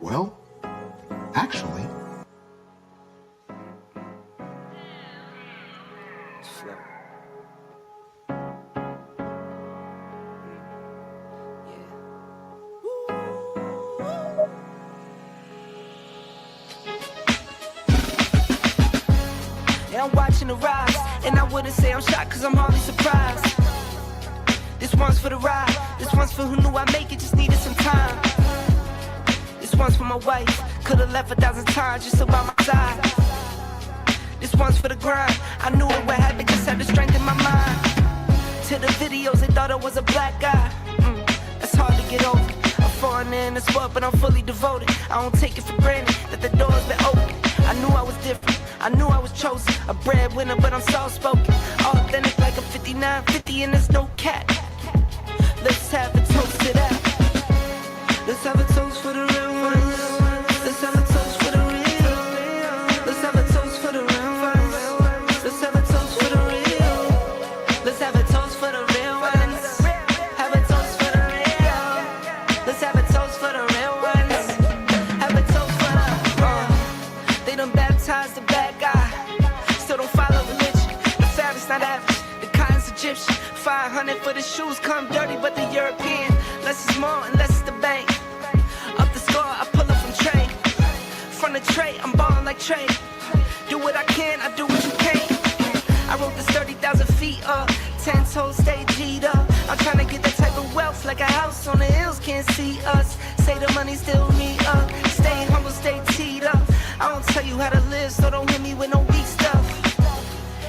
Well, actually... And I'm watching the rise, and I wouldn't say I'm shocked, cause I'm hardly surprised. This one's for the ride, this one's for who knew I'd make it, just needed some time. This one's for my wife, could've left 1,000 times just so by my side. This one's for the grind, I knew it would happen, just had the strength in my mind. To the videos, they thought I was a black guy. That's hard to get over. I'm foreigner in the sport, but I'm fully devoted. I don't take it for granted that the door's been open. I knew I was different, I knew I was chosen. A breadwinner, but I'm soft-spoken. Authentic like a 5950 and there's no cap. Let's have a toast to that. Let's have a toast for the real ones. Let's have a toast for the real. Let's have a toast for the real ones. Let's have a toast for the real. Let's have a toast for the real ones. Have a toast for the real. Let's have a toast for the real ones. Have a toast for the They done baptized the bad guy. Still don't follow religion. The fabric's not average. The cotton's Egyptian. 500 for the shoes, come dirty, but the European. Less is more and less is the bank. Up the score, I pull up from trade. From the tray, I'm ballin' like Trey. Do what I can, I do what you can't. I wrote this 30,000 feet up. 10 toes, stay G'd up. I'm tryna get that type of wealth, like a house on the hills, can't see us. Say the money still me up. Stay humble, stay teed up. I don't tell you how to live, so don't hit me with no weak stuff.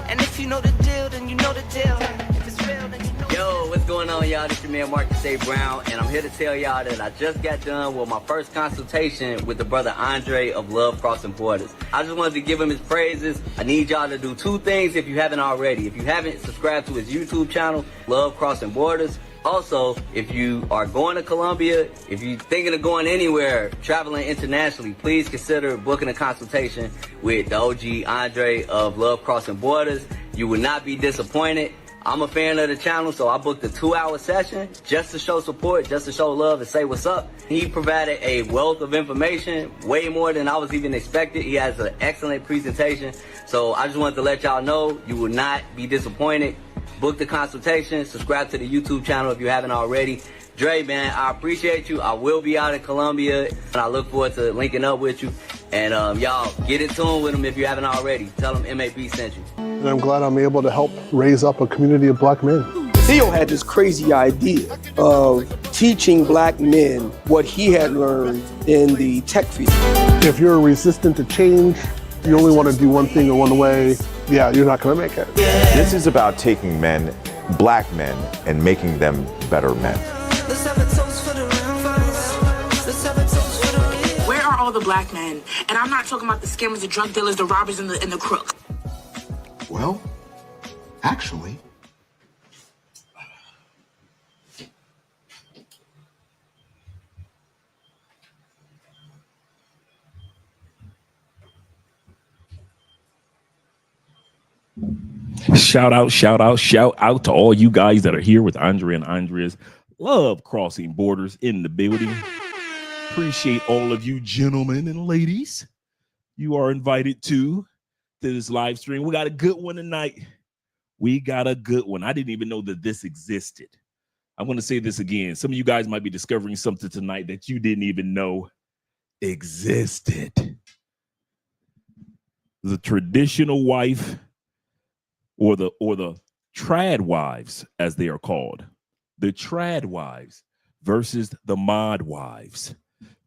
And if you know the deal, then you know the deal. If it's real, then you know. Yo, what's going on, y'all? This your man Marcus A. Brown, and I'm here to tell y'all that I just got done with my first consultation with the brother Andre of Love Crossing Borders. I just wanted to give him his praises. I need y'all to do two things if you haven't already. If you haven't subscribed to his YouTube channel, Love Crossing Borders. Also, if you are going to Colombia, if you're thinking of going anywhere, traveling internationally, please consider booking a consultation with the OG Andre of Love Crossing Borders. You will not be disappointed. I'm a fan of the channel, so I booked a 2-hour session just to show support, just to show love and say what's up. He provided a wealth of information, way more than I was even expected. He has an excellent presentation. So I just wanted to let y'all know you will not be disappointed. Book the consultation, subscribe to the YouTube channel if you haven't already. Dre, man, I appreciate you. I will be out in Colombia, and I look forward to linking up with you. And y'all, get in tune with him if you haven't already. Tell him MAB sent you. And I'm glad I'm able to help raise up a community of black men. Theo had this crazy idea of teaching black men what he had learned in the tech field. If you're resistant to change, you only want to do one thing or one way, yeah, you're not going to make it. This is about taking men, black men, and making them better men. Let's have a toast for the real ones. Let's have a toast for the real. Where are all the black men? And I'm not talking about the scammers, the drug dealers, the robbers, and the crooks. Well, actually... Shout out to all you guys that are here with Andre and Andrea's Love Crossing Borders in the building. Appreciate all of you gentlemen and ladies. You are invited to this live stream. We got a good one tonight. We got a good one. I didn't even know that this existed. I'm going to say this again. Some of you guys might be discovering something tonight that you didn't even know existed. The traditional wife, or the trad wives, as they are called. The trad wives versus the mod wives.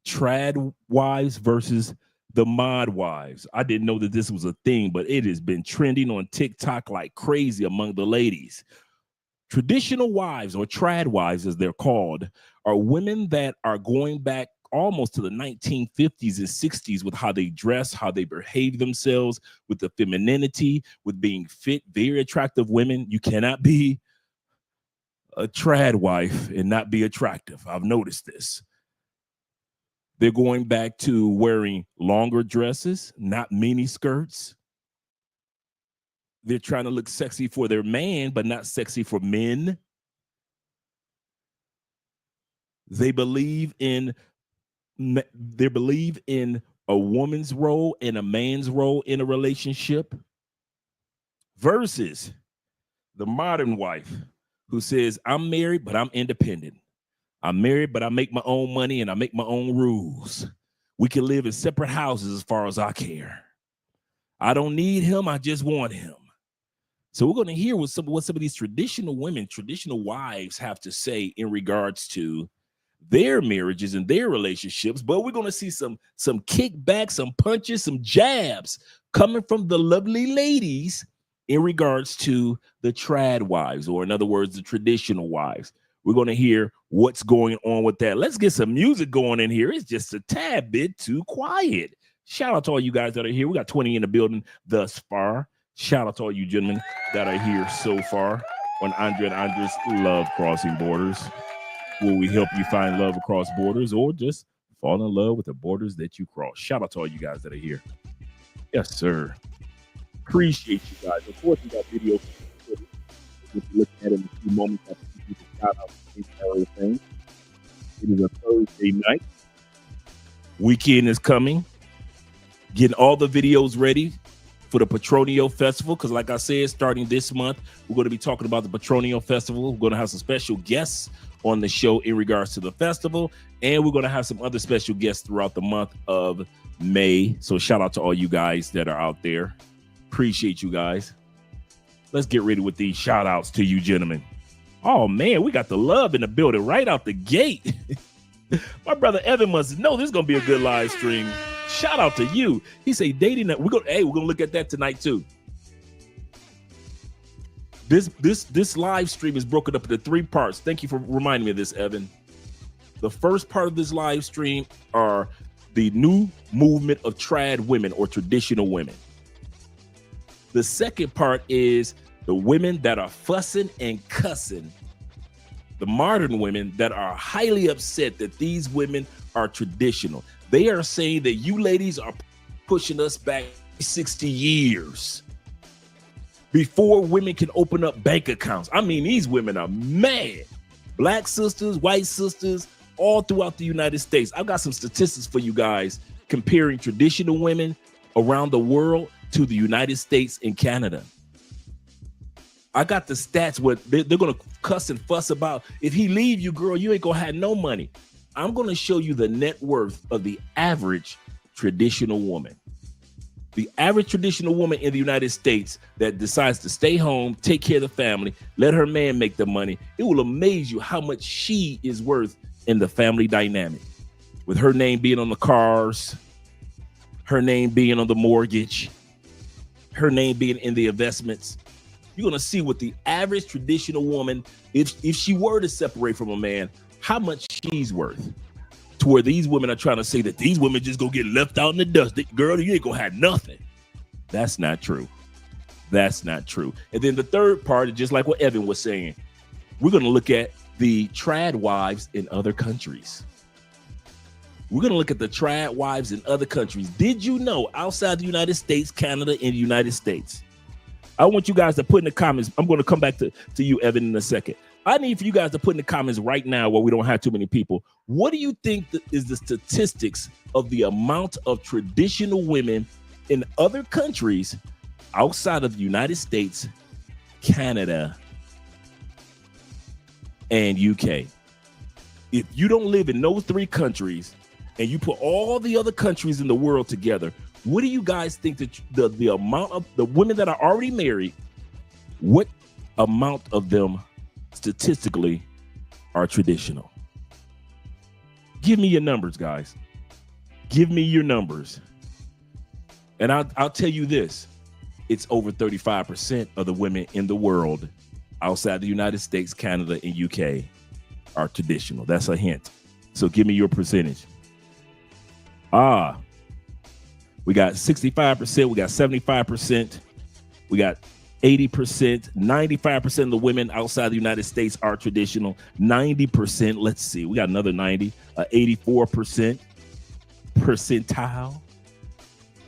Trad wives versus the mod wives. I didn't know that this was a thing, but it has been trending on TikTok like crazy among the ladies. Traditional wives, or trad wives as they're called, are women that are going back almost to the 1950s and 60s with how they dress, how they behave themselves, with the femininity, with being fit, very attractive women. You cannot be a trad wife and not be attractive. I've noticed this. They're going back to wearing longer dresses, not mini skirts. They're trying to look sexy for their man, but not sexy for men. They believe in they believe in a woman's role and a man's role in a relationship, versus the modern wife who says, I'm married, but I'm independent. I'm married, but I make my own money and I make my own rules. We can live in separate houses as far as I care. I don't need him. I just want him. So we're going to hear what some of these traditional women, traditional wives have to say in regards to their marriages and their relationships. But we're going to see some kickbacks, some punches, some jabs coming from the lovely ladies in regards to the trad wives, or in other words, the traditional wives. We're going to hear what's going on with that. Let's get some music going in here. It's just a tad bit too quiet. Shout out to all you guys that are here. We got 20 in the building thus far. Shout out to all you gentlemen that are here so far on Andre and Andres Love Crossing Borders, where we help you find love across borders or just fall in love with the borders that you cross. Shout out to all you guys that are here. Yes, sir. Appreciate you guys. Of course, we got videos. We'll be looking at it in a few moments. Shout out to everything. It is a Thursday night. Weekend is coming. Getting all the videos ready for the Petronio Festival, because like I said, starting this month, we're going to be talking about the Petronio Festival. We're going to have some special guests on the show in regards to the festival, and we're going to have some other special guests throughout the month of May. So shout out to all you guys that are out there. Appreciate you guys. Let's get ready with these shout outs to you gentlemen. Oh man, we got the love in the building right out the gate. My brother Evan must know this is going to be a good live stream. Shout out to you. He say dating. We're gonna look at that tonight too. This live stream is broken up into 3 parts. Thank you for reminding me of this, Evan. The first part of this live stream are the new movement of trad women or traditional women. The second part is the women that are fussing and cussing. The modern women that are highly upset that these women are traditional. They are saying that you ladies are pushing us back 60 years before women can open up bank accounts. I mean, these women are mad. Black sisters, white sisters, all throughout the United States. I've got some statistics for you guys comparing traditional women around the world to the United States and Canada. I got the stats where they're going to cuss and fuss about, if he leave you, girl, you ain't going to have no money. I'm going to show you the net worth of the average traditional woman. The average traditional woman in the United States that decides to stay home, take care of the family, let her man make the money. It will amaze you how much she is worth in the family dynamic, with her name being on the cars, her name being on the mortgage, her name being in the investments. You're going to see what the average traditional woman, if she were to separate from a man, how much she's worth, to where these women are trying to say that these women just gonna get left out in the dust. Girl, you ain't gonna have nothing. That's not true. That's not true. And then the third part is just like what Evan was saying. We're gonna look at the trad wives in other countries. We're gonna look at the trad wives in other countries. Did you know outside the United States, Canada, and the United States? I want you guys to put in the comments. I'm gonna come back to you, Evan, in a second. I need for you guys to put in the comments right now while we don't have too many people. What do you think is the statistics of the amount of traditional women in other countries outside of the United States, Canada, and UK? If you don't live in those 3 countries and you put all the other countries in the world together, what do you guys think that the amount of the women that are already married, what amount of them statistically are traditional? Give me your numbers, guys. Give me your numbers. And I'll tell you this. It's over 35% of the women in the world outside the United States, Canada, and UK are traditional. That's a hint. So give me your percentage. We got 65%. We got 75%. We got 80%, 95% of the women outside the United States are traditional. 90%, let's see, we got another 90, 84% percentile.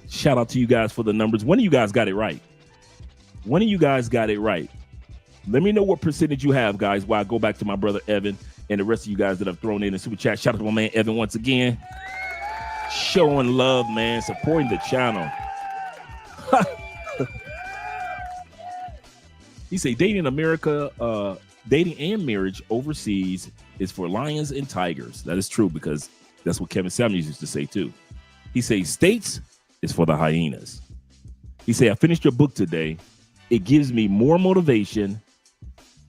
Shout out to you guys for the numbers. One of you guys got it right. One of you guys got it right. Let me know what percentage you have, guys, while I go back to my brother Evan and the rest of you guys that have thrown in the super chat. Shout out to my man Evan once again. Showing love, man. Supporting the channel. He say dating America, dating and marriage overseas is for lions and tigers. That is true because that's what Kevin Samuels used to say too. He say states is for the hyenas. He say I finished your book today. It gives me more motivation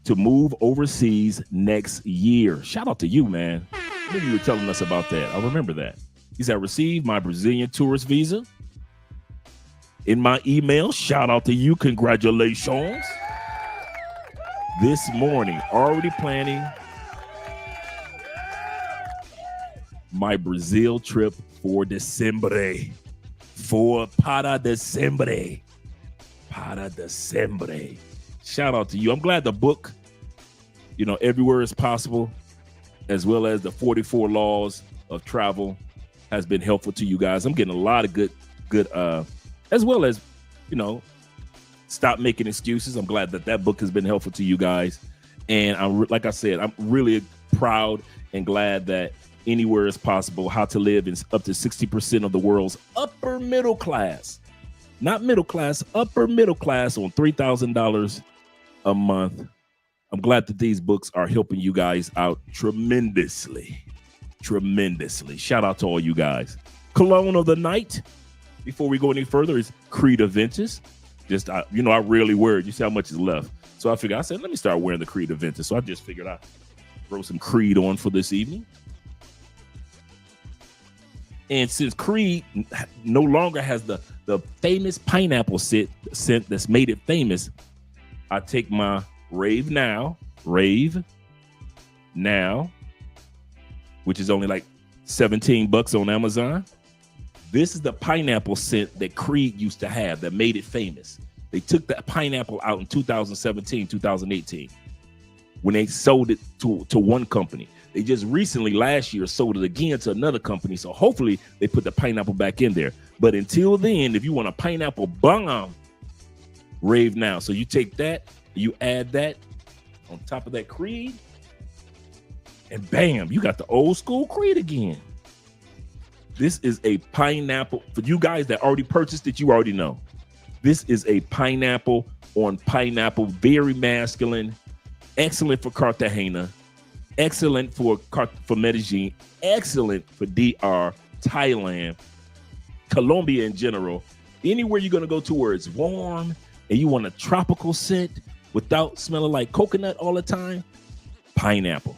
to move overseas next year. Shout out to you, man. Maybe you were telling us about that. I remember that. He said I received my Brazilian tourist visa in my email. Shout out to you. Congratulations. This morning, already planning my Brazil trip for December. Para December. Shout out to you. I'm glad the book, Everywhere is Possible, as well as the 44 Laws of Travel has been helpful to you guys. I'm getting a lot of good, as well as, Stop Making Excuses. I'm glad that book has been helpful to you guys. And like I said, I'm really proud and glad that Anywhere is Possible, How to Live in up to 60% of the world's upper middle class, not middle class, upper middle class on $3,000 a month. I'm glad that these books are helping you guys out tremendously. Shout out to all you guys. Cologne of the night, before we go any further, is Creed Aventus. Just, I rarely wear it. You see how much is left. So I said, let me start wearing the Creed Aventus. So I just figured I'd throw some Creed on for this evening. And since Creed no longer has the famous pineapple scent that's made it famous, I take my Rave Now, which is only like $17 on Amazon. This is the pineapple scent that Creed used to have that made it famous. They took that pineapple out in 2017, 2018, when they sold it to one company. They just recently, last year, sold it again to another company. So hopefully they put the pineapple back in there. But until then, if you want a pineapple bomb, Rave Now. So you take that, you add that on top of that Creed, and bam, you got the old school Creed again. This is a pineapple. For you guys that already purchased it, you already know. This is a pineapple on pineapple, very masculine, excellent for Cartagena, excellent for Medellin, excellent for DR, Thailand, Colombia in general. Anywhere you're going to go to where it's warm and you want a tropical scent without smelling like coconut all the time, pineapple.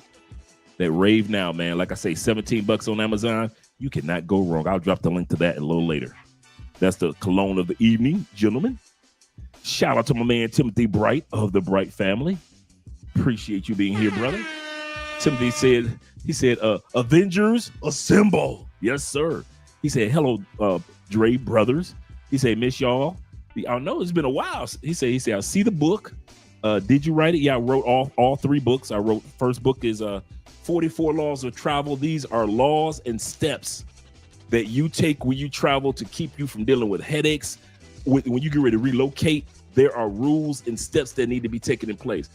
That Rave Now, man. Like I say, $17 on Amazon. You cannot go wrong. I'll drop the link to that a little later. That's the cologne of the evening, gentlemen. Shout out to my man, Timothy Bright of the Bright family. Appreciate you being here, brother. Timothy said, Avengers assemble. Yes, sir. He said, hello, Dre brothers. He said, miss y'all. I know it's been a while. He said, I see the book. Did you write it? Yeah, I wrote all three books. I wrote, first book is 44 Laws of Travel. These are laws and steps that you take when you travel to keep you from dealing with headaches. When you get ready to relocate, there are rules and steps that need to be taken in place.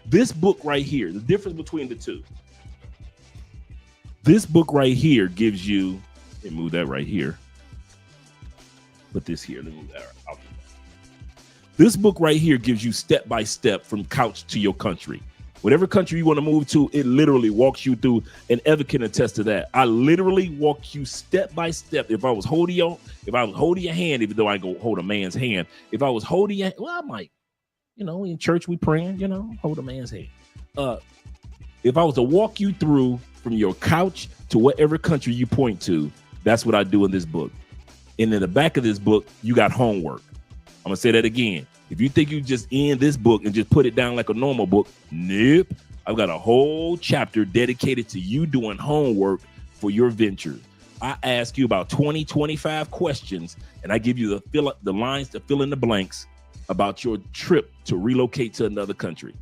This book right here, the difference between the two. This book right here gives you, let me move that right here. Put this here. Let me move that out. This book right here gives you step by step from couch to your country. Whatever country you want to move to, it literally walks you through, and Evan can attest to that. I literally walk you step by step. If I was holding your hand, even though I go hold a man's hand, if I was holding your, well, I might, in church we praying, hold a man's hand. If I was to walk you through from your couch to whatever country you point to, that's what I do in this book. And in the back of this book, you got homework. I'm gonna say that again. If you think you just end this book and just put it down like a normal book, nope. I've got a whole chapter dedicated to you doing homework for your ventures. I ask you about 20, 25 questions, and I give you the lines to fill in the blanks about your trip to relocate to another country.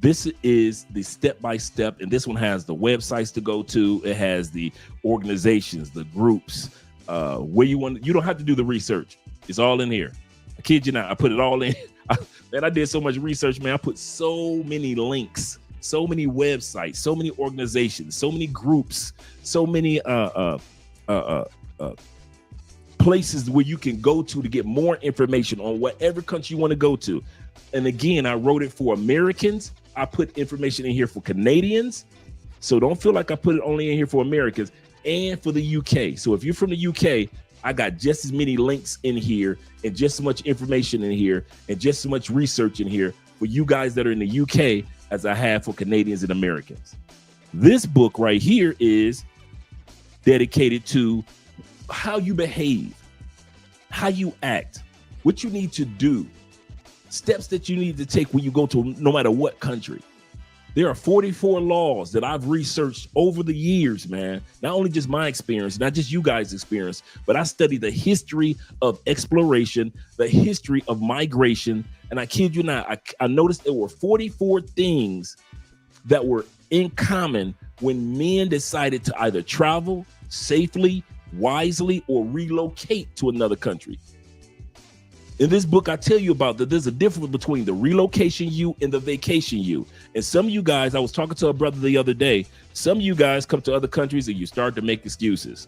This is the step-by-step, and this one has the websites to go to. It has the organizations, the groups, where you want. You don't have to do the research. It's all in here. I kid you not. I put it all in. Man, I did so much research, man. I put so many links, so many websites, so many organizations, so many groups, so many places where you can go to get more information on whatever country you want to go to. And again, I wrote it for Americans. I put information in here for Canadians. So don't feel like I put it only in here for Americans, and for the UK. So if you're from the UK, I got just as many links in here and just as much information in here and just as much research in here for you guys that are in the UK as I have for Canadians and Americans. This book right here is dedicated to how you behave, how you act, what you need to do, steps that you need to take when you go to no matter what country. There are 44 laws that I've researched over the years, man. Not only just my experience, not just you guys' experience, but I studied the history of exploration, the history of migration. And I kid you not, I noticed there were 44 things that were in common when men decided to either travel safely, wisely, or relocate to another country. In this book, I tell you about that there's a difference between the relocation you and the vacation you. And some of you guys, I was talking to a brother the other day, some of you guys come to other countries and you start to make excuses.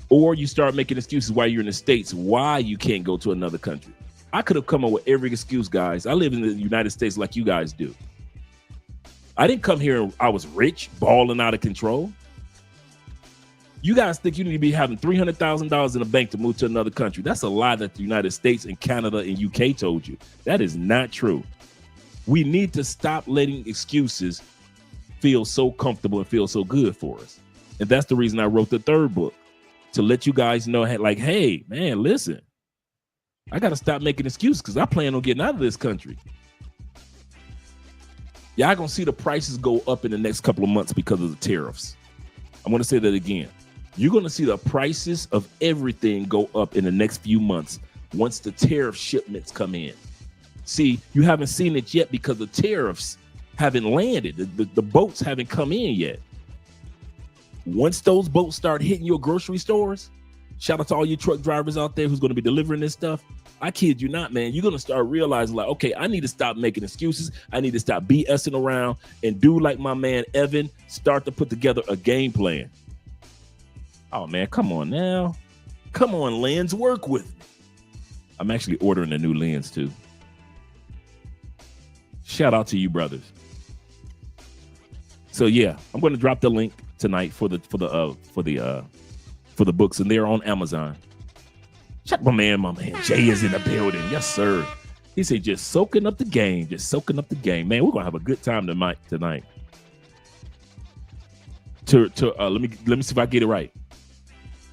Or you start making excuses while you're in the States, why you can't go to another country. I could have come up with every excuse, guys. I live in the United States like you guys do. I didn't come here and I was rich, balling out of control. You guys think you need to be having $300,000 in the bank to move to another country. That's a lie that the United States and Canada and UK told you. That is not true. We need to stop letting excuses feel so comfortable and feel so good for us. And that's the reason I wrote the third book, to let you guys know, like, hey, man, listen, I got to stop making excuses because I plan on getting out of this country. Y'all going to see the prices go up in the next couple of months because of the tariffs. I'm going to say that again. You're going to see the prices of everything go up in the next few months once the tariff shipments come in. See, you haven't seen it yet because the tariffs haven't landed. The boats haven't come in yet. Once those boats start hitting your grocery stores, shout out to all you truck drivers out there who's going to be delivering this stuff. I kid you not, man. You're going to start realizing like, okay, I need to stop making excuses. I need to stop BSing around and do like my man, Evan, start to put together a game plan. Oh, man, come on now. Come on, lens, work with me. I'm actually ordering a new lens, too. Shout out to you, brothers. So, yeah, I'm going to drop the link tonight for the books, and they're on Amazon. Check my man Jay is in the building. Yes, sir. He said, just soaking up the game. Man, we're going to have a good time tonight. Let me see if I get it right.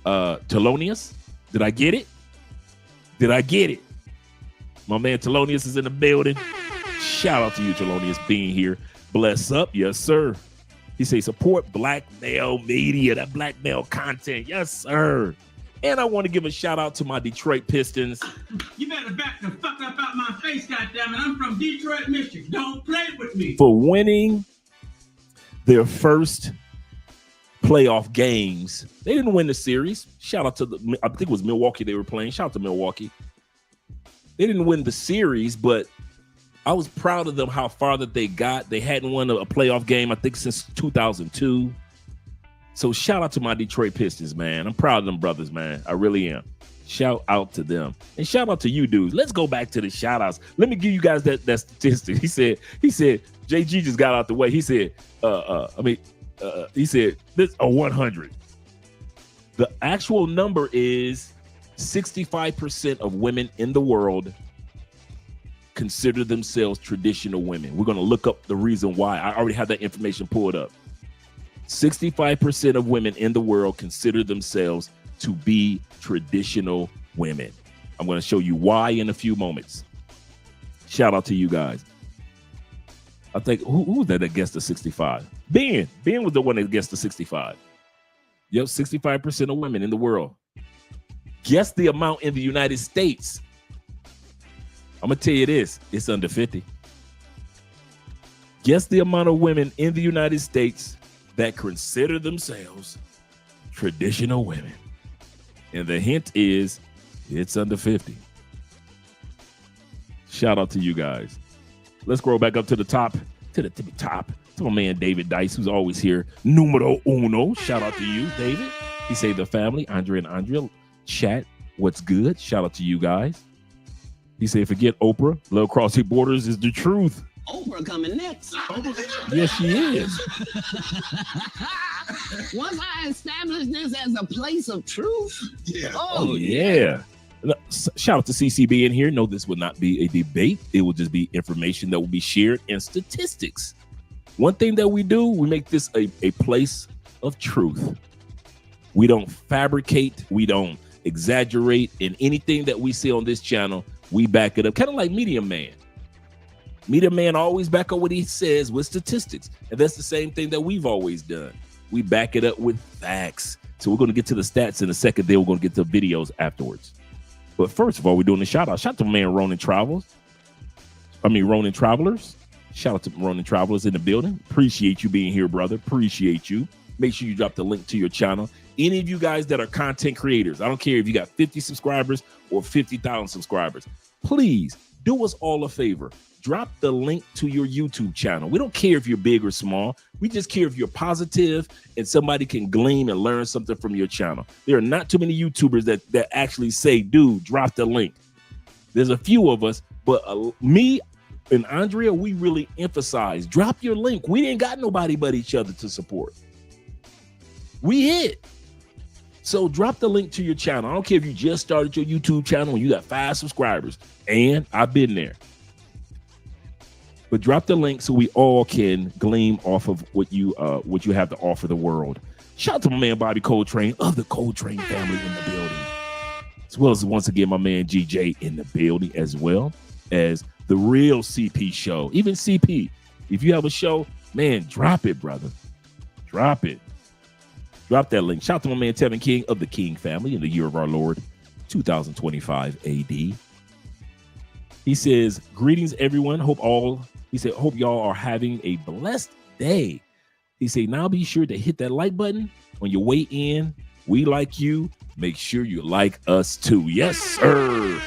Thelonious, did I get it? My man Thelonious is in the building. Shout out to you, Thelonious, being here. Bless up. Yes, sir. He says, support black male media, that black male content. Yes, sir. And I want to give a shout out to my Detroit Pistons. You better back the fuck up out my face, goddammit. I'm from Detroit, Michigan. Don't play with me. For winning their first playoff games. They didn't win the series. Shout out to I think it was Milwaukee they were playing. Shout out to Milwaukee. They didn't win the series, but I was proud of them how far that they got. They hadn't won a playoff game, I think, since 2002. So shout out to my Detroit Pistons, man. I'm proud of them brothers, man. I really am. Shout out to them. And shout out to you dudes. Let's go back to the shout outs. Let me give you guys that statistic. He said, JG just got out the way. He said, he said, this a 100. The actual number is 65% of women in the world consider themselves traditional women. We're going to look up the reason why. I already have that information pulled up. 65% of women in the world consider themselves to be traditional women. I'm going to show you why in a few moments. Shout out to you guys. I think, who was that guessed the 65? Ben was the one that guessed the 65. Yep, 65% of women in the world. Guess the amount in the United States. I'm going to tell you this. It's under 50. Guess the amount of women in the United States that consider themselves traditional women. And the hint is it's under 50. Shout out to you guys. Let's scroll back up to the top, to my man David Dice, who's always here. Numero uno. Shout out to you, David. He say the family, Andre and Andrea, chat, what's good? Shout out to you guys. He say, forget Oprah. Love crossing borders is the truth. Oprah coming next. Yes, she is. Once I establish this as a place of truth. Yeah. Oh, yeah. Shout out to CCB in here. No, this will not be a debate. It will just be information that will be shared and statistics. One thing that we do, we make this a place of truth. We don't fabricate. We don't exaggerate. In anything that we see on this channel, we back it up. Kind of like Media Man. Media Man always back up what he says with statistics. And that's the same thing that we've always done. We back it up with facts. So we're going to get to the stats in a second. Then we're going to get to videos afterwards. But first of all, we're doing a shout out. Shout out to my man Ronin Travelers. Shout out to Ronin Travelers in the building. Appreciate you being here, brother. Appreciate you. Make sure you drop the link to your channel. Any of you guys that are content creators, I don't care if you got 50 subscribers or 50,000 subscribers, please do us all a favor. Drop the link to your YouTube channel. We don't care if you're big or small. We just care if you're positive and somebody can glean and learn something from your channel. There are not too many YouTubers that actually say, dude, drop the link. There's a few of us, but me and Andrea, we really emphasize, drop your link. We ain't got nobody but each other to support. We it. So drop the link to your channel. I don't care if you just started your YouTube channel and you got 5 subscribers. And I've been there. But drop the link so we all can glean off of what you have to offer the world. Shout out to my man Bobby Coltrane of the Coltrane family in the building. As well as once again my man GJ in the building, as well as the real CP show. Even CP, if you have a show, man, drop it, brother. Drop it. Drop that link. Shout out to my man Tevin King of the King family in the year of our Lord, 2025 AD. He says, greetings, everyone. Hope y'all are having a blessed day. He said, now be sure to hit that like button on your way in. We like you. Make sure you like us too. Yes, sir.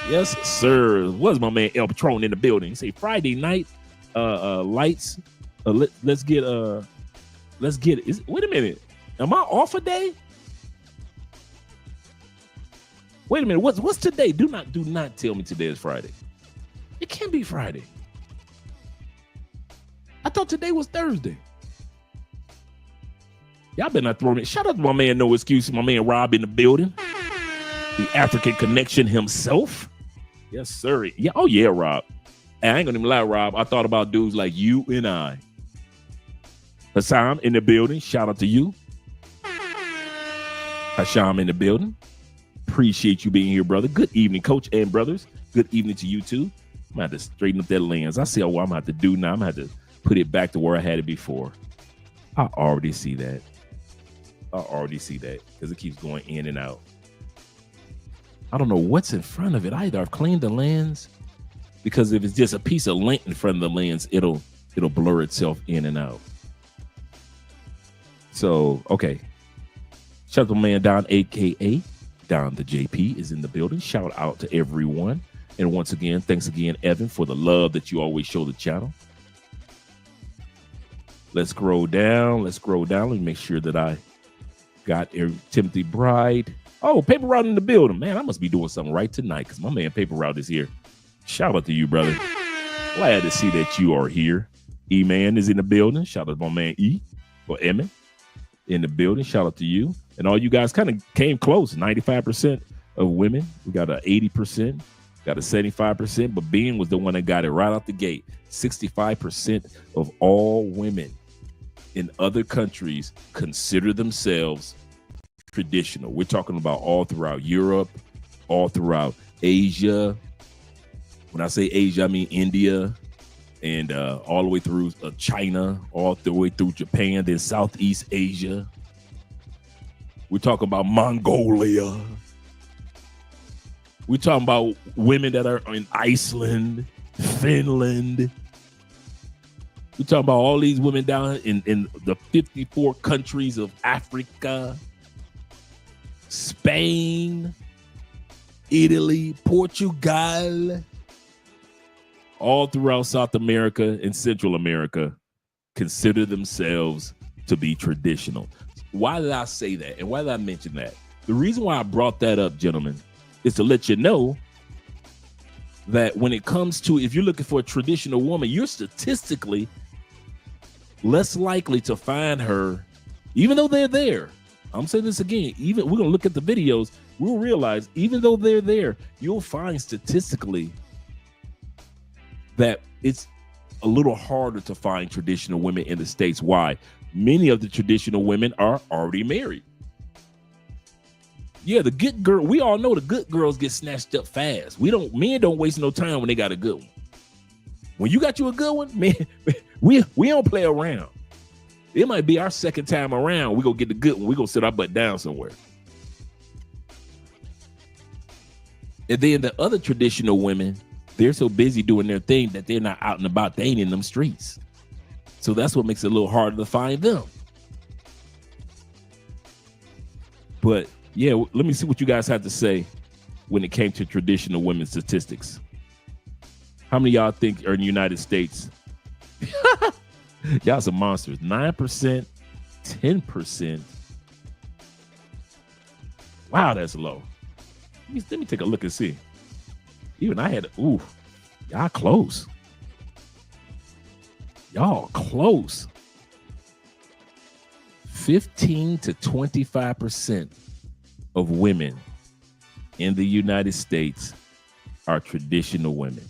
Yes, sir. Was my man El Patron in the building? He said, Friday night lights. Let's get it. Wait a minute. Am I off a day? Wait a minute. What's today? Do not tell me today is Friday. It can't be Friday. I thought today was Thursday. Y'all better not throw me. Shout out to my man No Excuses, my man Rob in the building. The African connection himself. Yes, sir. Yeah. Oh, yeah, Rob. And I ain't gonna even lie, Rob. I thought about dudes like you and I. Hassan in the building. Shout out to you. Hasham in the building. Appreciate you being here, brother. Good evening, coach and brothers. Good evening to you too. I'm gonna have to straighten up that lens. I see what I'm gonna have to do now. I'm gonna have to put it back to where I had it before. I already see that because it keeps going in and out. I don't know what's in front of it either. I've cleaned the lens because if it's just a piece of lint in front of the lens, it'll blur itself in and out. So, okay. Shout out to my man Don, aka Don the JP, is in the building. Shout out to everyone. And once again, thanks again, Evan, for the love that you always show the channel. Let's scroll down. Let me make sure that I got Timothy Bride. Oh, Paper Route in the building. Man, I must be doing something right tonight because my man Paper Route is here. Shout out to you, brother. Glad to see that you are here. E-Man is in the building. Shout out to my man E or Emmett in the building. Shout out to you. And all you guys kind of came close. 95% of women. We got an 80%. Got a 75%. But Bean was the one that got it right out the gate. 65% of all women in other countries consider themselves traditional. We're talking about all throughout Europe, all throughout Asia. When I say Asia, I mean India, and all the way through China, all the way through Japan, then Southeast Asia. We're talking about Mongolia. We're talking about women that are in Iceland, Finland. We're talking about all these women down in the 54 countries of Africa, Spain, Italy, Portugal, all throughout South America and Central America consider themselves to be traditional. why did I say that? And why did I mention that? The reason why I brought that up, gentlemen, is to let you know that when it comes to, if you're looking for a traditional woman, you're statistically less likely to find her, even though they're there. I'm saying this again, even we're gonna look at the videos, we'll realize even though they're there, you'll find statistically that it's a little harder to find traditional women in the States. Why? Many of the traditional women are already married. Yeah, the good girl, we all know the good girls get snatched up fast. Men don't waste no time when they got a good one. When you got you a good one, man, we don't play around. It might be our second time around. We go get the good one. We go sit our butt down somewhere. And then the other traditional women, they're so busy doing their thing that they're not out and about. They ain't in them streets. So that's what makes it a little harder to find them. But yeah, let me see what you guys have to say when it came to traditional women statistics. How many of y'all think are in the United States? Y'all some monsters. 9%, 10%. Wow, that's low. Let me take a look and see. Even I had, y'all close. Y'all close. 15 to 25% of women in the United States are traditional women.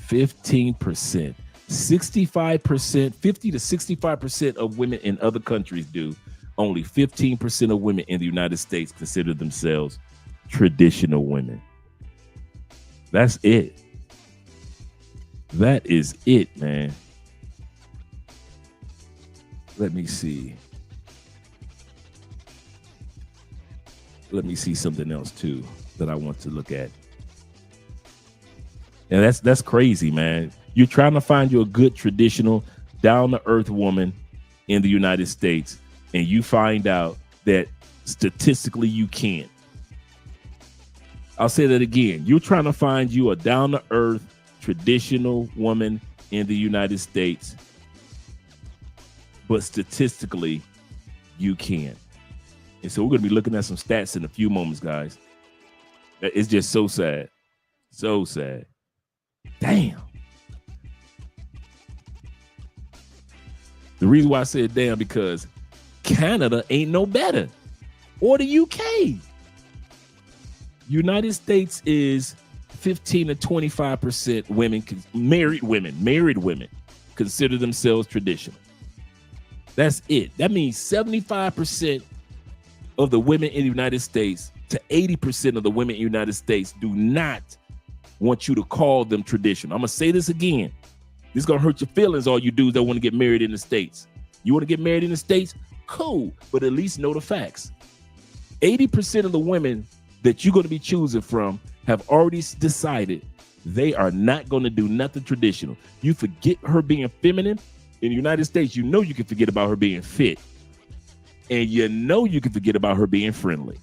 15%. 65%, 50 to 65% of women in other countries do. Only 15% of women in the United States consider themselves traditional women. That's it. That is it, man. Let me see. Let me see something else too that I want to look at. And that's crazy, man. You're trying to find you a good traditional down-to-earth woman in the United States, and you find out that statistically you can't. I'll say that again. You're trying to find you a down-to-earth traditional woman in the United States, but statistically you can't. And so we're going to be looking at some stats in a few moments, guys. It's just so sad. So sad. Damn. The reason why I said damn, because Canada ain't no better. Or the UK. United States is 15 to 25% women, married women consider themselves traditional. That's it. That means 75% of the women in the United States to 80% of the women in the United States do not want you to call them traditional. I'm going to say this again. This is going to hurt your feelings, all you dudes that want to get married in the States. You want to get married in the States? Cool, but at least know the facts. 80% of the women that you're going to be choosing from have already decided they are not going to do nothing traditional. You forget her being feminine. In the United States, you know you can forget about her being fit. And you know you can forget about her being friendly.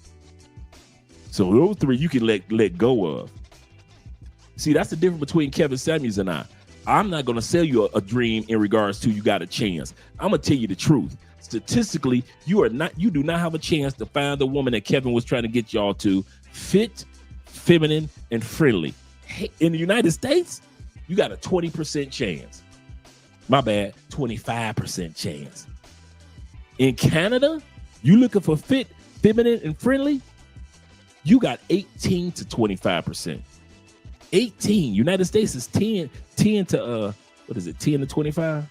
So those three you can let go of. See, that's the difference between Kevin Samuels and I. I'm not going to sell you a dream in regards to you got a chance. I'm going to tell you the truth. Statistically, you do not have a chance to find the woman that Kevin was trying to get y'all to fit, feminine, and friendly. In the United States, you got a 20% chance. My bad, 25% chance. In Canada, you looking for fit, feminine, and friendly, you got 18 to 25%. 18. United States is 10 to 10 to 25?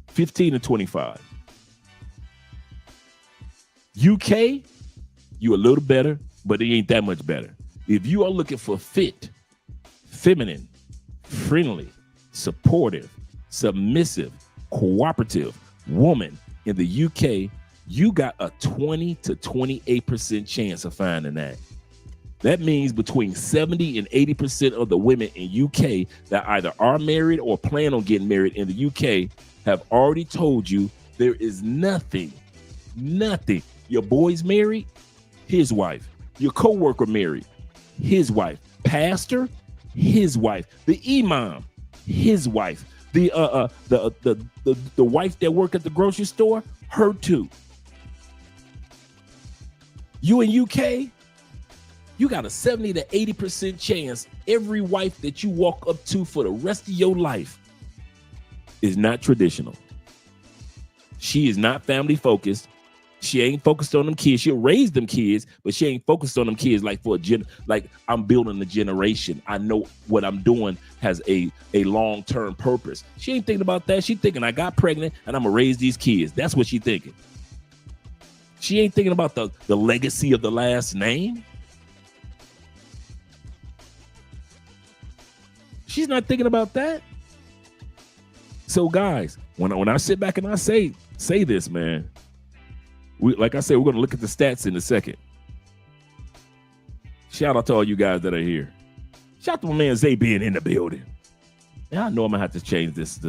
15 to 25. UK, you a little better, but it ain't that much better. If you are looking for fit, feminine, friendly, supportive, submissive, cooperative woman in the UK, you got a 20 to 28% chance of finding that. That means between 70 and 80% of the women in UK that either are married or plan on getting married in the UK have already told you there is nothing. Your boy's married, his wife. Your coworker married, his wife. Pastor, his wife. The imam, his wife. The wife that work at the grocery store, her too. You in UK, you got a 70 to 80% chance every wife that you walk up to for the rest of your life is not traditional. She is not family focused. She ain't focused on them kids. She'll raise them kids, but she ain't focused on them kids like like I'm building a generation. I know what I'm doing has a long-term purpose. She ain't thinking about that. She thinking I got pregnant and I'm gonna raise these kids. That's what she thinking. She ain't thinking about the legacy of the last name. She's not thinking about that. So guys, when I sit back and I say this, man, like I said, we're going to look at the stats in a second. Shout out to all you guys that are here. Shout out to my man Zay being in the building. Yeah, I know I'm gonna have to change this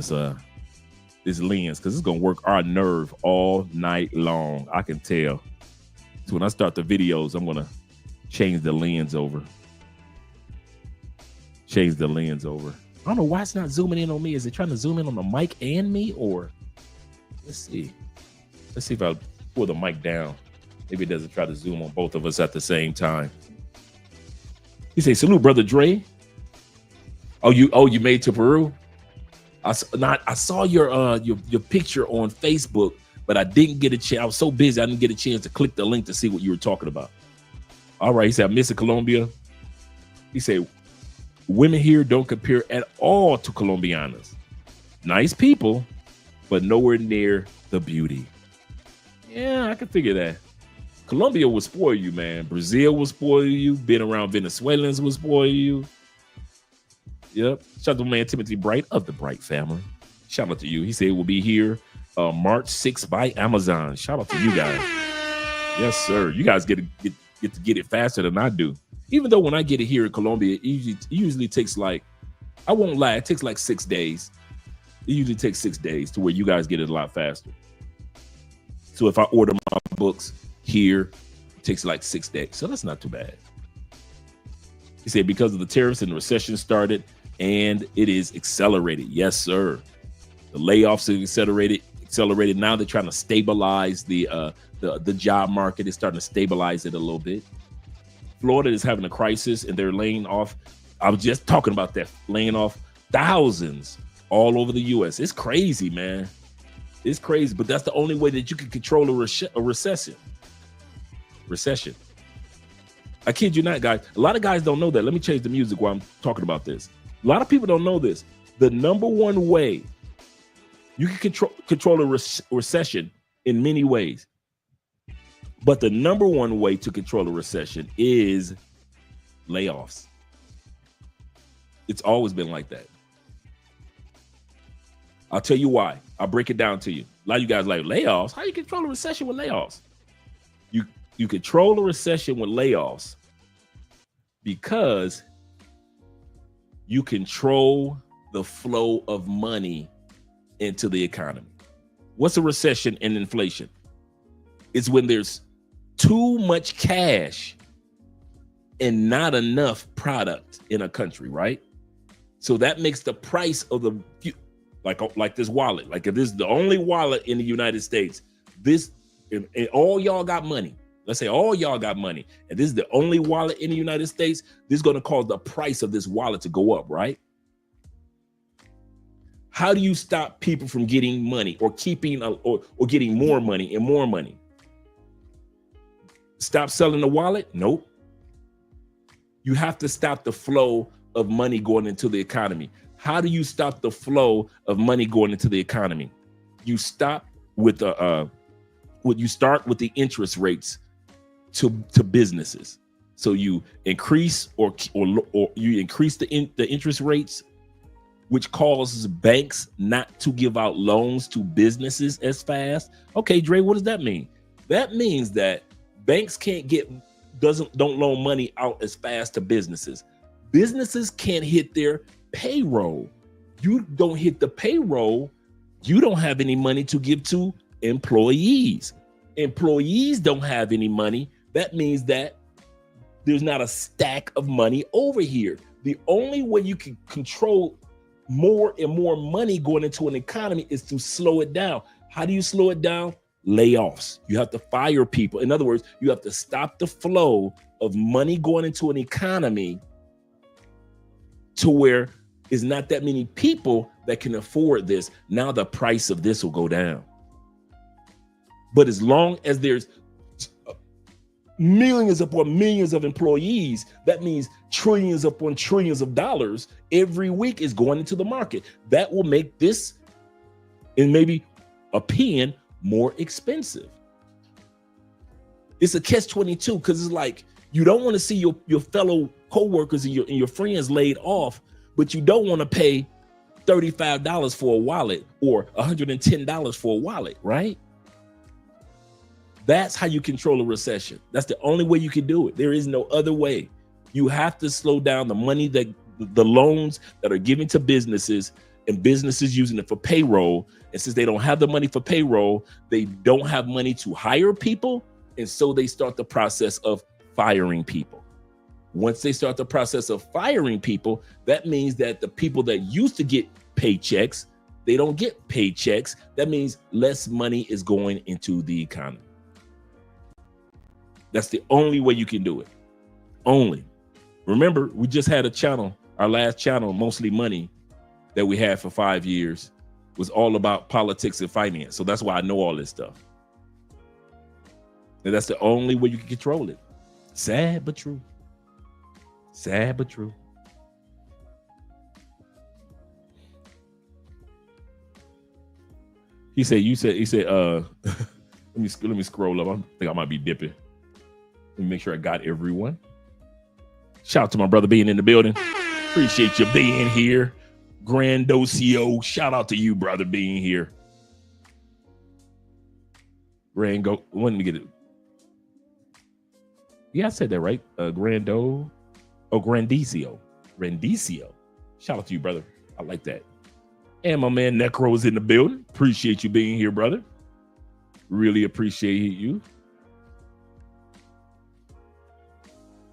lens because it's gonna work our nerve all night long. I can tell. So when I start the videos, I'm gonna change the lens over. I don't know why it's not zooming in on me. Is it trying to zoom in on the mic and me, or let's see if I pull the mic down. Maybe it doesn't try to zoom on both of us at the same time. You say, salute, brother Dre. Oh, you made to Peru? I saw your picture on Facebook, but I didn't get a chance. I was so busy, I didn't get a chance to click the link to see what you were talking about. All right, he said, I miss Colombia. He said, women here don't compare at all to Colombianas. Nice people, but nowhere near the beauty. Yeah, I can figure that. Colombia will spoil you, man. Brazil will spoil you. Being around Venezuelans will spoil you. Yep. Shout out to man Timothy Bright of the Bright family. Shout out to you. He said we'll be here March 6th by Amazon. Shout out to you guys. Yes, sir. You guys get to get it faster than I do. Even though when I get it here in Colombia, it usually takes like, I won't lie, it takes like 6 days. It usually takes 6 days to where you guys get it a lot faster. So if I order my books here, it takes like 6 days. So that's not too bad. He said because of the tariffs and the recession started and it is accelerated. Yes, sir. The layoffs are accelerated. Now they're trying to stabilize the job market. It's starting to stabilize it a little bit. Florida is having a crisis and they're laying off. I was just talking about that, laying off thousands all over the U.S. It's crazy, man. It's crazy, but that's the only way that you can control a recession. I kid you not, guys. A lot of guys don't know that. Let me change the music while I'm talking about this. A lot of people don't know this. The number one way you can control a recession in many ways. But the number one way to control a recession is layoffs. It's always been like that. I'll tell you why. I'll break it down to you. A lot of you guys like layoffs. How do you control a recession with layoffs? You control a recession with layoffs because you control the flow of money into the economy. What's a recession and inflation? It's when there's too much cash and not enough product in a country, right? So that makes the price of the, like this wallet, like if this is the only wallet in the United States, and all y'all got money. Let's say all y'all got money, and this is the only wallet in the United States. This is going to cause the price of this wallet to go up, right? How do you stop people from getting money or keeping or getting more money and more money? Stop selling the wallet? Nope. You have to stop the flow of money going into the economy. How do you stop the flow of money going into the economy? You stop with you start with the interest rates to businesses. So you increase or you increase the interest rates, which causes banks not to give out loans to businesses as fast. Okay, Dre, what does that mean? That means that banks don't loan money out as fast to businesses. Businesses can't hit their payroll. You don't hit the payroll, you don't have any money to give to employees. Employees don't have any money. That means that there's not a stack of money over here. The only way you can control more and more money going into an economy is to slow it down. How do you slow it down? Layoffs. You have to fire people. In other words, you have to stop the flow of money going into an economy to where it's not that many people that can afford this. Now the price of this will go down. But as long as there's millions upon millions of employees, that means trillions upon trillions of dollars every week is going into the market. That will make this, and maybe a pen, more expensive. It's a catch-22 because it's like you don't want to see your fellow co-workers and your friends laid off, but you don't want to pay $35 for a wallet or $110 for a wallet, right? That's how you control a recession. That's the only way you can do it. There is no other way. You have to slow down the money that the loans that are given to businesses, and businesses using it for payroll. And since they don't have the money for payroll, they don't have money to hire people. And so they start the process of firing people. Once they start the process of firing people, that means that the people that used to get paychecks, they don't get paychecks. That means less money is going into the economy. That's the only way you can do it. Only. Remember, we just had a channel, our last channel, Mostly Money, that we had for 5 years, was all about politics and finance. So that's why I know all this stuff. And that's the only way you can control it. Sad but true. Sad but true. He said, let me scroll up. I think I might be dipping. Let me make sure I got everyone. Shout out to my brother being in the building. Appreciate you being here. Grandocio, shout out to you, brother, being here. Let me get it. Yeah, I said that right. Grandicio. Grandicio. Shout out to you, brother. I like that. And my man Necro is in the building. Appreciate you being here, brother. Really appreciate you.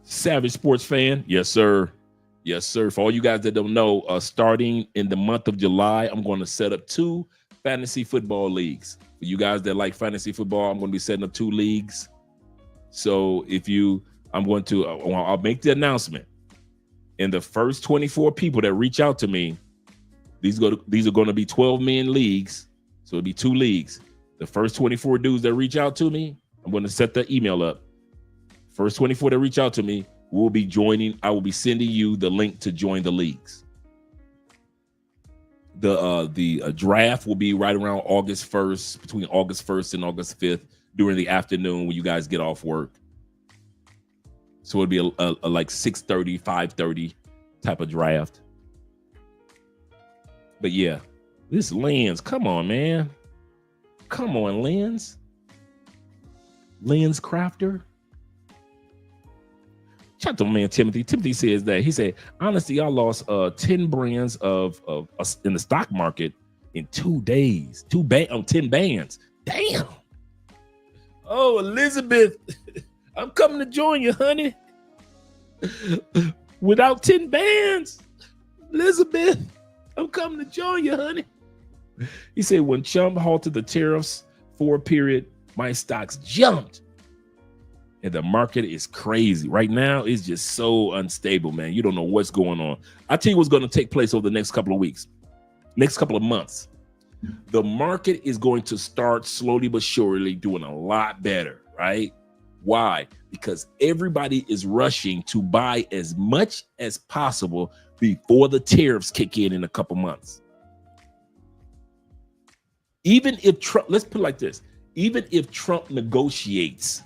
Savage Sports Fan. Yes, sir. Yes, sir. For all you guys that don't know, starting in the month of July, I'm going to set up 2 fantasy football leagues. For you guys that like fantasy football, I'm going to be setting up 2 leagues. So I'll make the announcement. And the first 24 people that reach out to me, these are going to be 12-man leagues. So it'll be 2 leagues. The first 24 dudes that reach out to me, I'm going to set the email up. First 24 that reach out to me, will be joining. I will be sending you the link to join the leagues. The draft will be right around August 1st, between August 1st and August 5th, during the afternoon when you guys get off work. So it'll be a like 6:30, 5:30 type of draft. But yeah, this Lens, come on, man. Come on, Lens. Lens Crafter. Shout out to my man Timothy. Timothy says that he said, honestly, I lost 10 brands of in the stock market in 2 days. 10 bands. Damn. Oh, Elizabeth, I'm coming to join you, honey. Without 10 bands, Elizabeth, I'm coming to join you, honey. He said, when Trump halted the tariffs for a period, my stocks jumped. And the market is crazy. Right now, it's just so unstable, man. You don't know what's going on. I'll tell you what's going to take place over the next couple of weeks, next couple of months. The market is going to start slowly but surely doing a lot better, right? Why? Because everybody is rushing to buy as much as possible before the tariffs kick in a couple months. Even if Trump, let's put it like this, even if Trump negotiates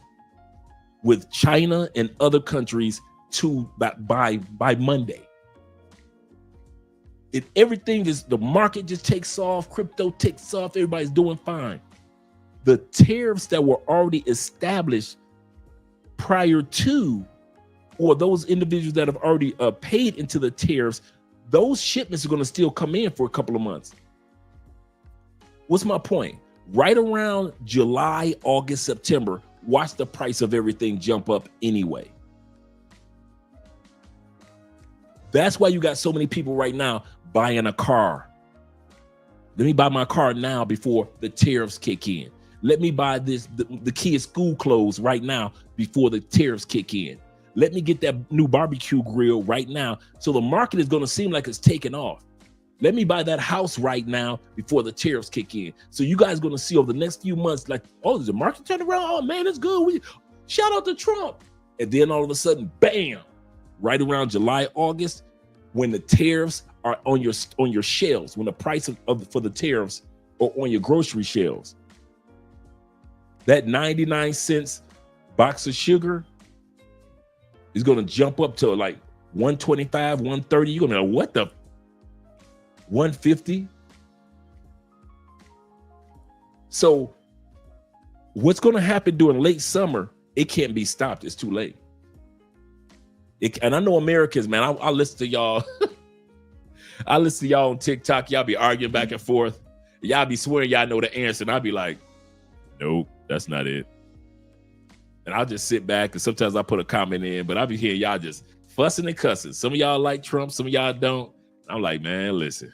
with China and other countries to by Monday, if everything is, the market just takes off, crypto takes off, everybody's doing fine. The tariffs that were already established prior to, or those individuals that have already paid into the tariffs, those shipments are going to still come in for a couple of months. What's my point? Right around July, August, September, watch the price of everything jump up anyway. That's why you got so many people right now buying a car. Let me buy my car now before the tariffs kick in. Let me buy the kids' school clothes right now before the tariffs kick in. Let me get that new barbecue grill right now. So the market is going to seem like it's taking off. Let me buy that house right now before the tariffs kick in. So you guys are going to see over the next few months, like, oh, there's a market turning around. Oh man, it's good. Shout out to Trump. And then all of a sudden, bam, right around July, August, when the tariffs are on your shelves, when the price for the tariffs are on your grocery shelves, that 99 cents box of sugar is going to jump up to like 125, 130. You're going to know what the 150. So what's going to happen during late summer, it can't be stopped. It's too late. And I know Americans, man, I listen to y'all. I listen to y'all on TikTok. Y'all be arguing back and forth. Y'all be swearing y'all know the answer. And I'll be like, nope, that's not it. And I'll just sit back, and sometimes I put a comment in, but I'll be hearing y'all just fussing and cussing. Some of y'all like Trump, some of y'all don't. I'm like, man, listen.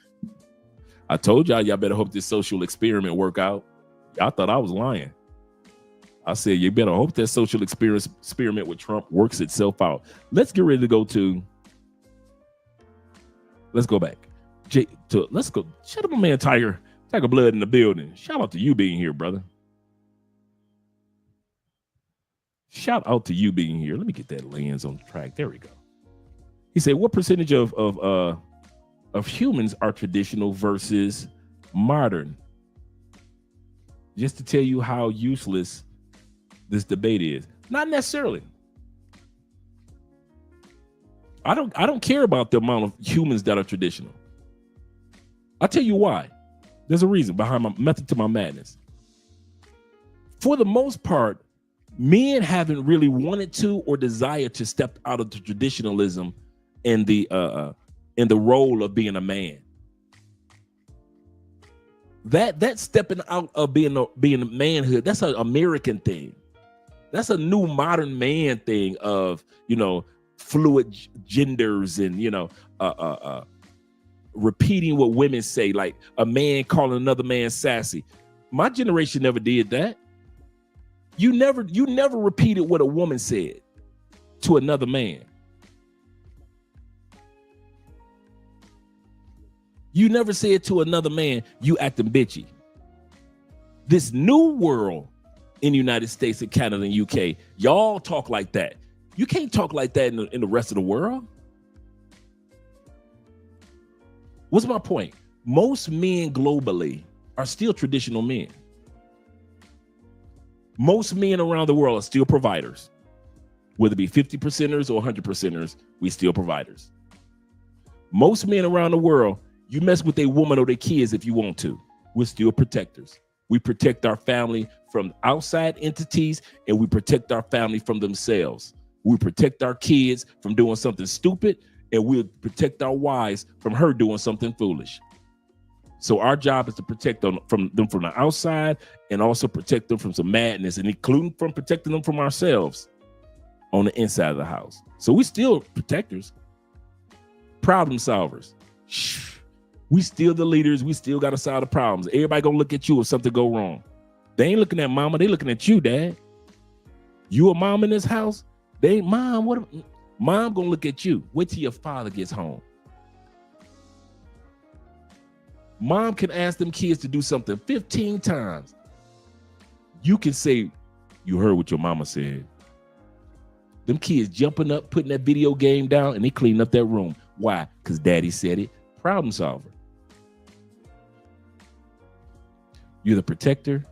I told y'all better hope this social experiment work out. Y'all thought I was lying. I said, you better hope that social experiment with Trump works itself out. Let's get ready to go to, let's go back. Let's go. Shout out my man Tiger Blood in the building. Shout out to you being here, brother. Shout out to you being here. Let me get that lens on track. There we go. He said, what percentage of humans are traditional versus modern? Just to tell you how useless this debate is. Not necessarily. I don't care about the amount of humans that are traditional. I'll tell you why. There's a reason behind my method to my madness. For the most part, men haven't really wanted to or desired to step out of the traditionalism and the role of being a man. That stepping out of being a manhood, that's an American thing. That's a new modern man thing of, fluid genders and, repeating what women say, like a man calling another man sassy. My generation never did that. You never repeated what a woman said to another man. You never said to another man, you acting bitchy. This new world in the United States and Canada and UK, y'all talk like that. You can't talk like that in the rest of the world. What's my point? Most men globally are still traditional men. Most men around the world are still providers. Whether it be 50%ers or 100%ers, we still providers. Most men around the world, you mess with a woman or their kids if you want to. We're still protectors. We protect our family from outside entities, and we protect our family from themselves. We protect our kids from doing something stupid, and we'll protect our wives from her doing something foolish. So our job is to protect them from the outside and also protect them from some madness, and including from protecting them from ourselves on the inside of the house. So we still protectors, problem solvers. We still the leaders. We still got to solve the problems. Everybody gonna look at you if something go wrong. They ain't looking at mama. They looking at you, dad. You a mom in this house? They ain't mom. What? Mom gonna look at you. Wait till your father gets home. Mom can ask them kids to do something 15 times. You can say, you heard what your mama said. Them kids jumping up, putting that video game down, and they clean up that room. Why? Because daddy said it. Problem solver. You're the protector.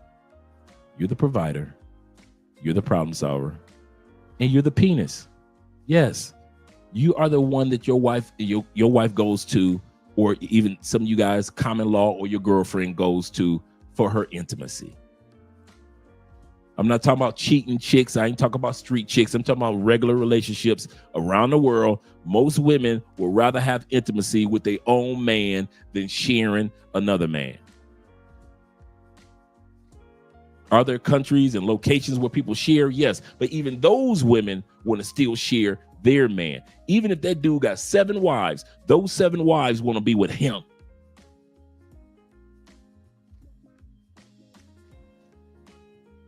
You're the provider. You're the problem solver. And you're the penis. Yes. You are the one that your wife goes to, or even some of you guys, common law, or your girlfriend goes to for her intimacy. I'm not talking about cheating chicks. I ain't talking about street chicks. I'm talking about regular relationships around the world. Most women would rather have intimacy with their own man than sharing another man. Are there countries and locations where people share? Yes. But even those women want to still share their man. Even if that dude got 7 wives, those 7 wives want to be with him.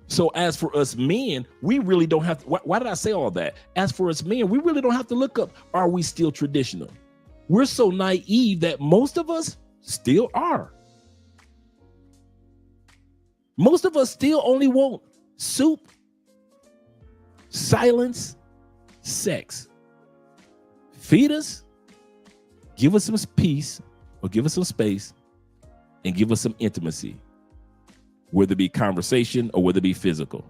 So as for us men, we really don't have to, why did I say all that? As for us men, we really don't have to look up, are we still traditional? We're so naive that most of us still are. Most of us still only want soup, silence, sex. Feed us, give us some peace, or give us some space, and give us some intimacy. Whether it be conversation or whether it be physical,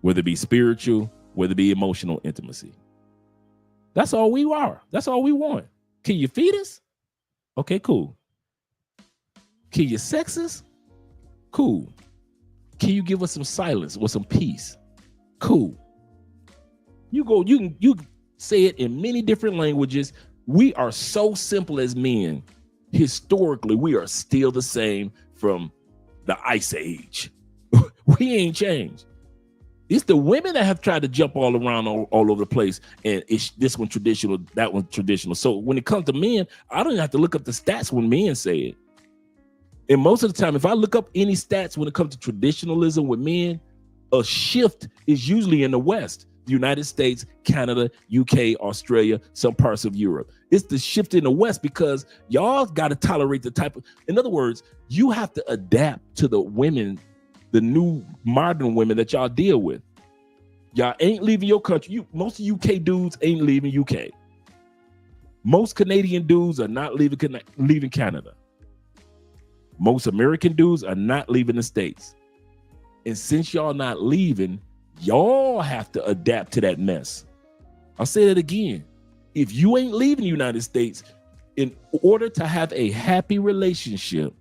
whether it be spiritual, whether it be emotional intimacy. That's all we are. That's all we want. Can you feed us? Okay, cool. Can you sex us? Cool. Can you give us some silence or some peace? Cool. You can say it in many different languages. We are so simple as men. Historically, we are still the same from the Ice Age. We ain't changed. It's the women that have tried to jump all around all over the place, and it's this one traditional, that one traditional. So when it comes to men, I don't even have to look up the stats when men say it. And most of the time, if I look up any stats when it comes to traditionalism with men, a shift is usually in the West. The United States, Canada, UK, Australia, some parts of Europe. It's the shift in the West because y'all got to tolerate the type of, in other words, you have to adapt to the women, the new modern women that y'all deal with. Y'all ain't leaving your country. Most of UK dudes ain't leaving UK. Most Canadian dudes are not leaving Canada. Most American dudes are not leaving the States. And since y'all not leaving, y'all have to adapt to that mess. I'll say that again. If you ain't leaving the United States, in order to have a happy relationship,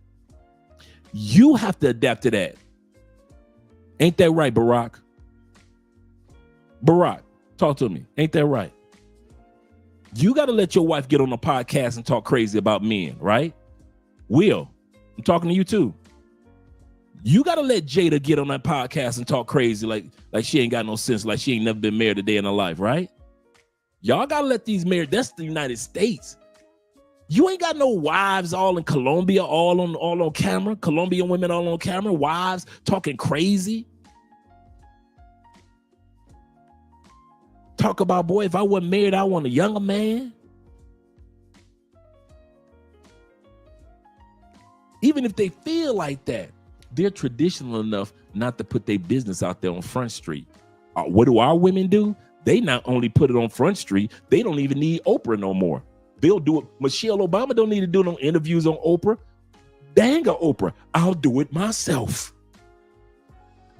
you have to adapt to that. Ain't that right, Barack? Barack, talk to me. Ain't that right? You got to let your wife get on a podcast and talk crazy about men, right? Will, I'm talking to you too. You got to let Jada get on that podcast and talk crazy like she ain't got no sense, like she ain't never been married a day in her life, right? Y'all got to let these married, that's the United States. You ain't got no wives all in Colombia, all on camera, Colombian women all on camera, wives talking crazy. Talk about, boy, if I wasn't married, I want a younger man. Even if they feel like that, they're traditional enough not to put their business out there on Front Street. What do our women do? They not only put it on Front Street, they don't even need Oprah no more. They'll do it. Michelle Obama don't need to do no interviews on Oprah. Dang Oprah, I'll do it myself.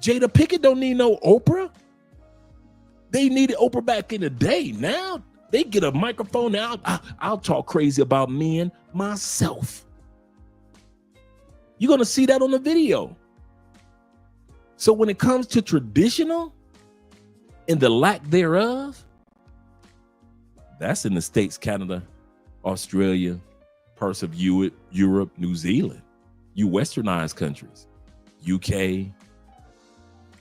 Jada Pinkett don't need no Oprah. They needed Oprah back in the day. Now they get a microphone. Now I'll talk crazy about men myself. You're going to see that on the video. So when it comes to traditional and the lack thereof, that's in the States, Canada, Australia, parts of Europe, New Zealand, you westernized countries, UK.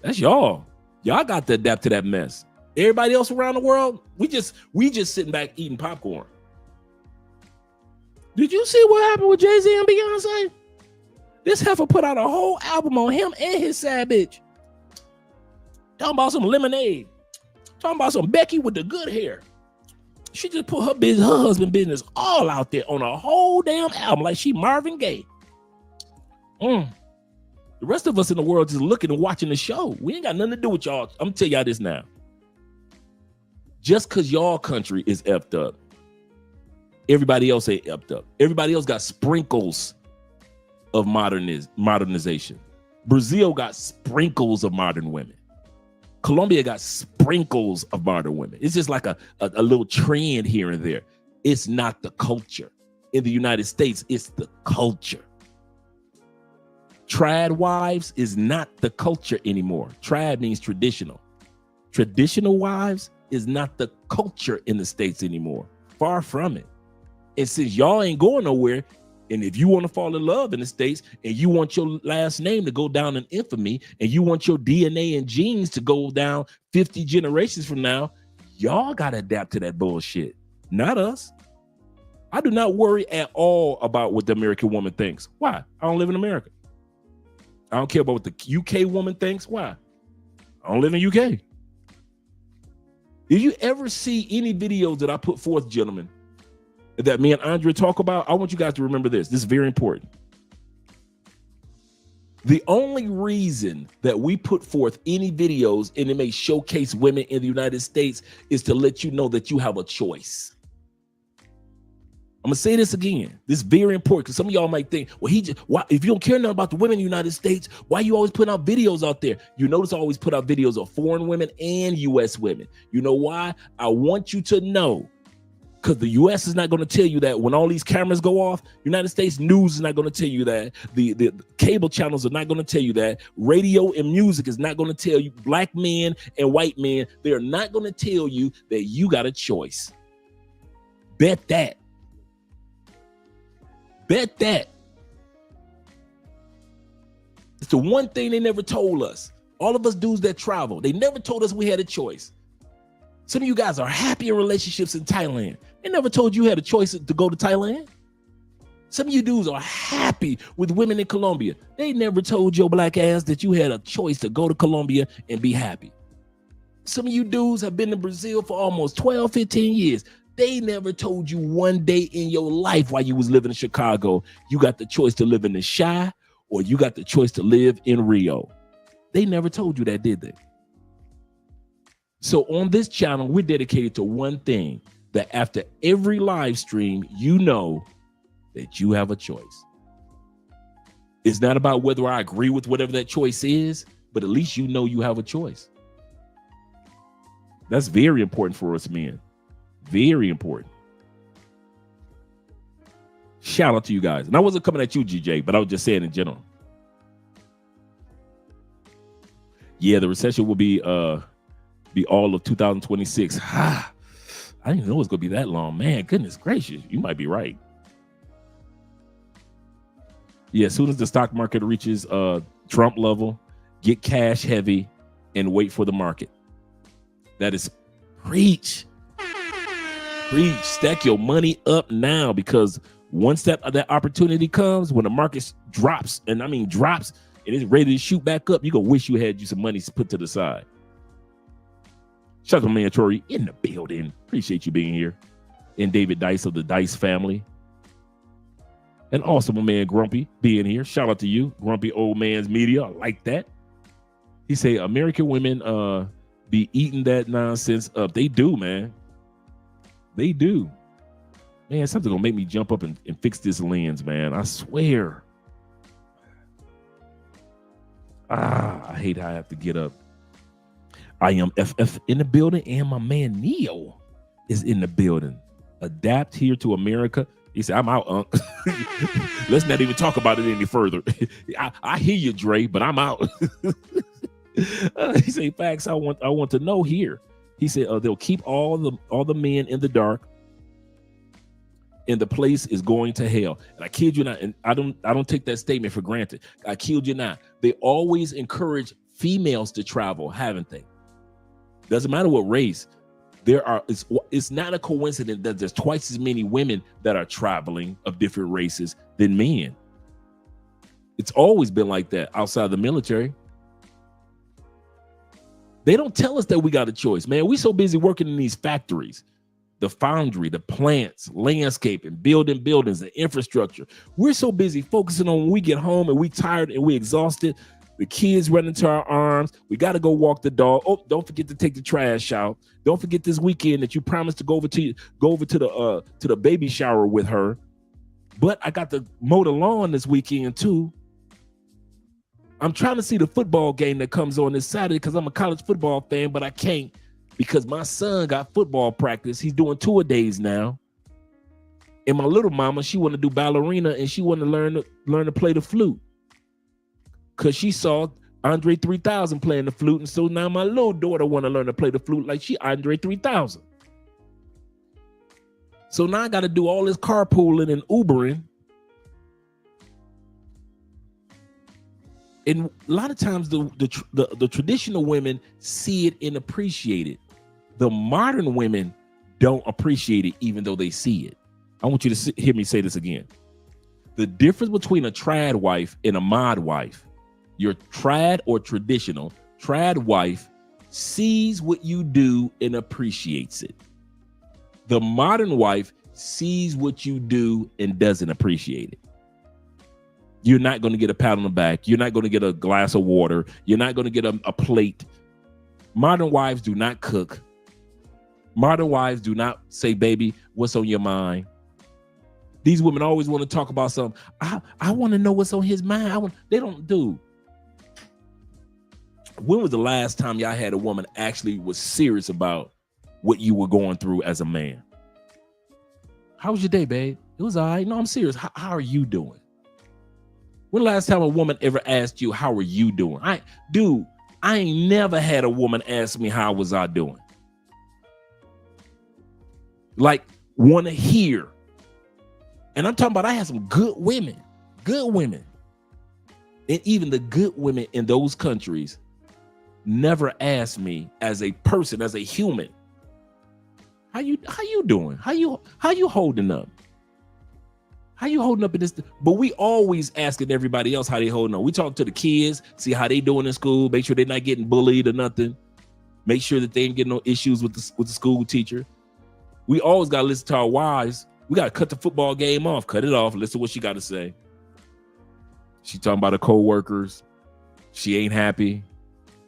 That's y'all. Y'all got to adapt to that mess. Everybody else around the world, we just sitting back eating popcorn. Did you see what happened with Jay-Z and Beyonce? This heifer put out a whole album on him and his sad bitch. Talking about some Lemonade. Talking about some Becky with the good hair. She just put her husband business all out there on a whole damn album like she Marvin Gaye. The rest of us in the world just looking and watching the show. We ain't got nothing to do with y'all. I'm gonna tell y'all this now. Just because y'all country is effed up, everybody else ain't effed up. Everybody else got sprinkles of modernization. Brazil got sprinkles of modern women. Colombia got sprinkles of modern women. It's just like a little trend here and there. It's not the culture. In the United States, it's the culture. Trad wives is not the culture anymore. Trad means traditional. Traditional wives is not the culture in the States anymore. Far from it. And since y'all ain't going nowhere, and if you want to fall in love in the States and you want your last name to go down in infamy and you want your DNA and genes to go down 50 generations from now, Y'all got to adapt to that bullshit, not us. I do not worry at all about what the American woman thinks. Why? I don't live in America. I don't care about what the UK woman thinks. Why? I don't live in UK. If you ever see any videos that I put forth, gentlemen, that me and Andre talk about, I want you guys to remember this. This is very important. The only reason that we put forth any videos and it may showcase women in the United States is to let you know that you have a choice. I'm gonna say this again. This is very important because some of y'all might think, well, why, if you don't care nothing about the women in the United States, why you always putting out videos out there? You notice I always put out videos of foreign women and U.S. women. You know why? I want you to know, because the U.S. is not going to tell you that when all these cameras go off. United States news is not going to tell you that. The cable channels are not going to tell you that. Radio and music is not going to tell you. Black men and white men, they're not going to tell you that you got a choice. Bet that. Bet that. It's the one thing they never told us. All of us dudes that travel, they never told us we had a choice. Some of you guys are happy in relationships in Thailand. They never told you had a choice to go to Thailand. Some of you dudes are happy with women in Colombia. They never told your black ass that you had a choice to go to Colombia and be happy. Some of you dudes have been in Brazil for almost 12, 15 years. They never told you one day in your life while you was living in Chicago, you got the choice to live in the Chi or you got the choice to live in Rio. They never told you that, did they? So on this channel, we're dedicated to one thing, that after every live stream, you know that you have a choice. It's not about whether I agree with whatever that choice is, but at least you know you have a choice. That's very important for us men. Very important. Shout out to you guys. And I wasn't coming at you, GJ, but I was just saying in general. Yeah, the recession will be all of 2026. I didn't even know it was going to be that long. Man, goodness gracious. You might be right. Yeah, as soon as the stock market reaches Trump level, get cash heavy and wait for the market. That is preach. Preach. Stack your money up now, because once that opportunity comes, when the market drops, and I mean drops, and it's ready to shoot back up, you're going to wish you had some money put to the side. Shout out to my man Tori in the building. Appreciate you being here. And David Dice of the Dice family. And also my man Grumpy being here. Shout out to you, Grumpy Old Man's Media. I like that. He say American women be eating that nonsense up. They do, man. They do. Man, something's gonna make me jump up and fix this lens, man. I swear. I hate how I have to get up. I am FF in the building, and my man Neo is in the building. Adapt here to America. He said, I'm out, Unc. Let's not even talk about it any further. I hear you, Dre, but I'm out. He said, facts, I want to know here. He said, they'll keep all the men in the dark, and the place is going to hell. And I kid you not, and I don't take that statement for granted. I kid you not. They always encourage females to travel, haven't they? Doesn't matter what race. It's not a coincidence that there's twice as many women that are traveling of different races than men. It's always been like that outside the military. They don't tell us that we got a choice, man. We so busy working in these factories, the foundry, the plants, landscaping, building buildings, the infrastructure. We're so busy focusing on when we get home and we tired and we exhausted. The kids run into our arms. We got to go walk the dog. Oh, don't forget to take the trash out. Don't forget this weekend that you promised to go over to the baby shower with her. But I got to mow the lawn this weekend too. I'm trying to see the football game that comes on this Saturday because I'm a college football fan, but I can't because my son got football practice. He's doing 2-a-days now. And my little mama, she want to do ballerina and she want to learn to play the flute. Because she saw Andre 3000 playing the flute, and so now my little daughter want to learn to play the flute like she Andre 3000. So now I got to do all this carpooling and Ubering. And a lot of times the traditional women see it and appreciate it. The modern women don't appreciate it even though they see it. I want you to hear me say this again. The difference between a trad wife and a mod wife, your trad or traditional, trad wife sees what you do and appreciates it. The modern wife sees what you do and doesn't appreciate it. You're not going to get a pat on the back. You're not going to get a glass of water. You're not going to get a plate. Modern wives do not cook. Modern wives do not say, baby, what's on your mind? These women always want to talk about something. I want to know what's on his mind. They don't do. When was the last time y'all had a woman actually was serious about what you were going through as a man? How was your day, babe? It was all right. No, I'm serious. How are you doing? When the last time a woman ever asked you, how are you doing? I ain't never had a woman ask me how was I doing. Like, want to hear. And I'm talking about I had some good women. And even the good women in those countries never asked me as a person, as a human, how you doing? How you holding up? How you holding up in this? But we always asking everybody else how they holding up. We talk to the kids, see how they doing in school, make sure they're not getting bullied or nothing. Make sure that they ain't getting no issues with the school teacher. We always got to listen to our wives. We got to cut the football game off, cut it off. Listen to what she got to say. She talking about her co-workers. She ain't happy.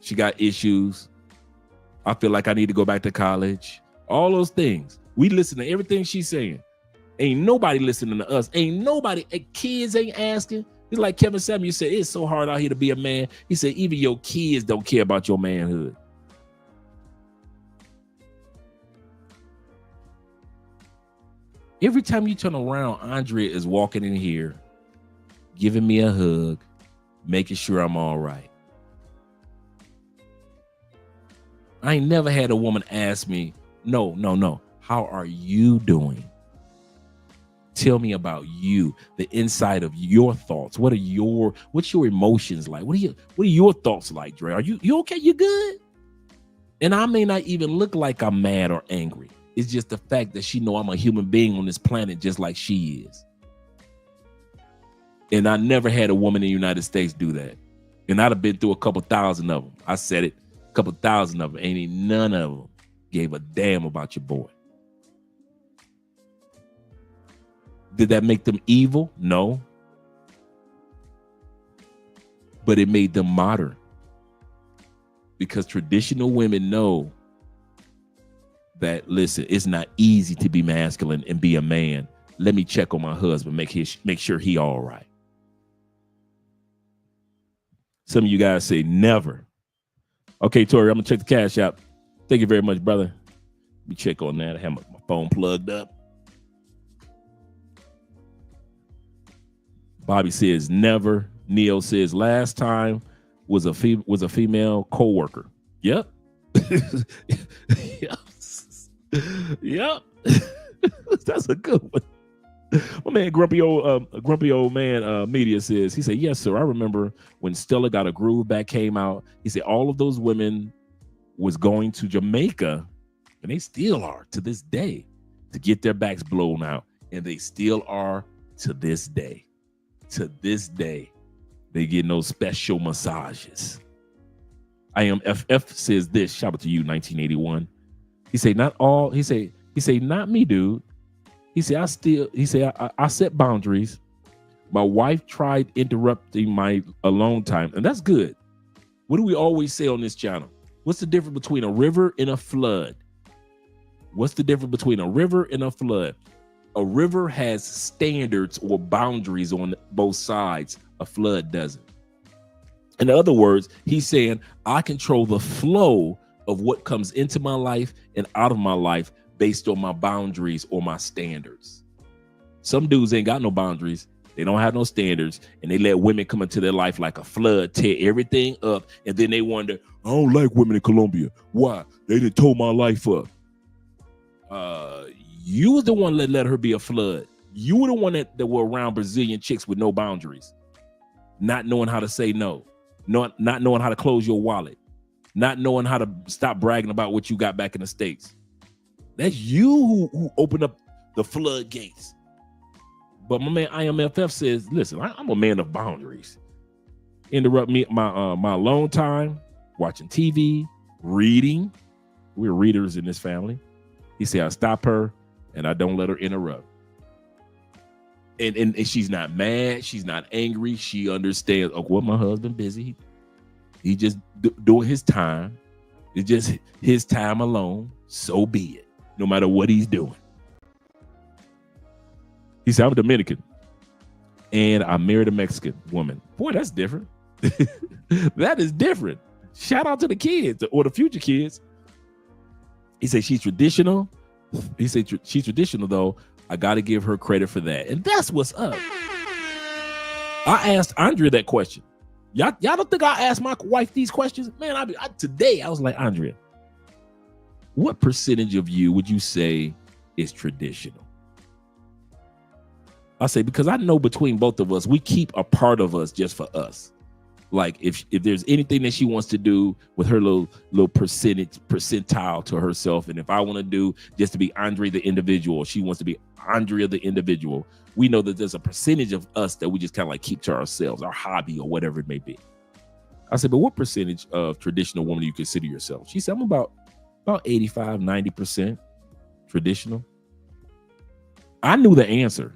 She got issues. I feel like I need to go back to college. All those things. We listen to everything she's saying. Ain't nobody listening to us. Ain't nobody, kids ain't asking. It's like Kevin Samuel said, it's so hard out here to be a man. He said, even your kids don't care about your manhood. Every time you turn around, Andrea is walking in here, giving me a hug, making sure I'm all right. I ain't never had a woman ask me, no, how are you doing? Tell me about you, the inside of your thoughts. What's your emotions like? What are your thoughts like, Dre? Are you okay? You good? And I may not even look like I'm mad or angry. It's just the fact that she know I'm a human being on this planet just like she is. And I never had a woman in the United States do that. And I'd have been through a couple thousand of them. I said it, a couple thousand of them. Ain't none of them gave a damn about your boy. Did that make them evil? No. But it made them modern. Because traditional women know that, listen, it's not easy to be masculine and be a man. Let me check on my husband, make sure he all right. Some of you guys say never. Okay, Tori, I'm gonna check the cash out. Thank you very much, brother. Let me check on that. I have my phone plugged up. Bobby says never. Neil says last time was a female co-worker. Yep. Yep. That's a good one. My man, grumpy old man media says, he said, yes, sir. I remember when Stella Got a Groove Back came out. He said all of those women was going to Jamaica, and they still are to this day, to get their backs blown out. And they still are to this day. To this day, they get no special massages. I am FF says this. Shout out to you, 1981. He say not all. He say not me, dude. He say I set boundaries. My wife tried interrupting my alone time, and that's good. What do we always say on this channel? What's the difference between a river and a flood? What's the difference between a river and a flood? A river has standards or boundaries on both sides. A flood doesn't. In other words, he's saying I control the flow of what comes into my life and out of my life based on my boundaries or my standards. Some dudes ain't got no boundaries. They don't have no standards, and they let women come into their life like a flood, tear everything up, and then they wonder, I don't like women in Colombia. Why? They done tore my life up. You was the one that let her be a flood. You were the one that were around Brazilian chicks with no boundaries, not knowing how to say no, not knowing how to close your wallet. not knowing how to stop bragging about what you got back in the States. That's you who opened up the floodgates. But my man IMFF says, listen, I'm a man of boundaries. Interrupt me my alone time, watching TV, reading. We're readers in this family. He said, I stop her and I don't let her interrupt. And she's not mad. She's not angry. She understands, oh, well, my husband busy. He just doing his time. It's just his time alone. So be it, no matter what he's doing. He said, I'm Dominican and I married a Mexican woman. Boy, that's different. That is different. Shout out to the kids or the future kids. He said, she's traditional. He said, she's traditional, though. I got to give her credit for that. And that's what's up. I asked Andrea that question. Y'all don't think I asked my wife these questions? Man, today I was like, Andrea, what percentage of you would you say is traditional? I say, because I know between both of us, we keep a part of us just for us. Like if there's anything that she wants to do with her little percentile to herself, and if I want to do just to be Andre the individual, she wants to be Andrea the individual, we know that there's a percentage of us that we just kind of like keep to ourselves, our hobby or whatever it may be. I said, but what percentage of traditional woman do you consider yourself? She said, I'm about 85, 90% traditional. I knew the answer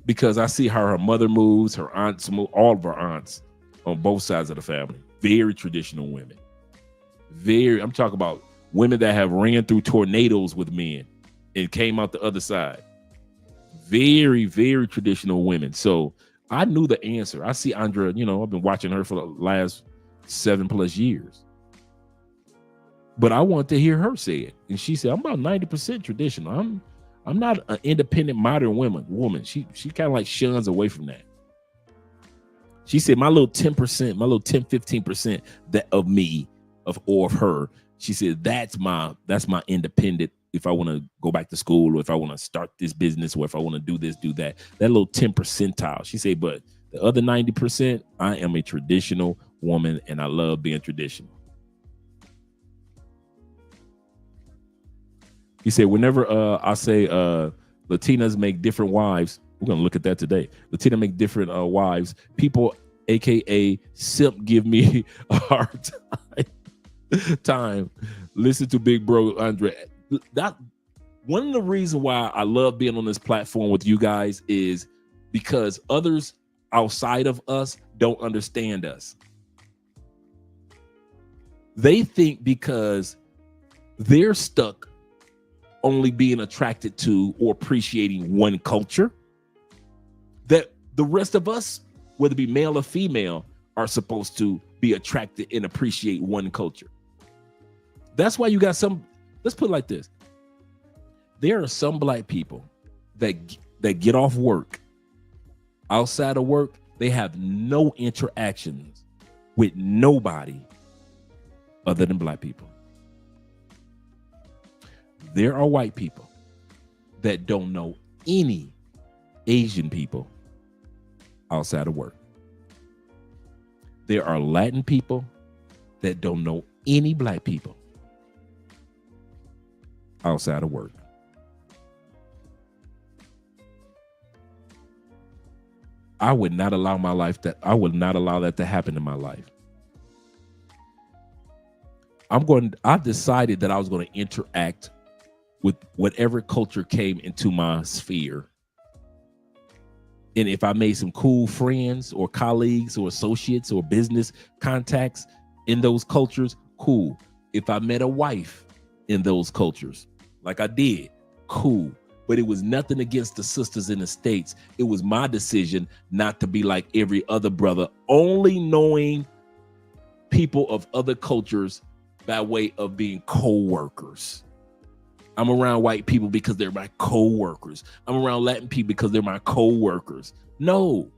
because I see how her mother moves, her aunts move, all of her aunts on both sides of the family. Very traditional women. I'm talking about women that have ran through tornadoes with men and came out the other side. Very, very traditional women. So I knew the answer. I see Andrea, I've been watching her for the last 7+ years. But I wanted to hear her say it. And she said, I'm about 90% traditional. I'm not an independent modern woman. She kind of like shuns away from that. She said, my little 10%, my little 10, 15% that of me, of her, she said, that's my independent. If I want to go back to school, or if I want to start this business, or if I want to do this, do that little 10 percentile. She said, but the other 90%, I am a traditional woman and I love being traditional. He said, whenever I say Latinas make different wives, we're going to look at that today. Latina make different wives. People, AKA simp, give me a hard time. Listen to Big Bro Andre. That one of the reasons why I love being on this platform with you guys is because others outside of us don't understand us. They think because they're stuck only being attracted to or appreciating one culture, that the rest of us, whether it be male or female, are supposed to be attracted and appreciate one culture. That's why you got let's put it like this. There are some black people that get off work. Outside of work, they have no interactions with nobody other than black people. There are white people that don't know any Asian people outside of work. There are Latin people that don't know any black people outside of work. I would not allow that to happen in my life. I decided that I was going to interact with whatever culture came into my sphere. And if I made some cool friends or colleagues or associates or business contacts in those cultures, cool. If I met a wife in those cultures, like I did, cool. But it was nothing against the sisters in the States. It was my decision not to be like every other brother, only knowing people of other cultures by way of being co-workers. I'm around white people because they're my co-workers. I'm around Latin people because they're my co-workers. No.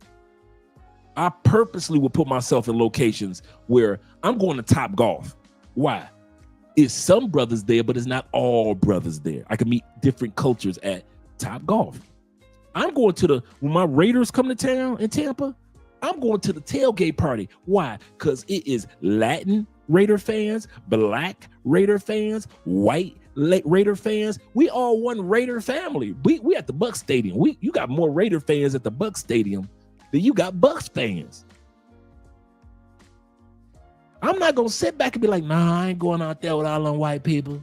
I purposely would put myself in locations where I'm going to Top Golf. Why? It's some brothers there, but it's not all brothers there. I can meet different cultures at Top Golf. I'm going to when my Raiders come to town in Tampa, I'm going to the tailgate party. Why? Because it is Latin, Raider fans, black Raider fans, white Raider fans. We all one Raider family. We at the Bucs Stadium. You got more Raider fans at the Bucs Stadium than you got Bucs fans. I'm not gonna sit back and be like, nah, I ain't going out there with all them white people.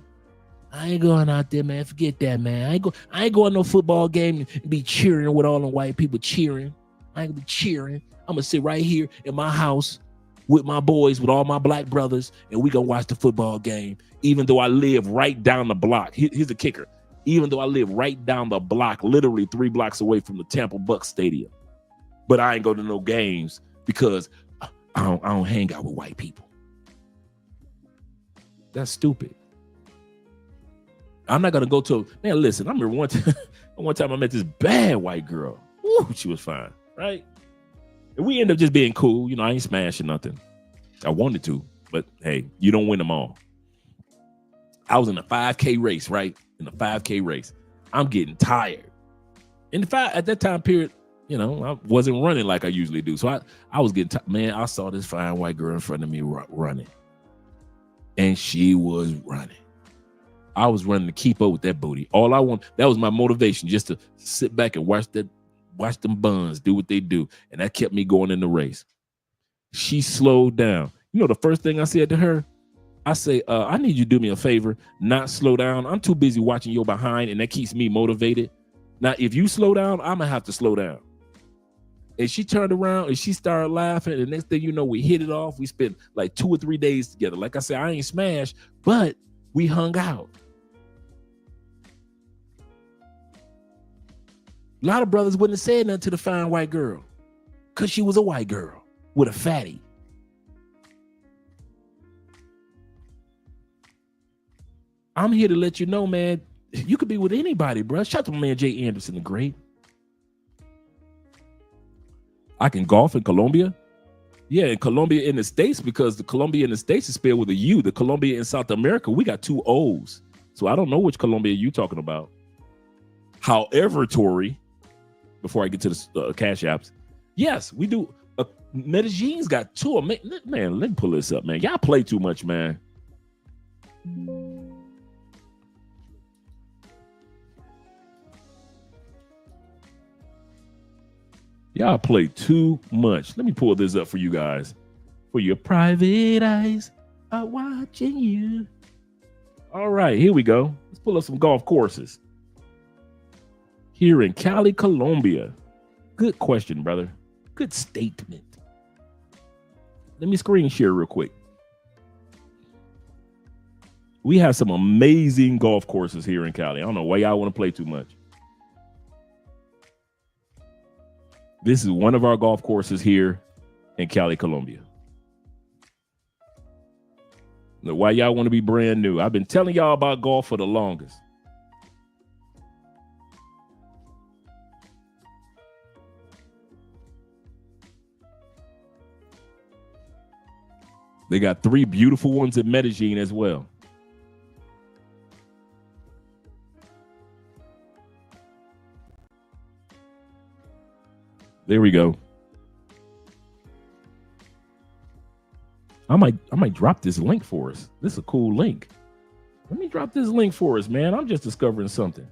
I ain't going out there, man. Forget that, man. I ain't going to no football game and be cheering with all them white people cheering. I ain't gonna be cheering. I'm gonna sit right here in my house with my boys, with all my black brothers, and we gonna watch the football game, even though I live right down the block. Here's the kicker. Even though I live right down the block, literally 3 blocks away from the Tampa Bucs Stadium. But I ain't go to no games because I don't hang out with white people. That's stupid. I'm not gonna go to, man, listen, I remember one time I met this bad white girl. Ooh, she was fine, right? And we ended up just being cool. You know, I ain't smashing nothing. I wanted to, but hey, you don't win them all. I was in a 5K race, right? In the 5K race. I'm getting tired. At that time period, you know, I wasn't running like I usually do. So I was getting tired. Man, I saw this fine white girl in front of me running. And she was running. I was running to keep up with that booty. That was my motivation, just to sit back and watch them buns do what they do. And that kept me going in the race. She slowed down. You know, the first thing I said to her, I say, I need you to do me a favor, not slow down. I'm too busy watching your behind, and that keeps me motivated. Now, if you slow down, I'm gonna have to slow down. And she turned around and she started laughing. And the next thing you know, we hit it off. We spent like 2 or 3 days together. Like I said, I ain't smashed, but we hung out. A lot of brothers wouldn't have said nothing to the fine white girl because she was a white girl with a fatty. I'm here to let you know, man, you could be with anybody, bro. Shout out to my man Jay Anderson, the great. I can golf in Colombia. Yeah, in Colombia in the States, because the Colombia in the States is spelled with a U. The Colombia in South America, we got 2 O's. So I don't know which Colombia you're talking about. However, Tori, before I get to the Cash Apps, yes, we do. Medellin's got 2. Man, let me pull this up, man. Y'all play too much, man. Y'all play too much. Let me pull this up for you guys. For your private eyes are watching you. All right, here we go. Let's pull up some golf courses. Here in Cali, Colombia. Good question, brother. Good statement. Let me screen share real quick. We have some amazing golf courses here in Cali. I don't know why y'all want to play too much. This is one of our golf courses here in Cali, Colombia. Look, why y'all want to be brand new? I've been telling y'all about golf for the longest. They got 3 beautiful ones in Medellin as well. There we go. I might drop this link for us. This is a cool link. Let me drop this link for us, man. I'm just discovering something.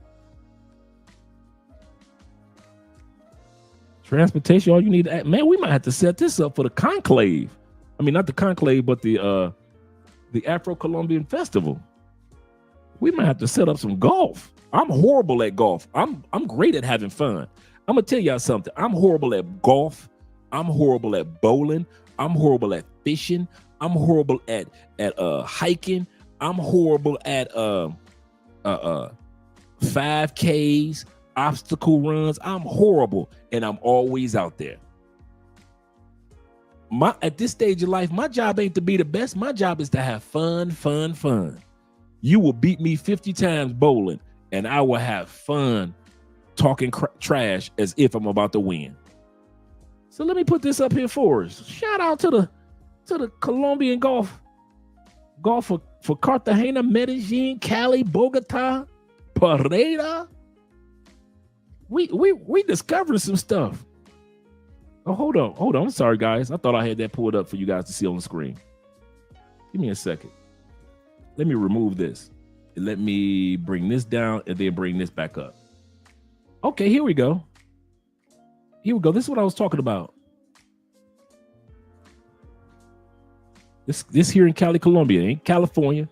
Transportation, all you need to, man, we might have to set this up for the conclave. I mean, not the conclave, but the Afro-Colombian Festival. We might have to set up some golf. I'm horrible at golf. I'm great at having fun. I'm gonna tell y'all something. I'm horrible at golf. I'm horrible at bowling. I'm horrible at fishing. I'm horrible at hiking. I'm horrible at 5Ks, obstacle runs. I'm horrible, and I'm always out there. At this stage of life, my job ain't to be the best. My job is to have fun, fun, fun. You will beat me 50 times bowling, and I will have fun talking trash as if I'm about to win. So let me put this up here for us. Shout out to the Colombian golf for Cartagena, Medellin, Cali, Bogota, Pereira. We discovering some stuff. Oh, hold on. I'm sorry, guys. I thought I had that pulled up for you guys to see on the screen. Give me a second. Let me remove this. Let me bring this down and then bring this back up. Okay, here we go. Here we go. This is what I was talking about. This here in Cali, Colombia, ain't California,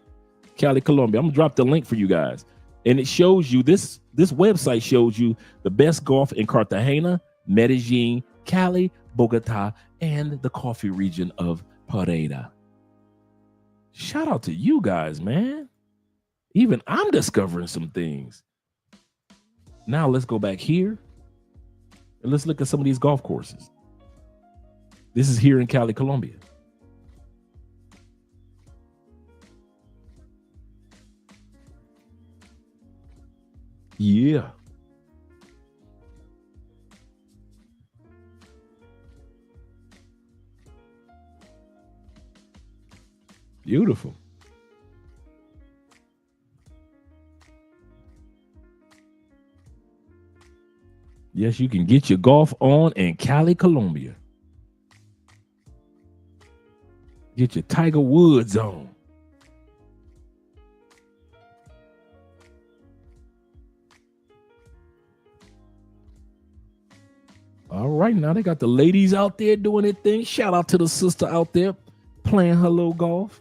Cali, Colombia. I'm gonna drop the link for you guys. And it shows you this website shows you the best golf in Cartagena, Medellin, Cali, Bogota, and the coffee region of Pereira. Shout out to you guys, man. Even I'm discovering some things. Now let's go back here and let's look at some of these golf courses. This is here in Cali, Colombia. Yeah. Beautiful. Yes, you can get your golf on in Cali, Colombia. Get your Tiger Woods on. All right, now they got the ladies out there doing their thing. Shout out to the sister out there playing her little golf.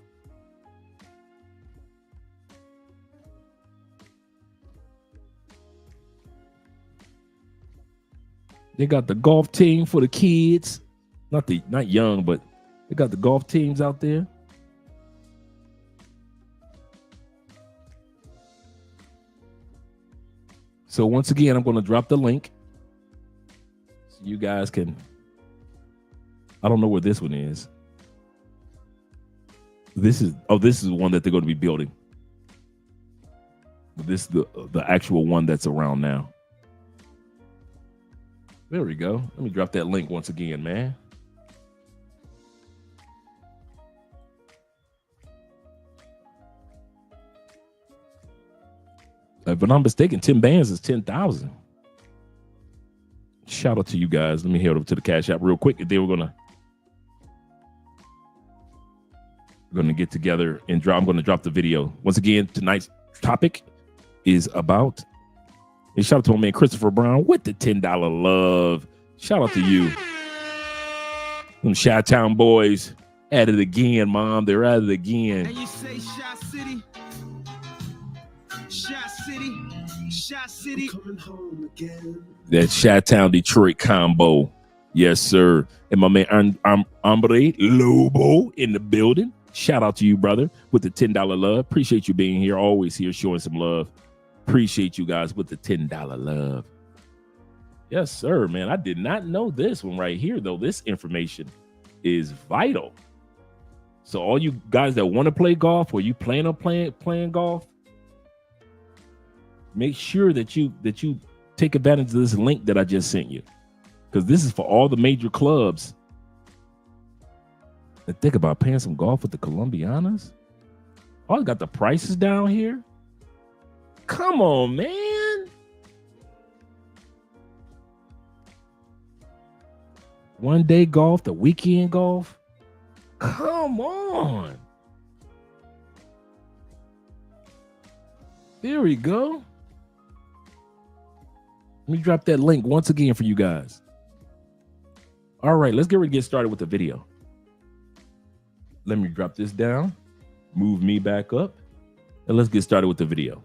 They got the golf team for the kids. Not young, but they got the golf teams out there. So once again, I'm going to drop the link. So you guys can, I don't know where this one is. This is the one that they're going to be building. This is the actual one that's around now. There we go. Let me drop that link once again, man. If I'm not mistaken, 10 bands is 10,000. Shout out to you guys. Let me head over to the Cash App real quick, and then we're gonna get together and I'm gonna drop the video. Once again, tonight's topic is about. And shout out to my man Christopher Brown with the $10 love. Shout out to you. Them Chi-Town boys at it again, Mom. They're at it again. And you say City. Coming home again. That Chi-Town Detroit combo. Yes, sir. And my man Hombre Lobo in the building. Shout out to you, brother, with the $10 love. Appreciate you being here. Always here showing some love. Appreciate you guys with the $10 love. Yes, sir, man. I did not know this one right here, though. This information is vital. So all you guys that want to play golf or you plan on playing golf, make sure that you take advantage of this link that I just sent you. Because this is for all the major clubs that think about playing some golf with the Colombianas. Oh, I got the prices down here. Come on, man. One day golf, the weekend golf. Come on. There we go. Let me drop that link once again for you guys. All right, let's get ready to get started with the video. Let me drop this down, move me back up, and let's get started with the video.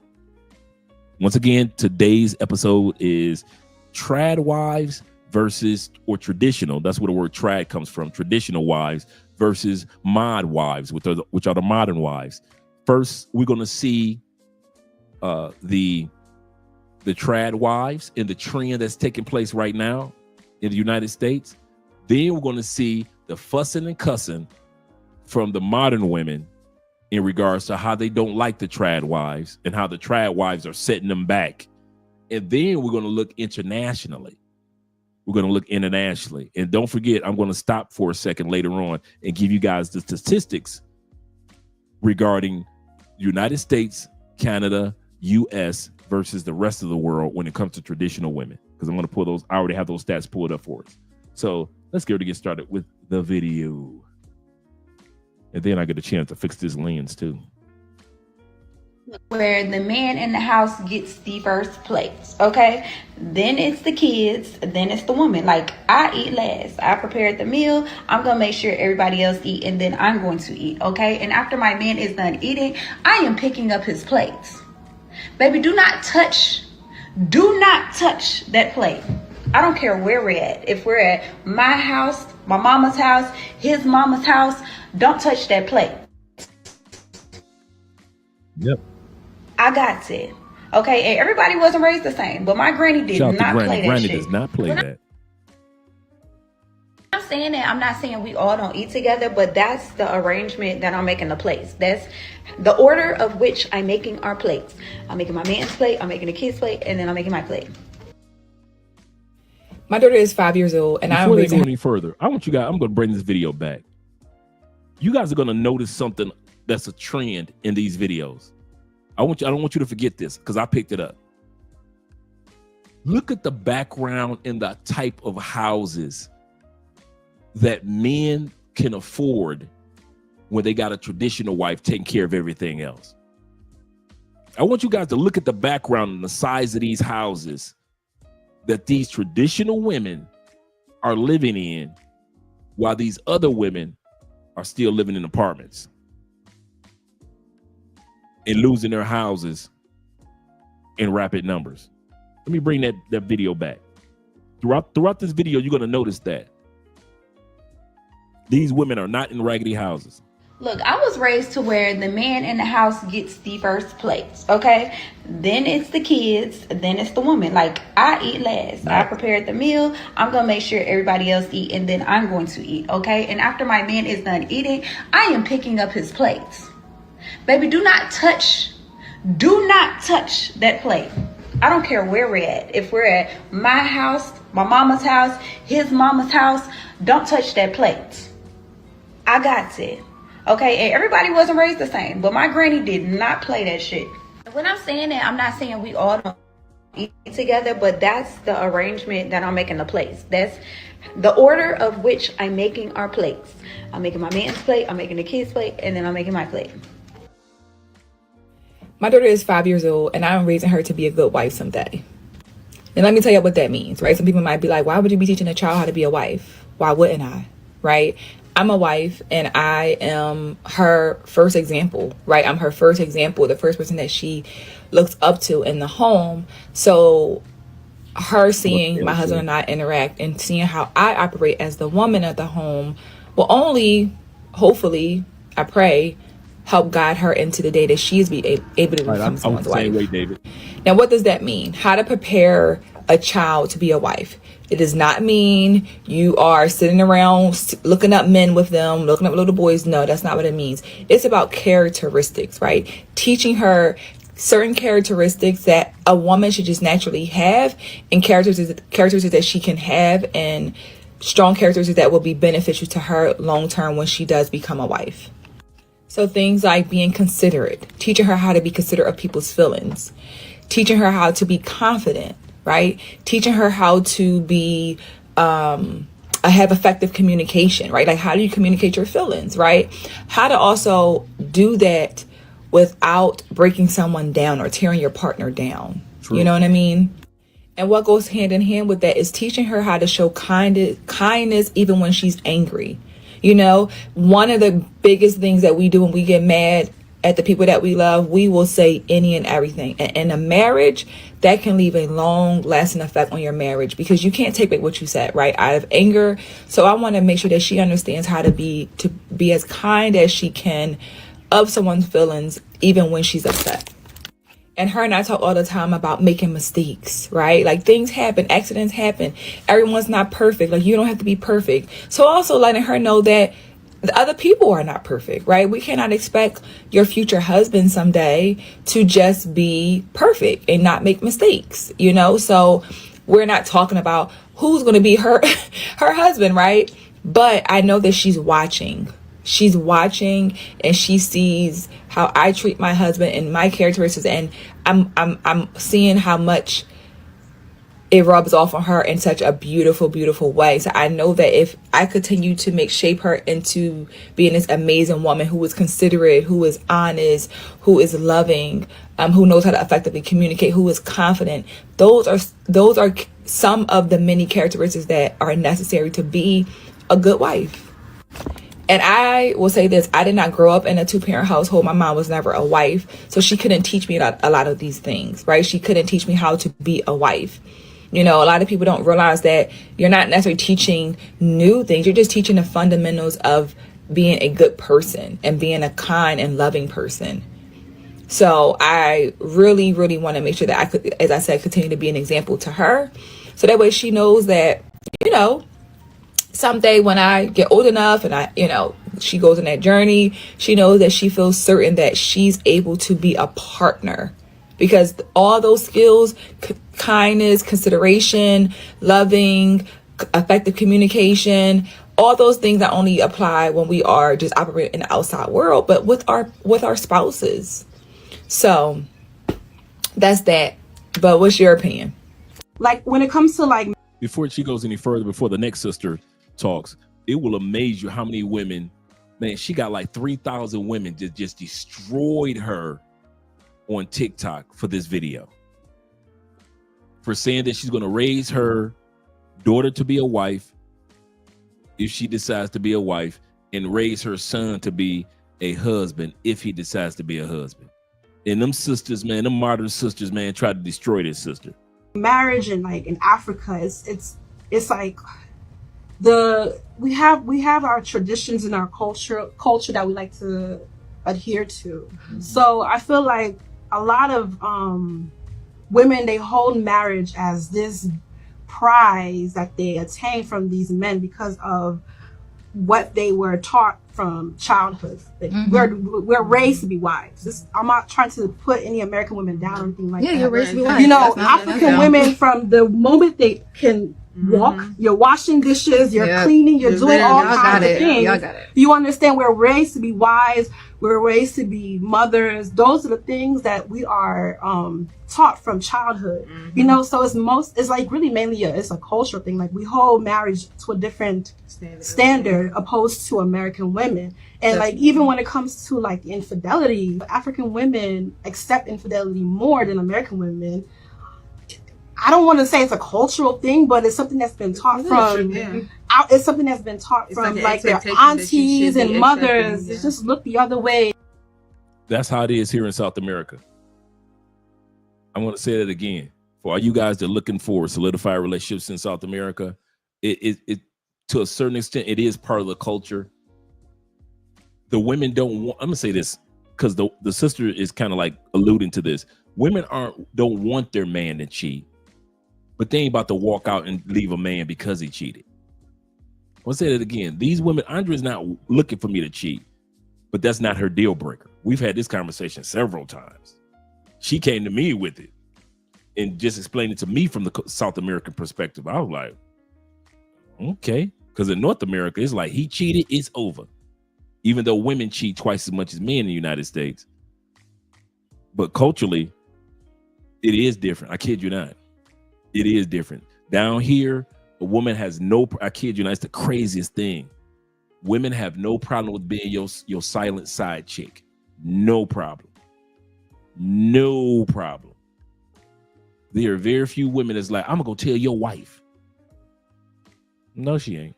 Once again, today's episode is trad wives versus, or traditional. That's where the word trad comes from. Traditional wives versus mod wives, which are the modern wives. First, we're going to see the trad wives and the trend that's taking place right now in the United States. Then we're going to see the fussing and cussing from the modern women in regards to how they don't like the trad wives and how the trad wives are setting them back. And then we're going to look internationally. We're going to look internationally. And don't forget, I'm going to stop for a second later on and give you guys the statistics regarding United States, Canada, US versus the rest of the world when it comes to traditional women. Because I'm going to pull those. I already have those stats pulled up for us. So let's get started with the video. And then I get a chance to fix this lens too. Where the man in the house gets the first place, okay? Then it's the kids, then it's the woman. Like, I eat last. I prepared the meal. I'm gonna make sure everybody else eat, and then I'm going to eat, okay? And after my man is done eating, I am picking up his plates. Baby, do not touch that plate. I don't care where we're at. If we're at my house, my mama's house, his mama's house, don't touch that plate. Yep. I got it. Okay, and everybody wasn't raised the same, but my granny did not play that Granny shit. does not play that. I'm saying that, I'm not saying we all don't eat together, but that's the arrangement that I'm making the plates. That's the order of which I'm making our plates. I'm making my man's plate, I'm making the kid's plate, and then I'm making my plate. My daughter is 5 years old, and Before they go any further, I'm going to bring this video back. You guys are going to notice something that's a trend in these videos. I don't want you to forget this because I picked it up. Look at the background and the type of houses that men can afford when they got a traditional wife taking care of everything else. I want you guys to look at the background and the size of these houses that these traditional women are living in while these other women are still living in apartments and losing their houses in rapid numbers. Let me bring that video back. Throughout this video, you're going to notice that these women are not in raggedy houses. Look, I was raised to where the man in the house gets the first place, okay? Then it's the kids, then it's the woman. Like, I eat last. I prepared the meal. I'm going to make sure everybody else eat, and then I'm going to eat, okay? And after my man is done eating, I am picking up his plates. Baby, do not touch that plate. I don't care where we're at. If we're at my house, my mama's house, his mama's house, don't touch that plate. I got it. Okay, and everybody wasn't raised the same, but my granny did not play that shit. When I'm saying that, I'm not saying we all don't eat together, but that's the arrangement that I'm making the plates. That's the order of which I'm making our plates. I'm making my man's plate, I'm making the kid's plate, and then I'm making my plate. My daughter is 5 years old, and I'm raising her to be a good wife someday. And let me tell you what that means, right? Some people might be like, why would you be teaching a child how to be a wife? Why wouldn't I, right? I'm a wife, and I am her first example, right? I'm her first example, the first person that she looks up to in the home. So her seeing my husband and I interact and seeing how I operate as the woman of the home will only, hopefully, I pray, help guide her into the day that she's able to become someone's wife. Same way, David. Now, what does that mean? How to prepare a child to be a wife. It does not mean you are sitting around looking up men with them, looking up little boys. No, that's not what it means. It's about characteristics, right? Teaching her certain characteristics that a woman should just naturally have, and characteristics that she can have, and strong characteristics that will be beneficial to her long term when she does become a wife. So things like being considerate, teaching her how to be considerate of people's feelings, teaching her how to be confident, right? Teaching her how to be, have effective communication, right? Like, how do you communicate your feelings, right? How to also do that without breaking someone down or tearing your partner down. True. You know what I mean? And what goes hand in hand with that is teaching her how to show kindness even when she's angry. You know, one of the biggest things that we do when we get mad at the people that we love, we will say any and everything. And in a marriage, that can leave a long lasting effect on your marriage, because you can't take back what you said, right? Out of anger. So I want to make sure that she understands how to be as kind as she can of someone's feelings, even when she's upset. And her and I talk all the time about making mistakes, right? Like, things happen, accidents happen. Everyone's not perfect. Like, you don't have to be perfect. So also letting her know that the other people are not perfect, right? We cannot expect your future husband someday to just be perfect and not make mistakes, you know? So we're not talking about who's going to be her husband, right? But I know that she's watching. She's watching, and she sees how I treat my husband and my characteristics, and I'm seeing how much it rubs off on her in such a beautiful, beautiful way. So I know that if I continue to shape her into being this amazing woman who is considerate, who is honest, who is loving, who knows how to effectively communicate, who is confident, those are some of the many characteristics that are necessary to be a good wife. And I will say this, I did not grow up in a 2-parent household. My mom was never a wife, so she couldn't teach me a lot of these things, right? She couldn't teach me how to be a wife. A lot of people don't realize that you're not necessarily teaching new things. You're just teaching the fundamentals of being a good person and being a kind and loving person. So I really, really want to make sure that I could, as I said, continue to be an example to her. So that way she knows that, someday when I get old enough and she goes on that journey, she knows that she feels certain that she's able to be a partner, because all those skills, kindness, consideration, loving, effective communication, all those things not only apply when we are just operating in the outside world, but with our spouses. So that's that. But what's your opinion? Like when it comes to before she goes any further, before the next sister talks, it will amaze you how many women, man, she got like 3,000 women just destroyed her on TikTok for this video, for saying that she's going to raise her daughter to be a wife if she decides to be a wife, and raise her son to be a husband if he decides to be a husband. And them sisters, man, them modern sisters, man, tried to destroy this sister. Marriage and in Africa, it's like we have our traditions and our culture that we like to adhere to. Mm-hmm. So I feel like a lot of women, they hold marriage as this prize that they attain from these men because of what they were taught from childhood. Mm-hmm. We're raised to be wives. I'm not trying to put any American women down or anything like that. Yeah, you're raised to be wives. African women, from the moment they can walk, you're washing dishes, you're cleaning, you're doing all kinds of things. You understand, we're raised to be wives, we're raised to be mothers. Those are the things that we are taught from childhood. Mm-hmm. So it's like really mainly it's a cultural thing. Like we hold marriage to a different standard opposed to American women. And even when it comes to infidelity, African women accept infidelity more than American women. I don't want to say it's a cultural thing, but it's something that's been taught from. It's something that's been taught from their aunties and mothers. It's just look the other way. That's how it is here in South America. I want to say that again for all you guys that are looking for solidified relationships in South America. It to a certain extent, it is part of the culture. The women don't want. I'm gonna say this because the sister is kind of alluding to this. Women don't want their man to cheat. But they ain't about to walk out and leave a man because he cheated. I'll say that again. These women, Andrea's not looking for me to cheat, but that's not her deal breaker. We've had this conversation several times. She came to me with it and just explained it to me from the South American perspective. I was like, okay. Because in North America, it's like he cheated, it's over. Even though women cheat twice as much as men in the United States. But culturally, it is different. I kid you not. It is different. Down here, a woman has I kid you not, it's the craziest thing. Women have no problem with being your silent side chick. No problem. No problem. There are very few women that's like, I'm gonna go tell your wife. No, she ain't.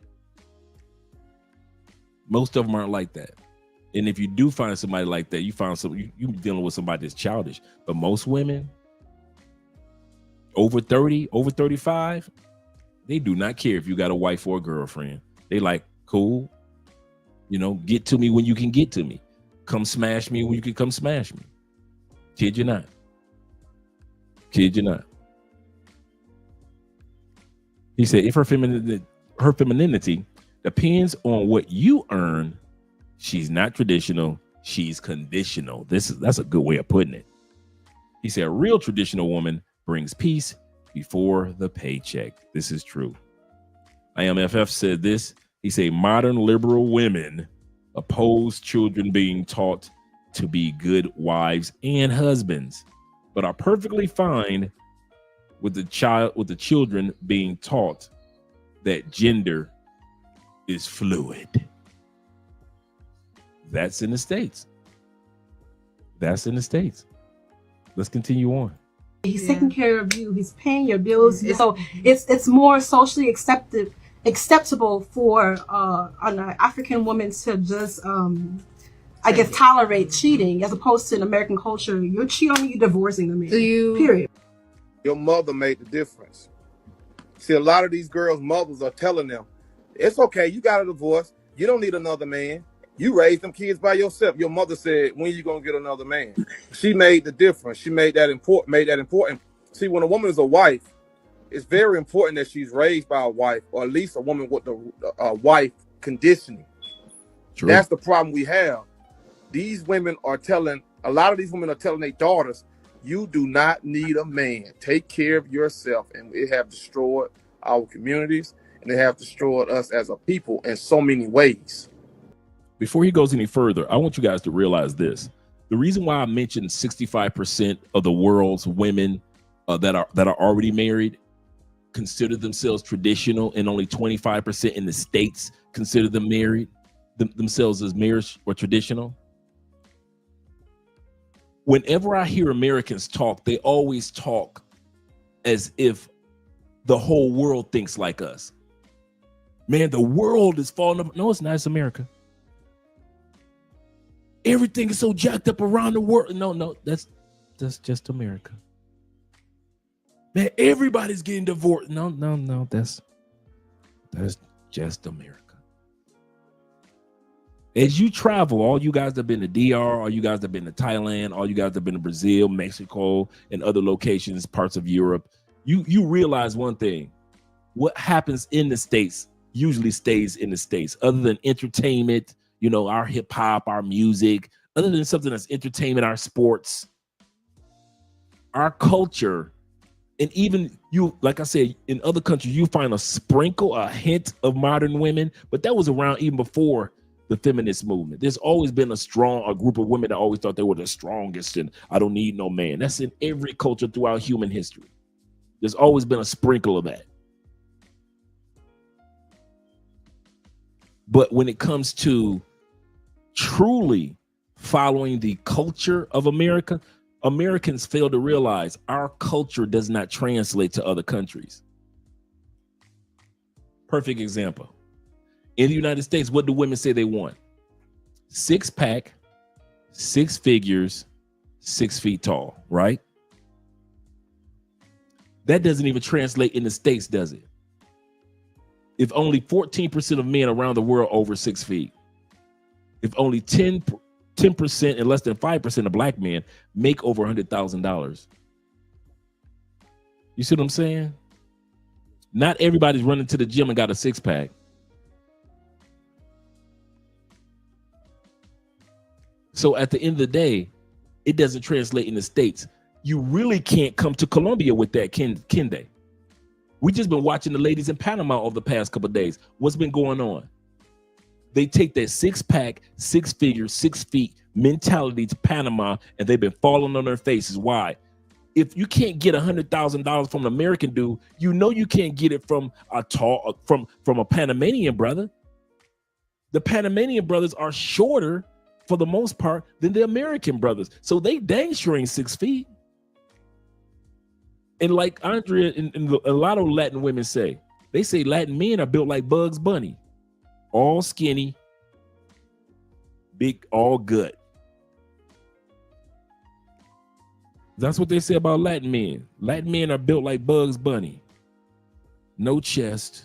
Most of them aren't like that. And if you do find somebody like that, you're dealing with somebody that's childish. But most women, over 30, over 35, they do not care if you got a wife or a girlfriend. They like, cool, get to me when you can get to me. Come smash me when you can come smash me. Kid you not. Kid you not. He said, if her femininity depends on what you earn, she's not traditional, she's conditional. That's a good way of putting it. He said, a real traditional woman brings peace before the paycheck. This is true. IMFF said this. He said, modern liberal women oppose children being taught to be good wives and husbands, but are perfectly fine with the children being taught that gender is fluid. That's in the States. That's in the States. Let's continue on. He's taking care of you. He's paying your bills. So it's more socially acceptable for an African woman to just I guess tolerate cheating, as opposed to in American culture, you're cheating on me, you're divorcing the man. Period. Your mother made the difference. See, a lot of these girls' mothers are telling them, it's okay, you got a divorce, you don't need another man. You raised them kids by yourself. Your mother said, when you gonna get another man? She made the difference. She made that important. See, when a woman is a wife, it's very important that she's raised by a wife, or at least a woman with the wife conditioning. True. That's the problem we have. A lot of these women are telling their daughters, you do not need a man. Take care of yourself. And it have destroyed our communities, and they have destroyed us as a people in so many ways. Before he goes any further, I want you guys to realize this. The reason why I mentioned 65% of the world's women that are already married consider themselves traditional, and only 25% in the States consider them married, themselves as marriage or traditional. Whenever I hear Americans talk, they always talk as if the whole world thinks like us. Man, the world is falling up. No, it's not. It's America. Everything is so jacked up around the world. No, that's just America. Man, everybody's getting divorced. No, that's just America. As you travel, all you guys that have been to DR, all you guys that have been to Thailand, all you guys that have been to Brazil, Mexico, and other locations, parts of Europe, you realize one thing. What happens in the States usually stays in the States, other than entertainment, our hip hop, our music, other than something that's entertainment, our sports, our culture. And even like I said, in other countries, you find a hint of modern women, but that was around even before the feminist movement. There's always been a group of women that always thought they were the strongest and I don't need no man. That's in every culture throughout human history. There's always been a sprinkle of that. But when it comes to truly following the culture of America, Americans fail to realize our culture does not translate to other countries. Perfect example. In the United States, what do women say they want? 6-pack, 6 figures, 6 feet tall, right? That doesn't even translate in the States, does it? If only 14% of men around the world over 6 feet, if only 10% and less than 5% of black men make over $100,000. You see what I'm saying? Not everybody's running to the gym and got a 6-pack. So at the end of the day, it doesn't translate in the States. You really can't come to Colombia with that, can they? We just been watching the ladies in Panama over the past couple of days. What's been going on? They take that 6-pack, 6 figure, 6 feet mentality to Panama, and they've been falling on their faces. Why? If you can't get $100,000 from an American dude, you can't get it from a Panamanian brother. The Panamanian brothers are shorter for the most part than the American brothers. So they dang sure ain't 6 feet. And like Andrea and a lot of Latin women say, they say Latin men are built like Bugs Bunny. All skinny, big, all gut. That's what they say about Latin men. Latin men are built like Bugs Bunny. No chest,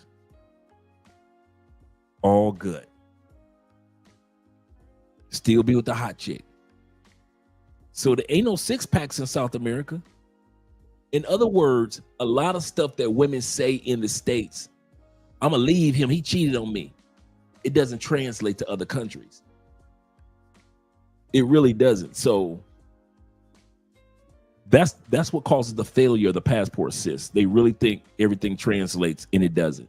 all gut. Still be with the hot chick. So there ain't no 6-packs in South America. In other words, a lot of stuff that women say in the States, I'm gonna leave him, he cheated on me. It doesn't translate to other countries. It really doesn't. So that's what causes the failure of the passport, sis. They really think everything translates, and it doesn't.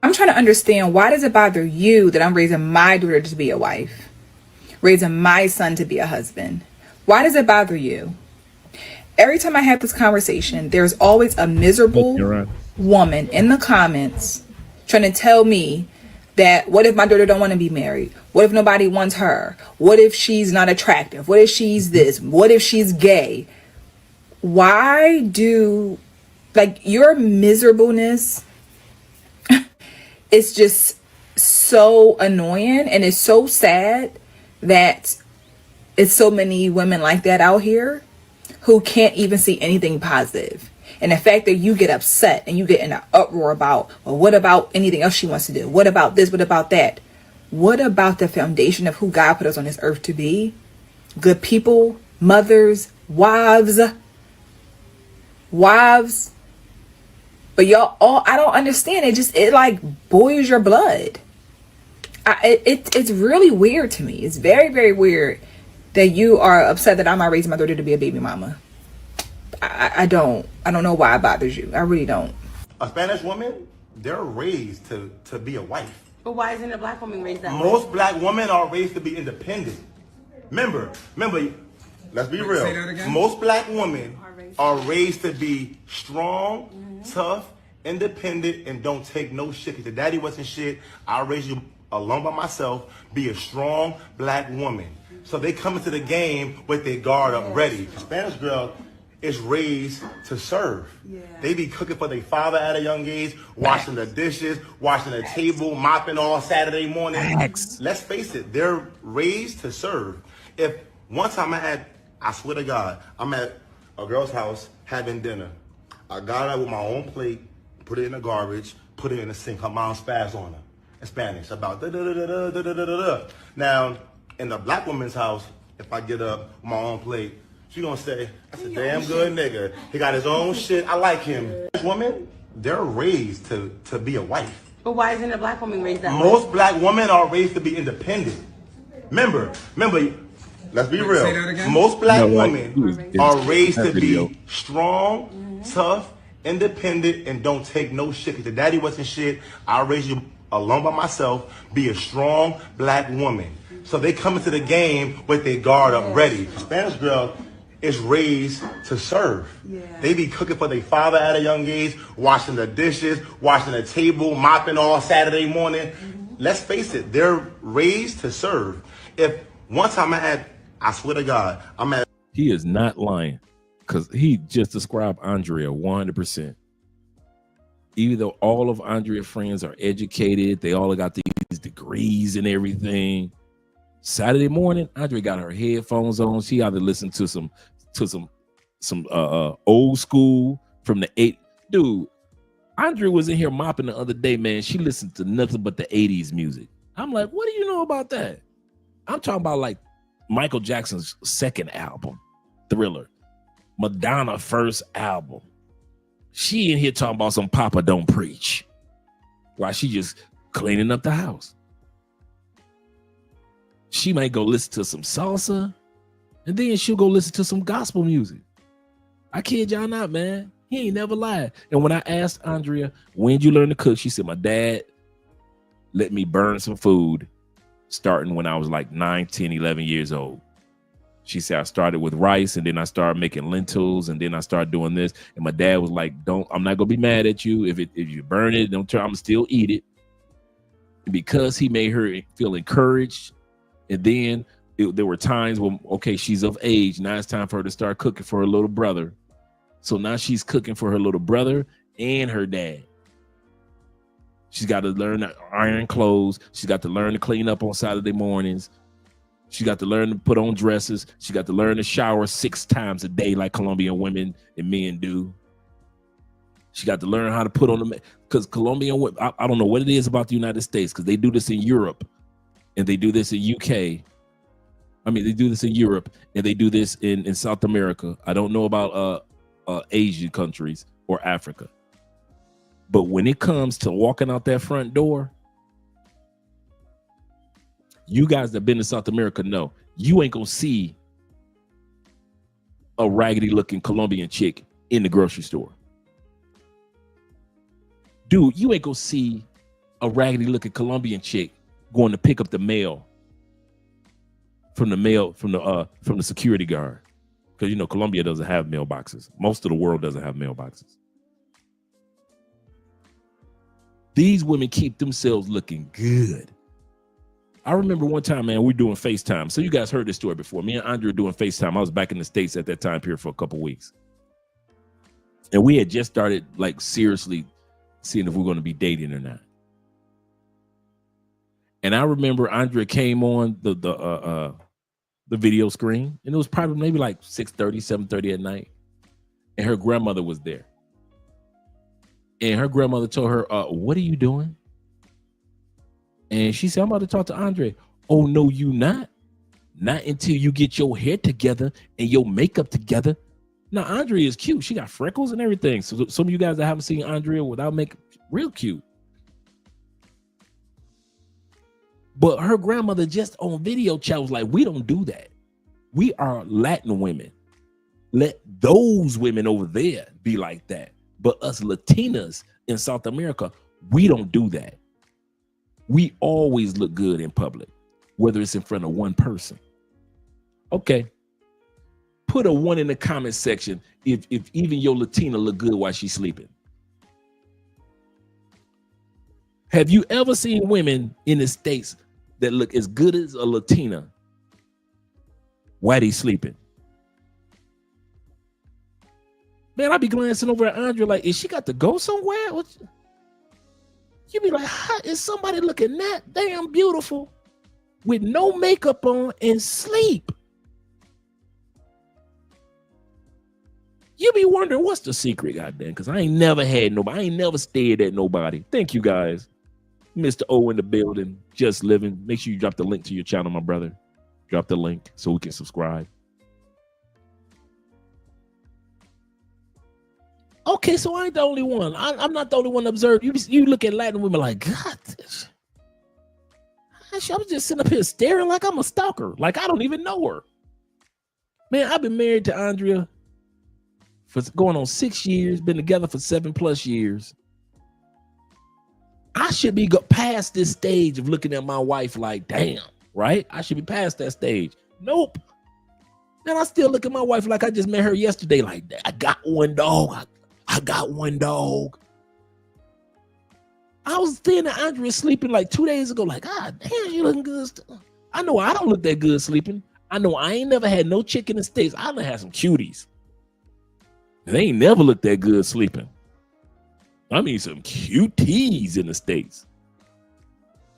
I'm trying to understand, why does it bother you that I'm raising my daughter to be a wife, raising my son to be a husband? Why does it bother you? Every time I have this conversation, there's always a miserable woman in the comments trying to tell me that what if my daughter don't want to be married? What if nobody wants her? What if she's not attractive? What if she's this? What if she's gay? Why do, like, your miserableness is just so annoying, and it's so sad that it's so many women like that out here who can't even see anything positive. And the fact that you get upset and you get in an uproar about, well, what about anything else she wants to do? What about this? What about that? What about the foundation of who God put us on this earth to be? Good people, mothers, wives. But y'all all, I don't understand. It like boils your blood. It's really weird to me. It's very, very weird that you are upset that I'm not raising my daughter to be a baby mama. I don't know why it bothers you. I really don't. A Spanish woman, they're raised to be a wife. But why isn't a black woman raised that way? Most black women are raised to be independent. Remember, let's be real. Say that again? Most black women are raised to be strong, tough, independent, and don't take no shit. If your daddy wasn't shit, I'll raise you alone by myself. Be a strong black woman. So they come into the game with their guard up ready. A Spanish girl is raised to serve. They be cooking for their father at a young age, washing the dishes, washing the table, mopping all Saturday morning. Let's face it, they're raised to serve. If one time I swear to God, I'm at a girl's house having dinner. I got up with my own plate, put it in the garbage, put it in the sink. Her mom spazzed on her in Spanish about da-da-da-da-da-da-da-da-da. Now, in the black woman's house, if I get up with my own plate, she gonna say, that's a damn good nigga. He got his own shit. I like him. This woman, they're raised to be a wife. But why isn't a black woman raised that way? Most black women are raised to be independent. Remember, let's be real. Say that again? Most black women are raised to be strong, tough, independent, and don't take no shit. If your daddy wasn't shit, I'll raise you alone by myself. Be a strong black woman. So they come into the game with their guard up ready. A Spanish girl is raised to serve. They be cooking for their father at a young age, washing the dishes, washing the table, mopping all Saturday morning. Let's face it, they're raised to serve. If one time I swear to God, He is not lying, because he just described Andrea 100%. Even though all of Andrea's friends are educated, they all got these degrees and everything. Saturday morning, Andrea got her headphones on. She either listened to some old school from the 80s. Dude, Andrea was in here mopping the other day, man. She listened to nothing but the 80s music. I'm like, what do you know about that? I'm talking about like Michael Jackson's second album, Thriller, Madonna first album. She in here talking about some Papa Don't Preach while she just cleaning up the house. She might go listen to some salsa, and then she'll go listen to some gospel music. I kid y'all not, man. He ain't never lied. And when I asked Andrea, when did you learn to cook? She said, my dad let me burn some food starting when I was like 9, 10, 11 years old. She said, I started with rice, and then I started making lentils, and then I started doing this. And my dad was like, I'm not gonna be mad at you. If you burn it, I'm gonna still eat it. And because he made her feel encouraged, and then there were times when, okay, she's of age. Now it's time for her to start cooking for her little brother. So now she's cooking for her little brother and her dad. She's got to learn to iron clothes. She's got to learn to clean up on Saturday mornings. She got to learn to put on dresses. She got to learn to shower 6 times a day like Colombian women and men do. She got to learn how to put on the, because Colombian women, I don't know what it is about the United States, because they do this in Europe. And they do this in UK. I mean, they do this in Europe, and they do this in South America. I don't know about Asian countries or Africa. But when it comes to walking out that front door, you guys that been to South America know, you ain't gonna see a raggedy looking Colombian chick in the grocery store. Dude, you ain't gonna see a raggedy looking Colombian chick going to pick up the mail from the security guard. Because, you know, Colombia doesn't have mailboxes. Most of the world doesn't have mailboxes. These women keep themselves looking good. I remember one time, man, we were doing FaceTime. So you guys heard this story before. Me and Andre were doing FaceTime. I was back in the States at that time period for a couple weeks. And we had just started, like, seriously seeing if we were going to be dating or not. And I remember Andre came on the video screen, and it was probably maybe like 6:30, 7:30 at night. And her grandmother was there. And her grandmother told her, what are you doing? And she said, I'm about to talk to Andre. Oh, no, you not. Not until you get your hair together and your makeup together. Now, Andrea is cute. She got freckles and everything. So some of you guys that haven't seen Andrea without makeup, real cute. But her grandmother just on video chat was like, we don't do that. We are Latin women. Let those women over there be like that. But us Latinas in South America, we don't do that. We always look good in public, whether it's in front of one person. Okay. Put a 1 in the comment section if even your Latina look good while she's sleeping. Have you ever seen women in the States that look as good as a Latina while they sleeping? Man, I be glancing over at Andre like, is she got to go somewhere? You be like, how is somebody looking that damn beautiful with no makeup on and sleep? You be wondering what's the secret, goddamn, because I ain't never had nobody. I ain't never stared at nobody. Thank you, guys. Mr. O in the building, just living. Make sure you drop the link to your channel, my brother. Drop the link so we can subscribe. Okay, so I ain't the only one. I'm not the only one observed. You look at Latin women like, God, I was just sitting up here staring like I'm a stalker. Like I don't even know her. Man, I've been married to Andrea for going on 6 years, been together for 7+ years. I should be past this stage of looking at my wife like, damn, right? I should be past that stage. Nope. Man, I still look at my wife like I just met her yesterday. Like, I got one dog. I got one dog. I was thinking that Andrea sleeping like 2 days ago. Like, God damn, you looking good. I know I don't look that good sleeping. I know I ain't never had no chick in the States. I done had some cuties. They ain't never looked that good sleeping. I mean, some cuties in the States.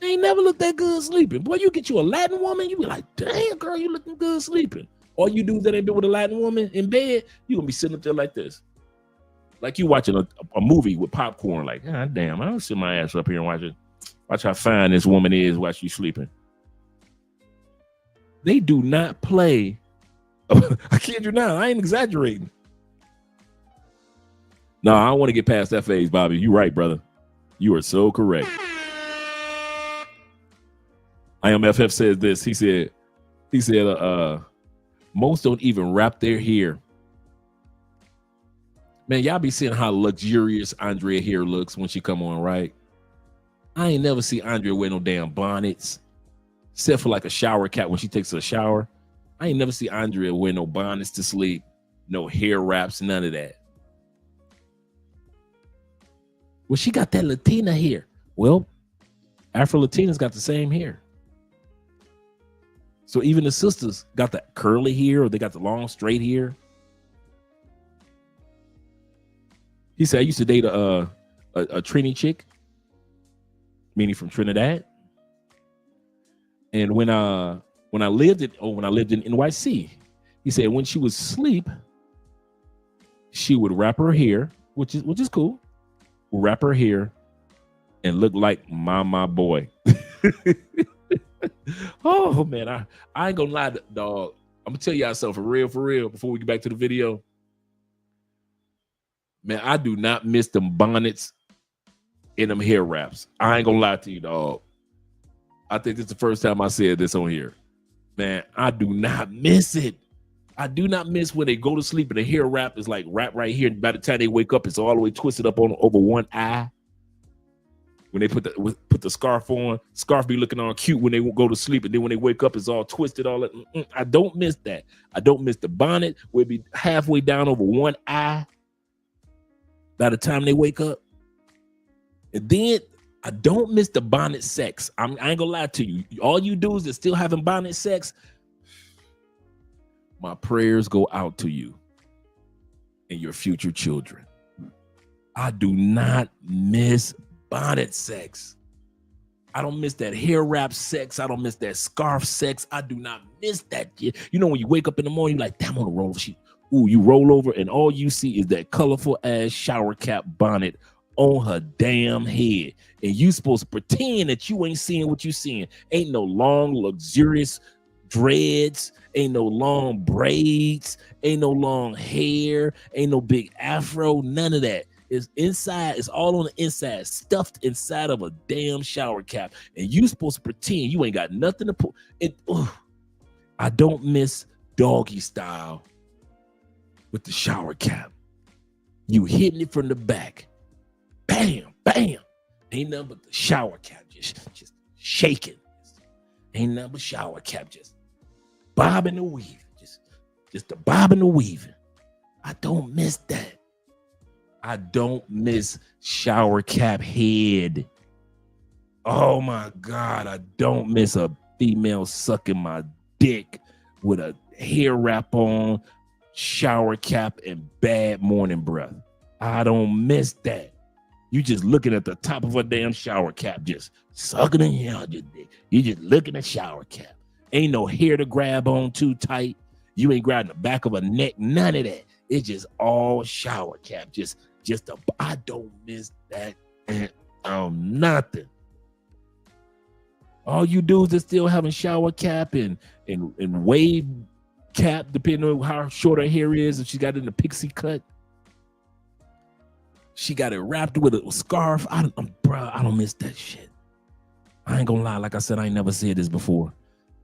They ain't never looked that good sleeping. Boy, you get you a Latin woman, you be like, damn, girl, you looking good sleeping. All you dudes that ain't been with a Latin woman in bed, you gonna be sitting up there like this. Like you watching a movie with popcorn, like, God damn, I don't sit my ass up here and watch how fine this woman is while she's sleeping. They do not play. I kid you not, I ain't exaggerating. No, I don't want to get past that phase, Bobby. You right, brother. You are so correct. IMFF says this. He said, most don't even wrap their hair. Man, y'all be seeing how luxurious Andrea hair looks when she come on, right? I ain't never see Andrea wear no damn bonnets, except for like a shower cap when she takes a shower. I ain't never see Andrea wear no bonnets to sleep, no hair wraps, none of that. Well, she got that Latina hair. Well, Afro-Latinas got the same hair. So even the sisters got the curly hair or they got the long straight hair. He said, I used to date a Trini chick, meaning from Trinidad. And when I lived in NYC, he said when she would sleep, she would wrap her hair, which is cool. Wrap her hair and look like my boy. Oh man, I ain't gonna lie, dog. I'm gonna tell y'all something for real before we get back to the video. Man, I do not miss them bonnets and them hair wraps. I ain't gonna lie to you, dog. I think this is the first time I said this on here. Man, I do not miss it. I do not miss when they go to sleep and the hair wrap is like wrapped right here. And by the time they wake up, it's all the way twisted up over one eye. when they put the scarf on. Scarf be looking all cute when they go to sleep, and then when they wake up, it's all twisted. All that. I don't miss that. I don't miss the bonnet where it be halfway down over one eye by the time they wake up. And then I don't miss the bonnet sex. I ain't gonna lie to you. All you dudes that still having bonnet sex, my prayers go out to you and your future children. I do not miss bonnet sex. I don't miss that hair wrap sex. I don't miss that scarf sex. I do not miss that. You know, when you wake up in the morning, you're like, damn, I want to roll over. Ooh, you roll over and all you see is that colorful ass shower cap bonnet on her damn head. And you supposed to pretend that you ain't seeing what you seeing. Ain't no long, luxurious dreads. Ain't no long braids. Ain't no long hair. Ain't no big afro. None of that. It's inside. It's all on the inside, stuffed inside of a damn shower cap. And you supposed to pretend you ain't got nothing to put. I don't miss doggy style with the shower cap. You hitting it from the back. Bam, bam. Ain't nothing but the shower cap just shaking. Ain't nothing but shower cap just bobbing and weaving. Just the bobbing and weaving. I don't miss that. I don't miss shower cap head. Oh my God, I don't miss a female sucking my dick with a hair wrap on, shower cap, and bad morning breath. I don't miss that. You just looking at the top of a damn shower cap, just sucking in your dick. You just looking at shower cap. Ain't no hair to grab on too tight. You ain't grabbing the back of a neck, none of that. It's just all shower cap. I don't miss that nothing. All you dudes that still having shower cap and wave cap, depending on how short her hair is, if she got it in a pixie cut, she got it wrapped with a scarf. I don't miss that shit. I ain't gonna lie. Like I said, I ain't never said this before.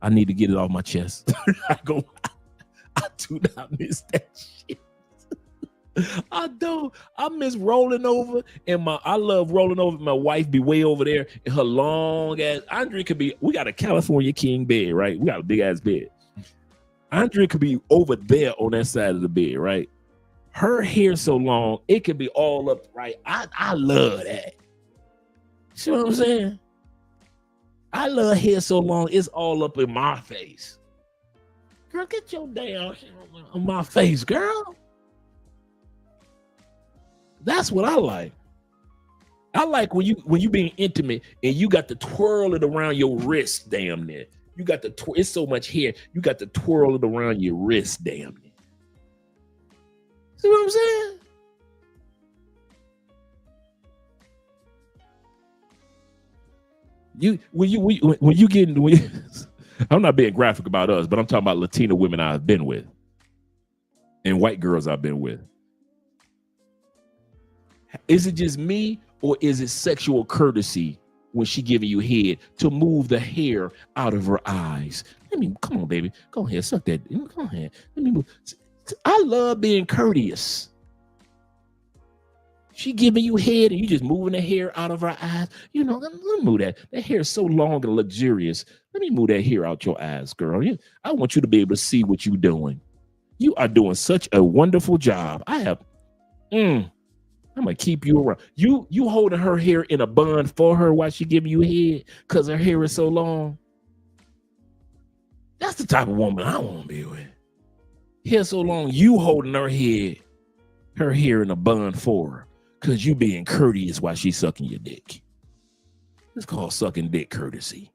I need to get it off my chest. I do not miss that shit. I don't. I miss rolling over, and I love rolling over. My wife be way over there, and her long ass. Andre could be. We got a California king bed, right? We got a big ass bed. Andre could be over there on that side of the bed, right? Her hair so long, it could be all up, right? I love that. See what I'm saying? I love hair so long, it's all up in my face. Girl, get your damn shit on my face, girl. That's what I like. I like when you being intimate and you got to twirl it around your wrist, damn near. You got to it's so much hair, you got to twirl it around your wrist, damn near. See what I'm saying? I'm not being graphic about us, but I'm talking about Latina women I've been with and white girls I've been with. Is it just me, or is it sexual courtesy when she giving you head to move the hair out of her eyes? Come on, baby. Go ahead, suck that. Go ahead. Let me move. I love being courteous. She giving you head and you just moving the hair out of her eyes. You know, let me move that. That hair is so long and luxurious. Let me move that hair out your eyes, girl. I want you to be able to see what you're doing. You are doing such a wonderful job. I'm gonna keep you around. You holding her hair in a bun for her while she giving you head because her hair is so long. That's the type of woman I want to be with. Hair so long, you holding her hair in a bun for her because you being courteous while she's sucking your dick. It's called sucking dick courtesy.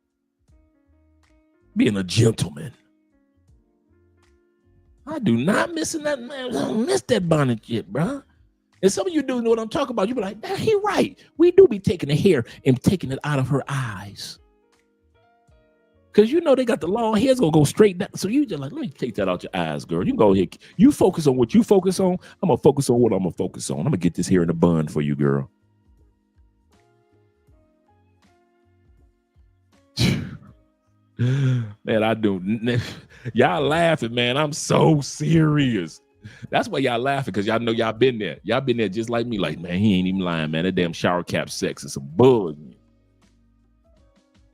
Being a gentleman. I do not miss that, man. I don't miss that bonnet yet, bro. And some of you do know what I'm talking about. You be like, he right. We do be taking the hair and taking it out of her eyes. Because you know they got the long hair's gonna go straight down. So you just like, let me take that out your eyes, girl. You go ahead. You focus on what you focus on. I'm gonna focus on what I'm gonna focus on. I'm gonna get this hair in a bun for you, girl. Man, I do. Y'all laughing, man. I'm so serious. That's why y'all laughing, because y'all know y'all been there. Y'all been there just like me. Like, man, he ain't even lying, man. That damn shower cap sex is some bull.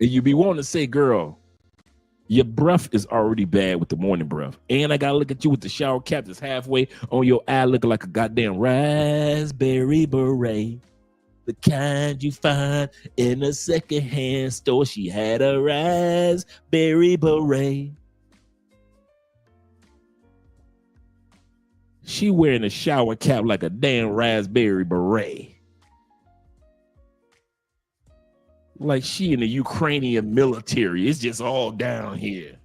And you be wanting to say, girl, your breath is already bad with the morning breath. And I got to look at you with the shower cap that's halfway on your eye looking like a goddamn raspberry beret. The kind you find in a secondhand store. She had a raspberry beret. She wearing a shower cap like a damn raspberry beret. Like she in the Ukrainian military. It's just all down here.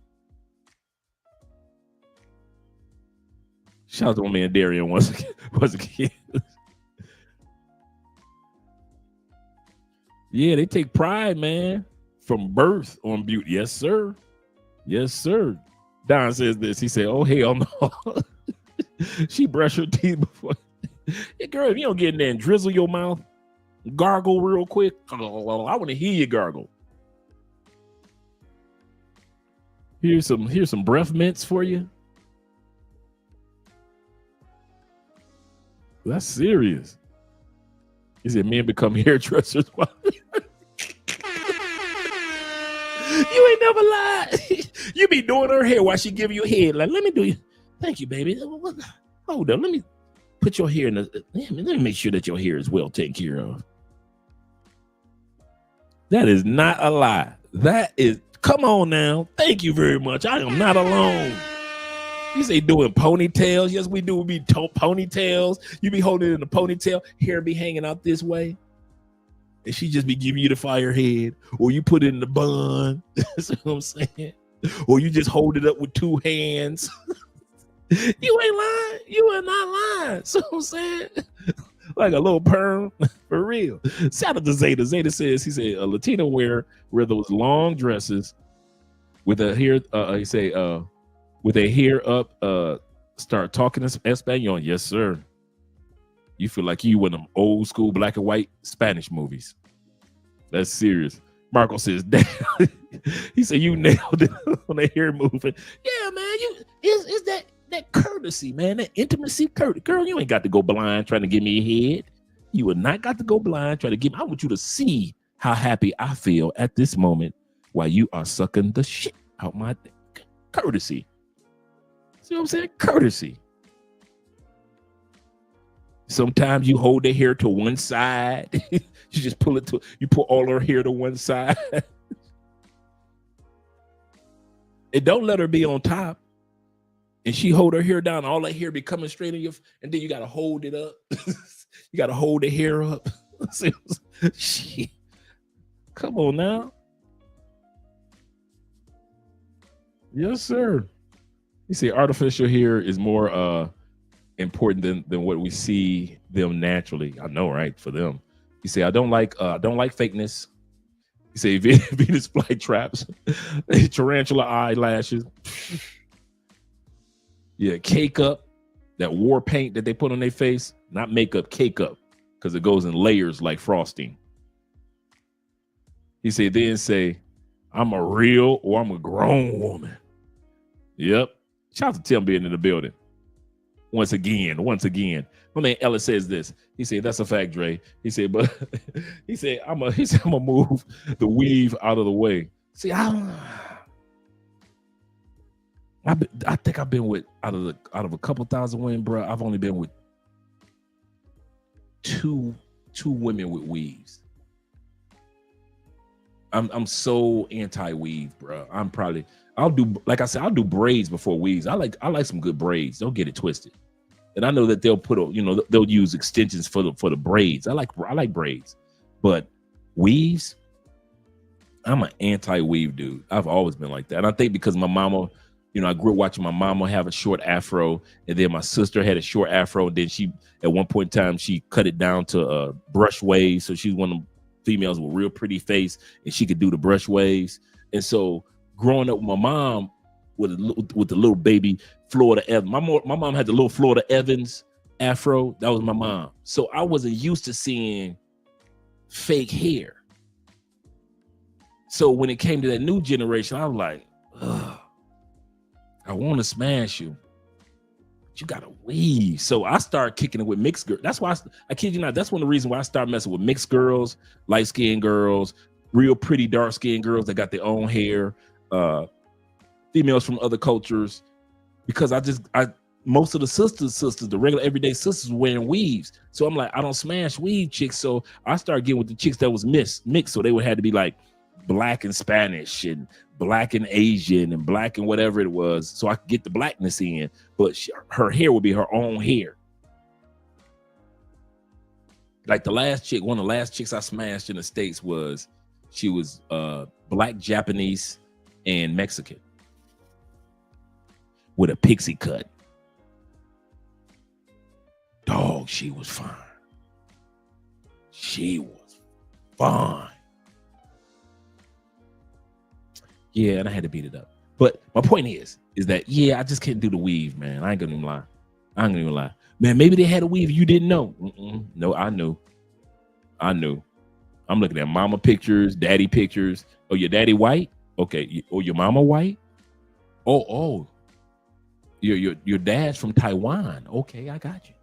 Shout out to my man Darian was a kid. Yeah, they take pride, man, from birth on beauty. Yes, sir. Yes, sir. Don says this. He said, oh, hell no. She brushed her teeth before. Hey, girl, if you don't get in there and drizzle your mouth, gargle real quick. I want to hear you gargle. Here's some breath mints for you. That's serious. He said men become hairdressers. You ain't never lied. You be doing her hair while she give you a head. Like, let me do you. Thank you, baby. Hold on. Let me put your hair in the. Let me make sure that your hair is well taken care of. That is not a lie. That is. Come on now. Thank you very much. I am not alone. You say doing ponytails. Yes, we do. We be ponytails. You be holding it in a ponytail. Hair be hanging out this way. And she just be giving you the fire head. Or you put it in the bun. That's what I'm saying. Or you just hold it up with two hands. You ain't lying. You are not lying. So I'm saying. Like a little perm. For real. Shout out to Zeta. Zeta says, he said, a Latina wear those long dresses with a hair, he say, with a hair up, start talking in Espanol. Yes, sir. You feel like you in them old school black and white Spanish movies. That's serious. Marco says, damn. He said, you nailed it on the hair moving. Yeah, man. Is that courtesy, man, that intimacy, courtesy. Girl, you ain't got to go blind trying to give me a head. You would not got to go blind trying to give me. I want you to see how happy I feel at this moment while you are sucking the shit out my dick. Courtesy. See what I'm saying? Courtesy. Sometimes you hold the hair to one side. You just pull it to, you put all her hair to one side. And don't let her be on top. And she hold her hair down, all that hair be coming straight in your, and then you got to hold it up. You got to hold the hair up. Shit. Come on now. Yes, sir. You see, artificial hair is more important than what we see them naturally. I know, right? For them. You say, I don't like fakeness. You say Venus flytraps, tarantula eyelashes. Yeah, cake up, that war paint that they put on their face, not makeup, cake up, because it goes in layers like frosting. He said, then say, I'm a real or I'm a grown woman. Yep. Shout out to Tim being in the building. Once again. My man Ellis says this. He said, that's a fact, Dre. He said, but he said, I'm gonna move the weave out of the way. See, I think I've been with out of a couple thousand women, bro. I've only been with two women with weaves. I'm so anti-weave, bro. I'll do braids before weaves. I like some good braids. Don't get it twisted. And I know that they'll they'll use extensions for the braids. I like braids, but weaves, I'm an anti-weave dude. I've always been like that. And I think because my mama, I grew up watching my mama have a short afro, and then my sister had a short afro. And then she, at one point in time, she cut it down to brush waves. So she's one of the females with real pretty face, and she could do the brush waves. And so growing up with my mom with the little baby Florida Evans, my mom had the little Florida Evans afro. That was my mom. So I wasn't used to seeing fake hair. So when it came to that new generation, I was like, ugh. I want to smash you, but you got to weave. So I started kicking it with mixed girls. That's why I kid you not. That's one of the reasons why I started messing with mixed girls, light-skinned girls, real pretty dark-skinned girls that got their own hair, females from other cultures, because most of the sisters, the regular everyday sisters, were wearing weaves. So I'm like, I don't smash weave chicks. So I started getting with the chicks that was mixed. So they would have to be like black and Spanish and black and Asian and black and whatever it was, so I could get the blackness in. But her hair would be her own hair. Like one of the last chicks I smashed in the States she was black, Japanese, and Mexican with a pixie cut. Dog, she was fine. She was fine. Yeah, and I had to beat it up. But my point is that, yeah, I just can't do the weave, man. I ain't gonna even lie. Man, maybe they had a weave you didn't know. No, I knew. I'm looking at mama pictures, daddy pictures. Oh, your daddy white? Okay. Oh, your mama white? Oh. Your dad's from Taiwan. Okay, I got you.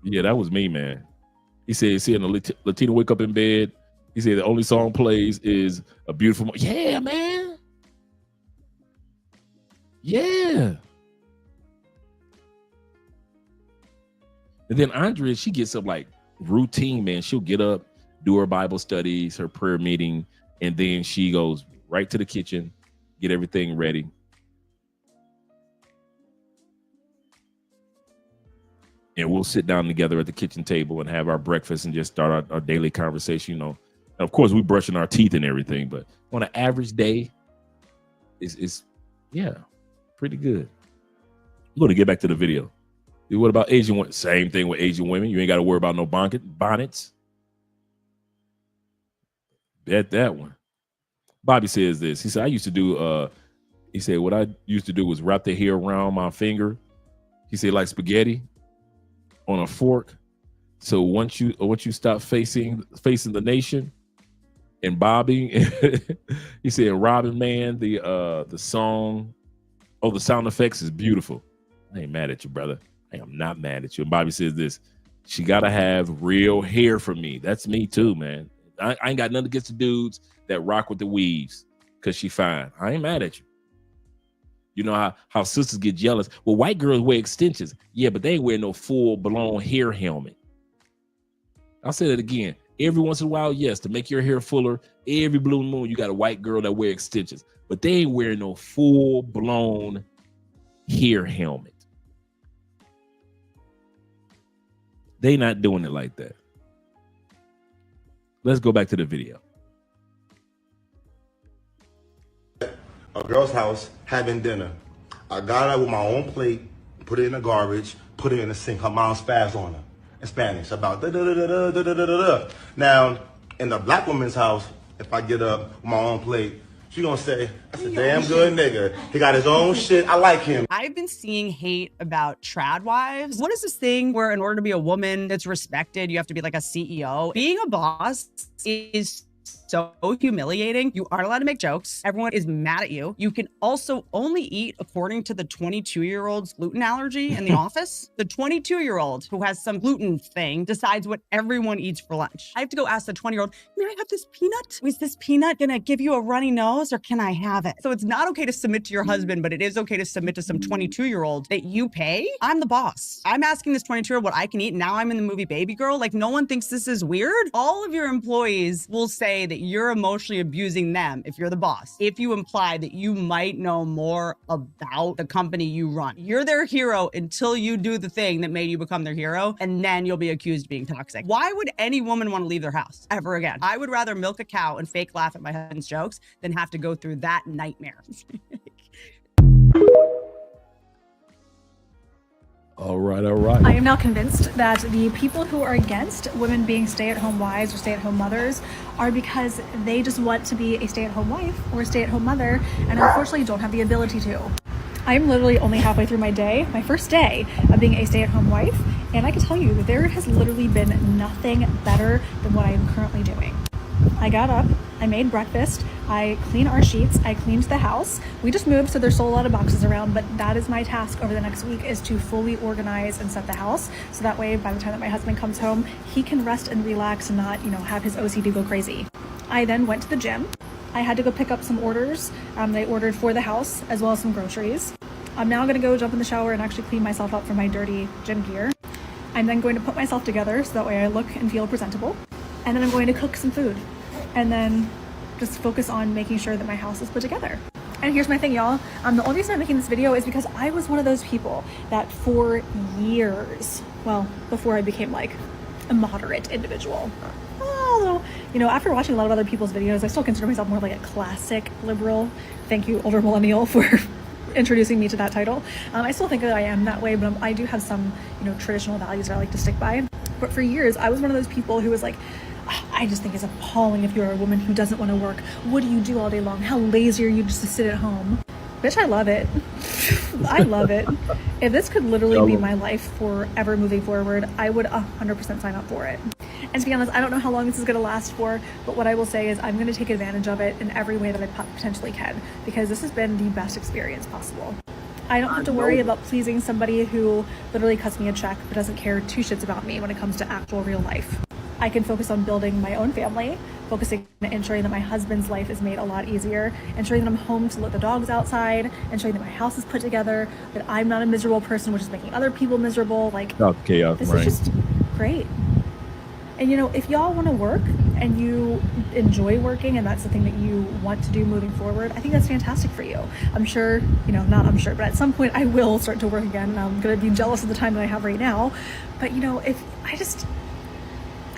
Yeah, that was me, man. He said, seeing a Latino wake up in bed. He said the only song plays is A Beautiful Morning. Yeah, man. Yeah. And then Andrea, she gets up like routine, man. She'll get up, do her Bible studies, her prayer meeting, and then she goes right to the kitchen, get everything ready. And we'll sit down together at the kitchen table and have our breakfast and just start our daily conversation, you know. And of course, we're brushing our teeth and everything, but on an average day, it's pretty good. We're going to get back to the video. What about Asian women? Same thing with Asian women. You ain't got to worry about no bonnets. Bet that one. Bobby says this. He said, what I used to do was wrap the hair around my finger. He said, like spaghetti on a fork. So once you stop facing the nation, and Bobby, he said, Robin, man, the song, the sound effects is beautiful. I ain't mad at you, brother. I am not mad at you. And Bobby says this, she gotta have real hair for me. That's me too, man. I ain't got nothing against the dudes that rock with the weaves because she fine. I ain't mad at you. You know how sisters get jealous. Well, white girls wear extensions. Yeah, but they ain't wear no full-blown hair helmet. I'll say that again. Every once in a while, yes, to make your hair fuller, every blue moon, you got a white girl that wear extensions. But they ain't wearing no full-blown hair helmet. They not doing it like that. Let's go back to the video. A girl's house having dinner. I got her with my own plate, put it in the garbage, put it in the sink. Her mom spazzed on her in Spanish about da da da da da da da da. Now, in the black woman's house, if I get up with my own plate, she gonna say, that's a damn good nigga. He got his own shit. I like him. I've been seeing hate about trad wives. What is this thing where in order to be a woman that's respected, you have to be like a CEO? Being a boss is so humiliating. You aren't allowed to make jokes. Everyone is mad at you. You can also only eat according to the 22-year-old's gluten allergy in the office. The 22-year-old who has some gluten thing decides what everyone eats for lunch. I have to go ask the 20-year-old, may I have this peanut? Is this peanut gonna give you a runny nose or can I have it? So it's not okay to submit to your husband, but it is okay to submit to some 22-year-old that you pay. I'm the boss. I'm asking this 22-year-old what I can eat. Now I'm in the movie Baby Girl. Like, no one thinks this is weird. All of your employees will say that you're emotionally abusing them if you're the boss. If you imply that you might know more about the company you run. You're their hero until you do the thing that made you become their hero, and then you'll be accused of being toxic. Why would any woman want to leave their house ever again? I would rather milk a cow and fake laugh at my husband's jokes than have to go through that nightmare. All right. I am now convinced that the people who are against women being stay-at-home wives or stay-at-home mothers are because they just want to be a stay-at-home wife or a stay-at-home mother and unfortunately don't have the ability to. I am literally only halfway through my day, my first day of being a stay-at-home wife, and I can tell you there has literally been nothing better than what I am currently doing. I got up, I made breakfast, I cleaned our sheets, I cleaned the house. We just moved, so there's still a lot of boxes around, but that is my task over the next week, is to fully organize and set the house. So that way, by the time that my husband comes home, he can rest and relax and not, have his OCD go crazy. I then went to the gym. I had to go pick up some orders that I ordered for the house, as well as some groceries. I'm now gonna go jump in the shower and actually clean myself up from my dirty gym gear. I'm then going to put myself together so that way I look and feel presentable. And then I'm going to cook some food. And then just focus on making sure that my house is put together. And here's my thing, y'all. The only reason I'm making this video is because I was one of those people that for years, well, before I became like a moderate individual, although, after watching a lot of other people's videos, I still consider myself more like a classic liberal. Thank you, older millennial, for introducing me to that title. I still think that I am that way, but I do have some, traditional values that I like to stick by. But for years, I was one of those people who was like, I just think it's appalling if you're a woman who doesn't want to work. What do you do all day long? How lazy are you just to sit at home? Bitch, I love it. I love it. If this could literally be my life forever moving forward, I would 100% sign up for it. And to be honest, I don't know how long this is going to last for, but what I will say is I'm going to take advantage of it in every way that I potentially can, because this has been the best experience possible. I don't have to worry about pleasing somebody who literally cuts me a check but doesn't care two shits about me when it comes to actual real life. I can focus on building my own family, focusing on ensuring that my husband's life is made a lot easier, ensuring that I'm home to let the dogs outside, ensuring that my house is put together, that I'm not a miserable person, which is making other people miserable. Like, chaos, this right? is just great. And if y'all want to work and you enjoy working and that's the thing that you want to do moving forward, I think that's fantastic for you. I'm sure, not I'm sure, but at some point I will start to work again, and I'm going to be jealous of the time that I have right now. But if I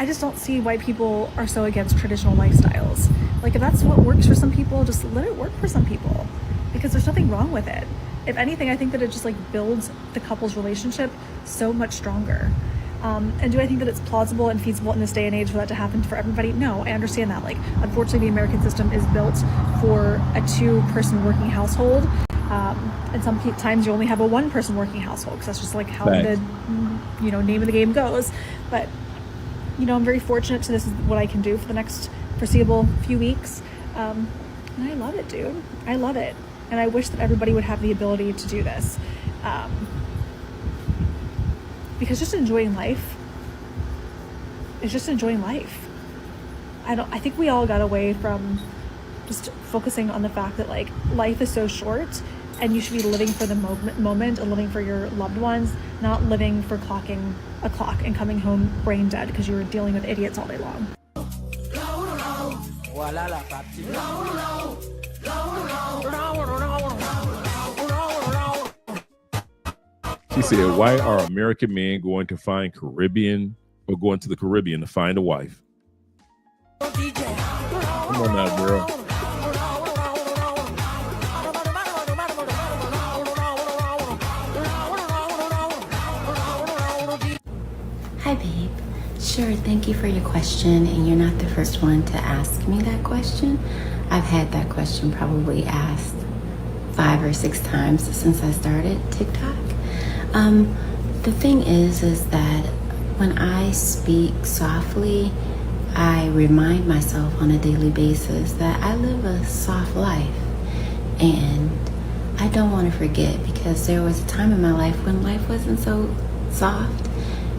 just don't see why people are so against traditional lifestyles. Like, if that's what works for some people, just let it work for some people, because there's nothing wrong with it. If anything, I think that it just builds the couple's relationship so much stronger. And do I think that it's plausible and feasible in this day and age for that to happen for everybody? No, I understand that. Unfortunately, the American system is built for a 2-person working household. And sometimes you only have a 1-person working household, because that's just how the name of the game goes. But I'm very fortunate to this is what I can do for the next foreseeable few weeks. And I love it, dude. I love it. And I wish that everybody would have the ability to do this. Because just enjoying life is just enjoying life. I think we all got away from just focusing on the fact that life is so short and you should be living for the moment and living for your loved ones, not living for clocking a clock and coming home brain dead because you were dealing with idiots all day long. She said, why are American men going to find Caribbean or going to the Caribbean to find a wife? Come on now, girl. Hi, babe. Sure, thank you for your question, and you're not the first one to ask me that question. I've had that question probably asked 5 or 6 times since I started TikTok. The thing is that when I speak softly, I remind myself on a daily basis that I live a soft life, and I don't want to forget, because there was a time in my life when life wasn't so soft.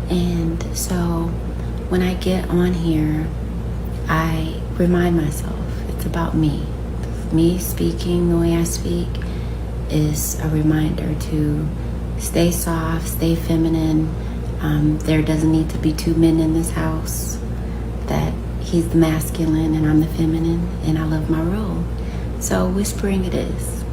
And so when I get on here, I remind myself it's about me. Me speaking the way I speak is a reminder to stay soft, stay feminine. There doesn't need to be 2 men in this house. That he's the masculine and I'm the feminine, and I love my role. So whispering it is.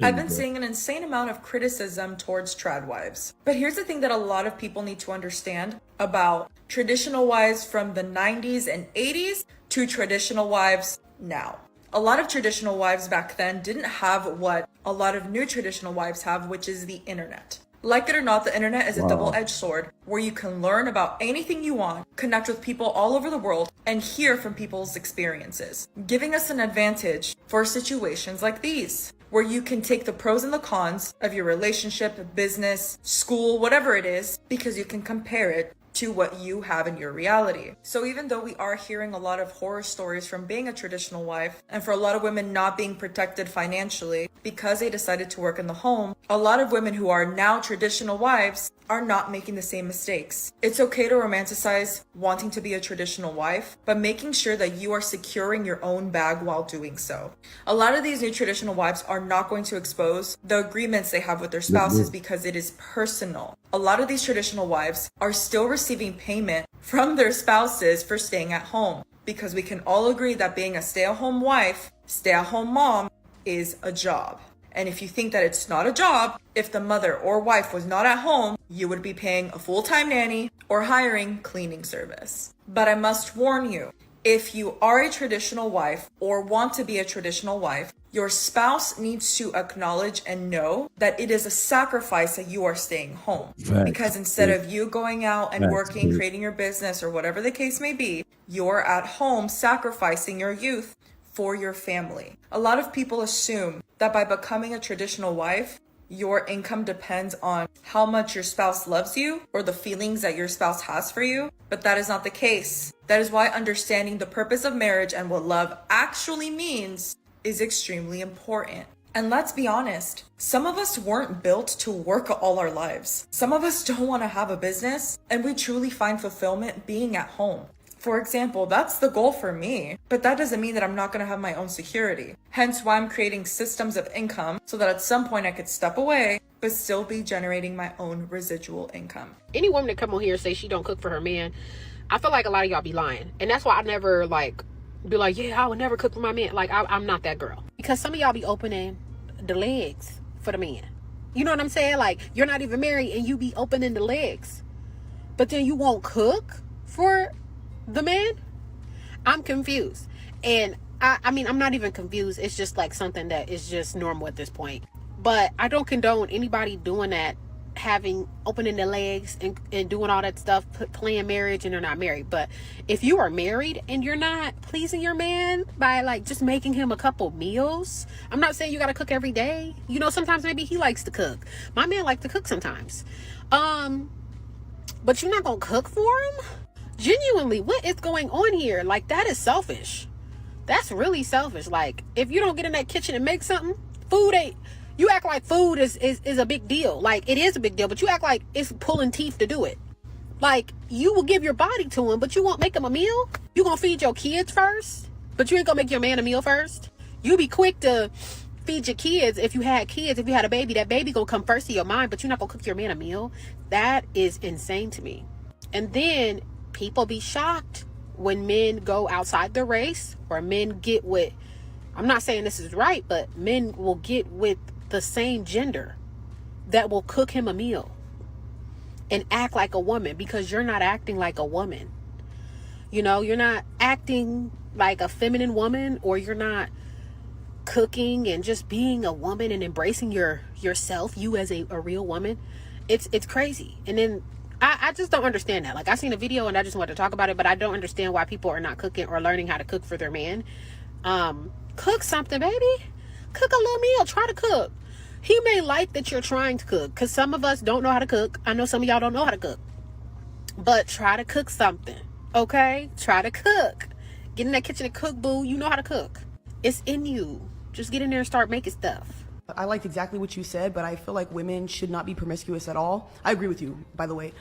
I've been seeing an insane amount of criticism towards trad wives. But here's the thing that a lot of people need to understand about traditional wives from the 90s and 80s to traditional wives now. A lot of traditional wives back then didn't have what a lot of new traditional wives have, which is the internet. Like it or not, the internet is a double-edged sword where you can learn about anything you want, connect with people all over the world, and hear from people's experiences, giving us an advantage for situations like these, where you can take the pros and the cons of your relationship, business, school, whatever it is, because you can compare it to what you have in your reality. So even though we are hearing a lot of horror stories from being a traditional wife, and for a lot of women not being protected financially because they decided to work in the home, a lot of women who are now traditional wives are not making the same mistakes. It's okay to romanticize wanting to be a traditional wife, but making sure that you are securing your own bag while doing so. A lot of these new traditional wives are not going to expose the agreements they have with their spouses because it is personal. A lot of these traditional wives are still receiving payment from their spouses for staying at home, because we can all agree that being a stay-at-home wife, stay-at-home mom is a job. And if you think that it's not a job, if the mother or wife was not at home, you would be paying a full-time nanny or hiring cleaning service. But I must warn you, if you are a traditional wife or want to be a traditional wife, your spouse needs to acknowledge and know that it is a sacrifice that you are staying home. Because instead of you going out and working, creating your business or whatever the case may be, you're at home sacrificing your youth for your family. A lot of people assume that by becoming a traditional wife, your income depends on how much your spouse loves you or the feelings that your spouse has for you, but that is not the case. That is why understanding the purpose of marriage and what love actually means is extremely important. And let's be honest, some of us weren't built to work all our lives. Some of us don't want to have a business, and we truly find fulfillment being at home. For example, that's the goal for me, but that doesn't mean that I'm not going to have my own security. Hence why I'm creating systems of income so that at some point I could step away, but still be generating my own residual income. Any woman that come on here and say she don't cook for her man, I feel like a lot of y'all be lying. And that's why I never be like, yeah, I would never cook for my man. Like, I'm not that girl. Because some of y'all be opening the legs for the man. You know what I'm saying? Like, you're not even married and you be opening the legs. But then you won't cook for the man? I'm confused. And I mean, I'm not even confused. It's just like something that is just normal at this point. But I don't condone anybody doing that, opening the legs and doing all that stuff, playing marriage and they're not married. But if you are married and you're not pleasing your man by like just making him a couple meals, I'm not saying you got to cook every day. You know, sometimes maybe he likes to cook. My man likes to cook sometimes. But you're not going to cook for him? Genuinely, what is going on here? Like, that is selfish. That's really selfish. Like, if you don't get in that kitchen and make something, you act like food is a big deal. Like, it is a big deal, but you act like it's pulling teeth to do it. Like, you will give your body to him, but you won't make him a meal. You gonna feed your kids first, but you ain't gonna make your man a meal first. You be quick to feed your kids. If you had a baby, that baby gonna come first to your mind, but you're not gonna cook your man a meal. That is insane to me. And then people be shocked when men go outside the race, or men get with, I'm not saying this is right, but men will get with the same gender that will cook him a meal and act like a woman, because you're not acting like a woman. You know, you're not acting like a feminine woman, or you're not cooking and just being a woman and embracing yourself, you as a real woman. It's crazy. And then I just don't understand that. Like, I seen a video and I just wanted to talk about it, but I don't understand why people are not cooking or learning how to cook for their man. Cook something, baby. Cook a little meal. Try to cook. He may like that you're trying to cook, because some of us don't know how to cook. I know some of y'all don't know how to cook. But try to cook something, okay? Try to cook. Get in that kitchen and cook, boo. You know how to cook. It's in you. Just get in there and start making stuff. I liked exactly what you said, but I feel like women should not be promiscuous at all. I agree with you, by the way,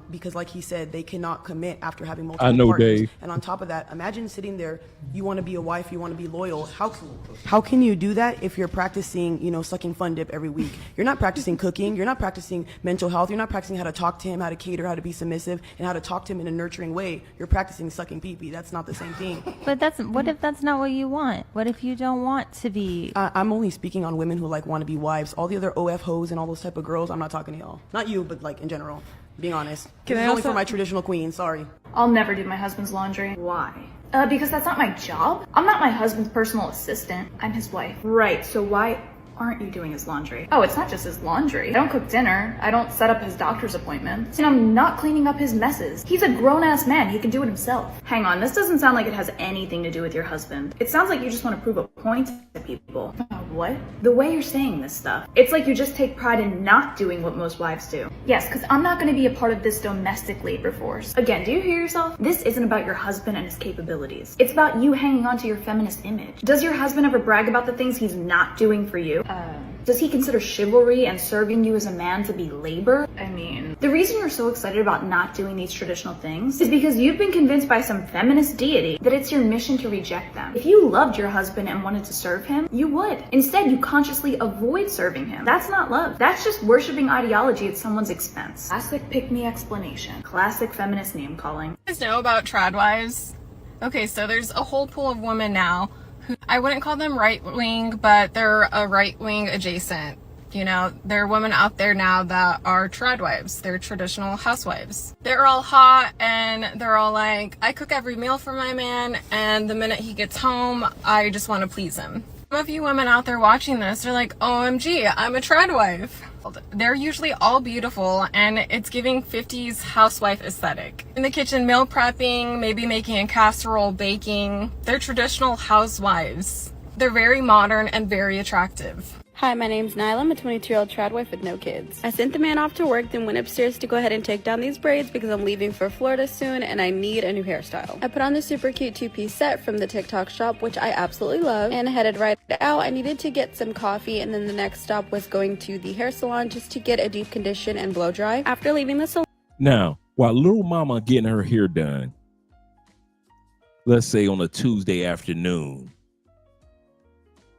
because like he said, they cannot commit after having multiple partners. Dave. And on top of that, imagine sitting there, you want to be a wife, you want to be loyal. How can you do that if you're practicing, sucking Fun Dip every week? You're not practicing cooking, you're not practicing mental health, you're not practicing how to talk to him, how to cater, how to be submissive, and how to talk to him in a nurturing way. You're practicing sucking pee-pee. That's not the same thing. But what if that's not what you want? What if you don't want to be? I'm only speaking on women who want to be wives. All the other OF hoes and all those type of girls, I'm not talking to y'all. Not you, but in general. Being honest. This is only for my traditional queen, sorry. I'll never do my husband's laundry. Why? Because that's not my job. I'm not my husband's personal assistant. I'm his wife. Right, so why aren't you doing his laundry? Oh, it's not just his laundry. I don't cook dinner. I don't set up his doctor's appointments. And I'm not cleaning up his messes. He's a grown-ass man. He can do it himself. Hang on, this doesn't sound like it has anything to do with your husband. It sounds like you just want to prove a pointing at people. What? The way you're saying this stuff. It's like you just take pride in not doing what most wives do. Yes, because I'm not going to be a part of this domestic labor force. Again, do you hear yourself? This isn't about your husband and his capabilities. It's about you hanging on to your feminist image. Does your husband ever brag about the things he's not doing for you? Does he consider chivalry and serving you as a man to be labor? I mean, the reason you're so excited about not doing these traditional things is because you've been convinced by some feminist deity that it's your mission to reject them. If you loved your husband and wanted to serve him, you would. Instead, you consciously avoid serving him. That's not love. That's just worshiping ideology at someone's expense. Classic pick-me explanation. Classic feminist name calling. You guys know about trad wives? Okay, so there's a whole pool of women now who, I wouldn't call them right-wing, but they're a right-wing adjacent. You know, there are women out there now that are trad wives. They're traditional housewives. They're all hot and they're all like, I cook every meal for my man, and the minute he gets home, I just want to please him. Some of you women out there watching this are like, OMG, I'm a trad wife. They're usually all beautiful, and it's giving 50s housewife aesthetic. In the kitchen, meal prepping, maybe making a casserole, baking. They're traditional housewives. They're very modern and very attractive. Hi, my name's Nyla. I'm a 22-year-old trad wife with no kids. I sent the man off to work, then went upstairs to go ahead and take down these braids because I'm leaving for Florida soon and I need a new hairstyle. I put on the super cute two-piece set from the TikTok shop, which I absolutely love, and headed right out. I needed to get some coffee, and then the next stop was going to the hair salon just to get a deep condition and blow dry. After leaving the salon... Now, while little mama getting her hair done, let's say on a Tuesday afternoon,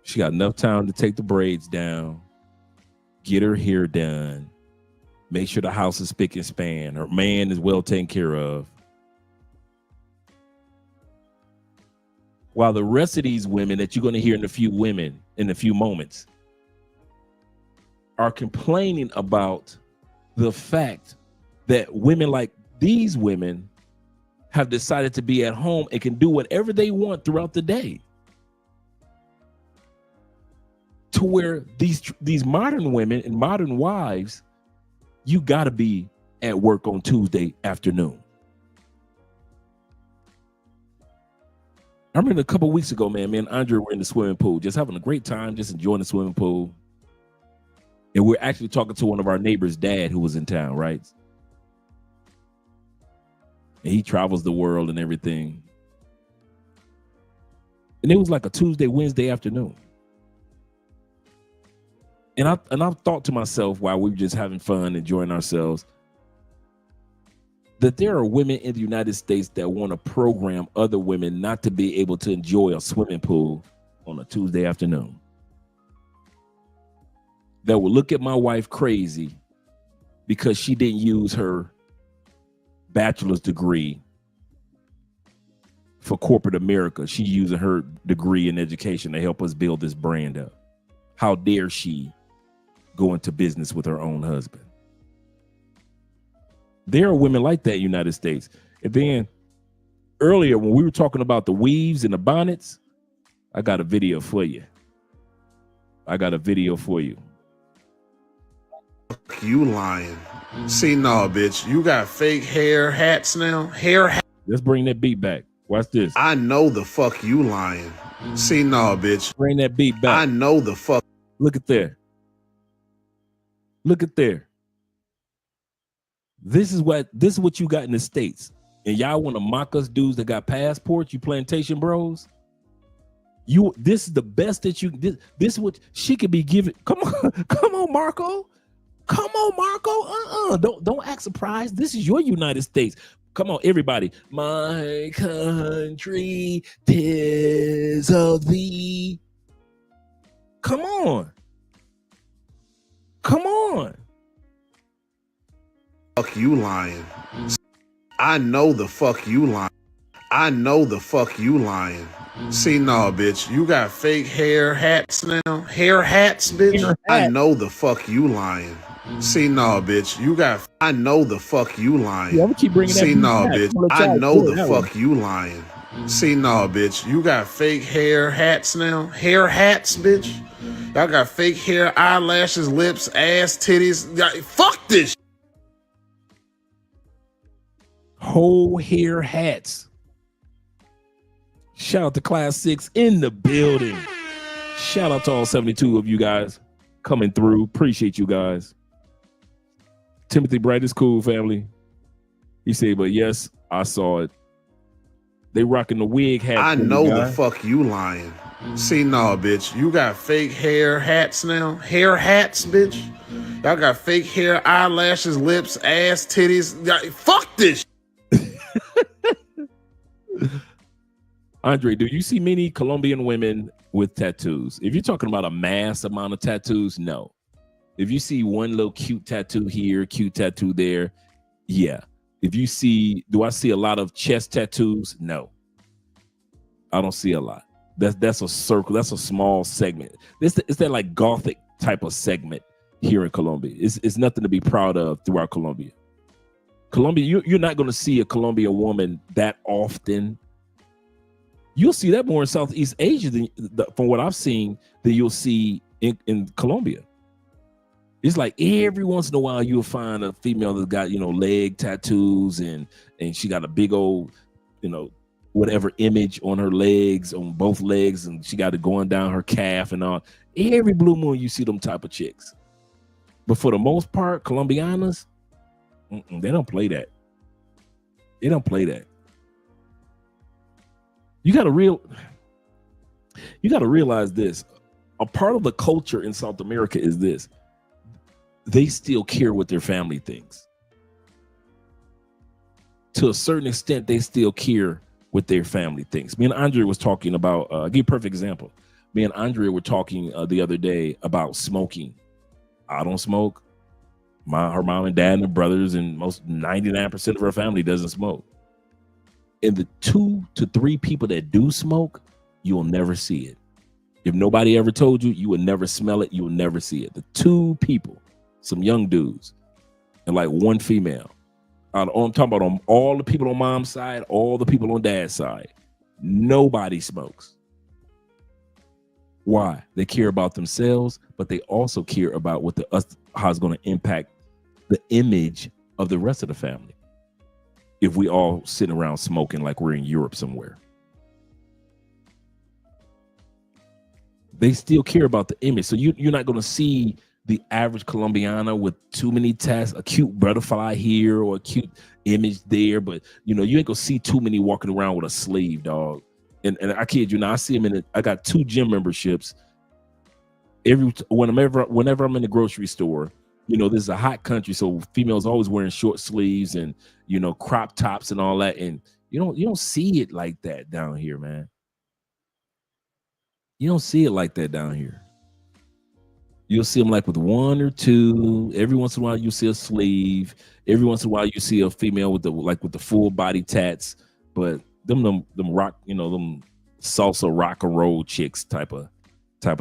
she got enough time to take the braids down, get her hair done, make sure the house is spick and span, her man is well taken care of. While the rest of these women that you're going to hear in a few moments are complaining about the fact that women like these women have decided to be at home and can do whatever they want throughout the day. To where these modern women and modern wives, you got to be at work on Tuesday afternoon. I remember a couple of weeks ago, man, me and Andre were in the swimming pool, just having a great time, just enjoying the swimming pool. And we're actually talking to one of our neighbors' dad who was in town, right? And he travels the world and everything. And it was like a Tuesday, Wednesday afternoon. And I thought to myself while we were just having fun, enjoying ourselves, that there are women in the United States that want to program other women not to be able to enjoy a swimming pool on a Tuesday afternoon. That will look at my wife crazy because she didn't use her bachelor's degree for corporate America. She's using her degree in education to help us build this brand up. How dare she go into business with her own husband? There are women like that in the United States. And then earlier when we were talking about the weaves and the bonnets, I got a video for you. You lying. See, no, bitch. You got fake hair hats now? Let's bring that beat back. Watch this. I know the fuck you lying. See, no, bitch. Bring that beat back. I know the fuck. Look at there. Look at there. This is what you got in the States. And y'all want to mock us dudes that got passports, you plantation bros? This is the best that you this is what she could be giving. Come on, Marco. Come on, Marco. Don't act surprised. This is your United States. Come on, everybody. My country, 'tis of thee. Come on. Fuck you lying. I know the fuck you lying. I know the fuck you lying. See, no, bitch. You got fake hair hats now? Hair hats, bitch? I know the fuck you lying. See, no, bitch. You got. I know the fuck you lying. Yeah, keep bringing See, that no, back. bitch. I know the fuck you lying. See, no, bitch. You got fake hair hats now? Hair hats, bitch? Y'all got fake hair, eyelashes, lips, ass, titties. Fuck this. Whole hair hats. Shout out to Class 6 in the building. Shout out to all 72 of you guys coming through. Appreciate you guys. Timothy Bright is cool, family. He said, but yes, I saw it. They rocking the wig hat. I know the fuck you lying. See, no, bitch. You got fake hair hats now? Hair hats, bitch? Y'all got fake hair, eyelashes, lips, ass, titties. Fuck this. Andre, do you see many Colombian women with tattoos? If you're talking about a mass amount of tattoos, no. If you see one little cute tattoo here, cute tattoo there, yeah. If you see, do I see a lot of chest tattoos? No. I don't see a lot. That's a circle. That's a small segment. It's that like gothic type of segment here in Colombia. It's nothing to be proud of throughout Colombia. Colombia, you're not going to see a Colombian woman that often. You'll see that more in Southeast Asia from what I've seen, than you'll see in Colombia. It's like every once in a while you'll find a female that's got, leg tattoos and she got a big old, whatever image on her legs, on both legs, and she got it going down her calf and all. Every blue moon you see them type of chicks. But for the most part, Colombianas, they don't play that. They don't play that. You got to realize this. A part of the culture in South America is this. They still care what their family thinks. To a certain extent, they still care what their family thinks. Me and Andrea was talking about, I'll give you a perfect example. Me and Andrea were talking the other day about smoking. I don't smoke. Her mom and dad and her brothers and most 99% of her family doesn't smoke. And the 2 to 3 people that do smoke, you will never see it. If nobody ever told you, you will never smell it. You will never see it. The 2 people, some young dudes, and like 1 female. I'm talking about on all the people on mom's side, all the people on dad's side. Nobody smokes. Why? They care about themselves, but they also care about how it's going to impact the image of the rest of the family. If we all sit around smoking like we're in Europe somewhere. They still care about the image. So you're not going to see the average Colombiana with too many tats, a cute butterfly here or a cute image there. But, you ain't going to see too many walking around with a sleeve, dog. And I kid you not, I see them I got 2 gym memberships. Whenever I'm in the grocery store, this is a hot country, so females always wearing short sleeves and, crop tops and all that. And you don't see it like that down here, man. You don't see it like that down here. You'll see them like with 1 or 2. Every once in a while, you see a sleeve. Every once in a while, you see a female with the full body tats. But them rock, them salsa rock and roll chicks type of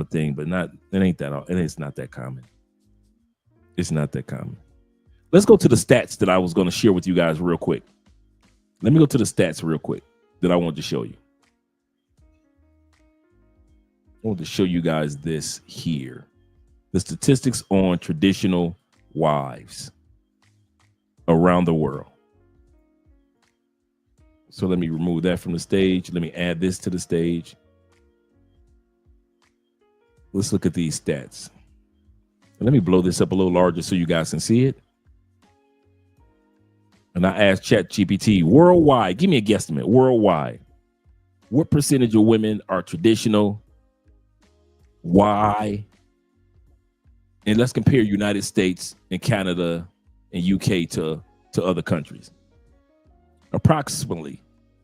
thing. But it's not that common. It's not that common. Let's go to the stats that I was going to share with you guys real quick. Let me go to the stats real quick that I wanted to show you. I want to show you guys this here. The statistics on traditional wives around the world. So let me remove that from the stage. Let me add this to the stage. Let's look at these stats. Let me blow this up a little larger so you guys can see it. And I asked ChatGPT, worldwide, give me a guesstimate, worldwide, what percentage of women are traditional? Why? And let's compare United States and Canada and UK to other countries. Approximately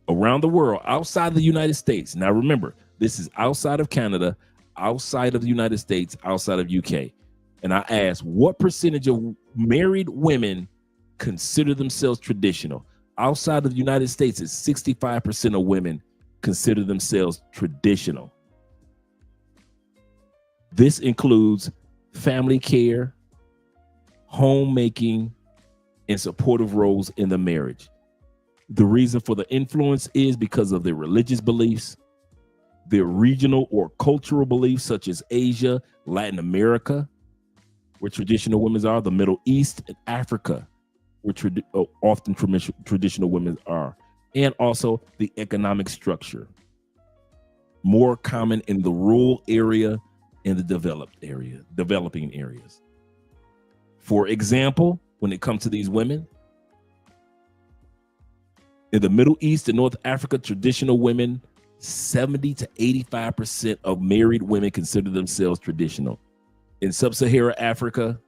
around the world, outside the United States. Now remember, this is outside of Canada, outside of the United States, outside of UK. And I asked, what percentage of married women consider themselves traditional? Outside of the United States, it's 65% of women consider themselves traditional. This includes family care, homemaking, and supportive roles in the marriage. The reason for the influence is because of their religious beliefs, their regional or cultural beliefs, such as Asia, Latin America, where traditional women are, the Middle East, and Africa, where often traditional women are, and also the economic structure. more common in the rural area and the developing areas. For example, when it comes to these women, in the Middle East and North Africa, traditional women, 70 to 85% of married women consider themselves traditional. In Sub-Saharan Africa,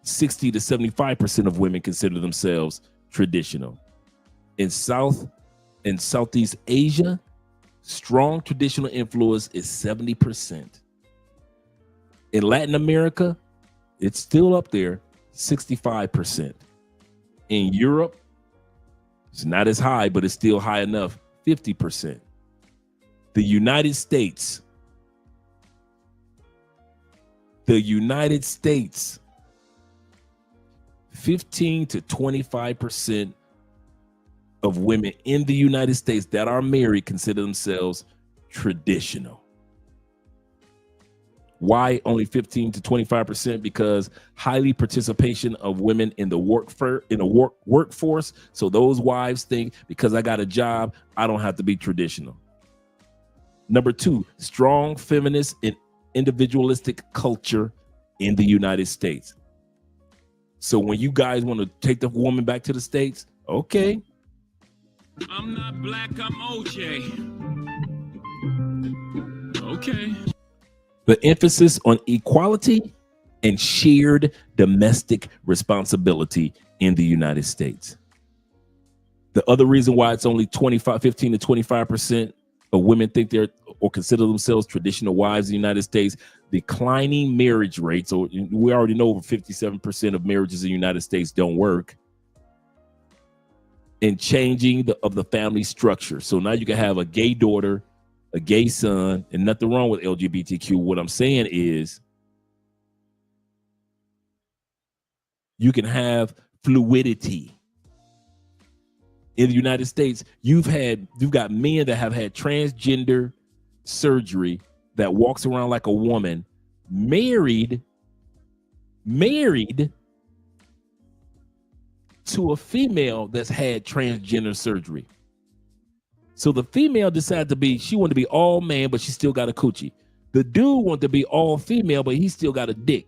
60 to 75% of women consider themselves traditional. In South and Southeast Asia, strong traditional influence is 70%. In Latin America, it's still up there, 65%. In Europe, it's not as high, but it's still high enough, 50%. The United States, 15 to 25% of women in the United States that are married consider themselves traditional. Why only 15 to 25%? Because highly participation of women in the workforce. So those wives think because I got a job, I don't have to be traditional. Number two, strong feminist and individualistic culture in the United States. So when you guys want to take the woman back to the States, okay. I'm not black, I'm OJ. Okay. The emphasis on equality and shared domestic responsibility in the United States. The other reason why it's only 15 to 25% of women think they're or consider themselves traditional wives in the United States, declining marriage rates. So we already know over 57% of marriages in the United States don't work. And changing of the family structure. So now you can have a gay daughter, a gay son, and nothing wrong with LGBTQ. What I'm saying is you can have fluidity. In the United States, you've got men that have had transgender surgery that walks around like a woman, married to a female that's had transgender surgery. So the female decided she wanted to be all man, but she still got a coochie. The dude wanted to be all female, but he still got a dick.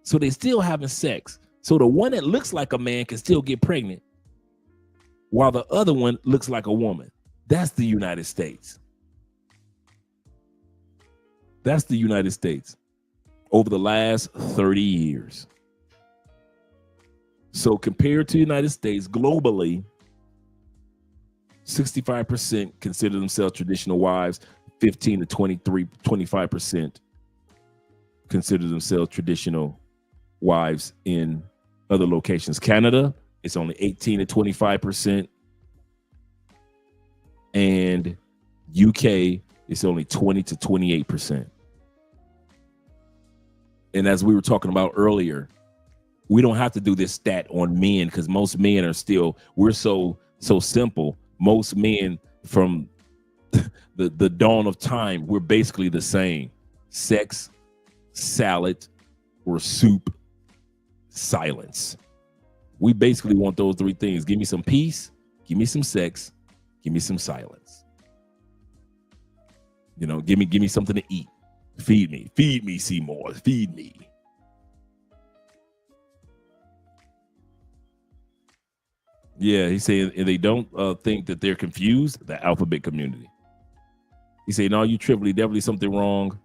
So they still having sex. So the one that looks like a man can still get pregnant, while the other one looks like a woman. That's the United States. That's the United States over the last 30 years. So compared to the United States, globally, 65% consider themselves traditional wives, 15 to 25% consider themselves traditional wives in other locations. Canada, it's only 18 to 25%. And UK, it's only 20 to 28%. And as we were talking about earlier, we don't have to do this stat on men because most men are still, we're so simple. Most men from the dawn of time, we're basically the same. Sex, salad, or soup, silence. We basically want those three things. Give me some peace, give me some sex, give me some silence. You know, give me something to eat. Feed me, Seymour, feed me. Yeah, he's saying they don't think that they're confused, the alphabet community. He said, no, you trivially, definitely something wrong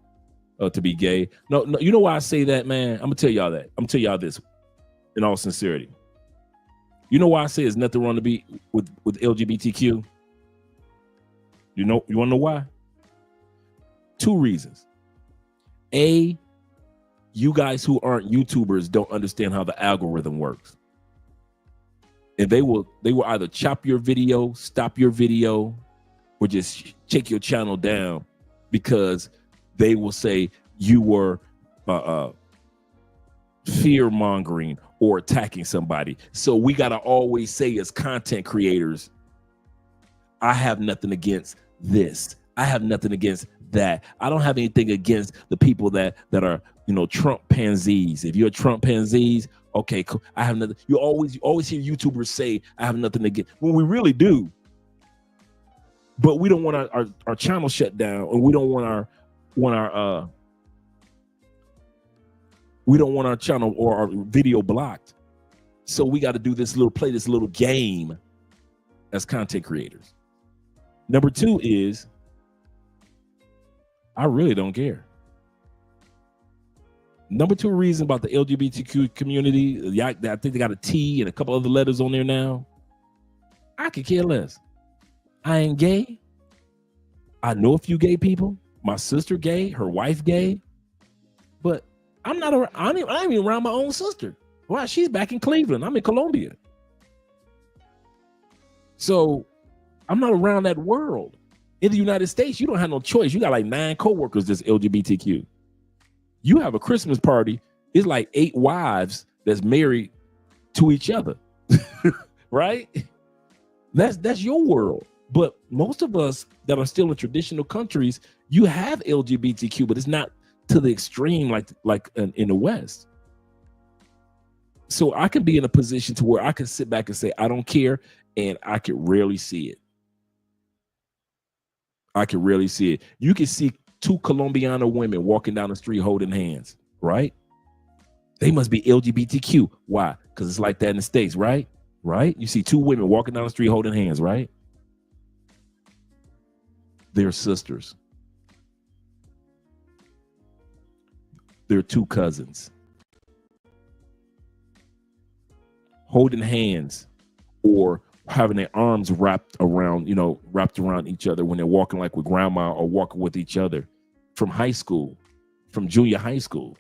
to be gay. No, you know why I say that, man? I'm gonna tell y'all that. I'm gonna tell y'all this in all sincerity. You know why I say there's nothing wrong to be with LGBTQ? You want to know why? Two reasons. A, you guys who aren't YouTubers don't understand how the algorithm works. And they will either chop your video, stop your video, or just take your channel down because they will say you were fear mongering or attacking somebody. So we got to always say as content creators, I have nothing against this. I have nothing against that. I don't have anything against the people that are, Trump pansies. If you're a Trump pansies, okay, cool. I have nothing. You always hear YouTubers say I have nothing against when we really do. but we don't want our channel shut down, and we don't want our channel or our video blocked. So we got to do this little game as content creators. Number 2 is I really don't care. Number 2 reason about the LGBTQ community, I think they got a T and a couple other letters on there now. I could care less. I ain't gay. I know a few gay people. My sister gay, her wife gay, but I'm not around. I ain't even around my own sister. Well, she's back in Cleveland. I'm in Colombia. So I'm not around that world. In the United States, you don't have no choice. You got like 9 coworkers that's LGBTQ. You have a Christmas party, it's like 8 wives that's married to each other, right? That's your world. But most of us that are still in traditional countries, you have LGBTQ, but it's not to the extreme like in the West. So I can be in a position to where I can sit back and say, I don't care, and I can rarely see it. I can rarely see it. You can see 2 Colombiana women walking down the street holding hands, right? They must be LGBTQ. Why? Because it's like that in the States, right? Right? You see 2 women walking down the street holding hands, right? They're sisters. They're 2 cousins. Holding hands or having their arms wrapped around each other when they're walking like with grandma or walking with each other from high school, from junior high school.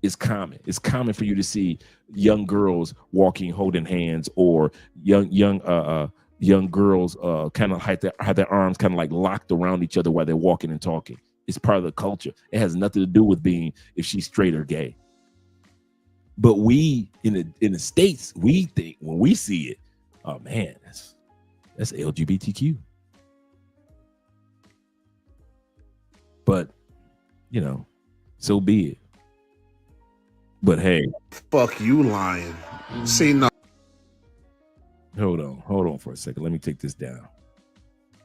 Is common. It's common for you to see young girls walking, holding hands, or young girls kind of have their arms kind of like locked around each other while they're walking and talking. It's part of the culture. It has nothing to do with being if she's straight or gay. But we in the States, we think when we see it, oh man, that's LGBTQ. But so be it. But hey, fuck you, lying. See, no. Hold on for a second. Let me take this down.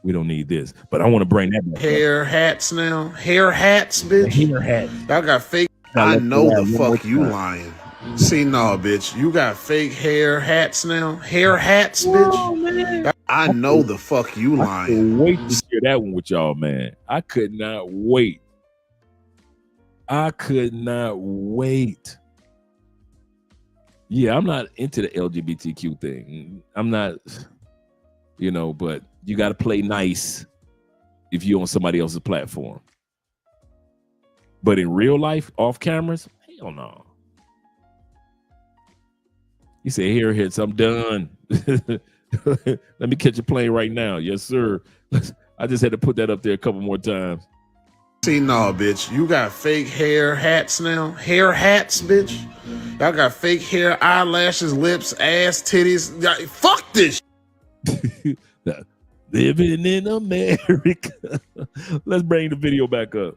We don't need this, but I want to bring that back hair up. Hats now. Hair hats, bitch. Hair hats. Y'all got fake. I know the fuck you lying. See, no, bitch. You got fake hair hats now. Hair hats, bitch. Oh, man. I know the fuck you lying. I can't wait to share that one with y'all, man. I could not wait. Yeah, I'm not into the LGBTQ thing. I'm not, but you got to play nice if you're on somebody else's platform. But in real life, off cameras, hell no. You say, here, hits, I'm done. Let me catch a plane right now. Yes, sir. I just had to put that up there a couple more times. See, no, bitch. You got fake hair hats now. Hair hats, bitch. Y'all got fake hair, eyelashes, lips, ass, titties. Fuck this. Living in America. Let's bring the video back up.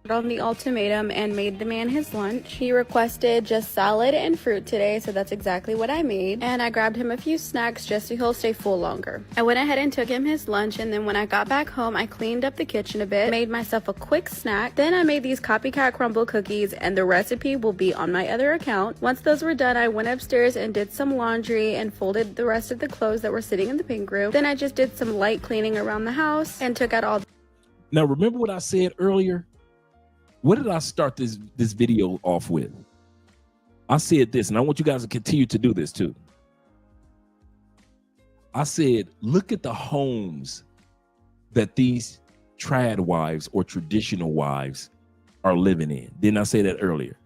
On the ultimatum and made the man his lunch. He requested just salad and fruit today, so that's exactly what I made. And I grabbed him a few snacks just so he'll stay full longer. I went ahead and took him his lunch, and then when I got back home, I cleaned up the kitchen a bit, made myself a quick snack. Then I made these copycat crumble cookies, and the recipe will be on my other account. Once those were done, I went upstairs and did some laundry and folded the rest of the clothes that were sitting in the pink room. Then I just did some light cleaning around the house and took out all. Now, remember what I said earlier? What did I start this video off with? I said this, and I want you guys to continue to do this too. I said, look at the homes that these trad wives or traditional wives are living in. Didn't I say that earlier?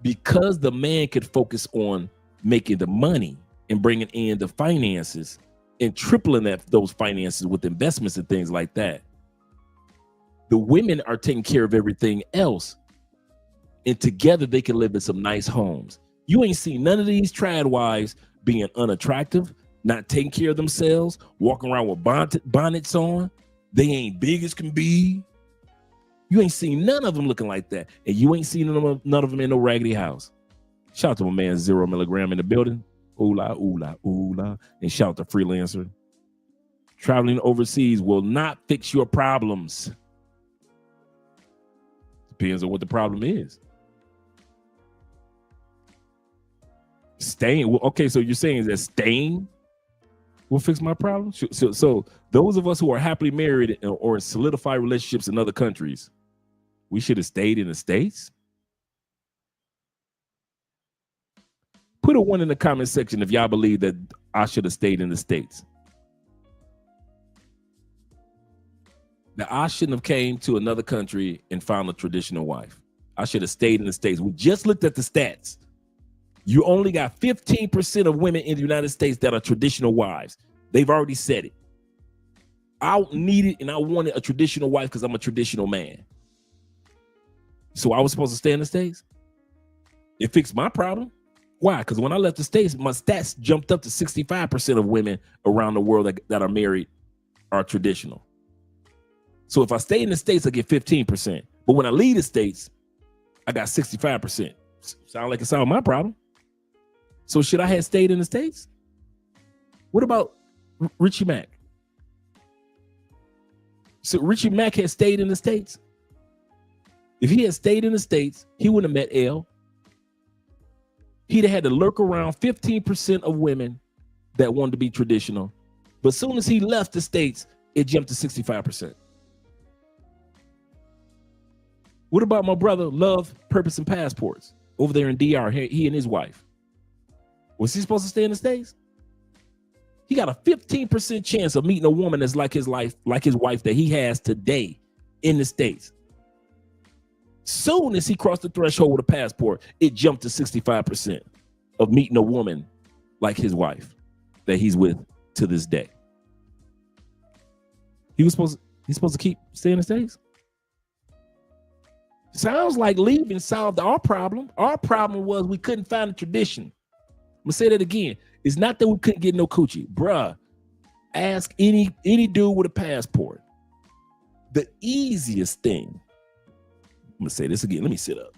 Because the man could focus on making the money and bringing in the finances and tripling those finances with investments and things like that. The women are taking care of everything else. And together they can live in some nice homes. You ain't seen none of these trad wives being unattractive, not taking care of themselves, walking around with bonnets on. They ain't big as can be. You ain't seen none of them looking like that. And you ain't seen none of them in no raggedy house. Shout out to my man 0 milligram in the building. Ooh la, ooh la, ooh la. And shout out to Freelancer. Traveling overseas will not fix your problems. Depends on what the problem is. Staying, okay, so you're saying that staying will fix my problem? So those of us who are happily married or in solidified relationships in other countries, we should have stayed in the States? Put a 1 in the comment section if y'all believe that I should have stayed in the States. That I shouldn't have came to another country and found a traditional wife. I should have stayed in the States. We just looked at the stats. You only got 15% of women in the United States that are traditional wives. They've already said it. I needed and I wanted a traditional wife because I'm a traditional man. So I was supposed to stay in the States? It fixed my problem. Why? Because when I left the States, my stats jumped up to 65% of women around the world that are married are traditional. So if I stay in the States, I get 15%. But when I leave the States, I got 65%. Sound like it solved my problem. So should I have stayed in the States? What about Richie Mack? So Richie Mack had stayed in the States. If he had stayed in the States, he wouldn't have met Elle. He'd have had to lurk around 15% of women that wanted to be traditional. But as soon as he left the States, it jumped to 65%. What about my brother, Love, Purpose, and Passports over there in DR, he and his wife? Was he supposed to stay in the States? He got a 15% chance of meeting a woman that's like his wife that he has today in the States. Soon as he crossed the threshold with a passport, it jumped to 65% of meeting a woman like his wife that he's with to this day. He's supposed to keep staying in the States? Sounds like leaving solved our problem. Our problem was we couldn't find a tradition. I'm gonna say that again. It's not that we couldn't get no coochie. Bruh, ask any dude with a passport. The easiest thing, I'm gonna say this again, let me sit up.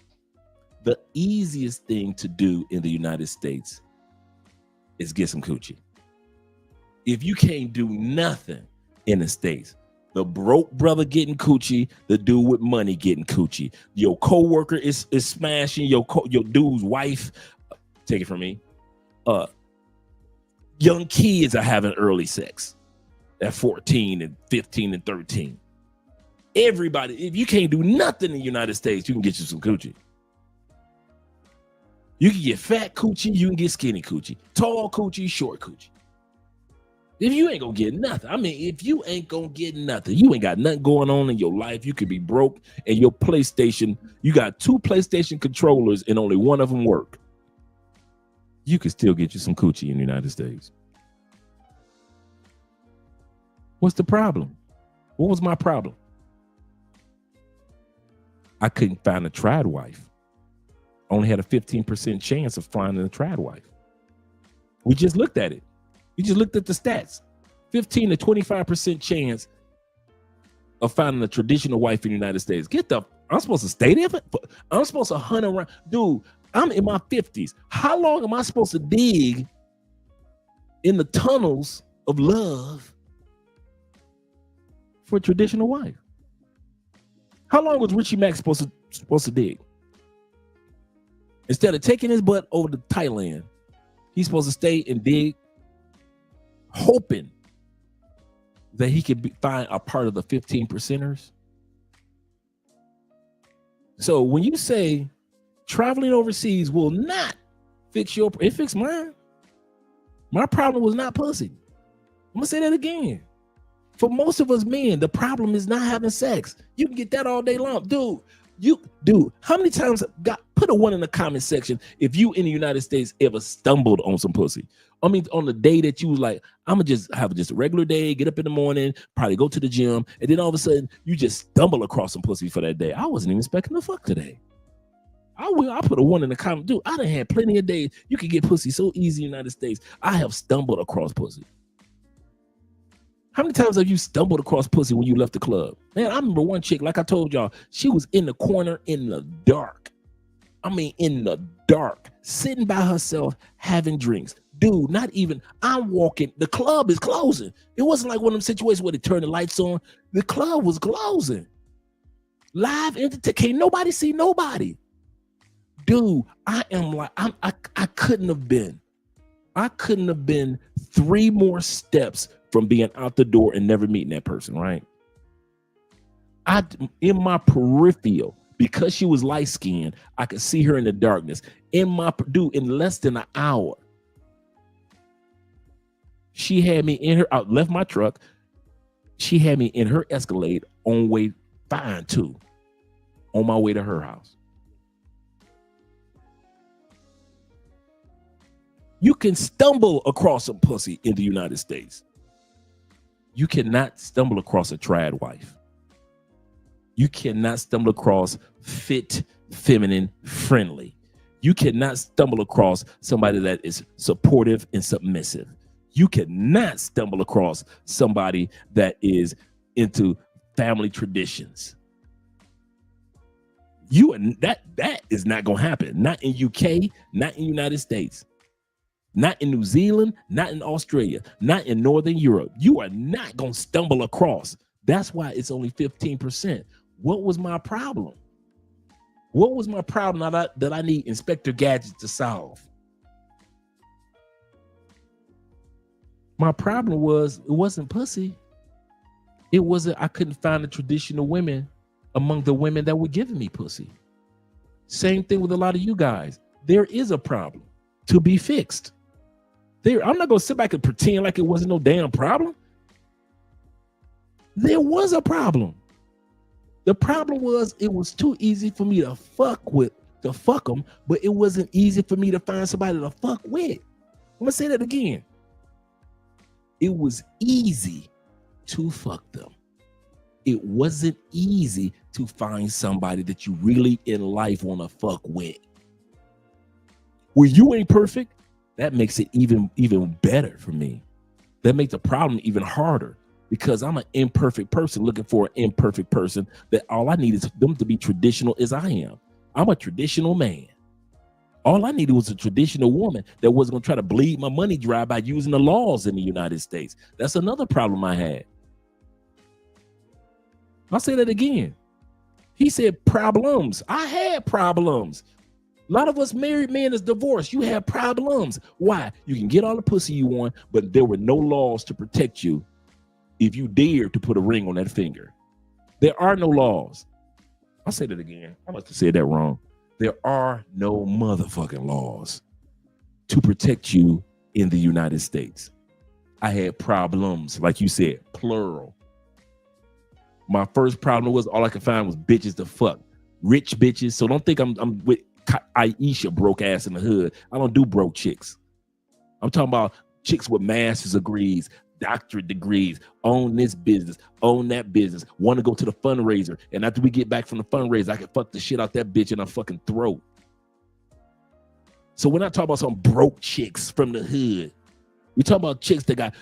The easiest thing to do in the United States is get some coochie. If you can't do nothing in the States, the broke brother getting coochie, the dude with money getting coochie, your coworker is smashing your dude's wife. Take it from me. Young kids are having early sex at 14 and 15 and 13. Everybody, if you can't do nothing in the United States, you can get you some coochie. You can get fat coochie, you can get skinny coochie, tall coochie, short coochie. If you ain't gonna get nothing, if you ain't gonna get nothing, you ain't got nothing going on in your life, you could be broke and your PlayStation, you got 2 PlayStation controllers and only one of them work. You could still get you some coochie in the United States. What's the problem? What was my problem? I couldn't find a trad wife. Only had a 15% chance of finding a trad wife. We just looked at it. We just looked at the stats. 15 to 25% chance of finding a traditional wife in the United States. I'm supposed to stay there? I'm supposed to hunt around. Dude, I'm in my 50s. How long am I supposed to dig in the tunnels of love for a traditional wife? How long was Richie Mack supposed to dig? Instead of taking his butt over to Thailand, he's supposed to stay and dig, hoping that he could find a part of the 15%ers. So when you say traveling overseas will not fix it fixed mine. My problem was not pussy. I'm gonna say that again. For most of us men, the problem is not having sex. You can get that all day long. Dude, how many times put a 1 in the comment section if you in the United States ever stumbled on some pussy? On the day that you was like, I'm gonna just have a regular day, get up in the morning, probably go to the gym, and then all of a sudden you just stumble across some pussy for that day. I wasn't even expecting to fuck today. I put a 1 in the comment. Dude, I done had plenty of days. You can get pussy so easy in the United States. I have stumbled across pussy. How many times have you stumbled across pussy when you left the club? Man, I remember one chick, like I told y'all, she was in the corner in the dark. In the dark, sitting by herself, having drinks. Dude, not even, I'm walking, the club is closing. It wasn't like one of them situations where they turn the lights on. The club was closing. Live entertainment, can't nobody see nobody. Dude, I couldn't have been 3 more steps from being out the door and never meeting that person, right? In my peripheral, because she was light-skinned, I could see her in the darkness. In less than an hour, she had me in her, I left my truck. She had me in her Escalade on way fine too, on my way to her house. You can stumble across some pussy in the United States. You cannot stumble across a trad wife. You cannot stumble across fit, feminine, friendly. You cannot stumble across somebody that is supportive and submissive. You cannot stumble across somebody that is into family traditions. That is not going to happen. Not in UK, not in United States, not in New Zealand, not in Australia, not in Northern Europe. You are not going to stumble across. That's why it's only 15%. What was my problem? What was my problem that I need Inspector Gadget to solve? My problem was, it wasn't pussy. It wasn't, I couldn't find the traditional women among the women that were giving me pussy. Same thing with a lot of you guys. There is a problem to be fixed. I'm not going to sit back and pretend like it wasn't no damn problem. There was a problem. The problem was it was too easy for me to fuck them, but it wasn't easy for me to find somebody to fuck with. I'm going to say that again. It was easy to fuck them. It wasn't easy to find somebody that you really in life want to fuck with. When you ain't perfect, that makes it even better for me. That makes the problem even harder, because I'm an imperfect person looking for an imperfect person that all I need is them to be traditional as I am. I'm a traditional man. All I needed was a traditional woman that wasn't going to try to bleed my money dry by using the laws in the United States. That's another problem I had. I'll say that again. He said problems. I had problems. A lot of us married men is divorced. You have problems. Why? You can get all the pussy you want, but there were no laws to protect you if you dared to put a ring on that finger. There are no laws. I'll say that again. I must have said that wrong. There are no motherfucking laws to protect you in the United States. I had problems, like you said, plural. My first problem was all I could find was bitches to fuck. Rich bitches. So don't think I'm with Aisha broke ass in the hood. I don't do broke chicks. I'm talking about chicks with master's degrees, doctorate degrees, own this business, own that business, want to go to the fundraiser. And after we get back from the fundraiser, I can fuck the shit out that bitch in her fucking throat. So we're not talking about some broke chicks from the hood. We're talking about chicks that got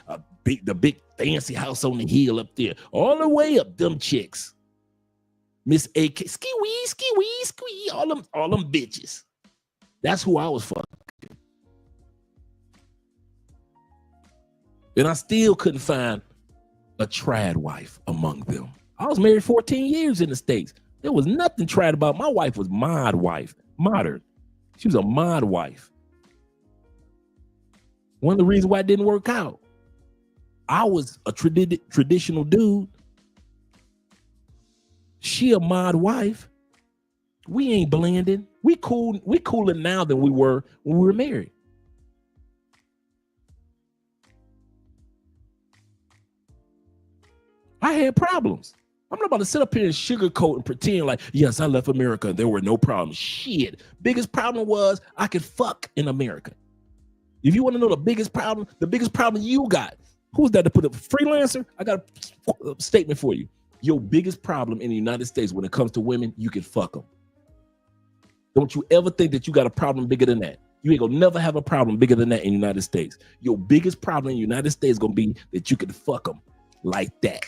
the big fancy house on the hill up there, all the way up, them chicks. Miss AK, ski-wee, all them bitches. That's who I was fucking. And I still couldn't find a trad wife among them. I was married 14 years in the States. There was nothing trad about. My wife was modern. She was a mod wife. One of the reasons why it didn't work out, I was a traditional dude. She a mod wife. We ain't blending. We cooler now than we were when we were married. I had problems. I'm not about to sit up here and sugarcoat and pretend like, yes, I left America and there were no problems. Shit. Biggest problem was I could fuck in America. If you want to know the biggest problem you got, who's that to put up? Freelancer? I got a statement for you. Your biggest problem in the United States when it comes to women, you can fuck them. Don't you ever think that you got a problem bigger than that. You ain't gonna never have a problem bigger than that in the United States. Your biggest problem in the United States is gonna be that you can fuck them like that.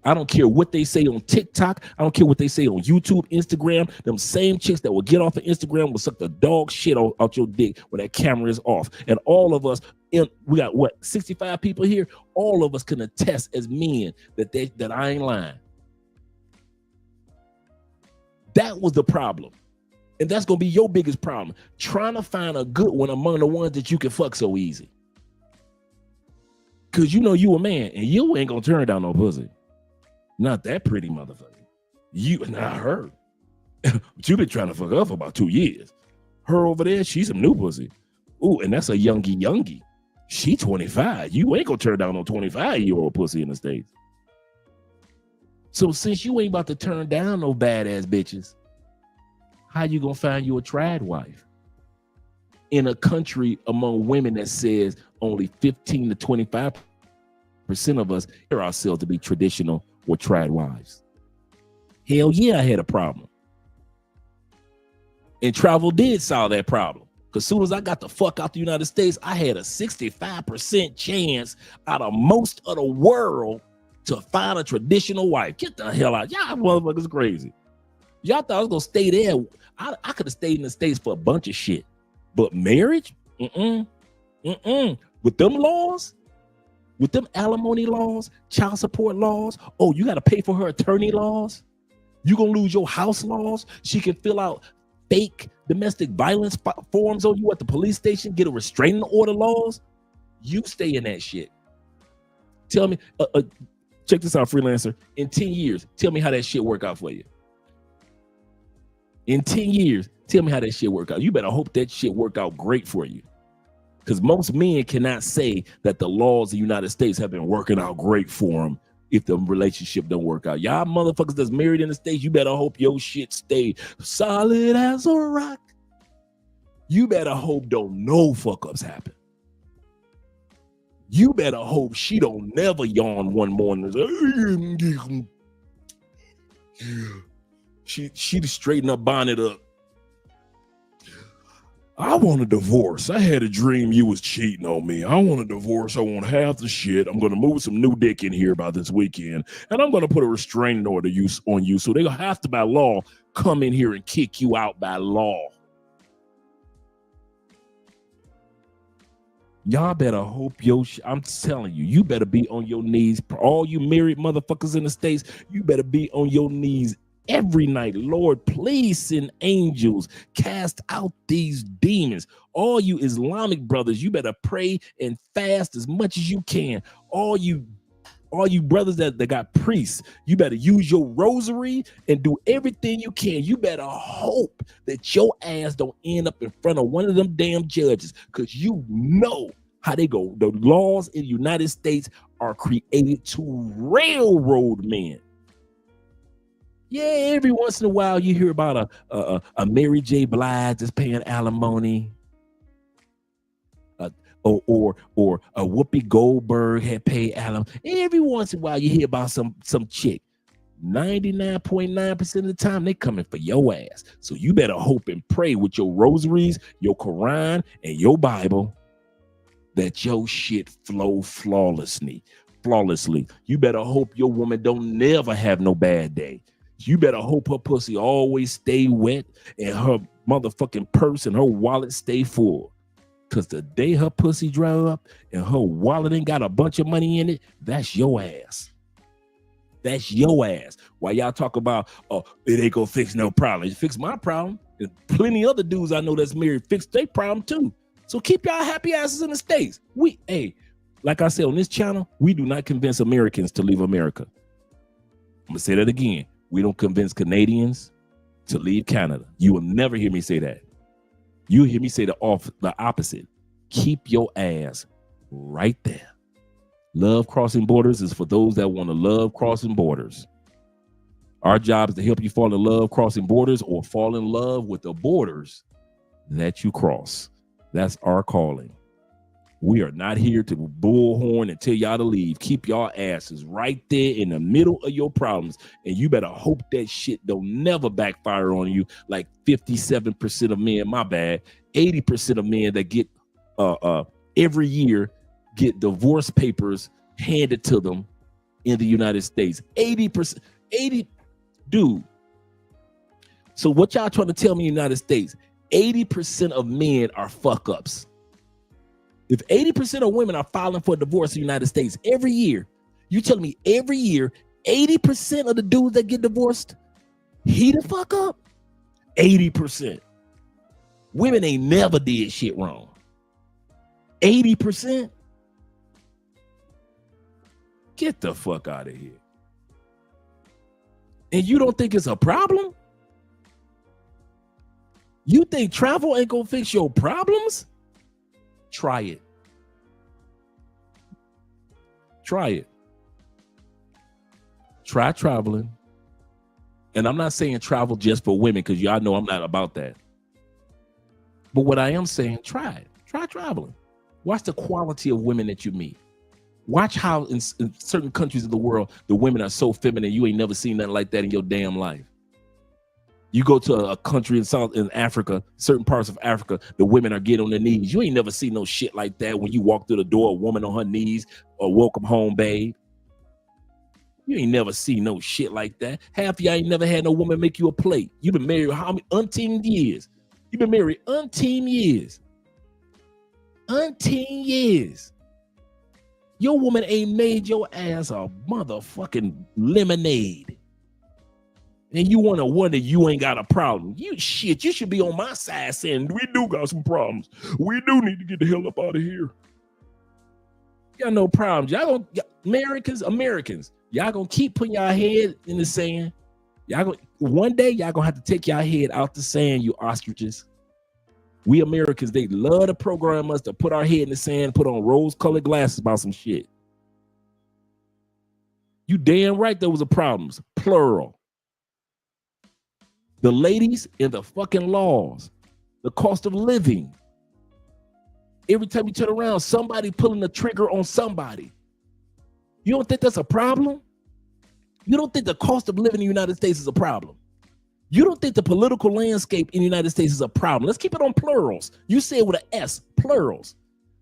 I don't care what they say on TikTok. I don't care what they say on YouTube, Instagram. Them same chicks that will get off of Instagram will suck the dog shit out your dick when that camera is off. And all of us, we got what, 65 people here? All of us can attest as men that I ain't lying. That was the problem. And that's going to be your biggest problem. Trying to find a good one among the ones that you can fuck so easy. Because you know you a man and you ain't going to turn down no pussy. Not that pretty motherfucker. Not her. But you been trying to fuck her for about 2 years. Her over there, she's some new pussy. Ooh, and that's a youngie. She 25. You ain't going to turn down no 25-year-old pussy in the States. So since you ain't about to turn down no badass bitches, how you gonna find you a trad wife in a country among women that says only 15 to 25% of us hear ourselves to be traditional or trad wives? Hell yeah, I had a problem. And travel did solve that problem. Because as soon as I got the fuck out the United States, I had a 65% chance out of most of the world to find a traditional wife. Get the hell out. Y'all motherfuckers crazy. Y'all thought I was gonna stay there. I could have stayed in the States for a bunch of shit. But marriage? With them laws, with them alimony laws, child support laws, oh, you gotta pay for her attorney laws, you gonna lose your house laws. She can fill out fake domestic violence forms on you at the police station, get a restraining order laws. You stay in that shit. Tell me, check this out, freelancer. In 10 years, tell me how that shit work out for you. In 10 years, tell me how that shit work out. You better hope that shit work out great for you. Because most men cannot say that the laws of the United States have been working out great for them if the relationship don't work out. Y'all motherfuckers that's married in the States, you better hope your shit stay solid as a rock. You better hope don't no fuck ups happen. You better hope she don't never yawn one morning and say, she'd straighten her bonnet up. I want a divorce. I had a dream you was cheating on me. I want a divorce. I want half the shit. I'm going to move some new dick in here by this weekend. And I'm going to put a restraining order on you. So they'll have to, by law, come in here and kick you out by law. Y'all better hope I'm telling you, you better be on your knees. All you married motherfuckers in the States, you better be on your knees every night. Lord, please send angels, cast out these demons. All you Islamic brothers, you better pray and fast as much as you can. All you brothers that got priests, you better use your rosary and do everything you can. You better hope that your ass don't end up in front of one of them damn judges, because you know how they go. The laws in the United States are created to railroad men. Yeah, every once in a while you hear about a Mary J. Blige that's paying alimony, or a Whoopi Goldberg had paid alimony. Every once in a while you hear about some chick. 99.9% of the time they coming for your ass. So you better hope and pray with your rosaries, your Quran, and your Bible that your shit flow flawlessly. You better hope your woman don't never have no bad day. You better hope her pussy always stay wet and her motherfucking purse and her wallet stay full. Because the day her pussy dry up and her wallet ain't got a bunch of money in it, that's your ass. That's your ass. While y'all talk about, oh, it ain't gonna fix no problem. It fix my problem. And plenty other dudes I know that's married fix their problem too. So keep y'all happy asses in the States. Like I said on this channel, we do not convince Americans to leave America. I'm gonna say that again. We don't convince Canadians to leave Canada. You will never hear me say that. You hear me say the opposite. Keep your ass right there. Love crossing borders is for those that want to love crossing borders. Our job is to help you fall in love crossing borders or fall in love with the borders that you cross. That's our calling. We are not here to bullhorn and tell y'all to leave. Keep y'all asses right there in the middle of your problems. And you better hope that shit don't never backfire on you like 57% of men, my bad, 80% of men that get every year get divorce papers handed to them in the United States. 80%, 80, dude. So what y'all trying to tell me in the United States, 80% of men are fuck ups. If 80% of women are filing for divorce in the United States every year, you telling me every year, 80% of the dudes that get divorced, he the fuck up? 80%. Women ain't never did shit wrong. 80%? Get the fuck out of here. And you don't think it's a problem? You think travel ain't gonna fix your problems? Try it. Try it. Try traveling. And I'm not saying travel just for women, because y'all know I'm not about that. But what I am saying, try it. Try traveling. Watch the quality of women that you meet. Watch how in certain countries of the world, the women are so feminine, you ain't never seen nothing like that in your damn life. You go to a country in Africa, certain parts of Africa, the women are getting on their knees. You ain't never seen no shit like that when you walk through the door, a woman on her knees, or welcome home, babe. You ain't never seen no shit like that. Half of y'all ain't never had no woman make you a plate. You've been married how many? Umpteen years. You've been married umpteen years. Umpteen years. Your woman ain't made your ass a motherfucking lemonade. And you want to wonder you ain't got a problem. You shit, you should be on my side saying, we do got some problems. We do need to get the hell up out of here. Y'all no problems. Y'all gonna, Americans, y'all gonna keep putting y'all head in the sand. Y'all gonna, one day y'all gonna have to take y'all head out the sand, you ostriches. We Americans, they love to program us to put our head in the sand, put on rose-colored glasses about some shit. You damn right there was a problems, plural. The ladies and the fucking laws, the cost of living. Every time you turn around, somebody pulling the trigger on somebody. You don't think that's a problem? You don't think the cost of living in the United States is a problem? You don't think the political landscape in the United States is a problem? Let's keep it on plurals. You say it with an S, plurals.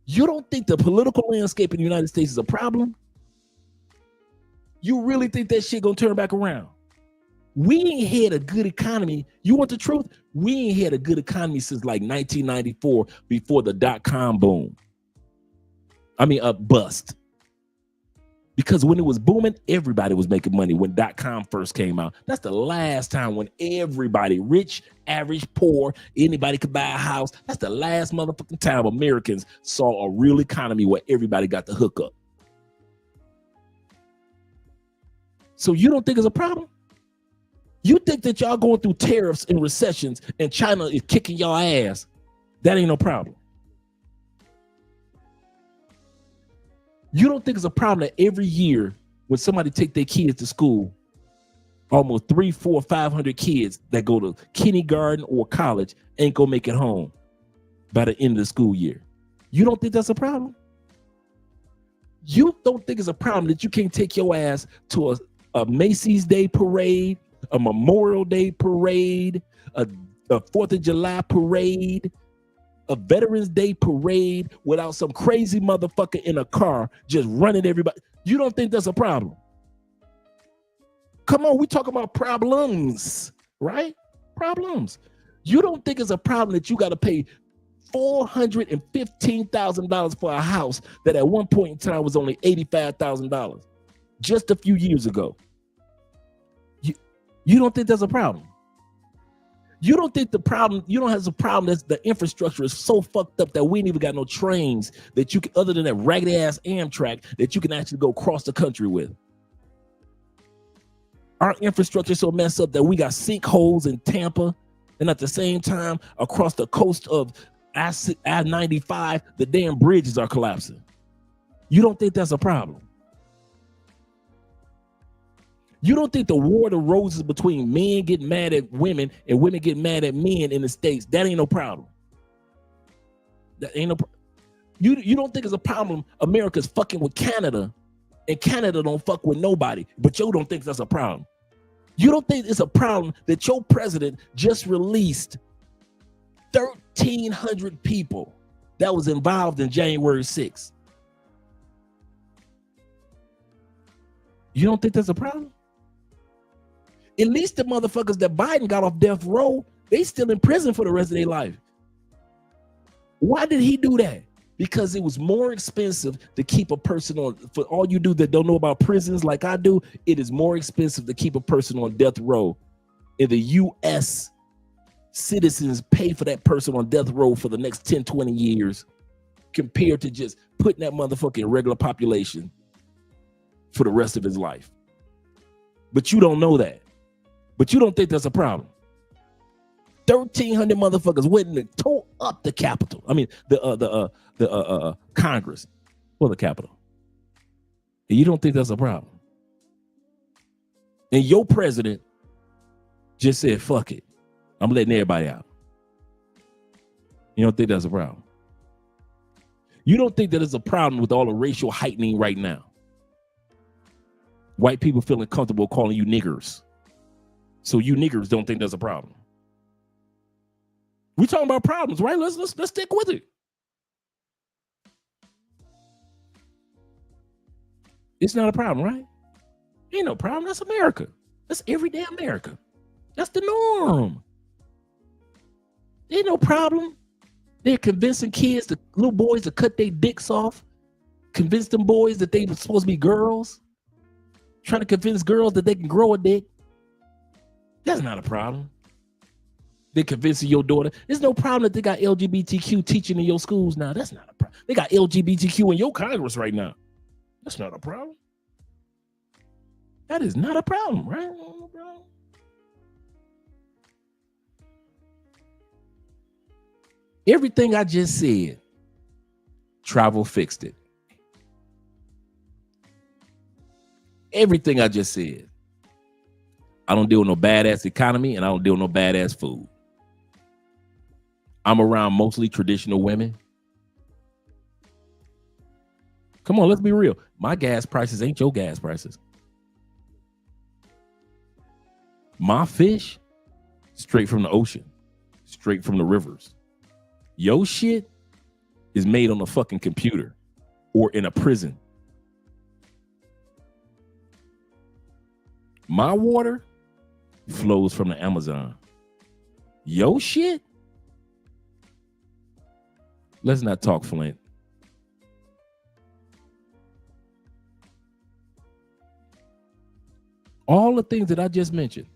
You don't think the political landscape in the United States is a problem? You really think that shit gonna turn back around? We ain't had a good economy. You want the truth? We ain't had a good economy since like 1994, before the dot-com boom. I mean, bust. Because when it was booming, everybody was making money when dot-com first came out. That's the last time when everybody, rich, average, poor, anybody could buy a house. That's the last motherfucking time Americans saw a real economy where everybody got the hookup. So you don't think it's a problem? You think that y'all going through tariffs and recessions and China is kicking y'all ass? That ain't no problem. You don't think it's a problem that every year when somebody take their kids to school, almost 300, 400, 500 kids that go to kindergarten or college ain't gonna make it home by the end of the school year? You don't think that's a problem? You don't think it's a problem that you can't take your ass to a Macy's Day parade, a Memorial Day parade, a 4th of July parade, a Veterans Day parade without some crazy motherfucker in a car just running everybody? You don't think that's a problem? Come on, we talking about problems, right? Problems. You don't think it's a problem that you got to pay $415,000 for a house that at one point in time was only $85,000 just a few years ago? You don't think there's a problem? You don't think the problem, you don't have a problem that the infrastructure is so fucked up that we ain't even got no trains that you can, other than that raggedy ass Amtrak, that you can actually go across the country with? Our infrastructure is so messed up that we got sinkholes in Tampa, and at the same time, across the coast of I-95, the damn bridges are collapsing. You don't think that's a problem? You don't think the war of the roses between men getting mad at women and women getting mad at men in the States, that ain't no problem? That ain't no you don't think it's a problem America's fucking with Canada and Canada don't fuck with nobody, but you don't think that's a problem? You don't think it's a problem that your president just released 1,300 people that was involved in January 6th? You don't think that's a problem? At least the motherfuckers that Biden got off death row, they still in prison for the rest of their life. Why did he do that? Because it was more expensive to keep a person on, for all you do that don't know about prisons like I do, it is more expensive to keep a person on death row. In the US, citizens pay for that person on death row for the next 10, 20 years compared to just putting that motherfucker in regular population for the rest of his life. But you don't know that. But you don't think that's a problem. 1,300 motherfuckers went and tore up the Capitol. I mean, the Congress or the Capitol. And you don't think that's a problem. And your president just said, fuck it. I'm letting everybody out. You don't think that's a problem. You don't think that it's a problem with all the racial heightening right now. White people feeling comfortable calling you niggers. So you niggers don't think that's a problem. We're talking about problems, right? Let's stick with it. It's not a problem, right? Ain't no problem. That's America. That's everyday America. That's the norm. Ain't no problem. They're convincing kids, the little boys, to cut their dicks off. Convince them boys that they were supposed to be girls. Trying to convince girls that they can grow a dick. That's not a problem. They're convincing your daughter. There's no problem that they got LGBTQ teaching in your schools now. That's not a problem. They got LGBTQ in your Congress right now. That's not a problem. That is not a problem, right? No problem. Everything I just said, travel fixed it. Everything I just said. I don't deal with no badass economy and I don't deal with no badass food. I'm around mostly traditional women. Come on, let's be real. My gas prices ain't your gas prices. My fish, straight from the ocean, straight from the rivers. Your shit is made on a fucking computer or in a prison. My water flows from the Amazon. Your shit? Let's not talk, Flint. All the things that I just mentioned.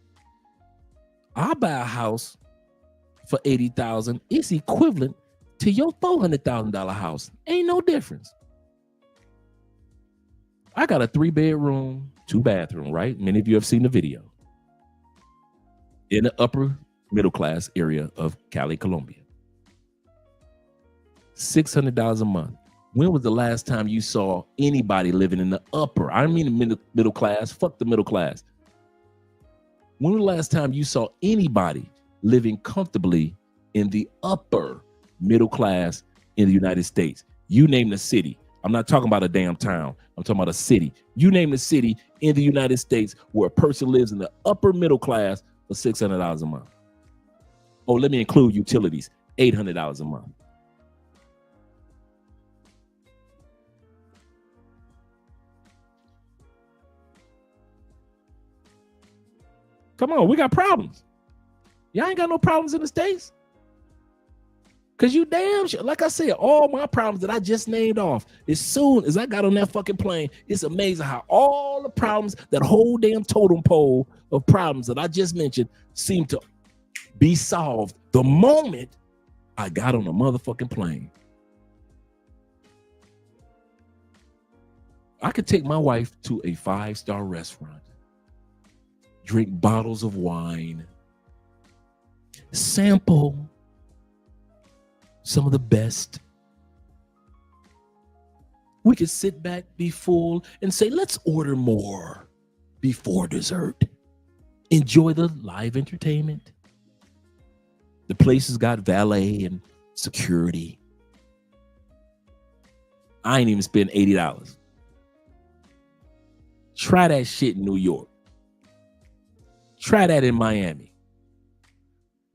I buy a house for $80,000. It's equivalent to your $400,000 house. Ain't no difference. I got a 3-bedroom, 2-bathroom, right? Many of you have seen the video. In the upper middle class area of Cali, Colombia. $600 a month. When was the last time you saw anybody living in the upper? I don't mean the middle class. Fuck the middle class. When was the last time you saw anybody living comfortably in the upper middle class in the United States? You name the city. I'm not talking about a damn town. I'm talking about a city. You name the city in the United States where a person lives in the upper middle class for $600 a month. Oh, let me include utilities, $800 a month. Come on, we got problems. Y'all ain't got no problems in the States. Because you damn sure, like I said, all my problems that I just named off, as soon as I got on that fucking plane, it's amazing how all the problems, that whole damn totem pole of problems that I just mentioned seem to be solved the moment I got on a motherfucking plane. I could take my wife to a 5-star restaurant, drink bottles of wine, sample some of the best. We could sit back, be full, and say, let's order more before dessert. Enjoy the live entertainment. The place has got valet and security. I ain't even spend $80. Try that shit in New York. Try that in Miami.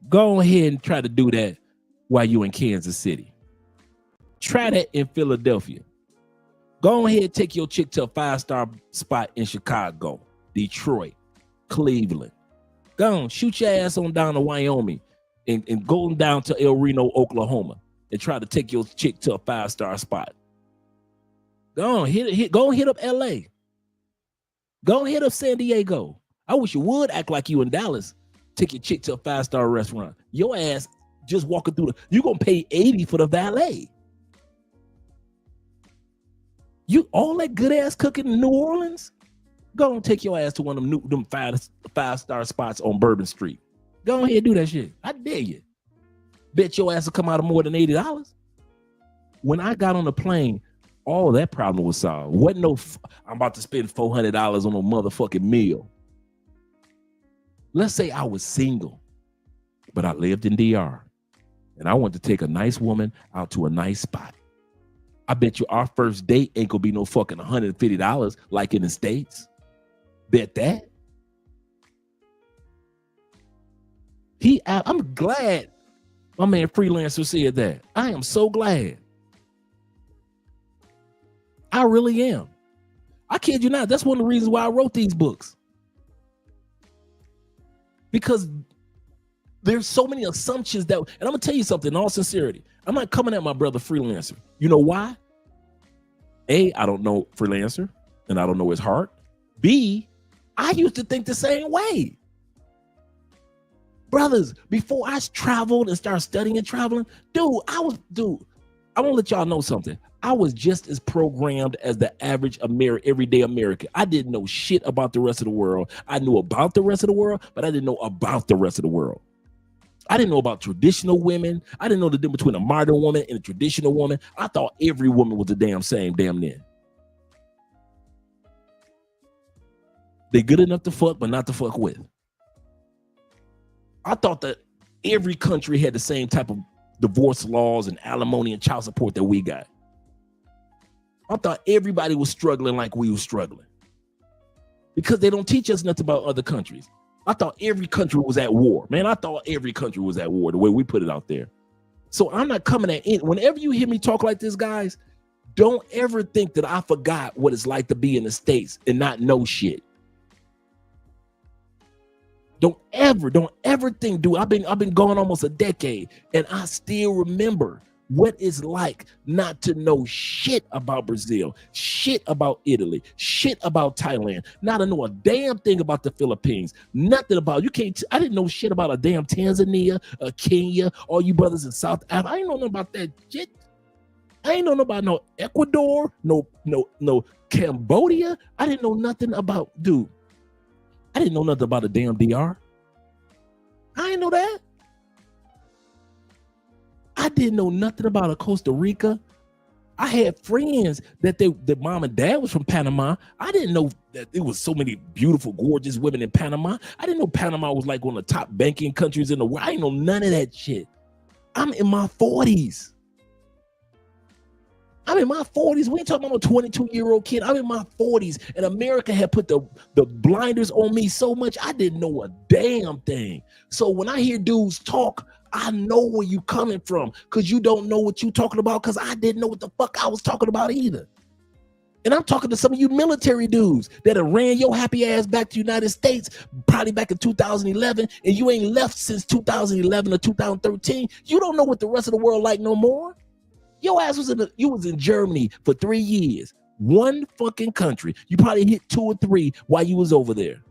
Go ahead and try to do that. While you in Kansas City. Try that in Philadelphia. Go ahead, take your chick to a 5-star spot in Chicago, Detroit, Cleveland. Go on, shoot your ass on down to Wyoming and go down to El Reno, Oklahoma, and try to take your chick to a 5-star spot. Go on, go hit up LA. Go hit up San Diego. I wish you would act like you in Dallas. Take your chick to a 5-star restaurant. Your ass just walking through you're gonna pay $80 for the valet. You all that good ass cooking in New Orleans? Go and take your ass to one of them 5-star spots on Bourbon Street. Go ahead and do that shit. I dare you. Bet your ass will come out of more than $80. When I got on the plane, all that problem was solved. Wasn't no, I'm about to spend $400 on a motherfucking meal. Let's say I was single, but I lived in DR, and I wanted to take a nice woman out to a nice spot. I bet you our first date ain't gonna be no fucking $150 like in the States. Bet that. I'm glad my man Freelancer said that. I am so glad. I really am. I kid you not. That's one of the reasons why I wrote these books. Because there's so many assumptions that, and I'm gonna tell you something in all sincerity. I'm not coming at my brother Freelancer. You know why? A, I don't know Freelancer, and I don't know his heart. B, I used to think the same way. Brothers, before I traveled and started studying and traveling, I want to let y'all know something. I was just as programmed as the average everyday American. I didn't know shit about the rest of the world. I knew about the rest of the world, but I didn't know about the rest of the world. I didn't know about traditional women. I didn't know the difference between a modern woman and a traditional woman. I thought every woman was the damn same damn near. They good enough to fuck, but not to fuck with. I thought that every country had the same type of divorce laws and alimony and child support that we got. I thought everybody was struggling like we were struggling. Because they don't teach us nothing about other countries. I thought every country was at war. Man, I thought every country was at war, the way we put it out there. So I'm not coming at it. Whenever you hear me talk like this, guys, don't ever think that I forgot what it's like to be in the States and not know shit. Don't ever think, dude, I've been gone almost a decade and I still remember what it's like not to know shit about Brazil, shit about Italy, shit about Thailand, not to know a damn thing about the Philippines, nothing about, I didn't know shit about a damn Tanzania, Kenya, all you brothers in South Africa. I ain't know nothing about that shit. I ain't know nothing about no Ecuador, no Cambodia. I didn't know nothing about, dude. I didn't know nothing about a damn DR. I didn't know that. I didn't know nothing about a Costa Rica. I had friends that mom and dad was from Panama. I didn't know that there was so many beautiful, gorgeous women in Panama. I didn't know Panama was like one of the top banking countries in the world. I didn't know none of that shit. I'm in my 40s. We ain't talking about a 22-year-old kid. I'm in my 40s, and America had put the blinders on me so much I didn't know a damn thing. So when I hear dudes talk, I know where you coming from, because you don't know what you talking about, because I didn't know what the fuck I was talking about either. And I'm talking to some of you military dudes that have ran your happy ass back to the United States probably back in 2011, and you ain't left since 2011 or 2013. You don't know what the rest of the world like no more. Your ass was in Germany for 3 years. One fucking country. You probably hit 2 or 3 while you was over there.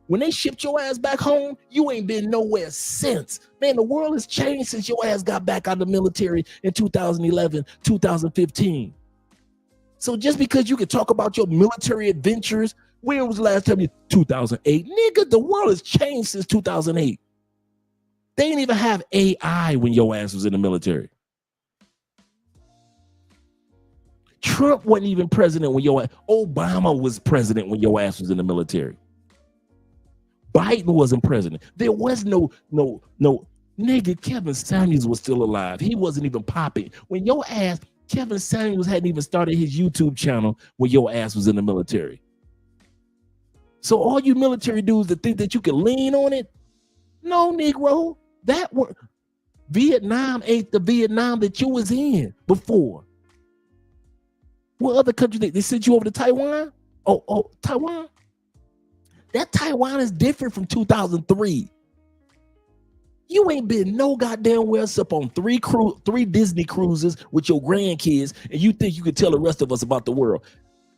When they shipped your ass back home, you ain't been nowhere since. Man, the world has changed since your ass got back out of the military in 2011, 2015. So just because you can talk about your military adventures, when was the last time 2008? Nigga, the world has changed since 2008. They didn't even have AI when your ass was in the military. Trump wasn't even president when Obama was president when your ass was in the military. Biden wasn't president. There was no nigga. Kevin Samuels was still alive. He wasn't even popping. When your ass, Kevin Samuels hadn't even started his YouTube channel when your ass was in the military. So all you military dudes that think that you can lean on it, no, Negro. Vietnam ain't the Vietnam that you was in before. What other country they sent you over to Taiwan? Oh, Taiwan. That Taiwan is different from 2003. You ain't been no goddamn well up on three Disney cruises with your grandkids, and you think you can tell the rest of us about the world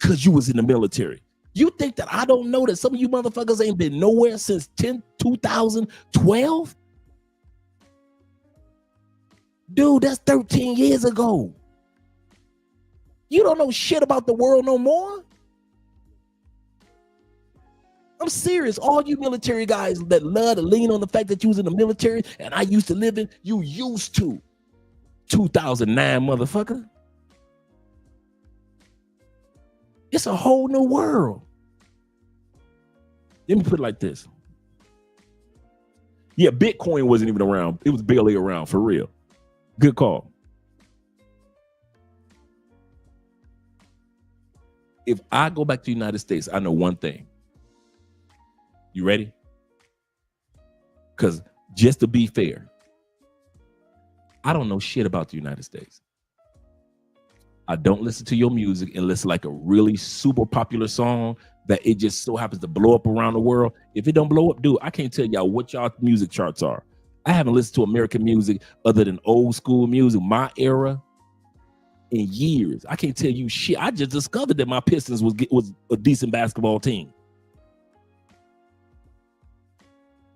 because you was in the military. You think that I don't know that some of you motherfuckers ain't been nowhere since 2012? Dude, that's 13 years ago. You don't know shit about the world no more? I'm serious. All you military guys that love to lean on the fact that you was in the military and I used to live in, you used to. 2009, motherfucker. It's a whole new world. Let me put it like this. Yeah, Bitcoin wasn't even around. It was barely around, for real. Good call. If I go back to the United States, I know one thing. You ready? Because just to be fair, I don't know shit about the United States. I don't listen to your music unless it's like a really super popular song that it just so happens to blow up around the world. If it don't blow up, dude, I can't tell y'all what y'all music charts are. I haven't listened to American music other than old school music, my era, in years. I can't tell you shit. I just discovered that my Pistons was a decent basketball team.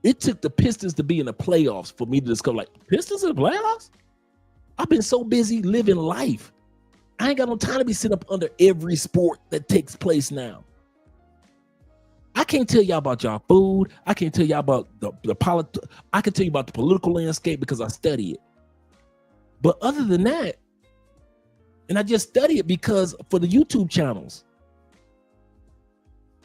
It took the Pistons to be in the playoffs for me to discover, like, Pistons in the playoffs? I've been so busy living life. I ain't got no time to be sitting up under every sport that takes place now. I can't tell y'all about y'all food. I can't tell y'all about I can tell you about the political landscape because I study it. But other than that, and I just study it because for the YouTube channels.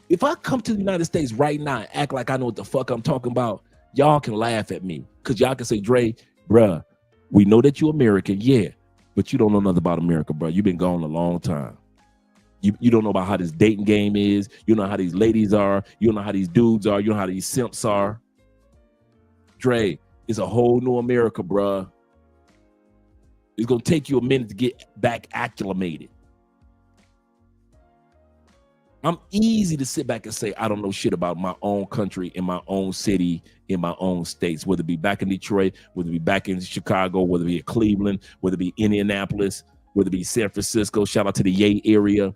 If I come to the United States right now and act like I know what the fuck I'm talking about, y'all can laugh at me. Because y'all can say, Dre, bruh, we know that you're American, yeah, but you don't know nothing about America, bruh. You've been gone a long time. You don't know about how this dating game is. You don't know how these ladies are. You don't know how these dudes are. You don't know how these simps are. Dre, it's a whole new America, bruh. It's going to take you a minute to get back acclimated. I'm easy to sit back and say, I don't know shit about my own country, in my own city, in my own states, whether it be back in Detroit, whether it be back in Chicago, whether it be Cleveland, whether it be Indianapolis, whether it be San Francisco, shout out to the Yay area,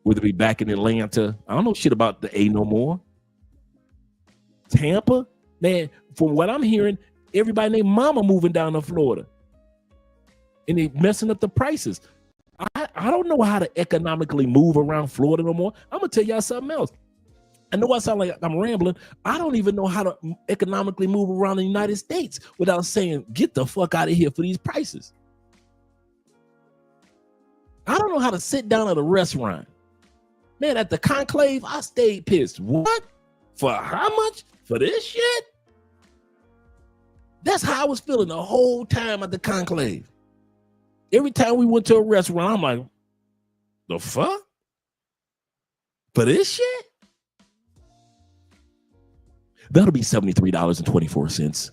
whether it be back in Atlanta. I don't know shit about the A no more. Tampa, man, from what I'm hearing, everybody named Mama moving down to Florida. And they messing up the prices. I don't know how to economically move around Florida no more. I'm going to tell y'all something else. I know I sound like I'm rambling. I don't even know how to economically move around the United States without saying, get the fuck out of here for these prices. I don't know how to sit down at a restaurant. Man, at the Conclave, I stayed pissed. What? For how much? For this shit? That's how I was feeling the whole time at the Conclave. Every time we went to a restaurant, I'm like, the fuck? For this shit? That'll be $73.24.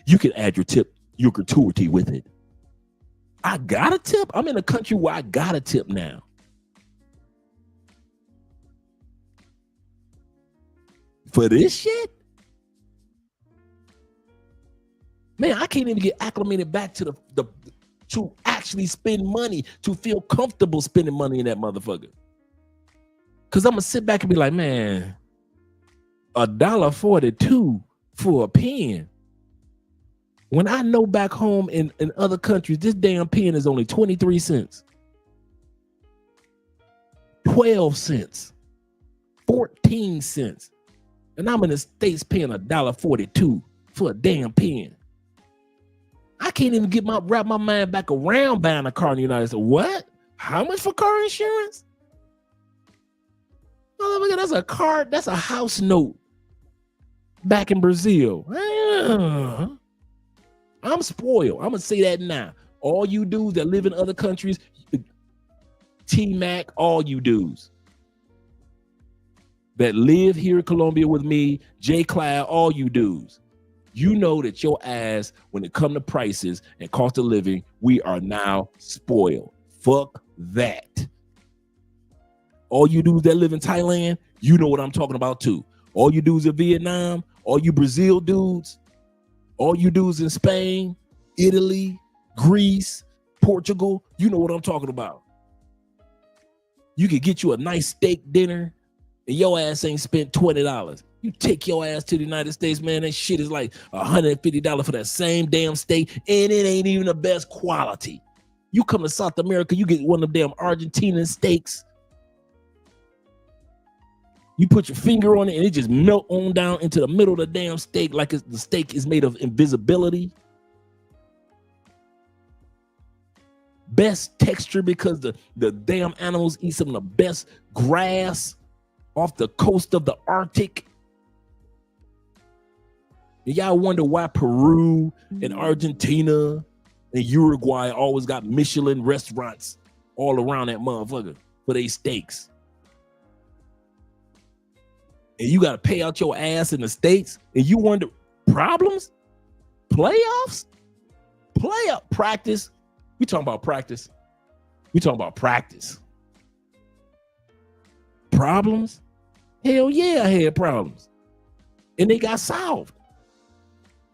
You can add your gratuity with it. I got a tip? I'm in a country where I got a tip now. For this shit? Man, I can't even get acclimated back to to actually spend money, to feel comfortable spending money in that motherfucker. Because I'm going to sit back and be like, man, $1.42 for a pen. When I know back home in other countries, this damn pen is only 23 cents. 12 cents. 14 cents. And I'm in the States paying $1.42 for a damn pen. I can't even wrap my mind back around buying a car in the United States. What? How much for car insurance? Oh, that's a car. That's a house note back in Brazil. I'm spoiled. I'm going to say that now. All you dudes that live in other countries, T-Mac, all you dudes that live here in Colombia with me, J. Cloud, all you dudes. You know that your ass, when it comes to prices and cost of living, we are now spoiled. Fuck that. All you dudes that live in Thailand, you know what I'm talking about too. All you dudes in Vietnam, all you Brazil dudes, all you dudes in Spain, Italy, Greece, Portugal, you know what I'm talking about. You could get you a nice steak dinner and your ass ain't spent $20. You take your ass to the United States, man, that shit is like $150 for that same damn steak, and it ain't even the best quality. You come to South America, you get one of them damn Argentinian steaks. You put your finger on it and it just melt on down into the middle of the damn steak like the steak is made of invisibility. Best texture because the damn animals eat some of the best grass off the coast of the Arctic. And y'all wonder why Peru and Argentina and Uruguay always got Michelin restaurants all around that motherfucker for their steaks. And you got to pay out your ass in the States and you wonder, problems? Playoffs? Playoff practice? We talking about practice. We talking about practice. Problems? Hell yeah, I had problems. And they got solved.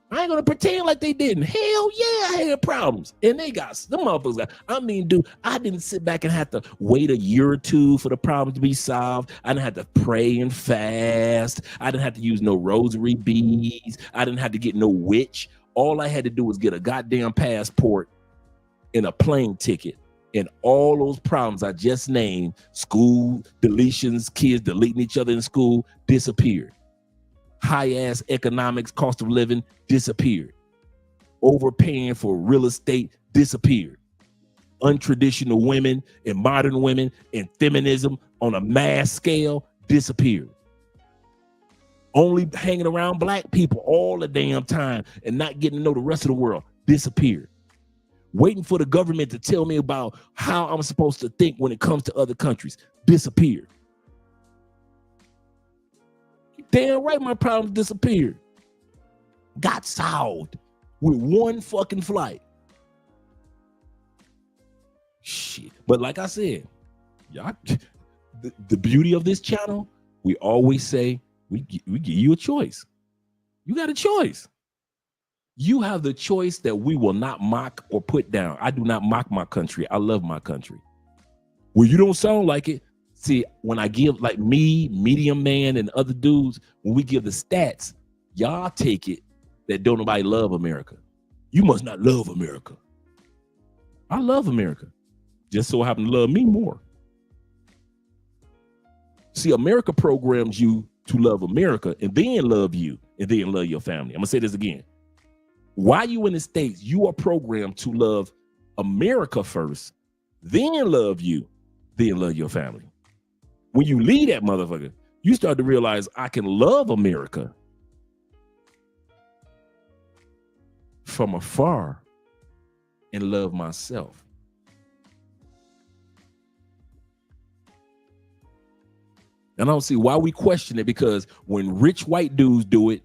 I ain't gonna pretend like they didn't. Hell yeah, I had problems. And they got, them motherfuckers got, I mean, dude, I didn't sit back and have to wait a year or two for the problem to be solved. I didn't have to pray and fast. I didn't have to use no rosary beads. I didn't have to get no witch. All I had to do was get a goddamn passport and a plane ticket. And all those problems I just named, school deletions, kids deleting each other in school, disappeared. High-ass economics, cost of living, disappeared. Overpaying for real estate, disappeared. Untraditional women and modern women and feminism on a mass scale, disappeared. Only hanging around black people all the damn time and not getting to know the rest of the world, disappeared. Waiting for the government to tell me about how I'm supposed to think when it comes to other countries, disappeared. Damn right my problems disappeared. Got solved with one fucking flight. Shit. But like I said, y'all, the beauty of this channel, we always say we give you a choice. You got a choice. You have the choice that we will not mock or put down. I do not mock my country. I love my country. Well, you don't sound like it. See, when I give, like me, Medium Man, and other dudes, when we give the stats, y'all take it that don't nobody love America. You must not love America. I love America. Just so happen to love me more. See, America programs you to love America and then love you and then love your family. I'm going to say this again. While you in the States, you are programmed to love America first, then love you, then love your family. When you leave that motherfucker, you start to realize I can love America from afar and love myself. And I don't see why we question it, because when rich white dudes do it,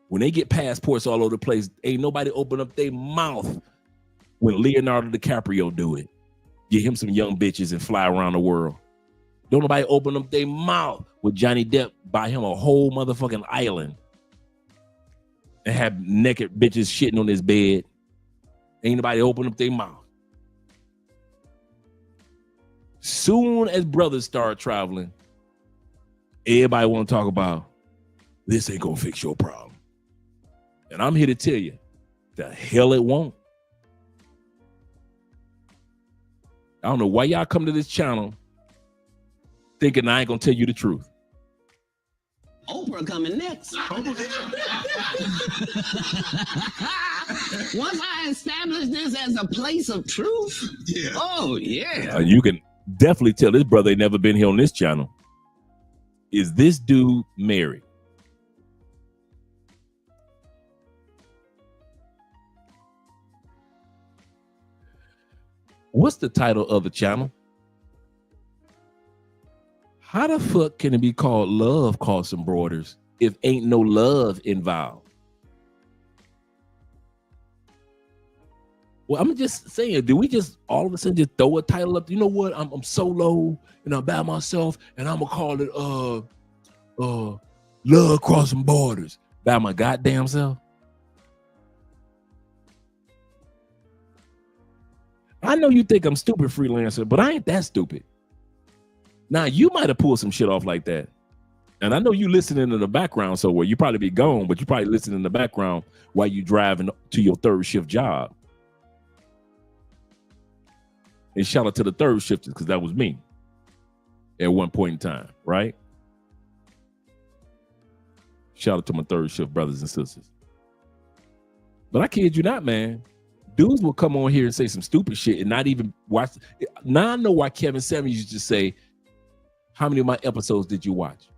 when they get passports all over the place, ain't nobody open up their mouth when Leonardo DiCaprio do it. Get him some young bitches and fly around the world. Don't nobody open up their mouth with Johnny Depp, buy him a whole motherfucking island and have naked bitches shitting on his bed. Ain't nobody open up their mouth. Soon as brothers start traveling, everybody want to talk about this ain't gonna fix your problem. And I'm here to tell you, the hell it won't. I don't know why y'all come to this channel thinking I ain't gonna tell you the truth. Oprah coming next. Once I establish this as a place of truth, oh yeah. You can definitely tell this brother ain't never been here on this channel. Is this dude married? What's the title of the channel? How the fuck can it be called Love Costs and Borders if ain't no love involved? Well, I'm just saying, do we just all of a sudden just throw a title up? You know what? I'm solo and I'm by myself, and I'm gonna call it love crossing borders by my goddamn self. I know you think I'm stupid, freelancer, but I ain't that stupid. Now you might have pulled some shit off like that. And I know you listening in the background somewhere. You probably be gone, but you probably listen in the background while you driving to your third shift job. And shout out to the third shifters, because that was me at one point in time, right? Shout out to my third shift brothers and sisters. But I kid you not, man. Dudes will come on here and say some stupid shit and not even watch. Now I know why Kevin Samuels used to say, how many of my episodes did you watch?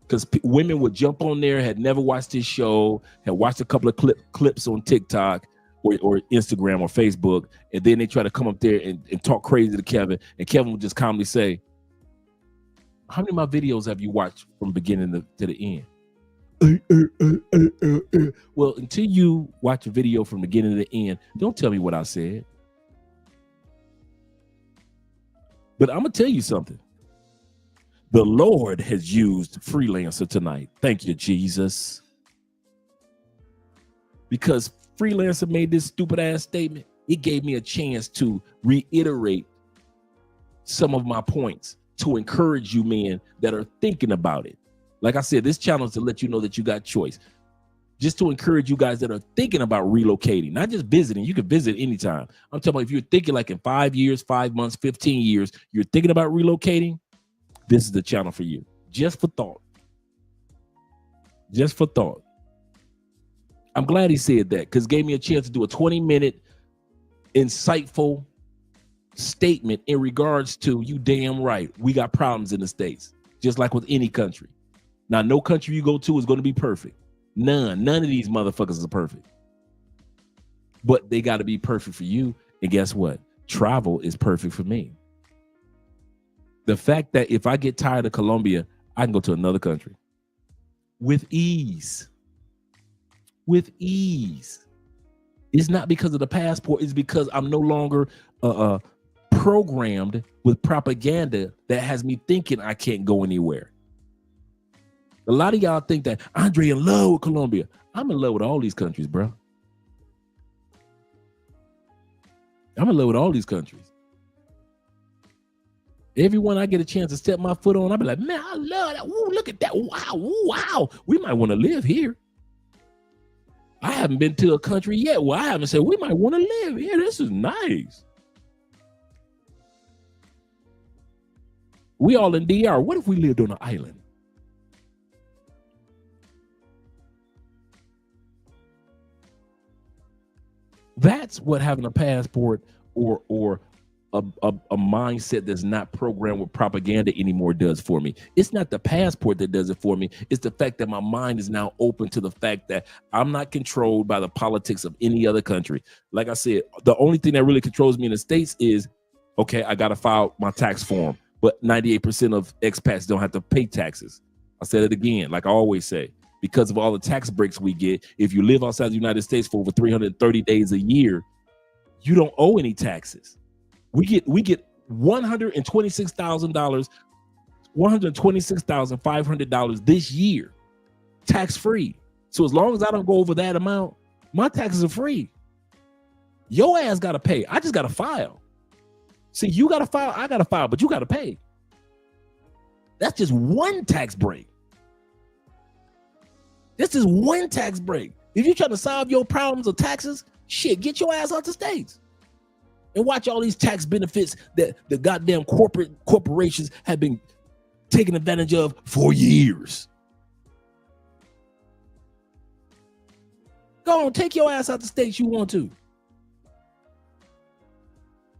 Because women would jump on there, had never watched this show, had watched a couple of clips on TikTok or Instagram or Facebook, and then they try to come up there and talk crazy to Kevin, and Kevin would just calmly say, how many of my videos have you watched from beginning to the end? Well, until you watch a video from beginning to the end, don't tell me what I said. But I'm going to tell you something. The Lord has used freelancer tonight. Thank you, Jesus. Because freelancer made this stupid ass statement, it gave me a chance to reiterate some of my points to encourage you men that are thinking about it. Like I said, this channel is to let you know that you got choice. Just to encourage you guys that are thinking about relocating, not just visiting. You can visit anytime. I'm talking about if you're thinking like in 5 years, 5 months, 15 years, you're thinking about relocating, this is the channel for you. Just for thought. Just for thought. I'm glad he said that, because it gave me a chance to do a 20-minute insightful statement in regards to, you damn right, we got problems in the States, just like with any country. Now, no country you go to is going to be perfect. None of these motherfuckers are perfect. But they got to be perfect for you. And guess what? Travel is perfect for me. The fact that if I get tired of Colombia, I can go to another country with ease. With ease. It's not because of the passport. It's because I'm no longer programmed with propaganda that has me thinking I can't go anywhere. A lot of y'all think that Andre in love with Colombia. I'm in love with all these countries, bro. I'm in love with all these countries. Everyone I get a chance to step my foot on, I'll be like, man, I love that. Ooh, look at that. Wow, ooh, wow. We might want to live here. I haven't been to a country yet where I haven't said, we might want to live here. This is nice. We all in DR. What if we lived on an island? That's what having a passport or a mindset that's not programmed with propaganda anymore does for me. It's not the passport that does it for me. It's the fact that my mind is now open to the fact that I'm not controlled by the politics of any other country. Like I said, the only thing that really controls me in the States is, okay, I got to file my tax form, but 98% of expats don't have to pay taxes. I said it again, like I always say, because of all the tax breaks we get. If you live outside the United States for over 330 days a year, you don't owe any taxes. We get $126,000, $126,500 this year, tax free. So as long as I don't go over that amount, my taxes are free. Your ass got to pay. I just got to file. See, you got to file, I got to file, but you got to pay. That's just one tax break. This is one tax break. If you're trying to solve your problems of taxes, shit, get your ass out the States. And watch all these tax benefits that the goddamn corporations have been taking advantage of for years. Go on, take your ass out the States you want to.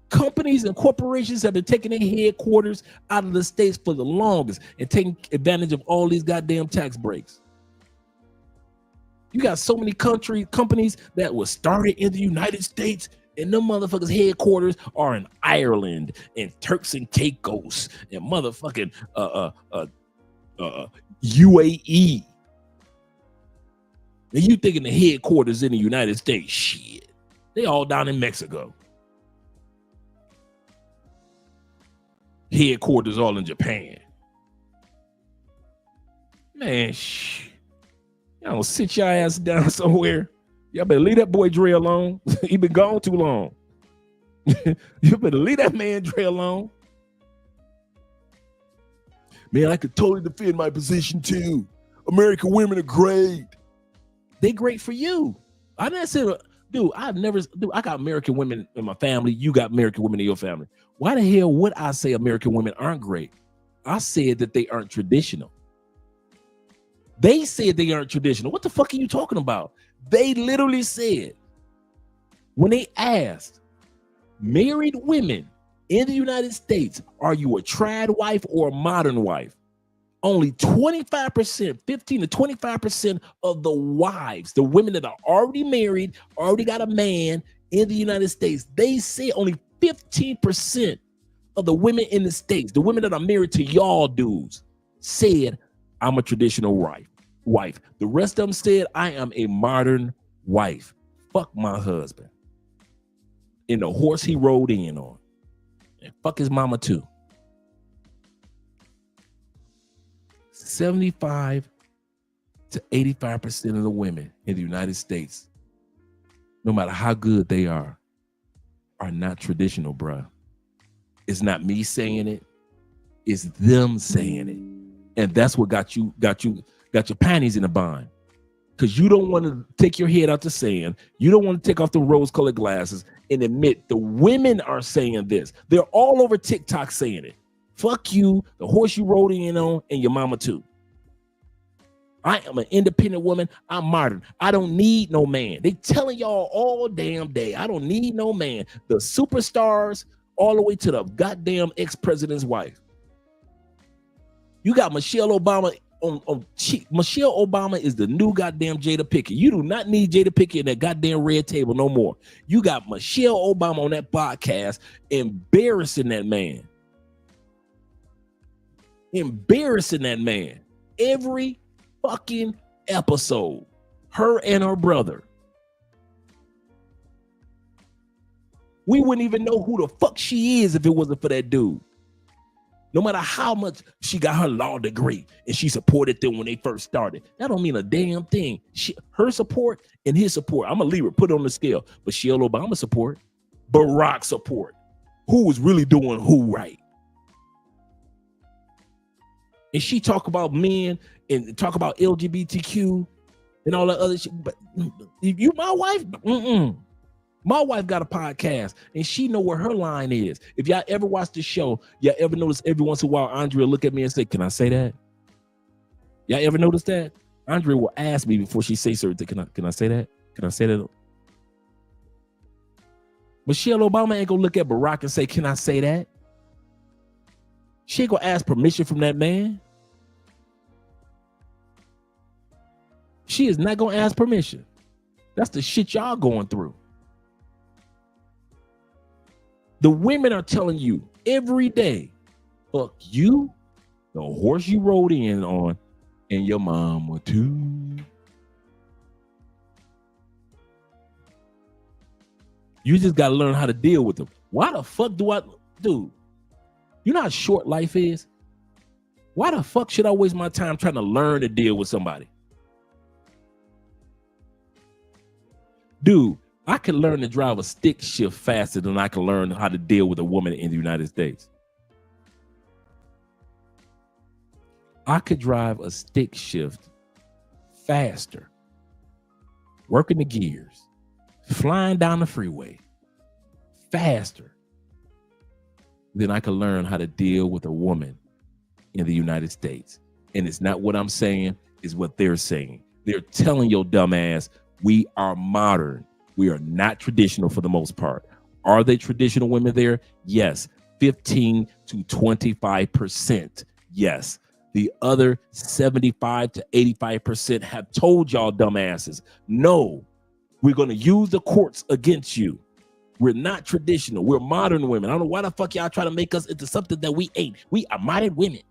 Companies and corporations have been taking their headquarters out of the States for the longest and taking advantage of all these goddamn tax breaks. You got so many companies that were started in the United States, and them motherfuckers' headquarters are in Ireland and Turks and Caicos and motherfucking UAE. And you thinking the headquarters in the United States? Shit. They all down in Mexico. Headquarters all in Japan. Man, y'all sit your ass down somewhere. Y'all better leave that boy Dre alone. He been gone too long. You better leave that man Dre alone. Man, I could totally defend my position too. American women are great. They great for you. I didn't say, dude, I got American women in my family. You got American women in your family. Why the hell would I say American women aren't great? I said that they aren't traditional. They said they aren't traditional. What the fuck are you talking about? They literally said, when they asked married women in the United States, are you a trad wife or a modern wife? Only 25%, 15 to 25% of the wives, the women that are already married, already got a man in the United States, they say only 15% of the women in the States, the women that are married to y'all dudes, said, I'm a traditional wife. The rest of them said, I am a modern wife. Fuck my husband. And the horse he rode in on. And fuck his mama too. 75 to 85% of the women in the United States, no matter how good they are not traditional, bruh. It's not me saying it. It's them saying it. And that's what got your panties in a bind. Because you don't want to take your head out the sand. You don't want to take off the rose-colored glasses and admit the women are saying this. They're all over TikTok saying it. Fuck you, the horse you rode in on, and your mama too. I am an independent woman. I'm modern. I don't need no man. They telling y'all all damn day, I don't need no man. The superstars all the way to the goddamn ex-president's wife. You got Michelle Obama Michelle Obama is the new goddamn Jada Pinkett. You do not need Jada Pinkett in that goddamn red table no more. You got Michelle Obama on that podcast embarrassing that man. Embarrassing that man. Every fucking episode. Her and her brother. We wouldn't even know who the fuck she is if it wasn't for that dude. No matter how much she got her law degree and she supported them when they first started. That don't mean a damn thing. Her support and his support. I'm going to leave it, put it on the scale. Michelle Obama support. Barack support. Who was really doing who right? And she talk about men and talk about LGBTQ and all that other shit. But you my wife? My wife got a podcast and she know where her line is. If y'all ever watch the show, y'all ever notice every once in a while Andrea look at me and say, can I say that? Y'all ever notice that? Andrea will ask me before she say certain things, can I say that? Can I say that? Michelle Obama ain't gonna look at Barack and say, can I say that? She ain't gonna ask permission from that man. She is not gonna ask permission. That's the shit y'all going through. The women are telling you every day, fuck you, the horse you rode in on, and your mama too. You just got to learn how to deal with them. Why the fuck dude, you know how short life is? Why the fuck should I waste my time trying to learn to deal with somebody? Dude, I can learn to drive a stick shift faster than I can learn how to deal with a woman in the United States. I could drive a stick shift faster, working the gears, flying down the freeway faster than I could learn how to deal with a woman in the United States. And it's not what I'm saying, it's what they're saying. They're telling your dumb ass, we are modern. We are not traditional for the most part. Are they traditional women there? Yes. 15 to 25%. Yes. The other 75 to 85% have told y'all dumbasses, no, we're going to use the courts against you. We're not traditional. We're modern women. I don't know why the fuck y'all try to make us into something that we ain't. We are modern women.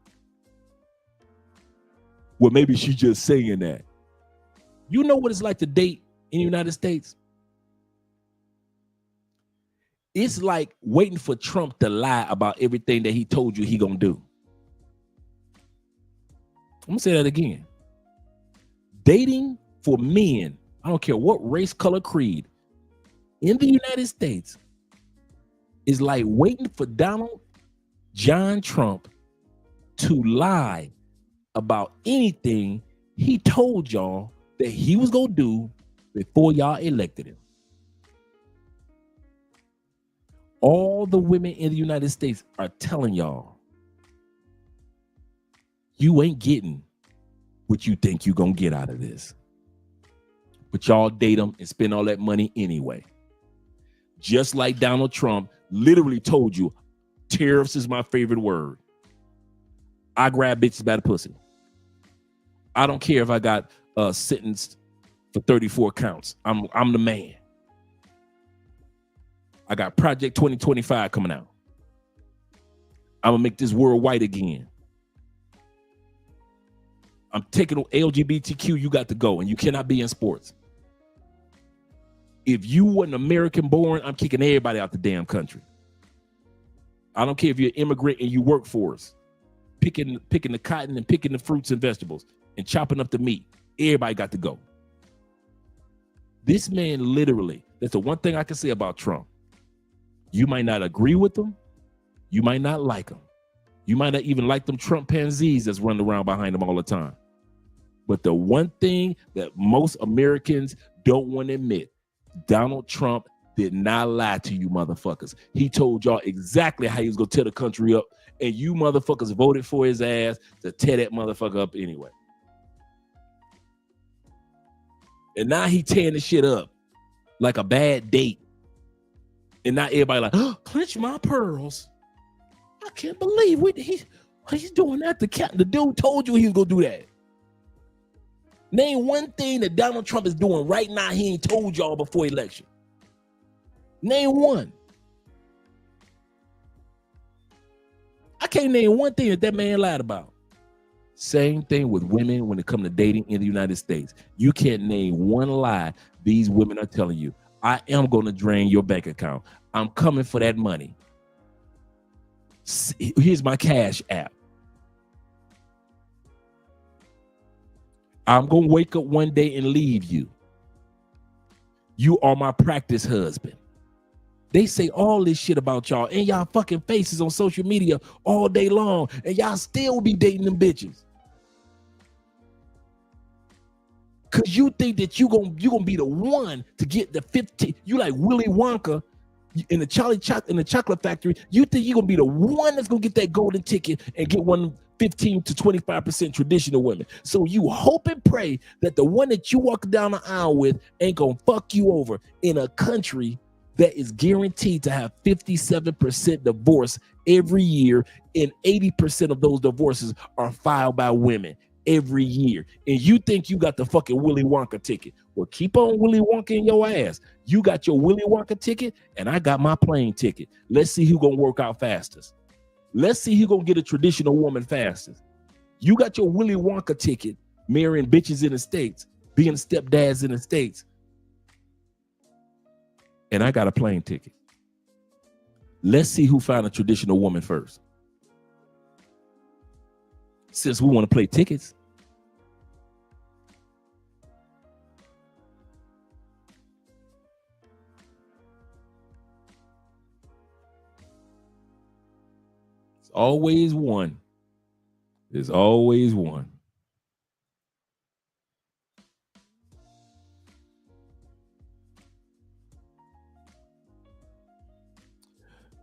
Well, maybe she's just saying that. You know what it's like to date in the United States? It's like waiting for Trump to lie about everything that he told you he gonna do. I'm gonna say that again. Dating for men, I don't care what race, color, creed, in the United States is like waiting for Donald John Trump to lie about anything he told y'all that he was gonna do before y'all elected him. All the women in the United States are telling y'all, you ain't getting what you think you're gonna get out of this. But y'all date them and spend all that money anyway. Just like Donald Trump literally told you, tariffs is my favorite word. I grab bitches by the pussy. I don't care if I got sentenced for 34 counts. I'm the man. I got Project 2025 coming out. I'm gonna make this world white again. I'm taking LGBTQ, you got to go, and you cannot be in sports. If you wasn't American born, I'm kicking everybody out the damn country. I don't care if you're an immigrant and you work for us, picking the cotton and picking the fruits and vegetables and chopping up the meat. Everybody got to go. This man literally, that's the one thing I can say about Trump. You might not agree with him. You might not like him. You might not even like them Trump pansies that's running around behind him all the time. But the one thing that most Americans don't want to admit, Donald Trump did not lie to you motherfuckers. He told y'all exactly how he was going to tear the country up, and you motherfuckers voted for his ass to tear that motherfucker up anyway. And now he tearing the shit up like a bad date. And now everybody like, oh, clench my pearls. I can't believe he's doing that. The dude told you he was going to do that. Name one thing that Donald Trump is doing right now he ain't told y'all before election. Name one. I can't name one thing that man lied about. Same thing with women when it comes to dating in the United States. You can't name one lie these women are telling you. I am going to drain your bank account. I'm coming for that money. Here's my cash app. I'm going to wake up one day and leave you. You are my practice husband. They say all this shit about y'all and y'all fucking faces on social media all day long, and y'all still be dating them bitches. Cause you think that you gonna be the one to get the 15. You like Willy Wonka in the chocolate factory. You think you're gonna be the one that's gonna get that golden ticket and get one 15 to 25% traditional women. So you hope and pray that the one that you walk down the aisle with ain't gonna fuck you over in a country that is guaranteed to have 57% divorce every year, and 80% of those divorces are filed by women every year. And you think you got the fucking Willy Wonka ticket. Well, keep on Willy Wonka in your ass. You got your Willy Wonka ticket, and I got my plane ticket. Let's see who gonna work out fastest. Let's see who gonna get a traditional woman fastest. You got your Willy Wonka ticket, marrying bitches in the States, being stepdads in the States. And I got a plane ticket. Let's see who found a traditional woman first. Since we want to play tickets. It's always one. There's always one.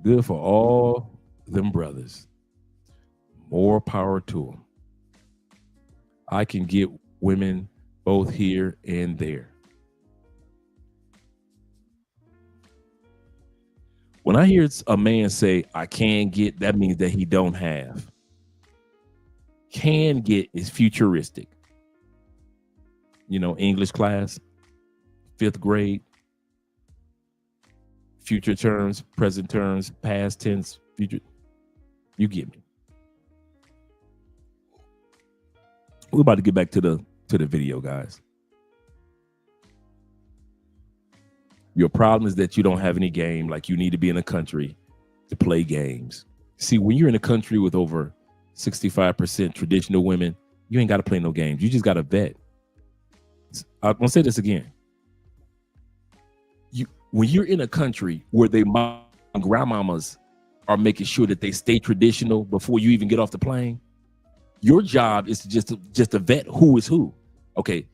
Good for all them brothers. More power to them. I can get women both here and there. When I hear a man say, I can get, that means that he don't have. Can get is futuristic. You know, English class, 5th grade. Future terms, present terms, past tense, future. You get me. We're about to get back to the video, guys. Your problem is that you don't have any game. Like you need to be in a country to play games. See, when you're in a country with over 65% traditional women, you ain't got to play no games. You just got to vet. I'm going to say this again. When you're in a country where they grandmamas are making sure that they stay traditional before you even get off the plane, your job is to just to vet who is who. Okay,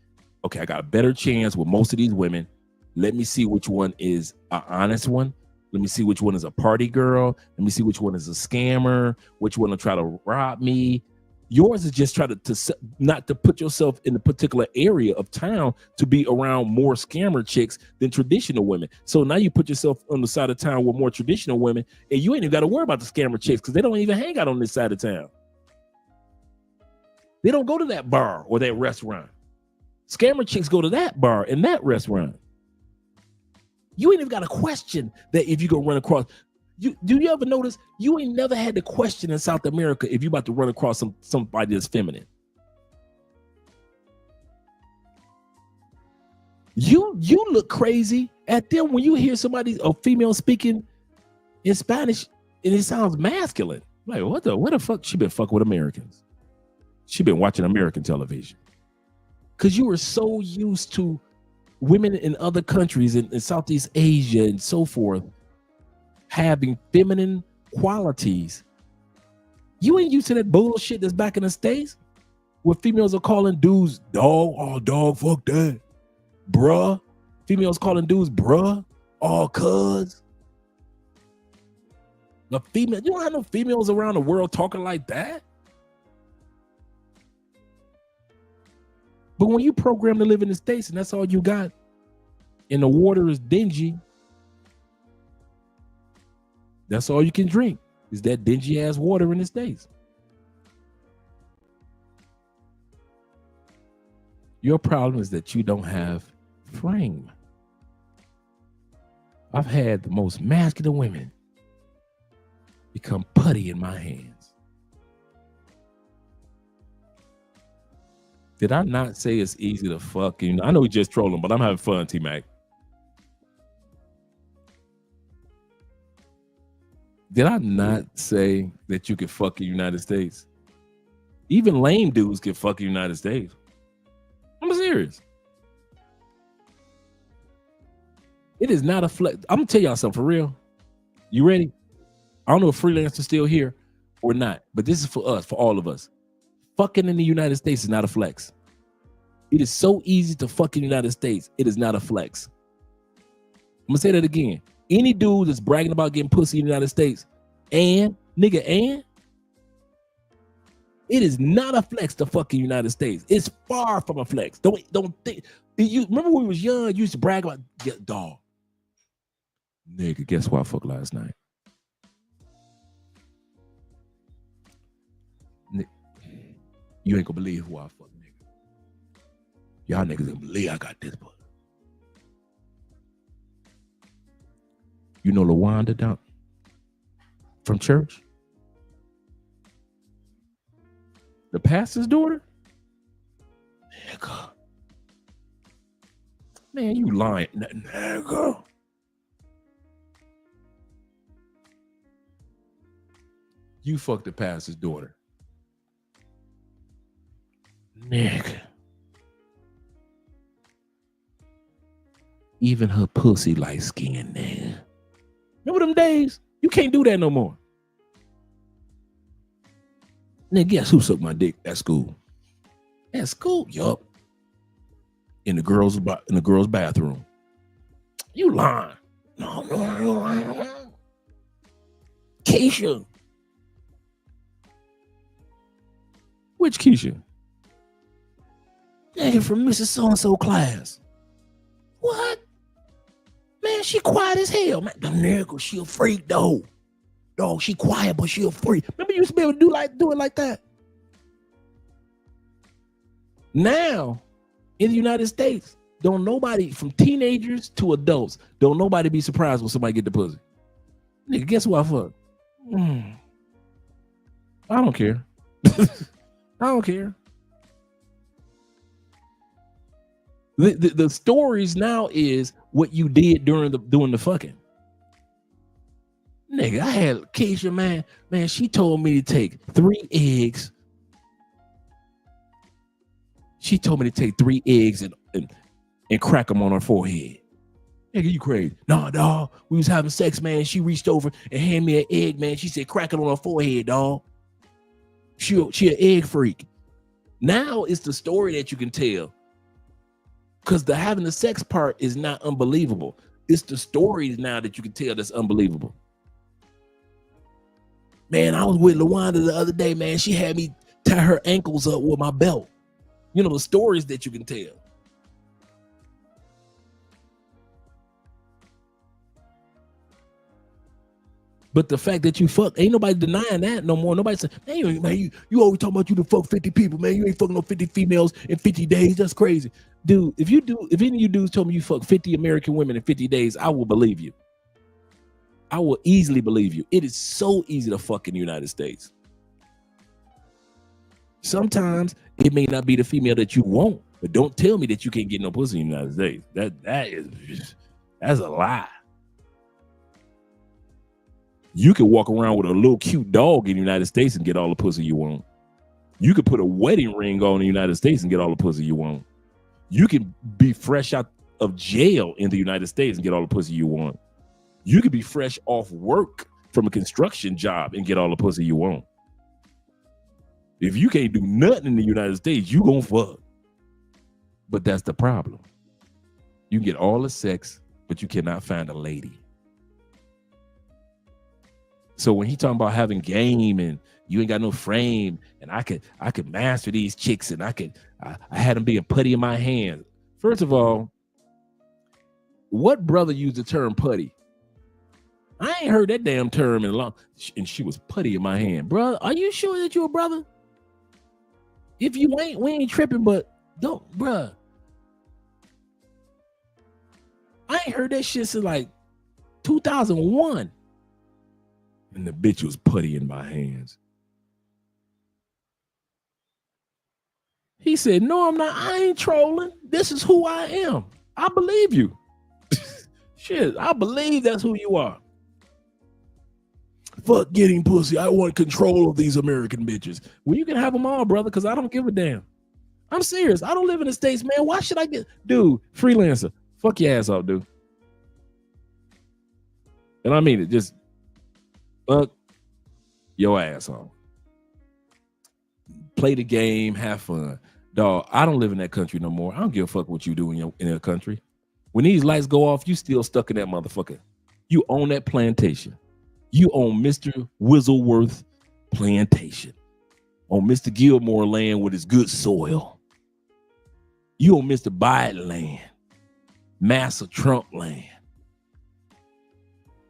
I got a better chance with most of these women. Let me see which one is an honest one. Let me see which one is a party girl. Let me see which one is a scammer. Which one will try to rob me. Yours is just try to not to put yourself in a particular area of town to be around more scammer chicks than traditional women. So now you put yourself on the side of town with more traditional women, and you ain't even got to worry about the scammer chicks because they don't even hang out on this side of town. They don't go to that bar or that restaurant. Scammer chicks go to that bar and that restaurant. You ain't even got a question that if you go run across. Do you ever notice you ain't never had the question in South America if you about to run across somebody that's feminine? You look crazy at them when you hear a female speaking in Spanish and it sounds masculine. Like what the fuck? She been fucking with Americans. She been watching American television. Cause you were so used to women in other countries in Southeast Asia and so forth having feminine qualities. You ain't used to that bullshit that's back in the States where females are calling dudes dog, oh dog, fuck that. Bruh. Females calling dudes bruh, oh cuz. You don't have no females around the world talking like that. But when you program to live in the States and that's all you got, and the water is dingy, that's all you can drink is that dingy ass water in the States. Your problem is that you don't have frame. I've had the most masculine women become putty in my hands. Did I not say it's easy to fuck? I know we just trolling, but I'm having fun, T-Mac. Did I not say that you could fuck in the United States? Even lame dudes can fuck in the United States. I'm serious. It is not a flex. I'm gonna tell y'all something for real. You ready? I don't know if freelancers still here or not, but this is for us, for all of us. Fucking in the United States is not a flex. It is so easy to fuck in the United States. It is not a flex. I'm gonna say that again. Any dude that's bragging about getting pussy in the United States, and it is not a flex to fuck in the United States. It's far from a flex. Don't think. You remember when we was young, you used to brag about dog. Nigga, guess what I fucked last night? You ain't gonna believe who I fucked, nigga. Y'all niggas gonna believe I got this pussy. You know LaWanda down from church? The pastor's daughter? Nigga. Man, you lying. Nigga. You fucked the pastor's daughter. Nigga. Even her pussy light skin, nigga. Remember them days? You can't do that no more. Nigga, guess who sucked my dick at school? At school? Yup. In the girls' bathroom. You lying. No. Keisha. Which Keisha? Nigga from Mrs. So-and-so class. What? Man, she quiet as hell. Man, the nigga, she a freak though. Dog, she quiet, but she a freak. Remember you used to be able to do it like that? Now, in the United States, don't nobody, from teenagers to adults, don't nobody be surprised when somebody get the pussy. Nigga, guess what I fuck? I don't care. I don't care. The stories now is what you did during the fucking. Nigga, I had Keisha, man, she told me to take 3 eggs. She told me to take 3 eggs and crack them on her forehead. Nigga, you crazy. Nah, dog. We was having sex, man. She reached over and handed me an egg, man. She said, crack it on her forehead, dog. She an egg freak. Now it's the story that you can tell. Because the having the sex part is not unbelievable. It's the stories now that you can tell that's unbelievable. Man, I was with LaWanda the other day, man. She had me tie her ankles up with my belt. You know, the stories that you can tell. But the fact that you fuck, ain't nobody denying that no more. Nobody saying, man, you always talking about you to fuck 50 people, man. You ain't fucking no 50 females in 50 days. That's crazy. Dude, if any of you dudes told me you fuck 50 American women in 50 days, I will believe you. I will easily believe you. It is so easy to fuck in the United States. Sometimes it may not be the female that you want, but don't tell me that you can't get no pussy in the United States. That's a lie. You can walk around with a little cute dog in the United States and get all the pussy you want. You could put a wedding ring on in the United States and get all the pussy you want. You can be fresh out of jail in the United States and get all the pussy you want. You could be fresh off work from a construction job and get all the pussy you want. If you can't do nothing in the United States, you gonna fuck. But that's the problem. You can get all the sex, but you cannot find a lady. So when he talking about having game and you ain't got no frame and I could master these chicks and I had them being putty in my hand. First of all, what brother used the term putty? I ain't heard that damn term in a long. And she was putty in my hand, brother. Are you sure that you're a brother? If you ain't, we ain't tripping. But don't, bruh. I ain't heard that shit since like 2001. And the bitch was putty in my hands. He said, no, I'm not. I ain't trolling. This is who I am. I believe you. Shit, I believe that's who you are. Fuck getting pussy. I want control of these American bitches. Well, you can have them all, brother, because I don't give a damn. I'm serious. I don't live in the States, man. Why should I get... Dude, freelancer. Fuck your ass off, dude. And I mean it. Just fuck your ass off. Play the game. Have fun. Dog, I don't live in that country no more. I don't give a fuck what you do in your country. When these lights go off, you still stuck in that motherfucker. You own that plantation. You own Mr. Whistleworth plantation. On Mr. Gilmore land with his good soil. You own Mr. Biden land. Massa Trump land.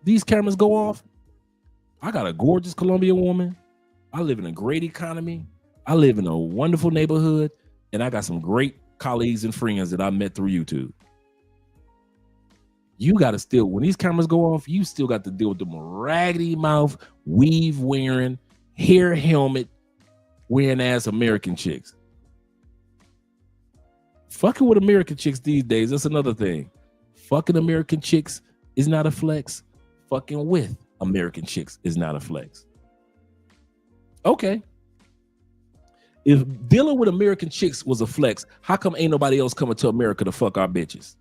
These cameras go off. I got a gorgeous Colombian woman. I live in a great economy. I live in a wonderful neighborhood. And I got some great colleagues and friends that I met through YouTube. You got to still, when these cameras go off, you still got to deal with them raggedy mouth, weave wearing, hair helmet wearing ass American chicks. Fucking with American chicks these days, that's another thing. Fucking American chicks is not a flex. Fucking with American chicks is not a flex. Okay. If dealing with American chicks was a flex, how come ain't nobody else coming to America to fuck our bitches?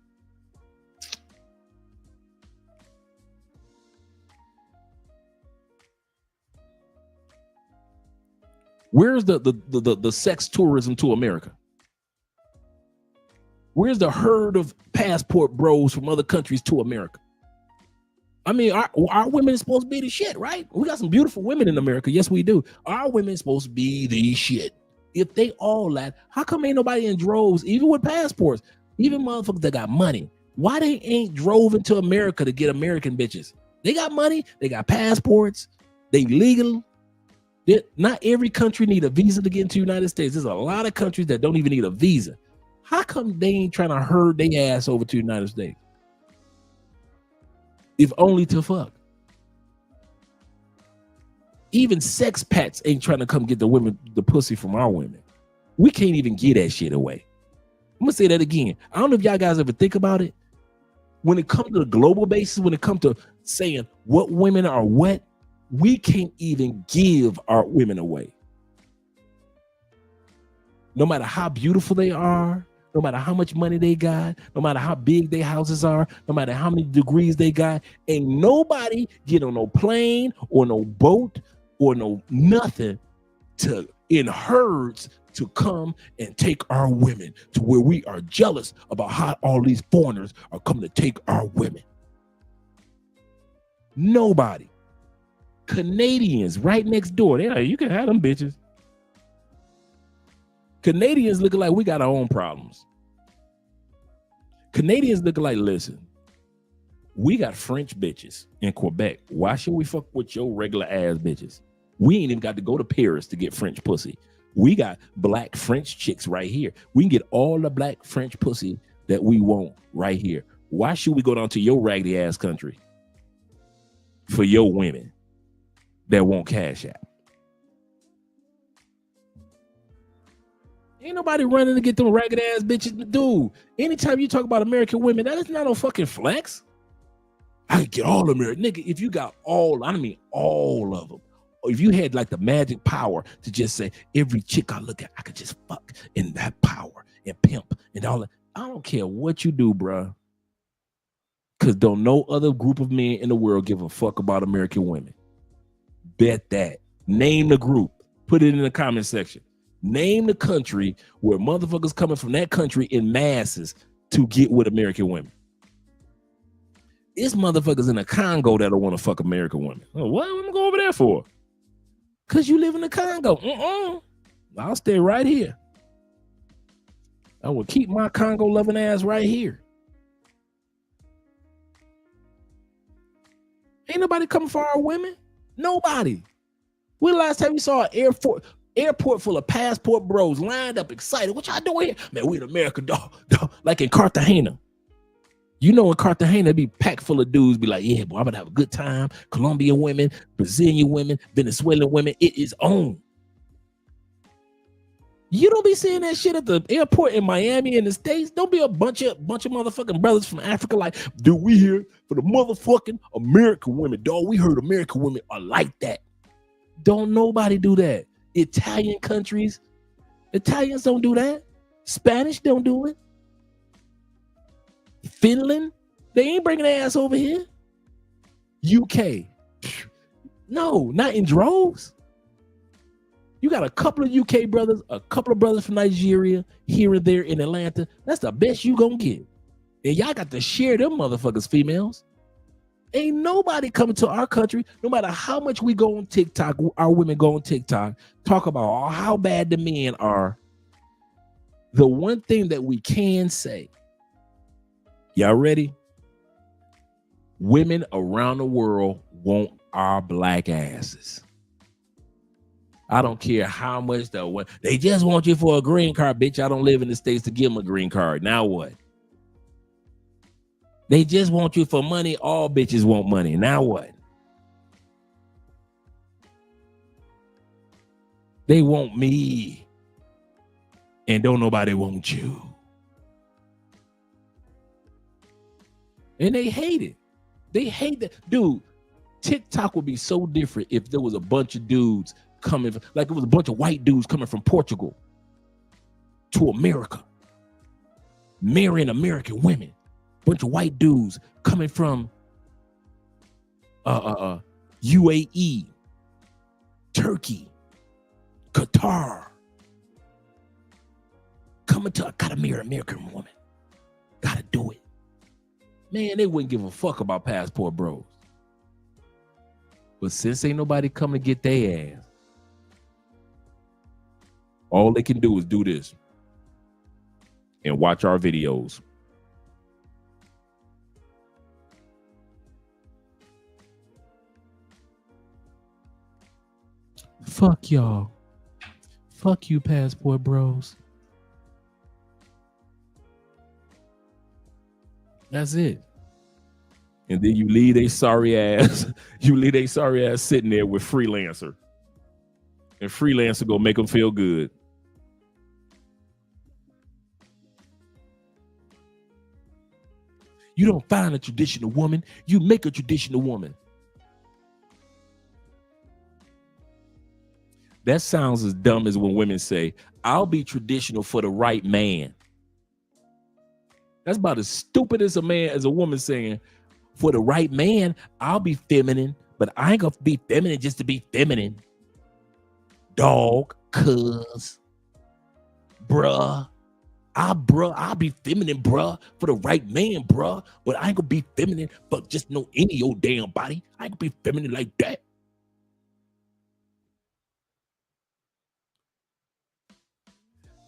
Where's the sex tourism to America? Where's the herd of passport bros from other countries to America? I mean, our women is supposed to be the shit, right? We got some beautiful women in America. Yes, we do. Our women is supposed to be the shit. If they all that, how come ain't nobody in droves, even with passports, even motherfuckers that got money? Why they ain't drove into America to get American bitches? They got money. They got passports. They legal. Not every country need a visa to get into the United States. There's a lot of countries that don't even need a visa. How come they ain't trying to herd their ass over to the United States? If only to fuck. Even sex pets ain't trying to come get the pussy from our women. We can't even get that shit away. I'm gonna say that again. I don't know if y'all guys ever think about it. When it comes to the global basis, when it comes to saying what women are what, we can't even give our women away. No matter how beautiful they are, no matter how much money they got, no matter how big their houses are, no matter how many degrees they got, ain't nobody get on no plane or no boat or no nothing to in herds to come and take our women to where we are jealous about how all these foreigners are coming to take our women. Nobody. Canadians right next door. They're like, you can have them bitches. Canadians looking like we got our own problems. Canadians looking like, listen, we got French bitches in Quebec. Why should we fuck with your regular ass bitches? We ain't even got to go to Paris to get French pussy. We got black French chicks right here. We can get all the black French pussy that we want right here. Why should we go down to your raggedy ass country for your women that want cash out? Ain't nobody running to get them ragged ass bitches. Dude, anytime you talk about American women, that is not no fucking flex. I can get all American. Nigga, if you got all, I mean all of them. Or if you had like the magic power to just say, every chick I look at, I could just fuck in that power and pimp and all that. I don't care what you do, bruh. Because don't no other group of men in the world give a fuck about American women. Bet that. Name the group. Put it in the comment section. Name the country where motherfuckers coming from that country in masses to get with American women. It's motherfuckers in the Congo that don't want to fuck American women. Oh, what am I going over there for? Because you live in the Congo. I'll stay right here. I will keep my Congo loving ass right here. Ain't nobody coming for our women. Nobody. When the last time you saw an airport full of passport bros lined up excited? What y'all doing here? Man, we in America, dog. Like in Cartagena. You know, in Cartagena, it be packed full of dudes, be like, yeah, boy, I'm gonna have a good time. Colombian women, Brazilian women, Venezuelan women, it is on. You don't be seeing that shit at the airport in Miami in the States. Don't be a bunch of motherfucking brothers from Africa like, dude, we here for the motherfucking American women, dog. We heard American women are like that. Don't nobody do that. Italian countries, Italians don't do that. Spanish don't do it. Finland, they ain't bringing their ass over here. UK, no, not in droves. You got a couple of UK brothers, a couple of brothers from Nigeria, here and there in Atlanta. That's the best you gonna get. And y'all got to share them motherfuckers, females. Ain't nobody coming to our country, no matter how much we go on TikTok, our women go on TikTok, talk about how bad the men are. The one thing that we can say, y'all ready? Women around the world want our black asses. I don't care how much they just want you for a green card, bitch. I don't live in the States to give them a green card. Now what? They just want you for money. All bitches want money. Now what? They want me. And don't nobody want you. And they hate it. They hate that. Dude, TikTok would be so different if there was a bunch of dudes coming, like it was a bunch of white dudes coming from Portugal to America, marrying American women. Bunch of white dudes coming from UAE, Turkey, Qatar, coming to, I gotta marry an American woman. Gotta do it. Man, they wouldn't give a fuck about passport bros. But since ain't nobody coming to get their ass, all they can do is do this and watch our videos. Fuck y'all. Fuck you, passport bros. That's it. And then you leave a sorry ass. You leave a sorry ass sitting there with freelancer. And freelancer gonna make them feel good. You don't find a traditional woman, you make a traditional woman. That sounds as dumb as when women say, I'll be traditional for the right man. That's about as stupid as a woman saying, for the right man, I'll be feminine, but I ain't gonna be feminine just to be feminine. Dog, cuz, bruh. I'll be feminine, bruh, for the right man, bruh. But I ain't gonna be feminine for just no any old damn body. I ain't gonna be feminine like that.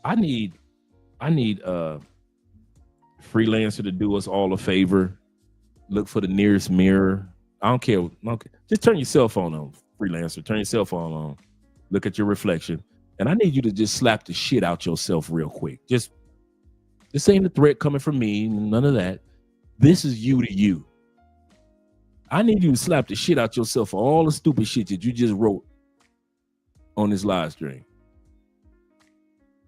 I need a freelancer to do us all a favor. Look for the nearest mirror. I don't care. Just turn your cell phone on, freelancer. Turn your cell phone on. Look at your reflection. And I need you to just slap the shit out yourself real quick. This ain't a threat coming from me. None of that. This is you to you. I need you to slap the shit out yourself for all the stupid shit that you just wrote on this live stream.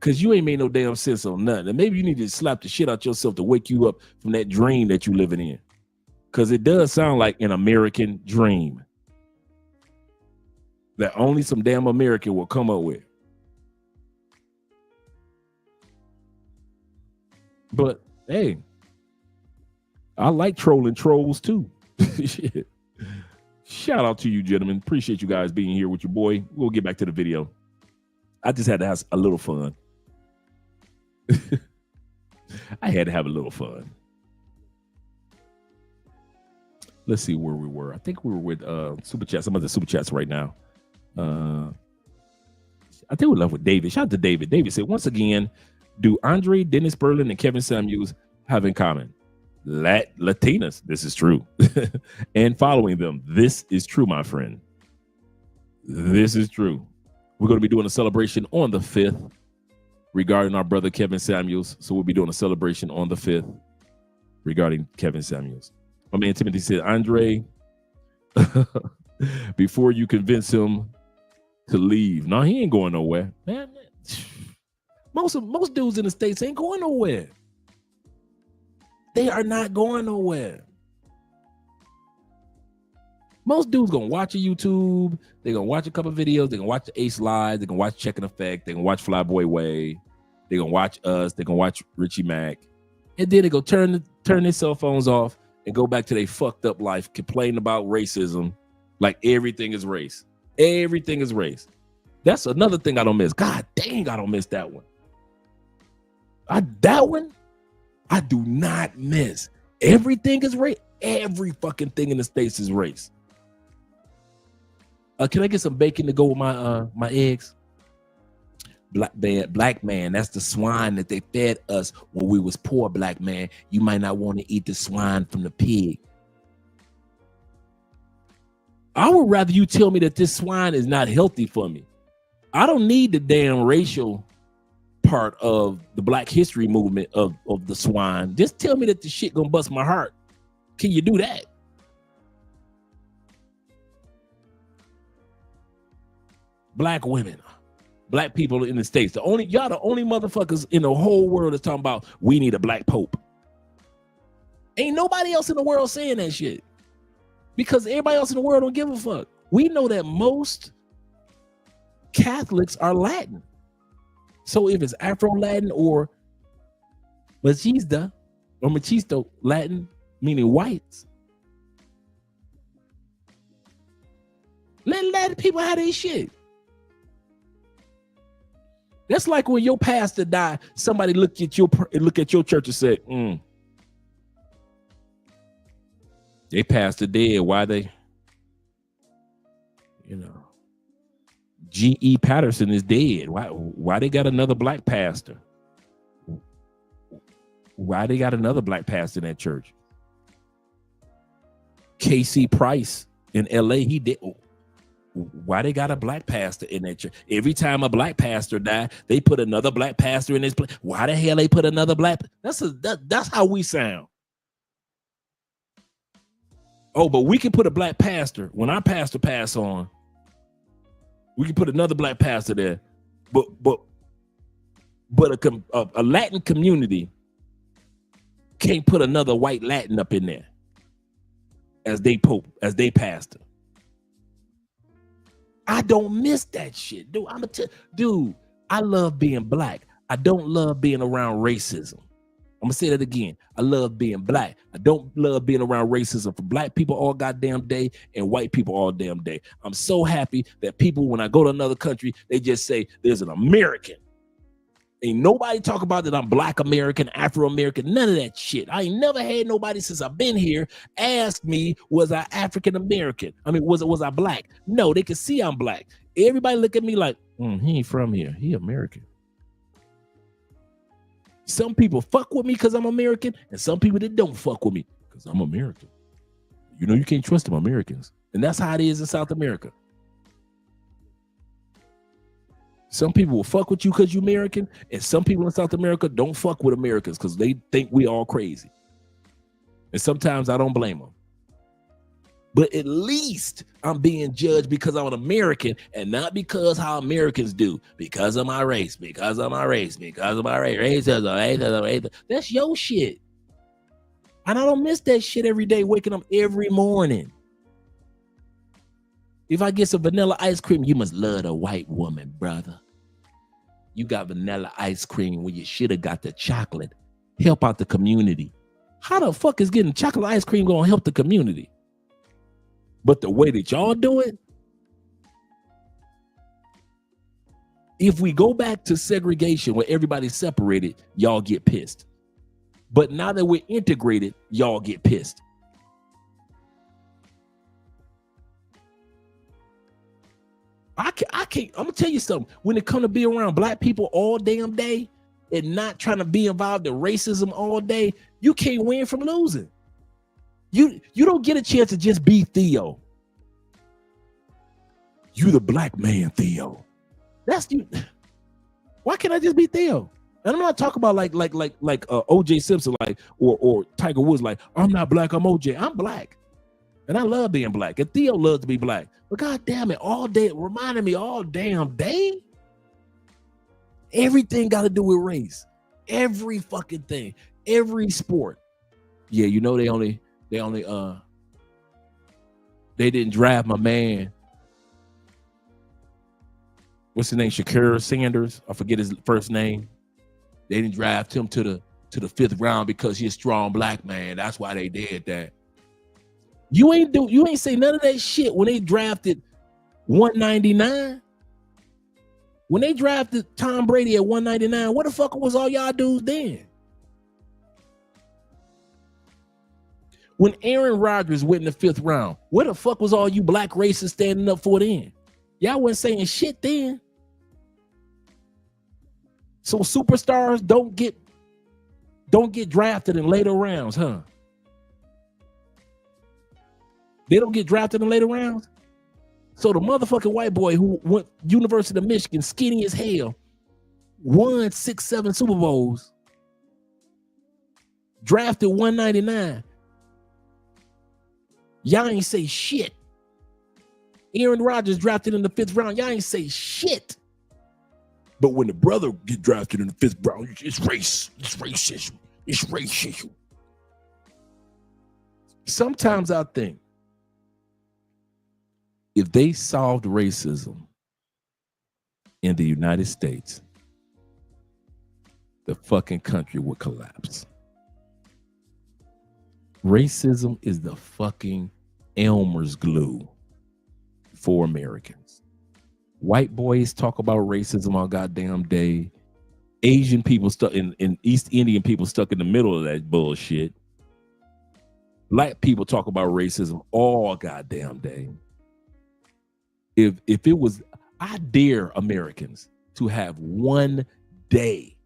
Because you ain't made no damn sense on nothing. And maybe you need to slap the shit out yourself to wake you up from that dream that you're living in. Because it does sound like an American dream that only some damn American will come up with. But hey, I like trolling trolls too. Shit. Shout out to you, gentlemen. Appreciate you guys being here with your boy. We'll get back to the video. I just had to have a little fun. I had to have a little fun. Let's see where we were. I think we were with Super Chats. Some of the Super Chats right now. I think we're left with David. Shout out to David. David said, once again, do Andre, Dennis Berlin, and Kevin Samuels have in common? Latinas. This is true. And following them. This is true, my friend. This is true. We're going to be doing a celebration on the 5th regarding our brother Kevin Samuels. So we'll be doing a celebration on the 5th regarding Kevin Samuels. My man Timothy said, Andre, before you convince him to leave. No, he ain't going nowhere. Man, most dudes in the States ain't going nowhere. They are not going nowhere. Most dudes gonna watch a YouTube. They're gonna watch a couple videos. They're gonna watch the Ace Live. They're gonna watch Check in Effect. They're gonna watch Flyboy Way. They're gonna watch us. They're gonna watch Richie Mack. And then they go turn their cell phones off and go back to their fucked up life, complaining about racism like everything is race. Everything is race. That's another thing I don't miss. God dang, I don't miss that one. That one, I do not miss. Everything is race. Every fucking thing in the States is race. Can I get some bacon to go with my eggs? Black man, that's the swine that they fed us when we was poor, black man. You might not want to eat the swine from the pig. I would rather you tell me that this swine is not healthy for me. I don't need the damn racial part of the Black History movement of the swine. Just tell me that the shit gonna bust my heart. Can you do that? Black women, black people in the States, y'all the only motherfuckers in the whole world that's talking about we need a black pope. Ain't nobody else in the world saying that shit. Because everybody else in the world don't give a fuck. We know that most Catholics are Latin. So if it's Afro-Latin or Machisto Latin, meaning whites, let Latin people have their shit. That's like when your pastor died, somebody look at your church and said, they pastor dead. Why they, G.E. Patterson is dead. Why they got another black pastor? Why they got another black pastor in that church? K.C. Price in L.A., he did. Why they got a black pastor in that church? Every time a black pastor died, they put another black pastor in his place. Why the hell they put another black? That's how we sound. Oh, but we can put a black pastor when our pastor pass on. We can put another black pastor there, but a Latin community can't put another white Latin up in there as they pope, as they pastor. I don't miss that shit, dude. Dude, I love being black. I don't love being around racism. I'm gonna say that again. I love being black. I don't love being around racism for black people all goddamn day and white people all damn day. I'm so happy that people, when I go to another country, they just say there's an American. Ain't nobody talk about that I'm black American, Afro-American, none of that shit. I ain't never had nobody since I've been here ask me, was I African American? I mean, was I black? No, they can see I'm black. Everybody look at me like, he ain't from here. He American. Some people fuck with me because I'm American, and some people that don't fuck with me because I'm American. You know, you can't trust them Americans. And that's how it is in South America. Some people will fuck with you because you're American, and some people in South America don't fuck with Americans because they think we all crazy. And sometimes I don't blame them. But at least I'm being judged because I'm an American and not because how Americans do, because of my race, because of my race, because of my race, racism. That's your shit. And I don't miss that shit every day, waking up every morning. If I get some vanilla ice cream, you must love a white woman, brother. You got vanilla ice cream when you should have got the chocolate. Help out the community. How the fuck is getting chocolate ice cream going to help the community? But the way that y'all do it, if we go back to segregation where everybody's separated, y'all get pissed. But now that we're integrated, y'all get pissed. I can't, I'm gonna tell you something. When it comes to be around black people all damn day and not trying to be involved in racism all day, you can't win from losing. You don't get a chance to just be Theo. You the black man, Theo. That's you. Why can't I just be Theo? And I'm not talking about like OJ Simpson, like or Tiger Woods, like I'm not black, I'm OJ. I'm black. And I love being black. And Theo loves to be black. But god damn it, all day, reminding me all damn day. Everything got to do with race. Every fucking thing. Every sport. Yeah, you know they didn't draft my man. What's his name? Shakur Sanders. I forget his first name. They didn't draft him to the 5th round because he's a strong black man. That's why they did that. You ain't say none of that shit when they drafted 199. When they drafted Tom Brady at 199, what the fuck was all y'all dudes then? When Aaron Rodgers went in the 5th round, what the fuck was all you black racists standing up for then? Y'all wasn't saying shit then. So superstars don't get drafted in later rounds, huh? They don't get drafted in later rounds. So the motherfucking white boy who went University of Michigan, skinny as hell, won 6-7 Super Bowls, drafted 199. Y'all ain't say shit. Aaron Rodgers drafted in the 5th round. Y'all ain't say shit. But when the brother get drafted in the 5th round, it's race. It's racism. It's racism. Sometimes I think if they solved racism in the United States, the fucking country would collapse. Racism is the fucking Elmer's glue for Americans. White boys talk about racism all goddamn day. Asian people stuck in East Indian people stuck in the middle of that bullshit. Black people talk about racism all goddamn day. If it was, I dare Americans to have one day.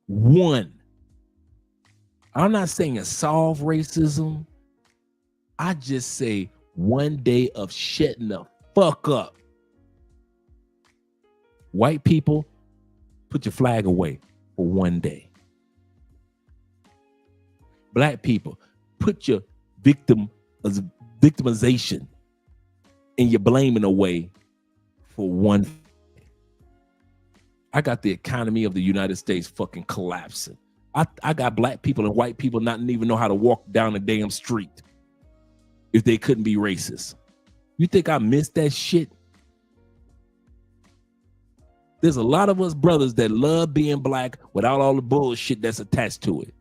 One. I'm not saying solve racism. I just say one day of shutting the fuck up. White people, put your flag away for one day. Black people, put your victimization and you're blaming away for one. I got the economy of the United States fucking collapsing. I got black people and white people not even know how to walk down the damn street if they couldn't be racist. You think I missed that shit? There's a lot of us brothers that love being black without all the bullshit that's attached to it.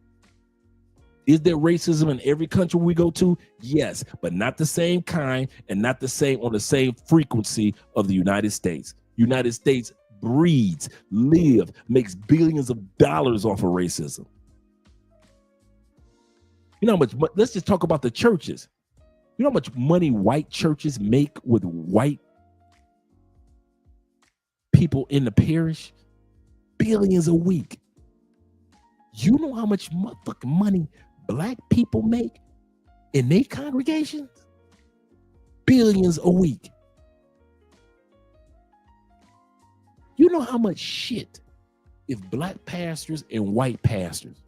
Is there racism in every country we go to? Yes, but not the same kind and not the same on the same frequency of the United States. United States breeds, makes billions of dollars off of racism. You know how much, let's just talk about the churches. You know how much money white churches make with white people in the parish? Billions a week. You know how much motherfucking money black people make in their congregations? Billions a week. You know how much shit if black pastors and white pastors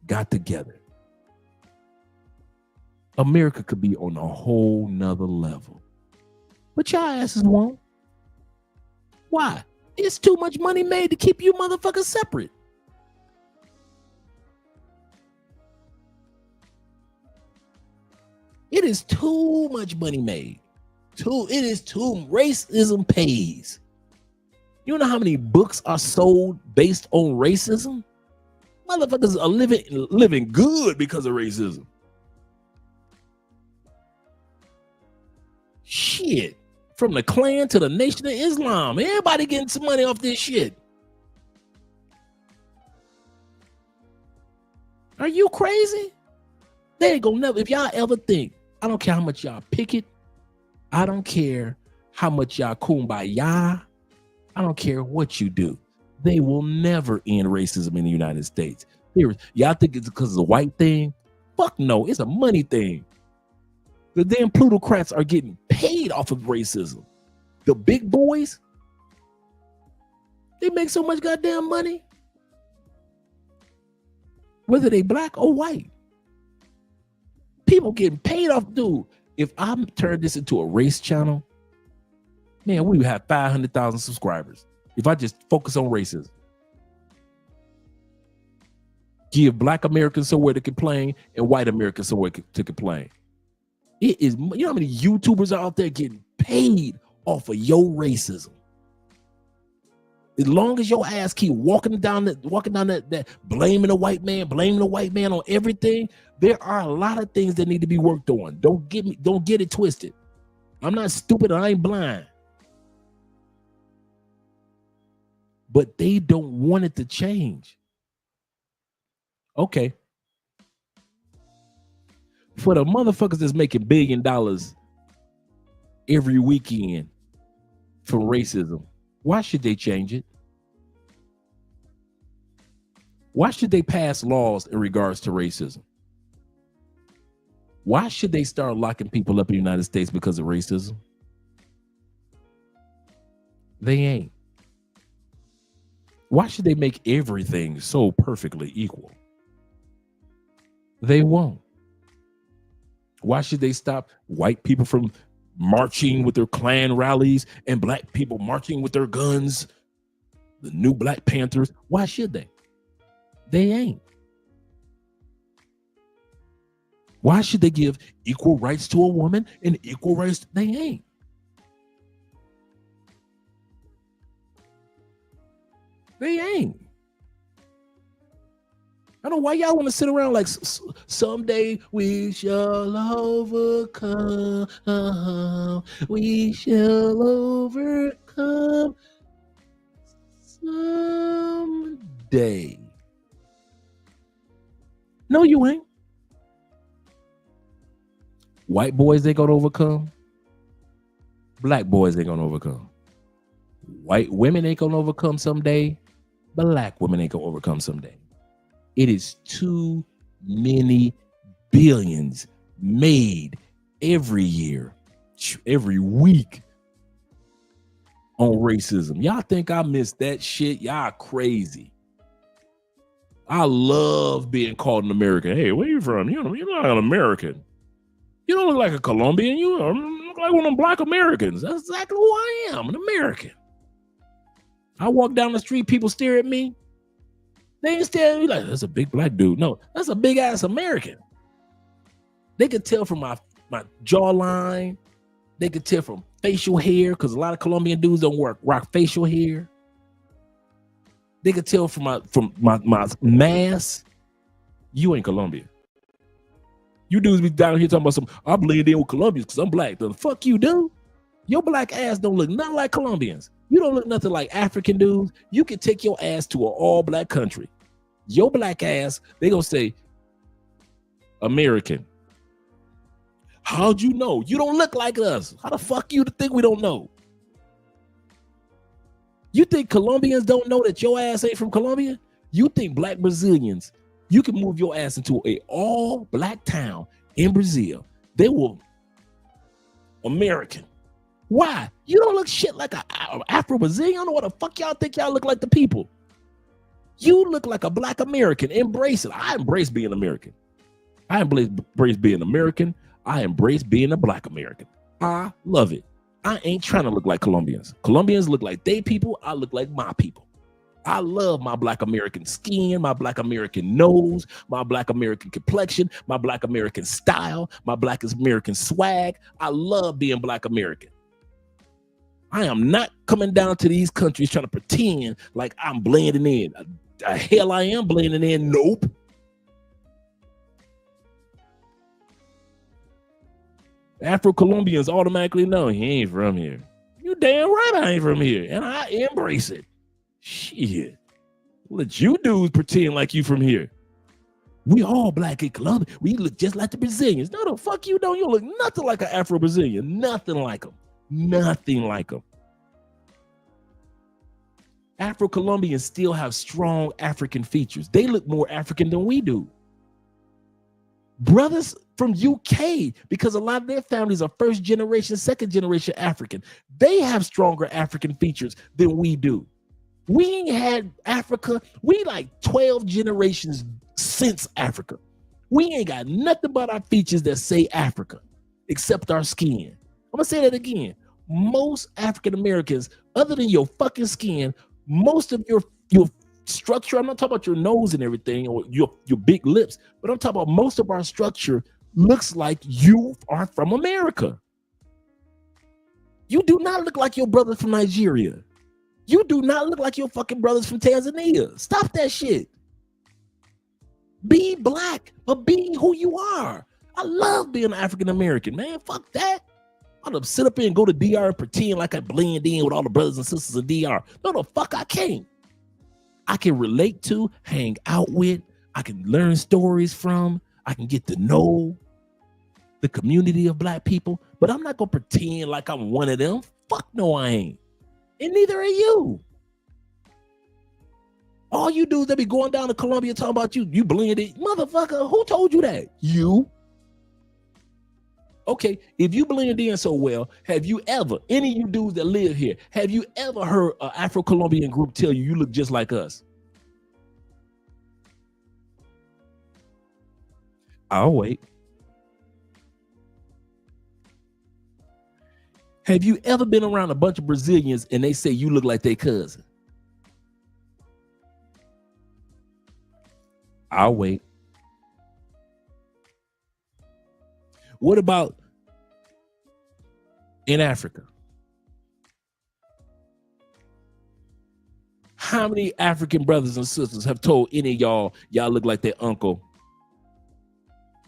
got together, America could be on a whole nother level. But y'all asses won't. Why? It's too much money made to keep you motherfuckers separate. It is too much money made. Racism pays. You know how many books are sold based on racism? Motherfuckers are living good because of racism. Shit. From the Klan to the Nation of Islam. Everybody getting some money off this shit. Are you crazy? They ain't gonna never, if y'all ever think, I don't care how much y'all picket, I don't care how much y'all kumbaya, I don't care what you do. They will never end racism in the United States. Y'all think it's because it's a white thing? Fuck no, it's a money thing. The damn plutocrats are getting paid off of racism. The big boys, they make so much goddamn money. Whether they black or white. People getting paid off, dude. If I turn this into a race channel, man, we would have 500,000 subscribers. If I just focus on racism. Give black Americans somewhere to complain and white Americans somewhere to complain. It is, you know how many YouTubers are out there getting paid off of your racism? As long as your ass keep walking down that blaming the white man on everything, there are a lot of things that need to be worked on. Don't get it twisted. I'm not stupid, I ain't blind. But they don't want it to change. Okay. For the motherfuckers that's making $1 billion every weekend from racism, why should they change it? Why should they pass laws in regards to racism? Why should they start locking people up in the United States because of racism? They ain't. Why should they make everything so perfectly equal? They won't. Why should they stop white people from marching with their Klan rallies and black people marching with their guns? The new Black Panthers. Why should they? They ain't. Why should they give equal rights to a woman and equal rights? They ain't. They ain't. I don't know why y'all want to sit around like someday we shall overcome. We shall overcome someday. No, you ain't. White boys ain't gonna overcome. Black boys ain't gonna overcome. White women ain't gonna overcome someday. Black women ain't gonna overcome someday. It is too many billions made every year, every week on racism. Y'all think I missed that shit? Y'all crazy. I love being called an American. Hey, where you from? You're not an American. You don't look like a Colombian. You look like one of them black Americans. That's exactly who I am, an American. I walk down the street, people stare at me. They ain't staring at me like, that's a big black dude. No, that's a big ass American. They could tell from my jawline. They could tell from facial hair, because a lot of Colombian dudes don't rock facial hair. They could tell from my mask. You ain't Colombian. You dudes be down here talking about some, I blend in with Colombians because I'm black. The fuck you do? Your black ass don't look nothing like Colombians. You don't look nothing like African dudes. You can take your ass to an all black country. Your black ass, they gonna say American. How'd you know? You don't look like us. How the fuck you think we don't know? You think Colombians don't know that your ass ain't from Colombia? You think black Brazilians, you can move your ass into a all black town in Brazil. They will American. Why? You don't look shit like a Afro-Brazilian. I don't know what the fuck y'all think y'all look like the people. You look like a black American. Embrace it. I embrace being American. I embrace being American. I embrace being a black American. I love it. I ain't trying to look like Colombians. Colombians look like they people. I look like my people. I love my black American skin, my black American nose, my black American complexion, my black American style, my black American swag. I love being black American. I am not coming down to these countries trying to pretend like I'm blending in. Hell, I am blending in. Nope. Afro-Colombians automatically know he ain't from here. You damn right I ain't from here. And I embrace it. Shit. Let you dudes pretend like you from here. We all black in Colombia. We look just like the Brazilians. No, the fuck you don't. You look nothing like an Afro-Brazilian. Nothing like them. Nothing like them. Afro-Colombians still have strong African features. They look more African than we do. Brothers from UK, because a lot of their families are first generation, second generation African. They have stronger African features than we do. We ain't had Africa. We like 12 generations since Africa. We ain't got nothing but our features that say Africa, except our skin. I'm gonna say that again. Most African Americans, other than your fucking skin, most of your structure, I'm not talking about your nose and everything or your big lips, but I'm talking about most of our structure looks like you are from America. You do not look like your brothers from Nigeria. You do not look like your fucking brothers from Tanzania. Stop that shit. Be black, but be who you are. I love being African American, man. Fuck that. I'm gonna sit up here and go to DR and pretend like I blend in with all the brothers and sisters in DR. No, the fuck I can't. I can relate to, hang out with, I can learn stories from, I can get to know the community of black people, but I'm not gonna pretend like I'm one of them. Fuck no, I ain't. And neither are you. All you dudes that be going down to Colombia talking about you blended. Motherfucker, who told you that? You. Okay, if you blend in so well, have you ever, any of you dudes that live here, have you ever heard an Afro-Colombian group tell you look just like us? I'll wait. Have you ever been around a bunch of Brazilians and they say you look like their cousin? I'll wait. What about in Africa? How many African brothers and sisters have told any of y'all look like their uncle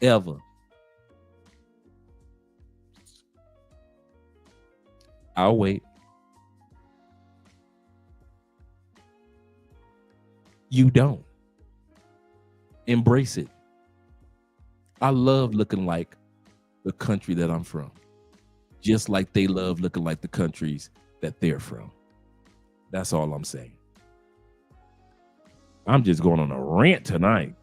ever? I'll wait. You don't. Embrace it. I love looking like the country that I'm from, just like they love looking like the countries that they're from. That's all I'm saying. I'm just going on a rant tonight.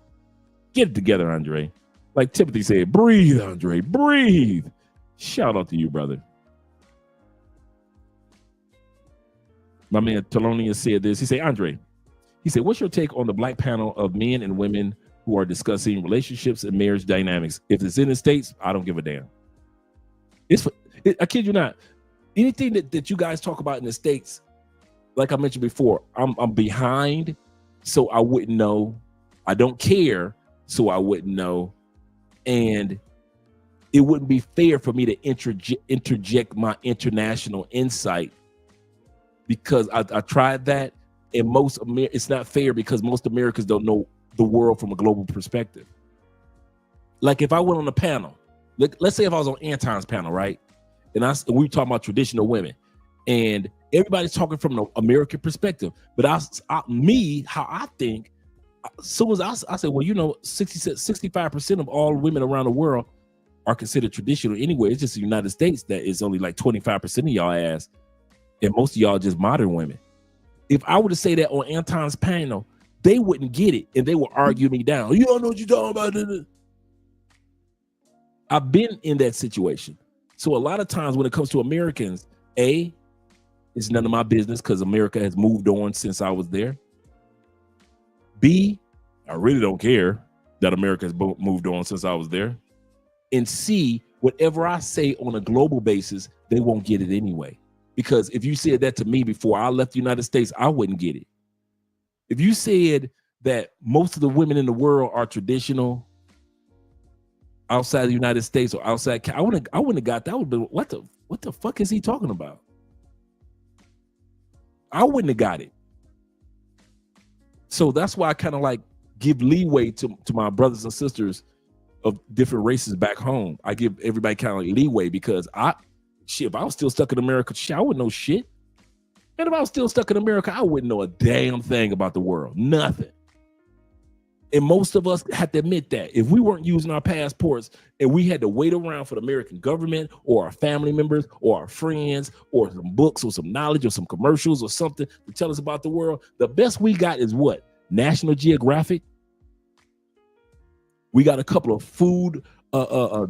Get it together, Andre. Like Timothy said, breathe, Andre, breathe. Shout out to you, brother. My man Thelonious said this. He said, Andre, he said, what's your take on the black panel of men and women who are discussing relationships and marriage dynamics? If it's in the States, I don't give a damn. I kid you not. Anything that you guys talk about in the States, like I mentioned before, I'm behind. so I wouldn't know. I don't care, so I wouldn't know. And it wouldn't be fair for me to interject my international insight, because I tried that, and it's not fair because most Americans don't know the world from a global perspective. Like if I went on a panel, let's say if I was on Anton's panel, right? And we were talking about traditional women, and everybody's talking from the American perspective. But how I think, as soon as I said, well, 65% of all women around the world are considered traditional anyway. It's just the United States that is only like 25% of y'all ass, and most of y'all just modern women. If I were to say that on Anton's panel, they wouldn't get it, and they would argue me down. You don't know what you're talking about. I've been in that situation. So a lot of times when it comes to Americans, A, it's none of my business because America has moved on since I was there. B, I really don't care that America has moved on since I was there. And C, whatever I say on a global basis, they won't get it anyway. Because if you said that to me before I left the United States, I wouldn't get it. If you said that most of the women in the world are traditional outside the United States or outside, I wouldn't have got that. I would have been, what the fuck is he talking about? I wouldn't have got it. So that's why I kind of like give leeway to my brothers and sisters of different races back home. I give everybody kind of like leeway because if I was still stuck in America, I wouldn't know shit. And if I was still stuck in America, I wouldn't know a damn thing about the world. Nothing. And most of us have to admit that if we weren't using our passports and we had to wait around for the American government or our family members or our friends or some books or some knowledge or some commercials or something to tell us about the world, the best we got is what? National Geographic. We got a couple of food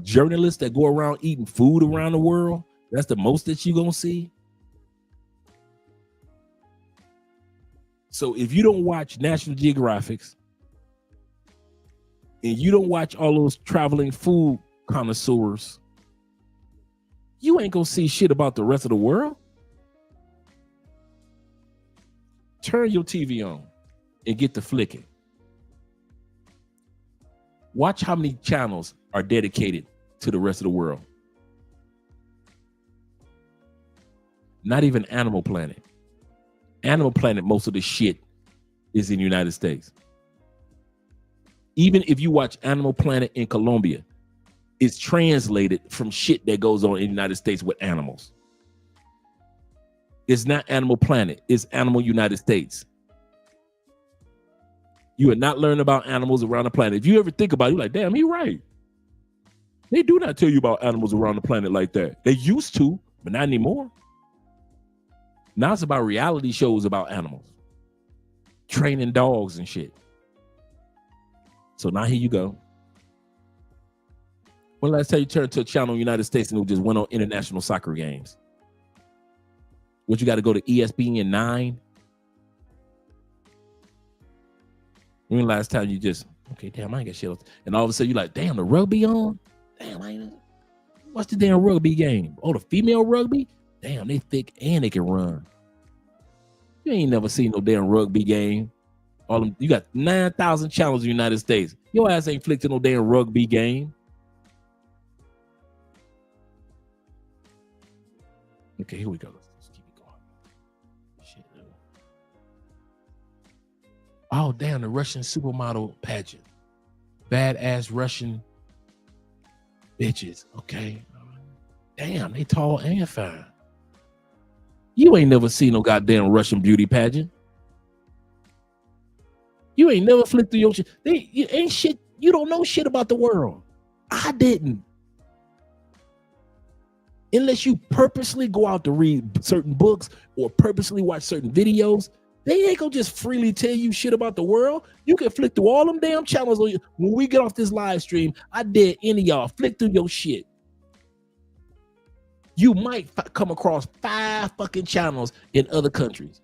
journalists that go around eating food around the world. That's the most that you're going to see. So if you don't watch National Geographics and you don't watch all those traveling food connoisseurs, you ain't gonna see shit about the rest of the world. Turn your TV on and get to flicking. Watch how many channels are dedicated to the rest of the world. Not even Animal Planet. Animal Planet, most of the shit is in the United States. Even if you watch Animal Planet in Colombia, it's translated from shit that goes on in the United States with animals. It's not Animal Planet, it's Animal United States. You are not learning about animals around the planet. If you ever think about it, you're like, damn, you're right. They do not tell you about animals around the planet like that. They used to, but not anymore. Now it's about reality shows about animals. Training dogs and shit. So now here you go. When last time you turned to a channel in the United States and it just went on international soccer games? What, you got to go to ESPN 9? When last time you just, okay, damn, I ain't got shit else. And all of a sudden you're like, damn, the rugby on? Damn, I ain't, what's the damn rugby game? Oh, the female rugby? Damn, they thick and they can run. You ain't never seen no damn rugby game. All them, you got 9,000 channels in the United States. Your ass ain't flicked to no damn rugby game. Okay, here we go. Let's keep it going. Shit. Oh, damn, the Russian supermodel pageant. Badass Russian bitches. Okay. Damn, they tall and fine. You ain't never seen no goddamn Russian beauty pageant. You ain't never flipped through your shit. You ain't shit. You don't know shit about the world. I didn't. Unless you purposely go out to read certain books or purposely watch certain videos, they ain't gonna just freely tell you shit about the world. You can flick through all them damn channels. When we get off this live stream, I dare any of y'all flick through your shit. You might come across 5 fucking channels in other countries.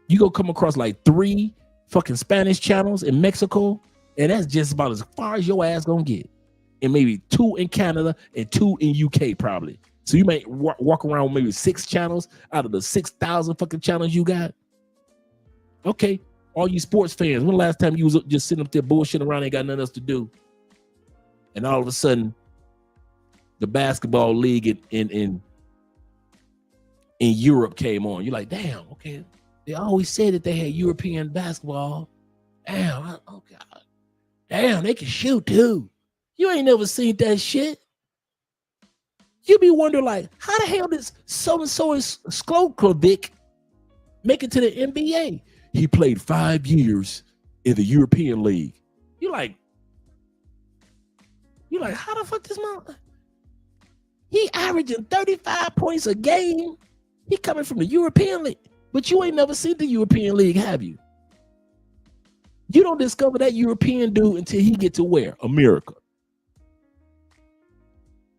You go come across like 3 fucking Spanish channels in Mexico, and that's just about as far as your ass gonna get. And maybe 2 in Canada and 2 in UK probably. So you may walk around with maybe 6 channels out of the 6,000 fucking channels you got. Okay, all you sports fans, when the last time you was just sitting up there bullshitting around, ain't got nothing else to do, and all of a sudden, the basketball league in Europe came on? You're like, damn, okay. They always said that they had European basketball. Damn, oh God. Damn, they can shoot too. You ain't never seen that shit. You be wondering, like, how the hell did so-and-so is Sklokovic make it to the NBA? He played 5 years in the European League. You like, how the fuck this man? He averaging 35 points a game. He coming from the European League. But you ain't never seen the European League, have you? You don't discover that European dude until he get to where? America.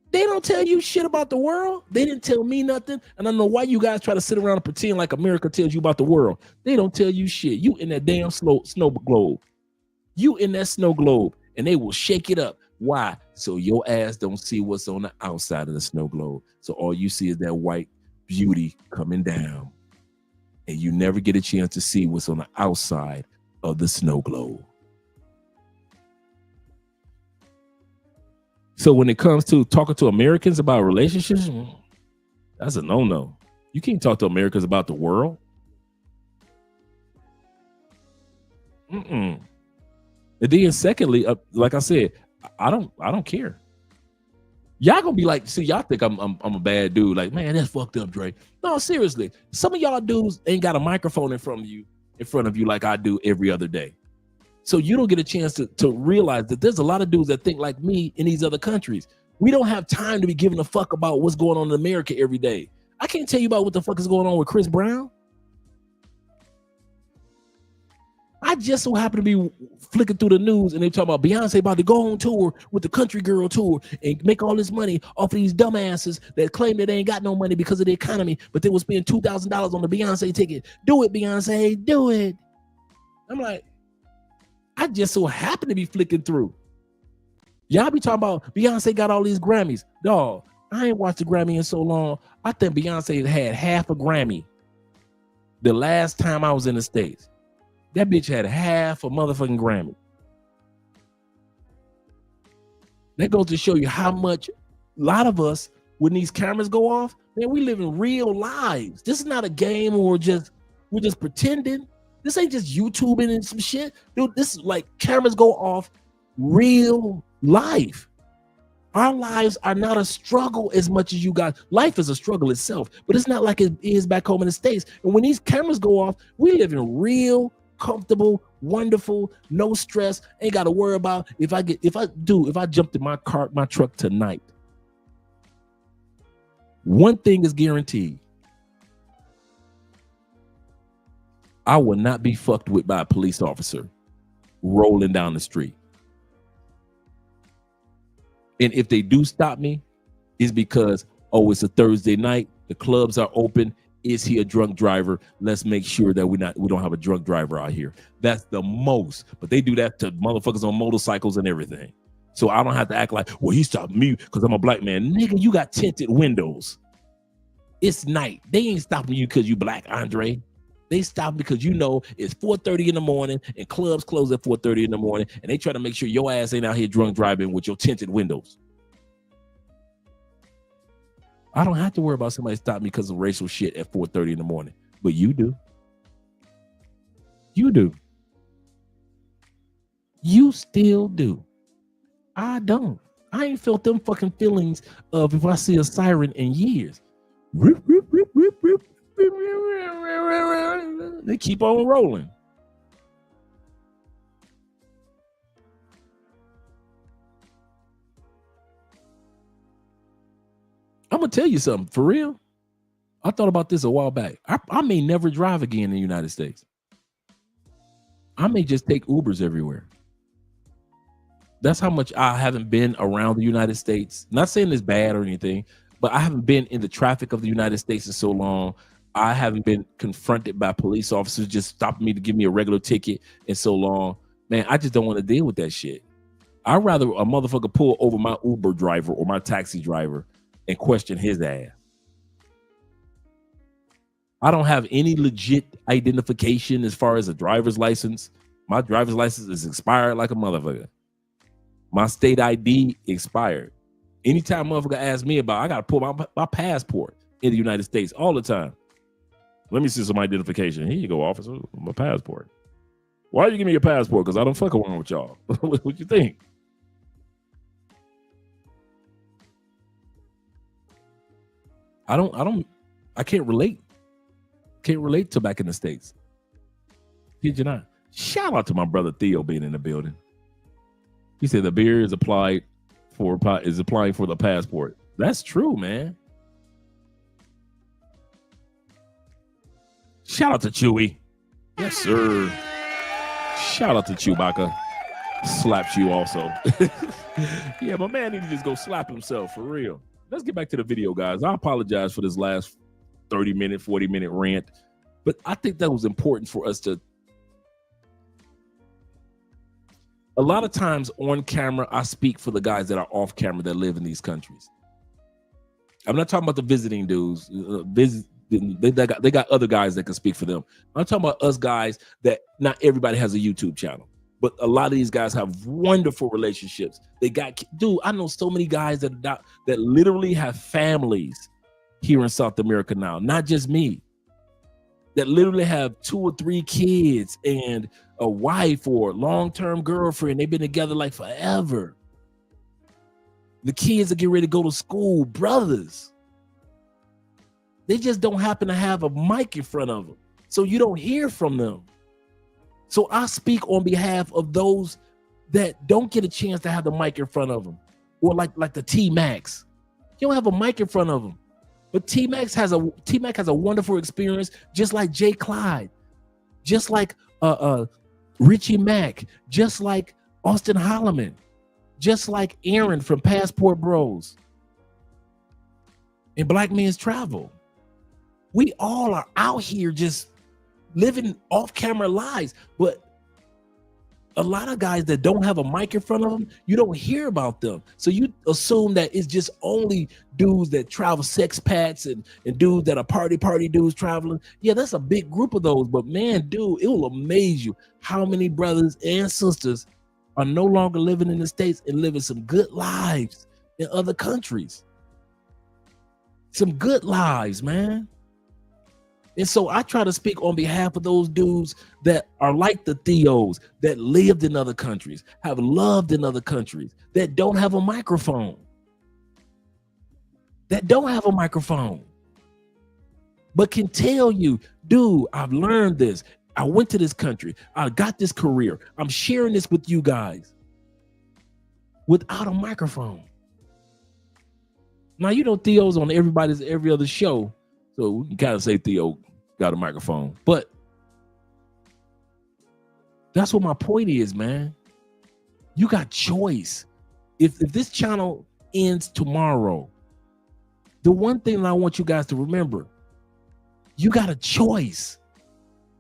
They don't tell you shit about the world. They didn't tell me nothing. And I don't know why you guys try to sit around and pretend like America tells you about the world. They don't tell you shit. You in that damn snow globe. You in that snow globe, and they will shake it up. Why? So your ass don't see what's on the outside of the snow globe. So all you see is that white beauty coming down. And you never get a chance to see what's on the outside of the snow globe. So when it comes to talking to Americans about relationships, that's a no-no. You can't talk to Americans about the world. And then secondly, like I said, I don't care. Y'all gonna be like, see, y'all think I'm a bad dude. Like, man, that's fucked up, Dre. No, seriously. Some of y'all dudes ain't got a microphone in front of you like I do every other day. So you don't get a chance to realize that there's a lot of dudes that think like me in these other countries. We don't have time to be giving a fuck about what's going on in America every day. I can't tell you about what the fuck is going on with Chris Brown. I just so happen to be flicking through the news and they talk about Beyonce about to go on tour with the Country Girl tour and make all this money off of these dumbasses that claim that they ain't got no money because of the economy, but they will spend $2,000 on the Beyonce ticket. Do it, Beyonce, do it. I'm like, I just so happen to be flicking through. Y'all be talking about Beyonce got all these Grammys. Dog, I ain't watched the Grammy in so long. I think Beyonce had half a Grammy the last time I was in the States. That bitch had half a motherfucking Grammy. That goes to show you how much a lot of us, when these cameras go off, man, we live in real lives. This is not a game or we're just pretending. This ain't just YouTubing and some shit. Dude, this is like cameras go off, real life. Our lives are not a struggle as much as you guys. Life is a struggle itself, but it's not like it is back home in the States. And when these cameras go off, we live in real, comfortable, wonderful, no stress. Ain't got to worry about if I jumped in my truck tonight. One thing is guaranteed. I will not be fucked with by a police officer rolling down the street. And if they do stop me, it's because, oh, it's a Thursday night, the clubs are open. Is he a drunk driver? Let's make sure that we don't have a drunk driver out here. That's the most. But they do that to motherfuckers on motorcycles and everything. So I don't have to act like, well, he stopped me because I'm a black man. Nigga, you got tinted windows. It's night. They ain't stopping you because you black, Andre. They stop because you know it's 4:30 in the morning and clubs close at 4:30 in the morning, and they try to make sure your ass ain't out here drunk driving with your tinted windows. I don't have to worry about somebody stopping me because of racial shit at 4:30 in the morning, but you do. You do. You still do. I don't. I ain't felt them fucking feelings of if I see a siren in years. Rip, rip, rip, rip, rip. They keep on rolling. I'm gonna tell you something for real. I thought about this a while back. I may never drive again in the United States. I may just take Ubers everywhere. That's how much I haven't been around the United States. Not saying it's bad or anything, but I haven't been in the traffic of the United States in so long. I haven't been confronted by police officers just stopping me to give me a regular ticket in so long. Man, I just don't want to deal with that shit. I'd rather a motherfucker pull over my Uber driver or my taxi driver and question his ass. I don't have any legit identification as far as a driver's license. My driver's license is expired like a motherfucker. My state ID expired. Anytime motherfucker asks me about, I got to pull my passport in the United States all the time. Let me see some identification. Here you go, officer. My passport. Why you give me your passport? Because I don't fuck around with y'all. What you think? I can't relate. Can't relate to back in the States. Kid you not. Shout out to my brother Theo being in the building. He said the beer is applying for the passport. That's true, man. Shout out to Chewy. Yes, sir. Shout out to Chewbacca. Slaps you also. Yeah, my man need to just go slap himself for real. Let's get back to the video, guys. I apologize for this last 30-minute, 40-minute rant, but I think that was important for us to. A lot of times on camera, I speak for the guys that are off camera that live in these countries. I'm not talking about the visiting dudes. They got other guys that can speak for them. I'm talking about us guys that not everybody has a YouTube channel, but a lot of these guys have wonderful relationships. I know so many guys that literally have families here in South America now, not just me, that literally have 2 or 3 kids and a wife or long-term girlfriend. They've been together like forever. The kids are getting ready to go to school, brothers. They just don't happen to have a mic in front of them, so you don't hear from them. So I speak on behalf of those that don't get a chance to have the mic in front of them, or like the T-Max. You don't have a mic in front of them, but T-Max has a wonderful experience, just like Jay Clyde, just like Richie Mack, just like Austin Holloman, just like Aaron from Passport Bros and Black Men's Travel. We all are out here just living off-camera lives, but a lot of guys that don't have a mic in front of them, you don't hear about them. So you assume that it's just only dudes that travel sex packs and dudes that are party dudes traveling. Yeah, that's a big group of those. But man, dude, it will amaze you how many brothers and sisters are no longer living in the States and living some good lives in other countries. Some good lives, man. And so I try to speak on behalf of those dudes that are like the Theos, that lived in other countries, have loved in other countries, that don't have a microphone. But can tell you, dude, I've learned this. I went to this country. I got this career. I'm sharing this with you guys without a microphone. Now, you know, Theo's on every other show. So we can kind of say Theo got a microphone, but that's what my point is, man. You got choice. If this channel ends tomorrow, the one thing that I want you guys to remember, you got a choice.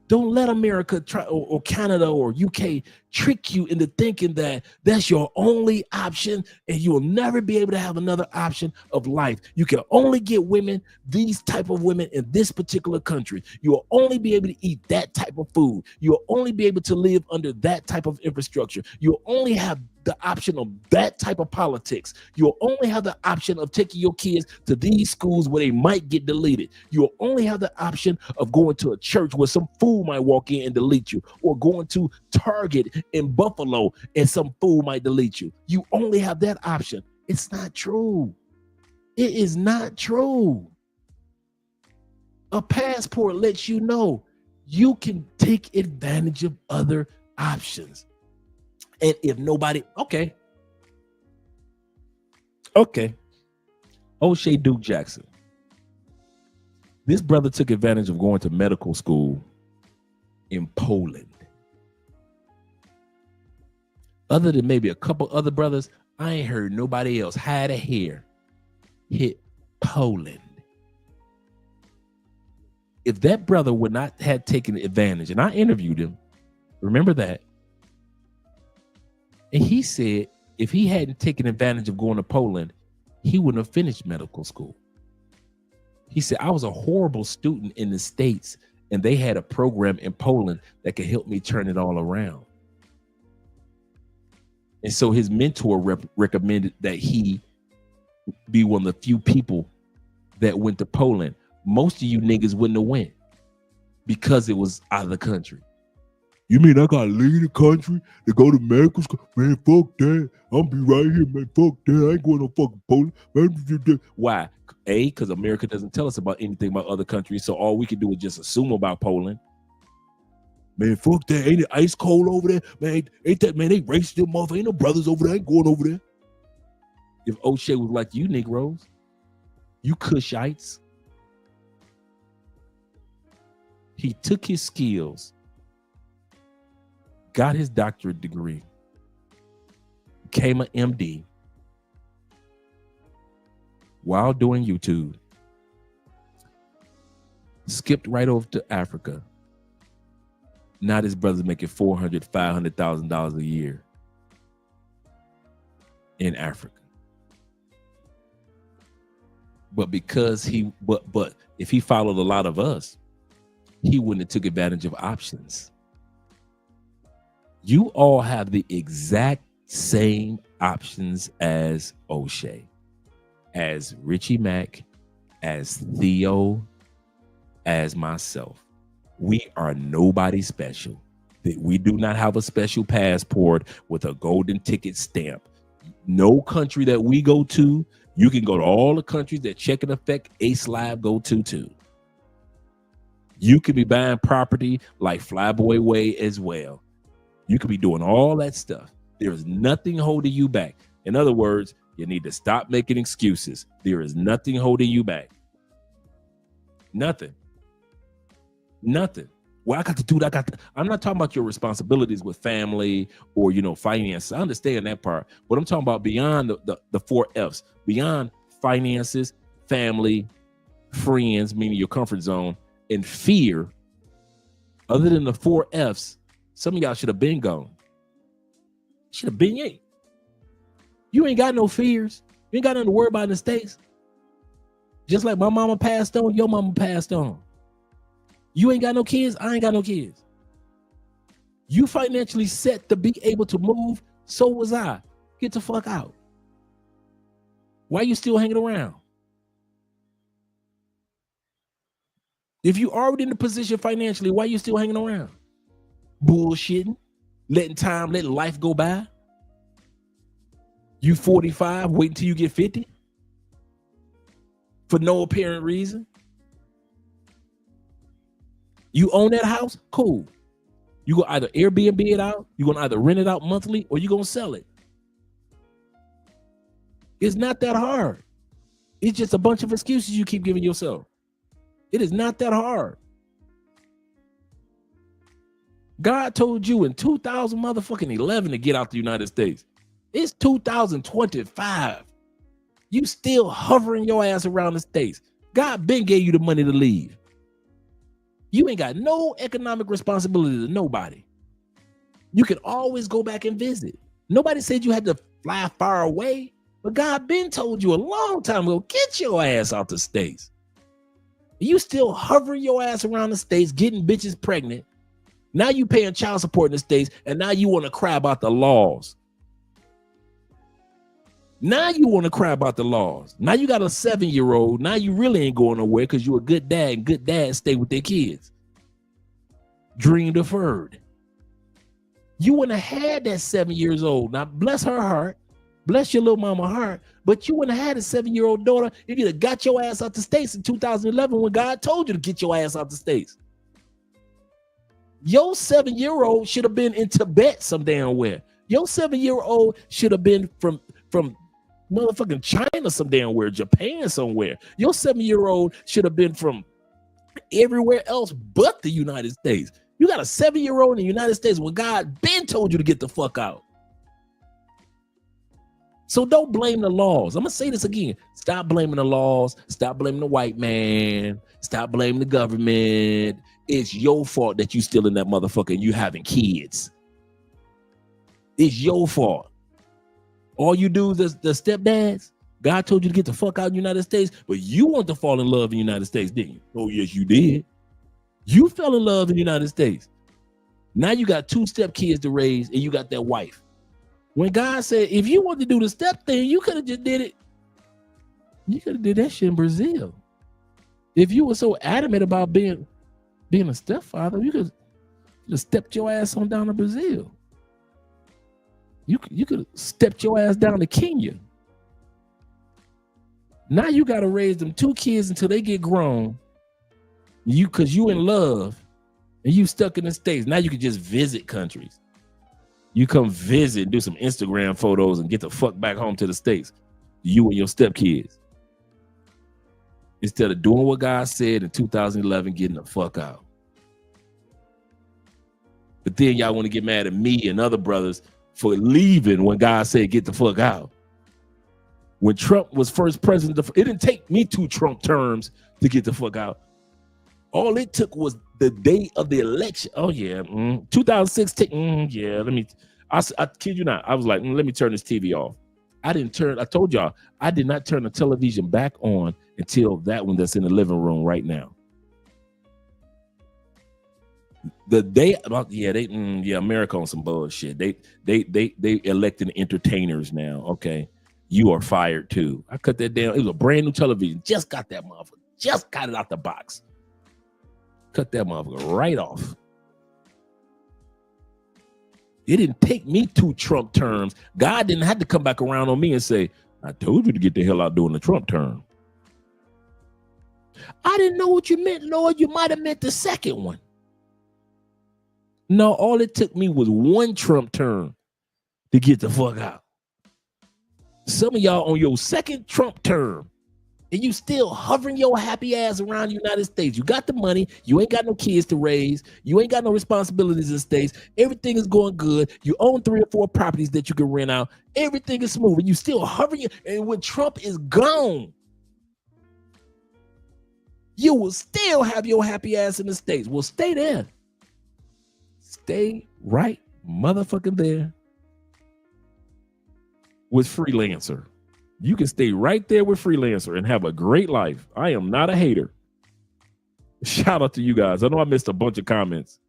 Don't let America or Canada or UK trick you into thinking that that's your only option and you will never be able to have another option of life. You can only get women, these type of women in this particular country. You will only be able to eat that type of food. You will only be able to live under that type of infrastructure. You'll only have the option of that type of politics. You'll only have the option of taking your kids to these schools where they might get deleted. You'll only have the option of going to a church where some fool might walk in and delete you, or going to Target in Buffalo and some fool might delete you. You only have that option. It's not true. It is not true. A passport lets you know you can take advantage of other options. And if nobody, okay. O'Shea Duke Jackson. This brother took advantage of going to medical school in Poland. Other than maybe a couple other brothers, I ain't heard nobody else had a hair hit Poland. If that brother would not have taken advantage, and I interviewed him, remember that, and he said if he hadn't taken advantage of going to Poland, he wouldn't have finished medical school. He said, I was a horrible student in the States, and they had a program in Poland that could help me turn it all around. And so his mentor recommended that he be one of the few people that went to Poland. Most of you niggas wouldn't have went because it was out of the country. You mean I gotta leave the country to go to America? Man, fuck that. I'll be right here, man. Fuck that. I ain't going to fucking Poland. Why? A, because America doesn't tell us about anything about other countries, so all we can do is just assume about Poland. Man, fuck that. Ain't it ice cold over there? Man, ain't that, man, they racist them motherfucker. Ain't no brothers over there. I ain't going over there. If O'Shea was like you Negroes, you Cushites, he took his skills, got his doctorate degree, became an MD while doing YouTube, skipped right over to Africa. Now this brother's making $400,000, $500,000 a year in Africa. But because but if he followed a lot of us, he wouldn't have took advantage of options. You all have the exact same options as O'Shea, as Richie Mack, as Theo, as myself. We are nobody special. We do not have a special passport with a golden ticket stamp. No country that we go to, you can go to all the countries that Check and Effect, Ace Live go to too. You could be buying property like Flyboy Way as well. You could be doing all that stuff. There is nothing holding you back. In other words, you need to stop making excuses. There is nothing holding you back. Nothing. Nothing. Well, I got to do that. I'm not talking about your responsibilities with family or, finance. I understand that part. But I'm talking about beyond the 4 F's, beyond finances, family, friends, meaning your comfort zone, and fear. Other than the 4 F's, some of y'all should have been gone. Should have been ain't. You ain't got no fears. You ain't got nothing to worry about in the States. Just like my mama passed on, your mama passed on. You ain't got no kids, I ain't got no kids. You financially set to be able to move, so was I. Get the fuck out. Why you still hanging around? If you already in the position financially, why you still hanging around? Bullshitting, letting life go by. You 45, wait until you get 50 for no apparent reason. You own that house? Cool. You gonna either Airbnb it out, you're gonna either rent it out monthly, or you're gonna sell it. It's not that hard. It's just a bunch of excuses you keep giving yourself. It is not that hard. God told you in 2011 to get out the United States. It's 2025. You still hovering your ass around the States. God been gave you the money to leave. You ain't got no economic responsibility to nobody. You can always go back and visit. Nobody said you had to fly far away, but God been told you a long time ago, get your ass out the States. You still hovering your ass around the States, getting bitches pregnant. Now you paying child support in the States, and now you want to cry about the laws. Now you want to cry about the laws. Now you got a 7-year-old. Now you really ain't going nowhere because you're a good dad, and good dads stay with their kids. Dream deferred. You wouldn't have had that 7 years old. Now, bless her heart. Bless your little mama heart. But you wouldn't have had a 7-year-old daughter if you'd have got your ass out the States in 2011 when God told you to get your ass out the States. Your 7-year-old should have been in Tibet some damn where. Your 7-year-old should have been from motherfucking China some damn where, Japan somewhere. Your 7-year-old should have been from everywhere else but the United States. You got a 7-year-old in the United States when God been told you to get the fuck out. So don't blame the laws. I'm gonna say this again. Stop blaming the laws. Stop blaming the white man. Stop blaming the government. It's your fault that you still in that motherfucker and you having kids. It's your fault. All you do is the stepdads. God told you to get the fuck out of the United States, but you want to fall in love in the United States, didn't you? Oh, yes, you did. You fell in love in the United States. Now you got 2 step kids to raise and you got that wife. When God said, if you want to do the step thing, you could have just did it. You could have did that shit in Brazil. If you were so adamant about being a stepfather, you could have stepped your ass on down to Brazil. You could have stepped your ass down to Kenya. Now you got to raise them 2 kids until they get grown. Because you in love and you stuck in the States. Now you can just visit countries. You come visit, do some Instagram photos and get the fuck back home to the States. You and your stepkids. Instead of doing what God said in 2011, getting the fuck out. But then y'all want to get mad at me and other brothers for leaving when God said get the fuck out. When Trump was first president, it didn't take me 2 Trump terms to get the fuck out. All it took was the day of the election. Oh yeah, 2016. Yeah, I kid you not. I was like, let me turn this TV off. I told y'all, I did not turn the television back on until that one that's in the living room right now. The day, America on some bullshit. They electing entertainers now. Okay, you are fired too. I cut that down. It was a brand new television. Just got that motherfucker. Just got it out the box. Cut that motherfucker right off. It didn't take me 2 Trump terms. God didn't have to come back around on me and say, I told you to get the hell out during the Trump term. I didn't know what you meant, Lord. You might have meant the second one. No, all it took me was 1 Trump term to get the fuck out. Some of y'all on your 2nd Trump term, and you still hovering your happy ass around the United States. You got the money. You ain't got no kids to raise. You ain't got no responsibilities in the States. Everything is going good. You own 3 or 4 properties that you can rent out. Everything is smooth. And you still hovering. And when Trump is gone, you will still have your happy ass in the States. Well, stay there. Stay right motherfucking there with Freelancer. You can stay right there with Freelancer and have a great life. I am not a hater. Shout out to you guys. I know I missed a bunch of comments.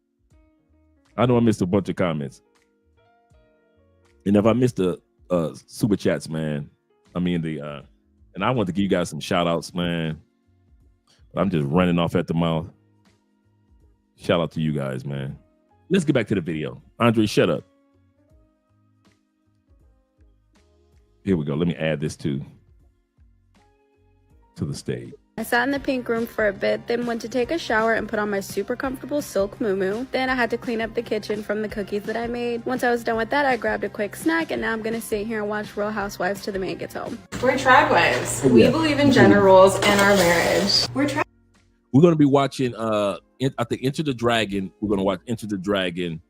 And if I missed the super chats, man, and I want to give you guys some shout outs, man. I'm just running off at the mouth. Shout out to you guys, man. Let's get back to the video. Andre, shut up. Here we go. Let me add this to the stage. I sat in the pink room for a bit, then went to take a shower and put on my super comfortable silk muumuu. Then I had to clean up the kitchen from the cookies that I made. Once I was done with that, I grabbed a quick snack, and now I'm gonna sit here and watch Real Housewives till the man gets home. We're trad wives. We believe in gender roles in our marriage. We're gonna be watching I think Enter the Dragon. We're gonna watch Enter the Dragon,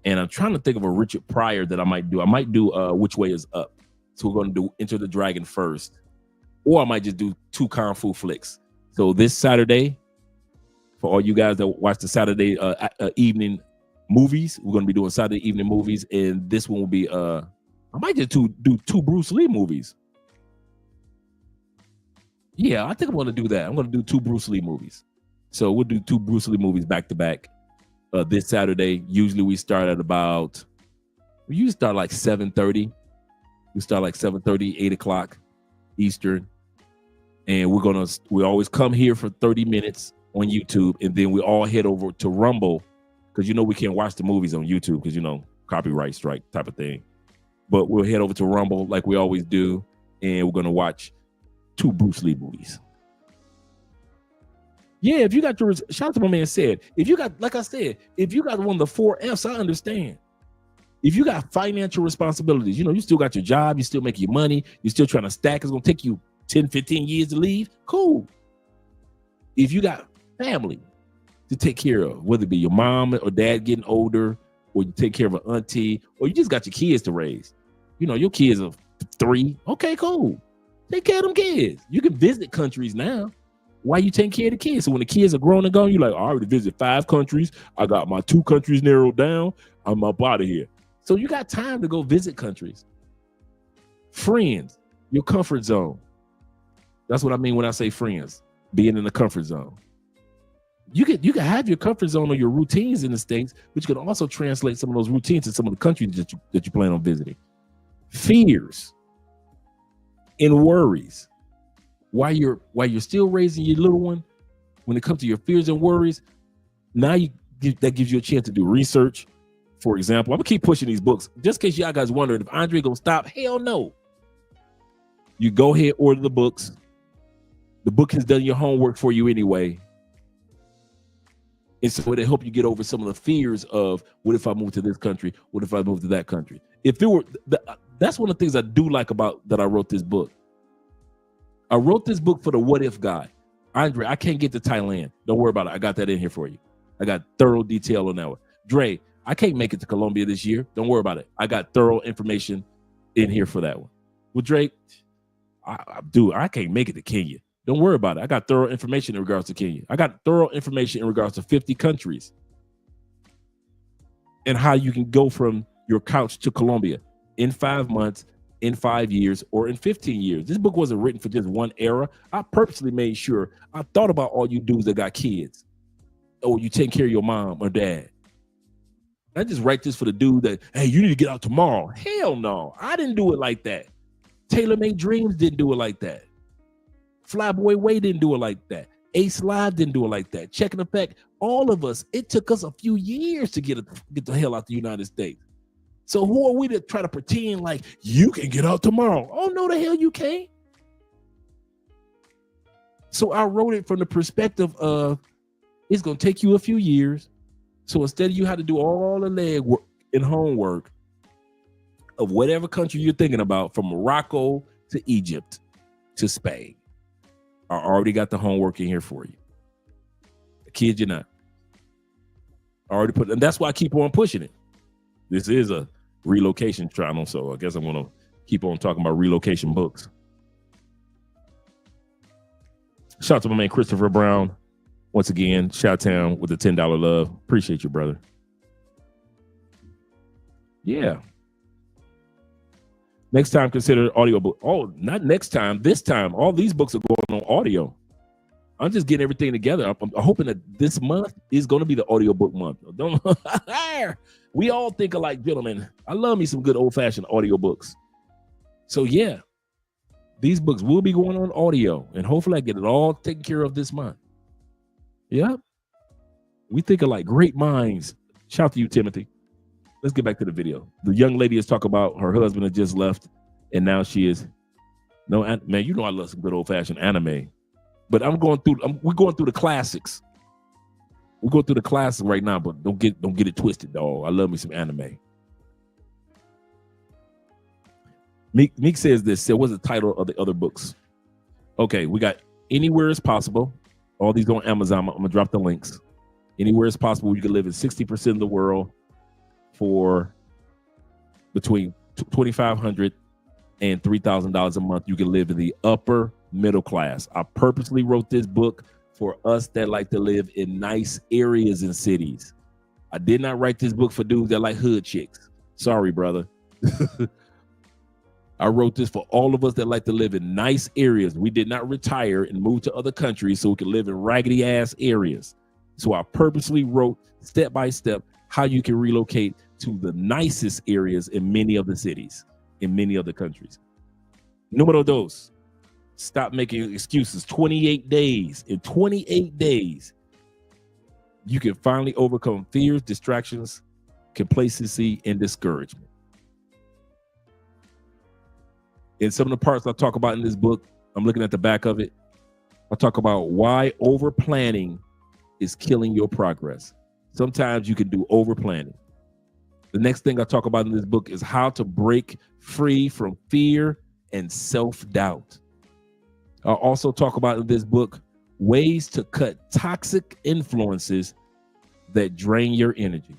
and I'm trying to think of a Richard Pryor that I might do. I might do Which Way Is Up. So we're going to do Enter the Dragon first, or I might just do 2 Kung Fu flicks. So this Saturday, for all you guys that watch the Saturday evening movies, we're going to be doing Saturday evening movies, and this one will be I might just do 2 Bruce Lee movies. Yeah, I think I'm going to do that. I'm going to do 2 Bruce Lee movies. So we'll do 2 Bruce Lee movies back to back this Saturday. Usually we start at we usually start like 7:30. We start like 7:30, 8 o'clock Eastern. And we always come here for 30 minutes on YouTube. And then we all head over to Rumble, because we can't watch the movies on YouTube because, copyright strike type of thing. But we'll head over to Rumble like we always do. And we're going to watch 2 Bruce Lee movies. Yeah, if you got shout out to my man said, if you got, like I said, if you got one of the 4 F's, I understand. If you got financial responsibilities, you still got your job, you still make your money, you're still trying to stack, it's going to take you 10, 15 years to leave, cool. If you got family to take care of, whether it be your mom or dad getting older, or you take care of an auntie, or you just got your kids to raise, your kids are 3, okay, cool. Take care of them kids. You can visit countries now. Why you taking care of the kids? So when the kids are grown and gone, you're like, I already visited 5 countries. I got my 2 countries narrowed down. I'm up out of here. So you got time to go visit countries. Friends, your comfort zone. That's what I mean when I say friends, being in the comfort zone. You can have your comfort zone or your routines in the States, but you can also translate some of those routines to some of the countries that you plan on visiting. Fears and worries. While you're still raising your little one, when it comes to your fears and worries, now that gives you a chance to do research. For example, I'm gonna keep pushing these books just in case y'all guys wondering if Andre gonna stop. Hell no. You go ahead, order the books. The book has done your homework for you anyway. And so it'll help you get over some of the fears of what if I move to this country? What if I move to that country? That's one of the things I do like about that I wrote this book. I wrote this book for the what if guy. Andre, I can't get to Thailand. Don't worry about it. I got that in here for you. I got thorough detail on that one. Dre, I can't make it to Colombia this year. Don't worry about it. I got thorough information in here for that one. Well, Drake, I can't make it to Kenya. Don't worry about it. I got thorough information in regards to Kenya. I got thorough information in regards to 50 countries and how you can go from your couch to Colombia in 5 months, in 5 years, or in 15 years. This book wasn't written for just one era. I purposely made sure I thought about all you dudes that got kids or you take care of your mom or dad. I just write this for the dude that, hey, you need to get out tomorrow. Hell no. I didn't do it like that. Taylor Made Dreams didn't do it like that. Flyboy Way didn't do it like that. Ace Live didn't do it like that. Check and Effect, all of us, it took us a few years to get the hell out the United States. So who are we to try to pretend like you can get out tomorrow? Oh, no, the hell you can't. So I wrote it from the perspective of it's going to take you a few years. So instead of you have to do all the legwork and homework of whatever country you're thinking about, from Morocco to Egypt to Spain, I already got the homework in here for you. I kid you not. I already put, and that's why I keep on pushing it. This is a relocation channel, so I guess I'm going to keep on talking about relocation books. Shout out to my man Christopher Brown. Once again, Shout-town with the $10 love. Appreciate you, brother. Yeah. Next time, consider audiobook. Oh, not next time. This time, all these books are going on audio. I'm just getting everything together. I'm hoping that this month is going to be the audiobook month. Don't we all think alike, gentlemen? I love me some good old-fashioned audiobooks. So yeah, these books will be going on audio, and hopefully I get it all taken care of this month. Yeah, we think alike. Great minds. Shout out to you, Timothy. Let's get back to the video. The young lady is talking about her husband had just left, and now she is. No, man, you know I love some good old-fashioned anime. But we're going through the classics. We're going through the classics right now, but don't get it twisted, dog. I love me some anime. Meek says this. So what's the title of the other books? Okay, we got Anywhere is Possible. All these go on Amazon. I'm gonna drop the links. Anywhere is Possible. You can live in 60% of the world for between $2,500 and $3,000 a month. You can live in the upper middle class. I purposely wrote this book for us that like to live in nice areas and cities. I did not write this book for dudes that like hood chicks. Sorry, brother. I wrote this for all of us that like to live in nice areas. We did not retire and move to other countries so we could live in raggedy ass areas. So I purposely wrote step by step how you can relocate to the nicest areas in many of the cities, in many other countries. Numero dos. Stop making excuses. 28 days. In 28 days, you can finally overcome fears, distractions, complacency, and discouragement. In some of the parts I talk about in this book, I'm looking at the back of it. I talk about why over planning is killing your progress. Sometimes you can do over planning. The next thing I talk about in this book is how to break free from fear and self-doubt. I'll also talk about in this book ways to cut toxic influences that drain your energy.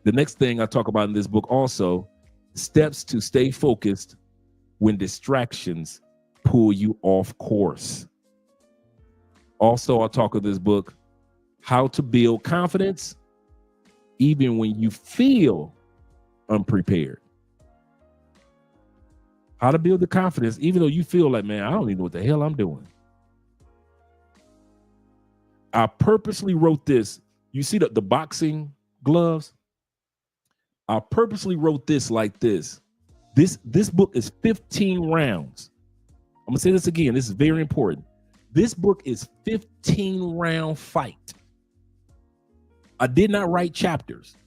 The next thing I talk about in this book also, steps to stay focused when distractions pull you off course. Also, I'll talk of this book, how to build confidence even when you feel unprepared. How to build the confidence, even though you feel like, man, I don't even know what the hell I'm doing. I purposely wrote this. You see the boxing gloves? I purposely wrote this like this. This book is 15 rounds. I'm gonna say this again. This is very important. This book is 15 round fight. I did not write chapters.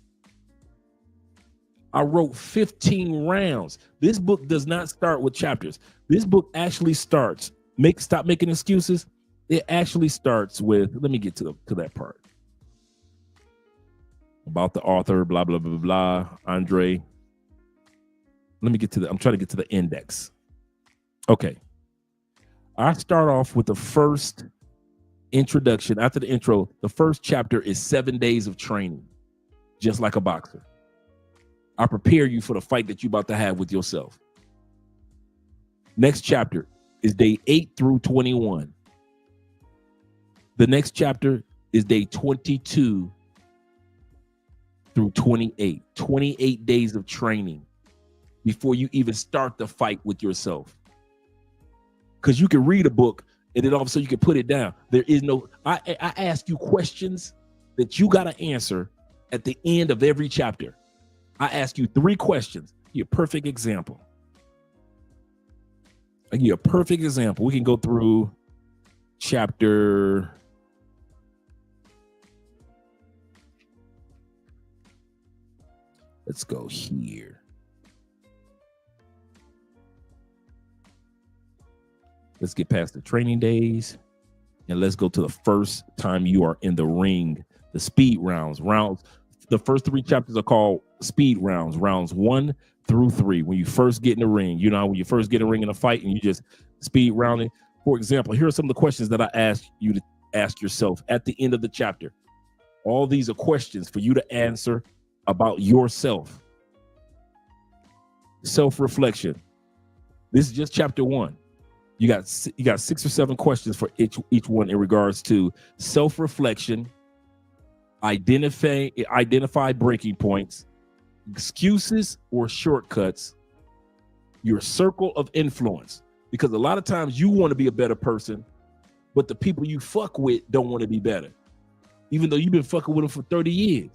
I wrote 15 rounds. This book does not start with chapters. This book actually starts, stop making excuses. It actually starts with, let me get to that part. About the author, blah, blah, blah, blah, Andre. Let me get to I'm trying to get to the index. Okay. I start off with the first introduction. After the intro, the first chapter is 7 days of training, just like a boxer. I prepare you for the fight that you're about to have with yourself. Next chapter is day 8 through 21. The next chapter is day 22 through 28. 28 days of training before you even start the fight with yourself. Because you can read a book and then all of a sudden you can put it down. There is no, I ask you questions that you got to answer at the end of every chapter. I ask you 3 questions. Give a perfect example. I give you a perfect example. We can go through chapter. Let's go here. Let's get past the training days and let's go to the first time you are in the ring, the speed rounds. The first 3 chapters are called speed rounds, rounds 1 through 3. When you first get in the ring, you know, when you first get in the ring in a fight and you just speed rounding. For example, here are some of the questions that I asked you to ask yourself at the end of the chapter. All these are questions for you to answer about yourself. Self-reflection. This is just chapter 1. You got 6 or 7 questions for each one in regards to self-reflection, identify breaking points, excuses or shortcuts, your circle of influence. Because a lot of times you want to be a better person, but the people you fuck with don't want to be better, even though you've been fucking with them for 30 years.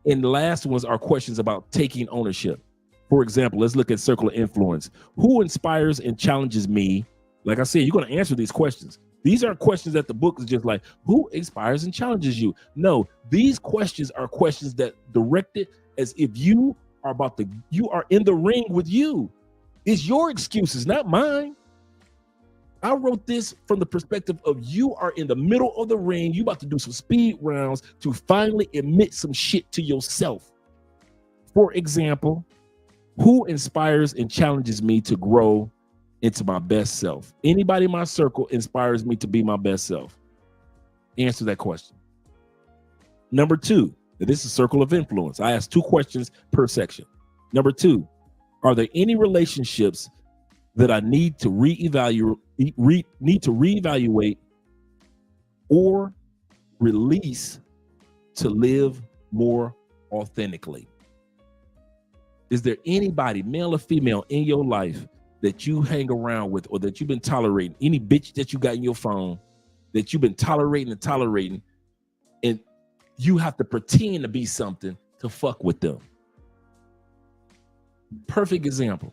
And the last ones are questions about taking ownership. For example, let's look at circle of influence. Who inspires and challenges me? Like I said, you're going to answer these questions. These aren't questions that the book is just like, who inspires and challenges you? No, these questions are questions that directed as if you are in the ring with you. It's your excuses, not mine. I wrote this from the perspective of you are in the middle of the ring. You about to do some speed rounds to finally admit some shit to yourself. For example, who inspires and challenges me to grow into my best self? Anybody in my circle inspires me to be my best self. Answer that question. Number 2, this is circle of influence. I ask 2 questions per section. Number 2, are there any relationships that I need to reevaluate or release to live more authentically? Is there anybody, male or female, in your life that you hang around with or that you've been tolerating? Any bitch that you got in your phone that you've been tolerating, and you have to pretend to be something to fuck with them? Perfect example.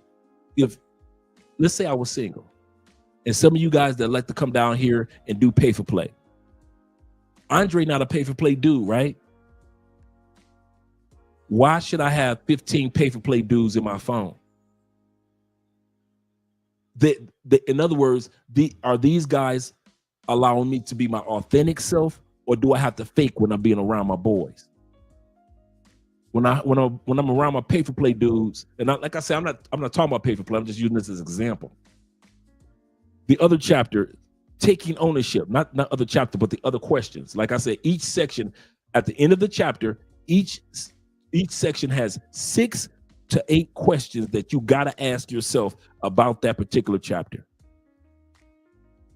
If, let's say I was single, and some of you guys that like to come down here and do pay for play. Andre not a pay for play dude, right? Why should I have 15 pay for play dudes in my phone? In other words, are these guys allowing me to be my authentic self, or do I have to fake when I'm being around my boys? When I'm around my pay for play dudes, and like I said, I'm not talking about pay for play. I'm just using this as an example. The other chapter, taking ownership, not other chapter, but the other questions. Like I said, each section at the end of the chapter, each section has 6 to 8 questions that you got to ask yourself about that particular chapter.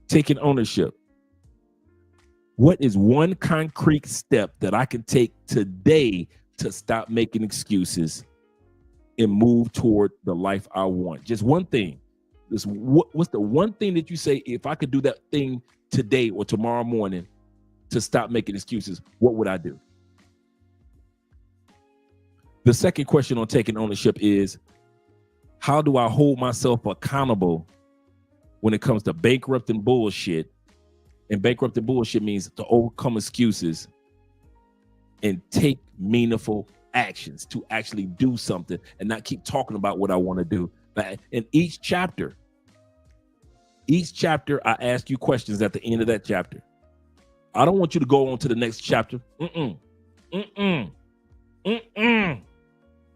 Taking ownership. What is one concrete step that I can take today to stop making excuses and move toward the life I want. Just one thing. What's the one thing that you say, if I could do that thing today or tomorrow morning to stop making excuses, what would I do? The second question on taking ownership is, how do I hold myself accountable when it comes to bankrupting bullshit? And bankrupting bullshit means to overcome excuses and take meaningful actions, to actually do something and not keep talking about what I want to do. In each chapter, I ask you questions at the end of that chapter. I don't want you to go on to the next chapter.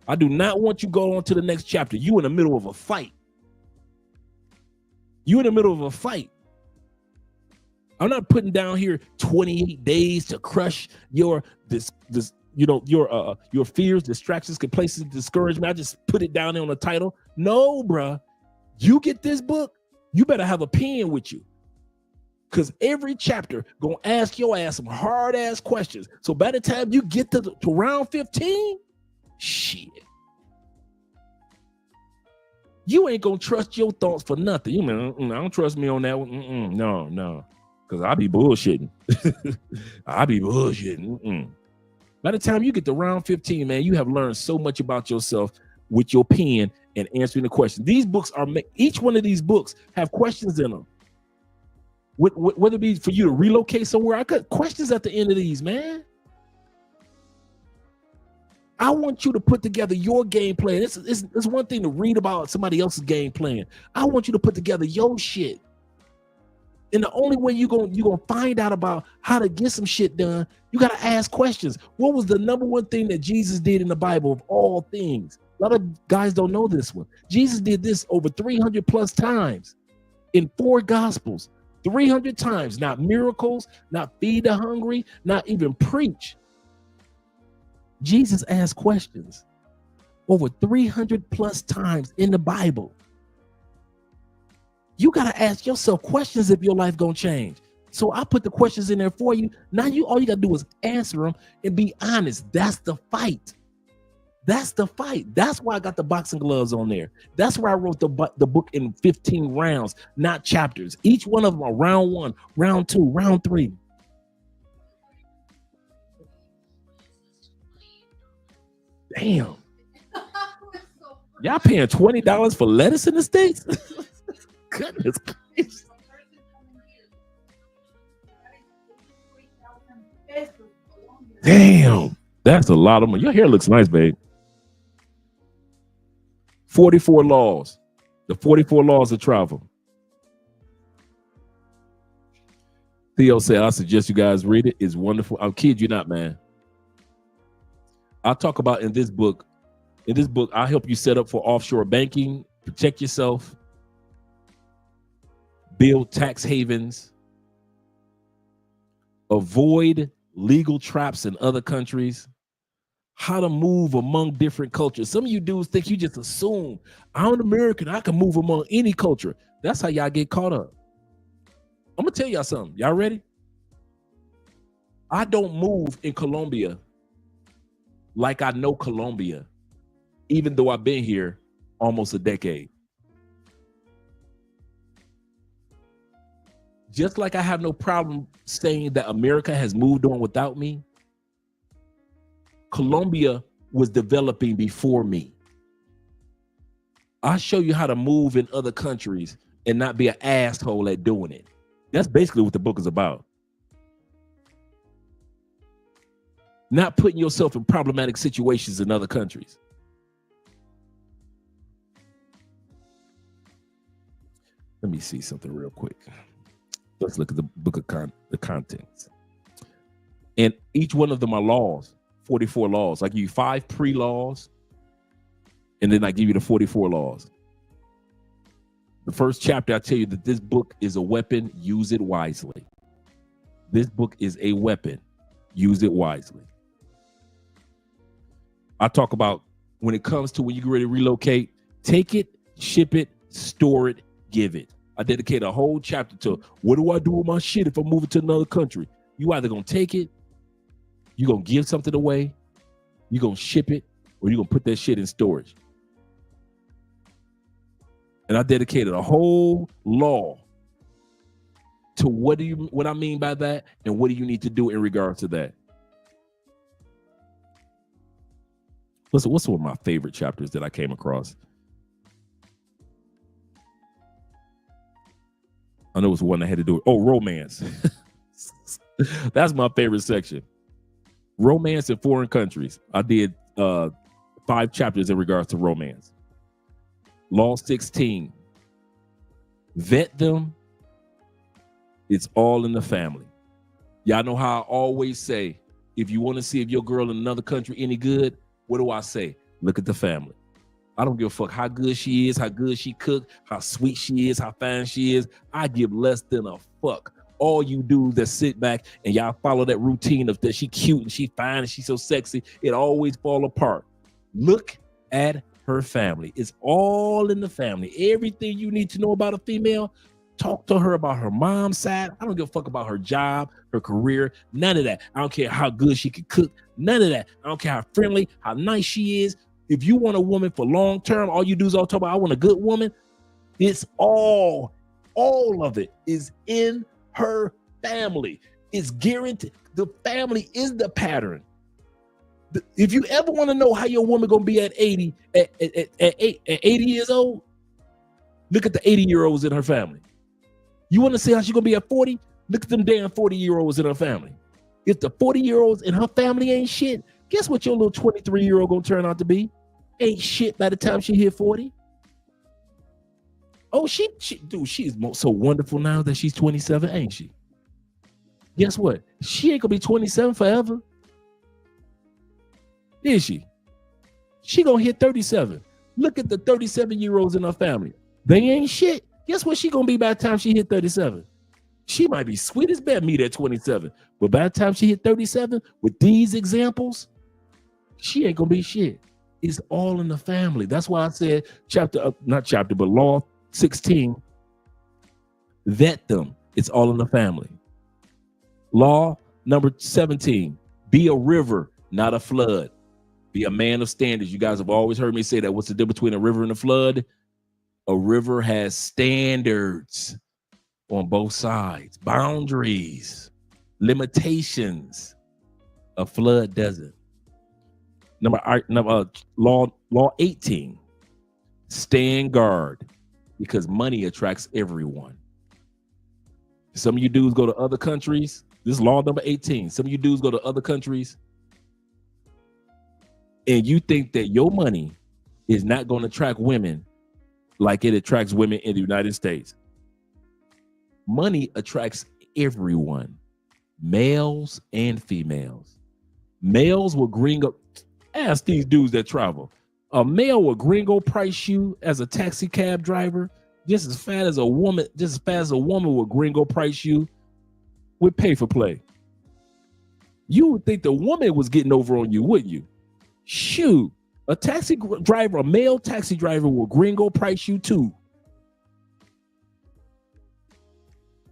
I do not want you to go on to the next chapter. You in the middle of a fight. I'm not putting down here 28 days to crush your your fears, distractions, complacency, discouragement. I just put it down there on the title. No, bruh. You get this book, you better have a pen with you. Because every chapter gonna ask your ass some hard ass questions. So by the time you get to round 15, shit. You ain't gonna trust your thoughts for nothing. You know, I don't trust me on that one. No. Because I be bullshitting. By the time you get to round 15, man, you have learned so much about yourself with your pen and answering the question. These books each one of these books have questions in them. Whether it be for you to relocate somewhere, I got questions at the end of these, man. I want you to put together your game plan. It's one thing to read about somebody else's game plan. I want you to put together your shit. And the only way you're gonna find out about how to get some shit done, you gotta ask questions. What was the number one thing that Jesus did in the Bible of all things? A lot of guys don't know this one. Jesus did this over 300 plus times in 4 gospels. 300 times, not miracles, not feed the hungry, not even preach. Jesus asked questions over 300 plus times in the Bible. You got to ask yourself questions if your life gonna change. So I put the questions in there for you. Now all you got to do is answer them and be honest. That's the fight. That's why I got the boxing gloves on there. That's why I wrote the book in 15 rounds, not chapters. Each one of them are round 1, round 2, round 3. Damn. Y'all paying $20 for lettuce in the States? Goodness gracious. Damn. That's a lot of money. Your hair looks nice, babe. 44 laws. The 44 laws of travel. Theo said, I suggest you guys read it. It's wonderful. I'll kid you not, man. I'll talk about in this book, I'll help you set up for offshore banking, protect yourself, build tax havens, avoid legal traps in other countries, how to move among different cultures. Some of you dudes think you just assume I'm an American, I can move among any culture. That's how y'all get caught up. I'm gonna tell y'all something. Y'all ready? I don't move in Colombia like I know Colombia, even though I've been here almost a decade. Just like I have no problem saying that America has moved on without me, Colombia was developing before me. I'll show you how to move in other countries and not be an asshole at doing it. That's basically what the book is about. Not putting yourself in problematic situations in other countries. Let me see something real quick. Let's look at the book of the contents. And each one of them are laws, 44 laws. I give you 5 pre-laws, and then I give you the 44 laws. The first chapter, I tell you that this book is a weapon, use it wisely. This book is a weapon, use it wisely. I talk about when it comes to when you get ready to relocate, take it, ship it, store it, give it. I dedicate a whole chapter to what do I do with my shit if I'm moving to another country? You either gonna take it, you're gonna give something away, you're gonna ship it, or you're gonna put that shit in storage. And I dedicated a whole law to what I mean by that, and what do you need to do in regards to that. Listen, what's one of my favorite chapters that I came across? I know it's one I had to do. Oh, romance. That's my favorite section. Romance in foreign countries. I did 5 chapters in regards to romance. Law 16. Vet them. It's all in the family. Y'all know how I always say, if you want to see if your girl in another country any good, what do I say? Look at the family. I don't give a fuck how good she is, how good she cook, how sweet she is, how fine she is. I give less than a fuck. All you dudes that sit back and y'all follow that routine of that she cute and she fine and she's so sexy, it always fall apart. Look at her family. It's all in the family. Everything you need to know about a female, talk to her about her mom's side. I don't give a fuck about her job, her career, none of that. I don't care how good she can cook, none of that. I don't care how friendly, how nice she is. If you want a woman for long term, all you do is all talk about, I want a good woman. It's all of it is in her family. It's guaranteed. The family is the pattern. If you ever want to know how your woman gonna be at 80 years old, look at the 80-year-olds in her family. You want to see how she's gonna be at 40? Look at them damn 40-year-olds in her family. If the 40-year-olds in her family ain't shit, guess what your little 23-year-old gonna turn out to be? Ain't shit by the time she hit 40. Oh, she's so wonderful now that she's 27, ain't she? Guess what? She ain't gonna be 27 forever. Is she? She gonna hit 37. Look at the 37-year-olds in her family. They ain't shit. Guess what she gonna be by the time she hit 37? She might be sweet as bad meat at 27, but by the time she hit 37, with these examples, she ain't gonna be shit. It's all in the family. That's why I said law 16, vet them. It's all in the family. Law number 17, be a river, not a flood. Be a man of standards. You guys have always heard me say that. What's the difference between a river and a flood? A river has standards on both sides, boundaries, limitations. A flood doesn't. Law 18, stand guard, because money attracts everyone. Some of you dudes go to other countries. This is law number 18. Some of you dudes go to other countries and you think that your money is not going to attract women like it attracts women in the United States. Money attracts everyone, males and females. Males will gringo. Ask these dudes that travel. A male will gringo price you as a taxi cab driver just as fast as a woman. Just as fast as a woman will gringo price you with pay for play. You would think the woman was getting over on you, wouldn't you? Shoot, a taxi driver, a male taxi driver will gringo price you too.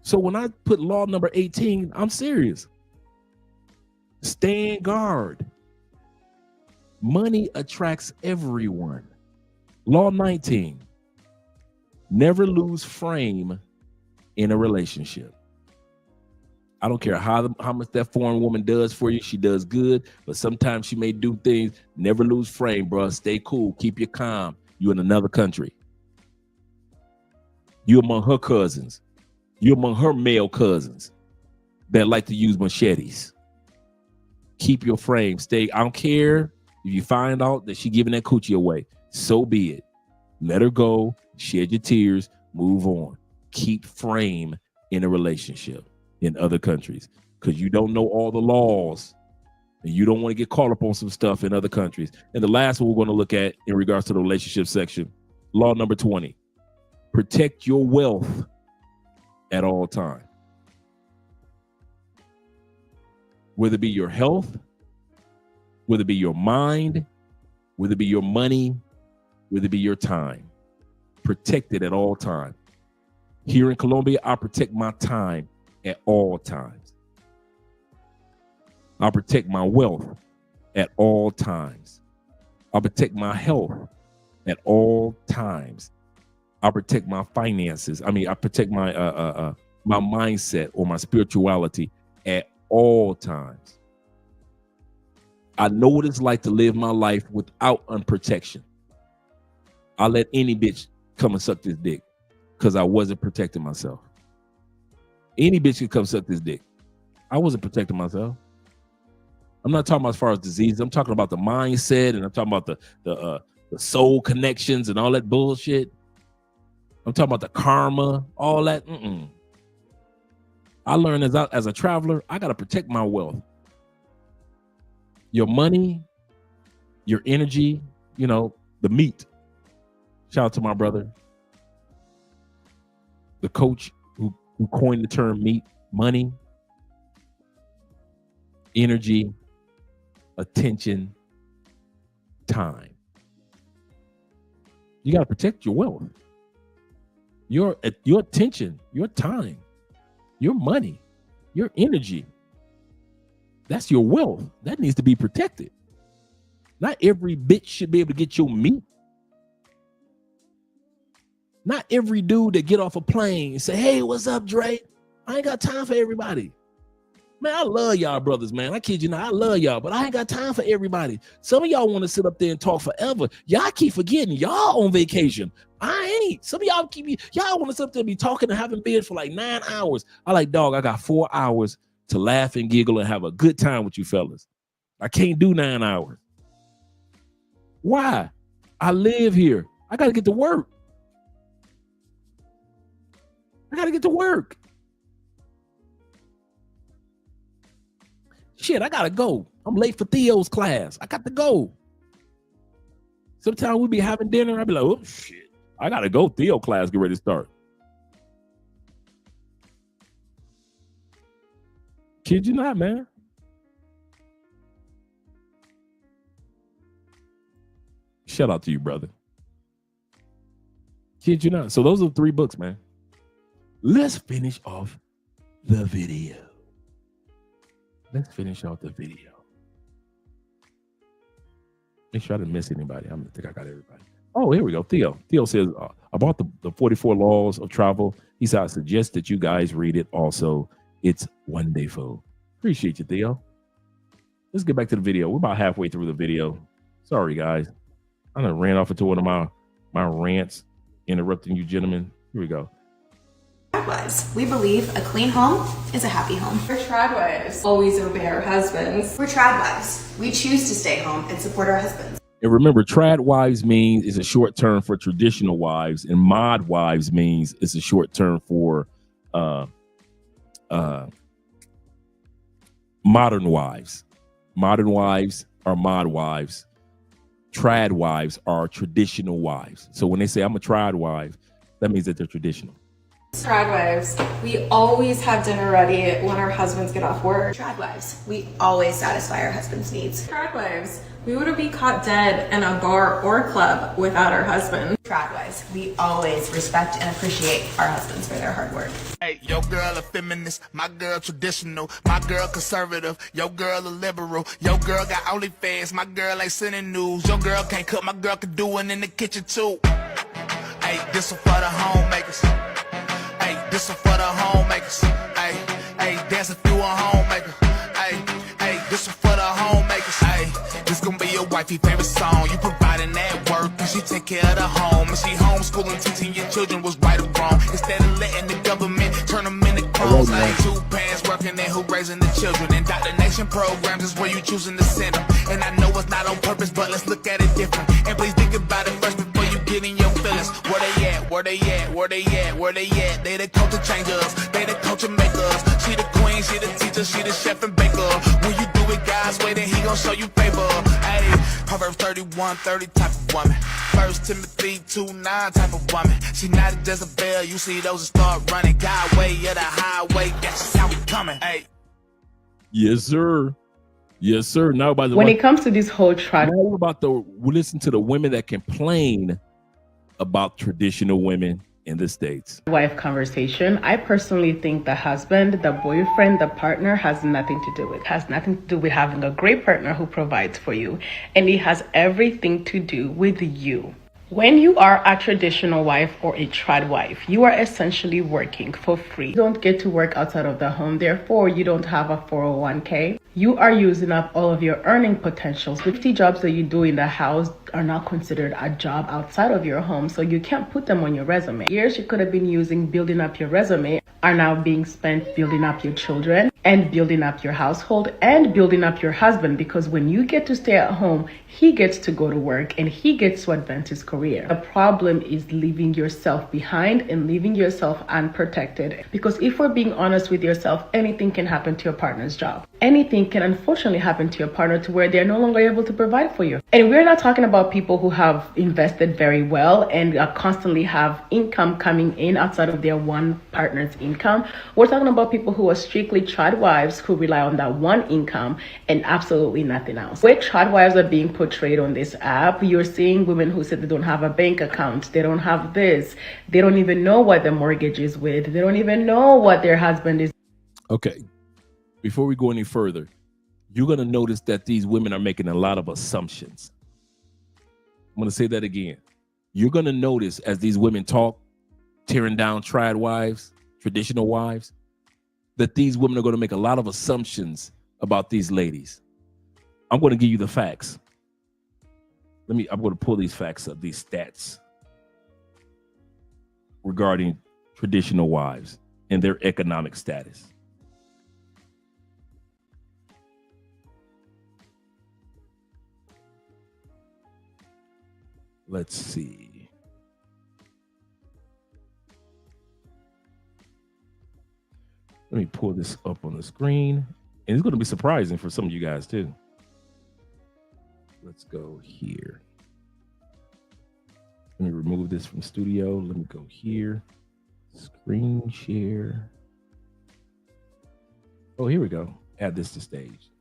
So when I put law number 18, I'm serious. Stand guard. Money attracts everyone. Law 19, never lose frame in a relationship. I don't care how much that foreign woman does for you. She does good, but sometimes she may do things. Never lose frame, bro. Stay cool. Keep your calm. You in another country. You among her cousins. You among her male cousins that like to use machetes. Keep your frame. Stay. I don't care if you find out that she giving that coochie away. So be it. Let her go. Shed your tears. Move on. Keep frame in a relationship in other countries, because you don't know all the laws and you don't want to get caught up on some stuff in other countries. And the last one we're going to look at in regards to the relationship section, law number 20, protect your wealth at all times. Whether it be your health, whether it be your mind, whether it be your money, whether it be your time, protect it at all times. Here in Colombia, I protect my time at all times. I protect my wealth at all times. I protect my health at all times. I protect my finances. I mean, I protect my my mindset or my spirituality at all times. I know what it's like to live my life without unprotection. I let any bitch come and suck this dick because I wasn't protecting myself. Any bitch could come suck this dick. I wasn't protecting myself. I'm not talking about as far as disease. I'm talking about the mindset, and I'm talking about the soul connections and all that bullshit. I'm talking about the karma, all that. I learned as a traveler, I got to protect my wealth. Your money, your energy, you know, the meat. Shout out to my brother, the coach who coined the term meat, money, energy, attention, time. You got to protect your wealth, your attention, your time, your money, your energy. That's your wealth. That needs to be protected. Not every bitch should be able to get your meat. Not every dude that get off a plane and say, hey, what's up, Dre? I ain't got time for everybody. Man, I love y'all brothers, man. I kid you not, I love y'all, but I ain't got time for everybody. Some of y'all want to sit up there and talk forever. Y'all keep forgetting y'all on vacation. I ain't. Some of y'all y'all want to sit up there and be talking and having bed for like 9 hours. I like, dog, I got 4 hours to laugh and giggle and have a good time with you fellas. I can't do 9 hours. Why? I live here. I got to get to work. I got to get to work. Shit, I got to go. I'm late for Theo's class. I got to go. Sometimes we be having dinner. I be like, oh, shit. I got to go. Theo class get ready to start. Kid you not, man. Shout out to you, brother. Kid you not. So those are 3 books, man. Let's finish off the video. Let's finish off the video. Make sure I didn't miss anybody. I think I got everybody. Oh, here we go. Theo. Theo says, about the 44 laws of travel. He said, I suggest that you guys read it also. It's wonderful. Appreciate you, Theo. Let's get back to the video. We're about halfway through the video. Sorry, guys. I done ran off into one of my rants, interrupting you gentlemen. Here we go. Tradwives. We believe a clean home is a happy home. We're tradwives. Always obey our husbands. We're tradwives. We choose to stay home and support our husbands. And remember, trad wives means is a short term for traditional wives, and mod wives means it's a short term for modern wives. Modern wives are mod wives. Trad wives are traditional wives. So when they say I'm a trad wife, that means that they're traditional. Tradwives. We always have dinner ready when our husbands get off work. Tradwives. We always satisfy our husband's needs. Tradwives. We wouldn't be caught dead in a bar or club without our husband. Tradwives. We always respect and appreciate our husbands for their hard work. Hey, your girl a feminist, my girl traditional, my girl conservative, your girl a liberal, your girl got OnlyFans, my girl ain't sending news, your girl can't cook, my girl can do it in the kitchen too. Hey, this one for the homemakers. Hey, this one for the homemakers. Hey, dancing through a homemaker. Hey, this one for the homemakers. Hey, this gonna be your wifey favorite song. You providing that work, and she take care of the home. And she homeschooling, teaching your children what's right or wrong. Instead of letting the government turn them into clones. Like 2 parents working and who raising the children. Indoctrination programs is where you choosing to send them. And I know it's not on purpose, but let's look at it different. And please think about it first before you get in your feelings. Where they at? Where they at? Where they at? Where they at? They the culture changers. They the culture makers. She the queen, she the teacher, she the chef and baker. When you do it God's way, then he gon' show you favor. Hey, Proverbs 31:30 type of woman. 1 Timothy 2:9 type of woman. She not a Jezebel, you see those that start running. God way of the highway, that's just how we coming. Hey. Yes, sir. Yes, sir. Now, by the when way, it comes to this whole we listen to the women that complain about traditional women in the States. Wife conversation, I personally think the husband, the boyfriend, the partner has nothing to do with. It has nothing to do with having a great partner who provides for you. And it has everything to do with you. When you are a traditional wife or a trad wife, you are essentially working for free. You don't get to work outside of the home, therefore you don't have a 401k. You are using up all of your earning potentials. 50 jobs that you do in the house are not considered a job outside of your home, so you can't put them on your resume. Years you could have been using building up your resume are now being spent building up your children and building up your household and building up your husband, because when you get to stay at home, he gets to go to work and he gets to advance his career. The problem is leaving yourself behind and leaving yourself unprotected, because if we're being honest with yourself, anything can happen to your partner's job. Anything can unfortunately happen to your partner to where they're no longer able to provide for you. And we're not talking about people who have invested very well and constantly have income coming in outside of their one partner's income. We're talking about people who are strictly trad wives who rely on that one income and absolutely nothing else. Where trad wives are being portrayed on this app, you're seeing women who said they don't have a bank account, they don't have this, they don't even know what the mortgage is with, they don't even know what their husband is. Okay. Before we go any further, you're going to notice that these women are making a lot of assumptions. I'm going to say that again. You're going to notice as these women talk, tearing down trad wives, traditional wives, that these women are going to make a lot of assumptions about these ladies. I'm going to give you the facts. I'm going to pull these facts up, these stats regarding traditional wives and their economic status. Let's see. Let me pull this up on the screen. And it's going to be surprising for some of you guys too. Let's go here. Let me remove this from studio. Let me go here. Screen share. Oh, here we go. Add this to stage.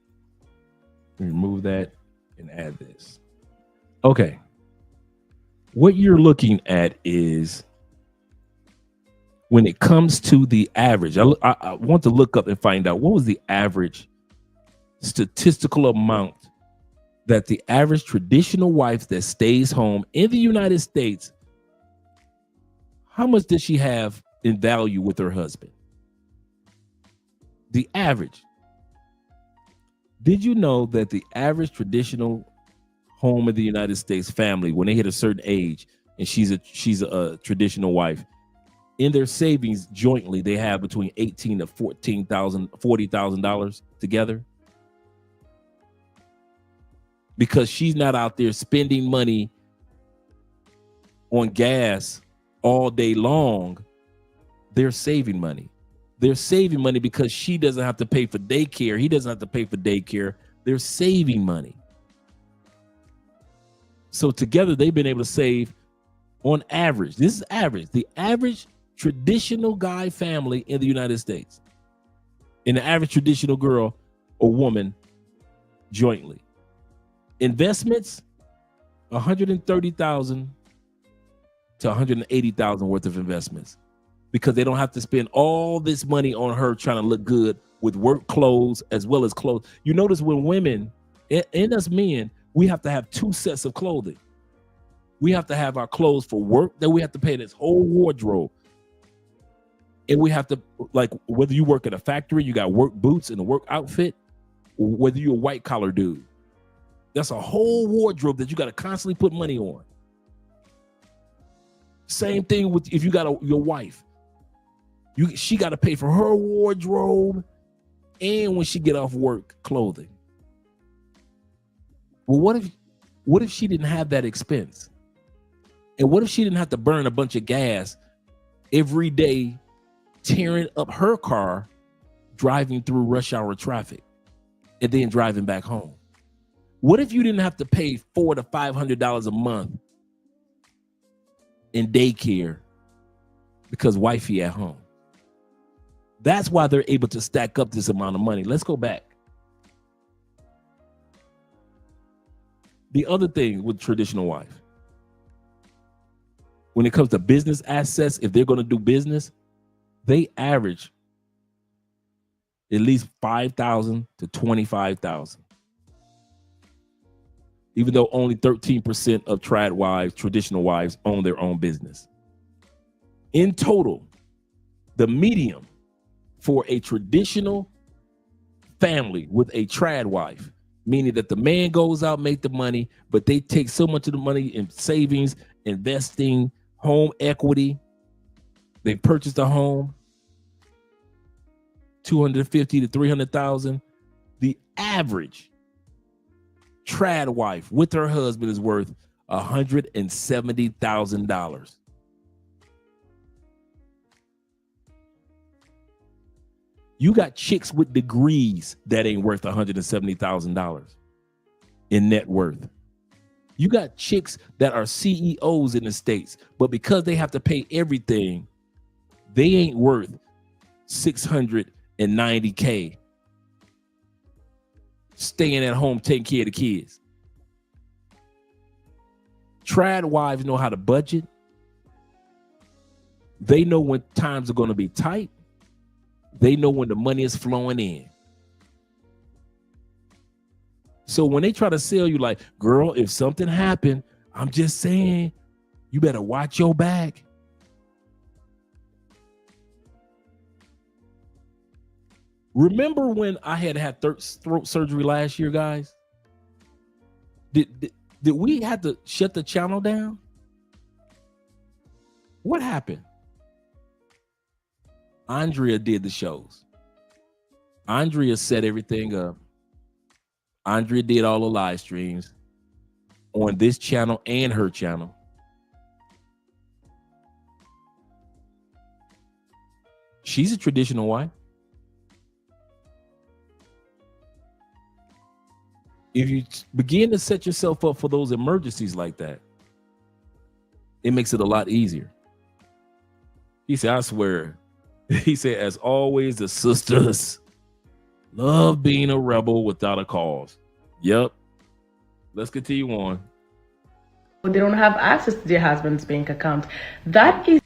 Let me remove that and add this. Okay. What you're looking at is when it comes to the average, I want to look up and find out what was the average statistical amount that the average traditional wife that stays home in the United States, how much does she have in value with her husband? The average. Did you know that the average traditional home in the United States family, when they hit a certain age and she's a traditional wife, in their savings jointly, they have between $18,000 to $40,000 together? Because she's not out there spending money on gas all day long, they're saving money. They're saving money because she doesn't have to pay for daycare. He doesn't have to pay for daycare. They're saving money. So together they've been able to save, on average, this is average, the average traditional guy family in the United States, and the average traditional girl or woman jointly. Investments, $130,000 to $180,000 worth of investments, because they don't have to spend all this money on her trying to look good with work clothes as well as clothes. You notice when women and us men, we have to have two sets of clothing. We have to have our clothes for work, then we have to pay this whole wardrobe. And we have to, like, whether you work at a factory, you got work boots and a work outfit, or whether you're a white collar dude, that's a whole wardrobe that you got to constantly put money on. Same thing with if you got your wife. She got to pay for her wardrobe and when she get off work, clothing. Well, what if she didn't have that expense? And what if she didn't have to burn a bunch of gas every day, tearing up her car, driving through rush hour traffic, and then driving back home? What if you didn't have to pay $400 to $500 a month in daycare because wifey at home? That's why they're able to stack up this amount of money. Let's go back. The other thing with traditional wife, when it comes to business assets, if they're going to do business, they average at least $5,000 to $25,000. even though only 13% of trad wives, traditional wives, own their own business. In total, the median for a traditional family with a trad wife, meaning that the man goes out, make the money, but they take so much of the money in savings, investing, home equity. They purchased a home, $250,000 to $300,000. The average trad wife with her husband is worth $170,000. You got chicks with degrees that ain't worth $170,000 in net worth. You got chicks that are CEOs in the States, but because they have to pay everything, they ain't worth $690K staying at home taking care of the kids. Trad wives know how to budget. They know when times are going to be tight. They know when the money is flowing in. So when they try to sell you like, girl, if something happened, I'm just saying, you better watch your back. Remember when I had throat surgery last year, guys? Did we have to shut the channel down? What happened? Andrea did the shows. Andrea set everything up. Andrea did all the live streams on this channel and her channel. She's a traditional wife. If you begin to set yourself up for those emergencies like that, it makes it a lot easier. He said, I swear, he said, as always, the sisters love being a rebel without a cause. Yep. Let's continue on. They don't have access to their husband's bank account. That is...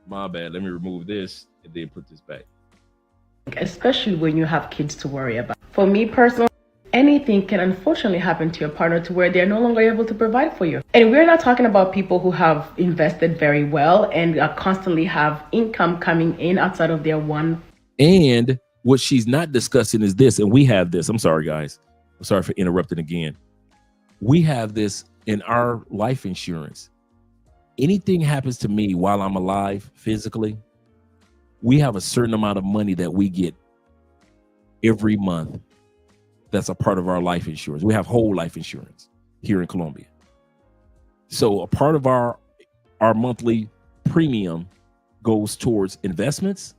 My bad. Let me remove this and then put this back. Especially when you have kids to worry about. For me personally, anything can unfortunately happen to your partner to where they're no longer able to provide for you. And we're not talking about people who have invested very well and constantly have income coming in outside of their one. And what she's not discussing is this, and we have this. I'm sorry, guys. I'm sorry for interrupting again. We have this in our life insurance. Anything happens to me while I'm alive physically, we have a certain amount of money that we get every month. That's a part of our life insurance. We have whole life insurance here in Colombia. So a part of our monthly premium goes towards investments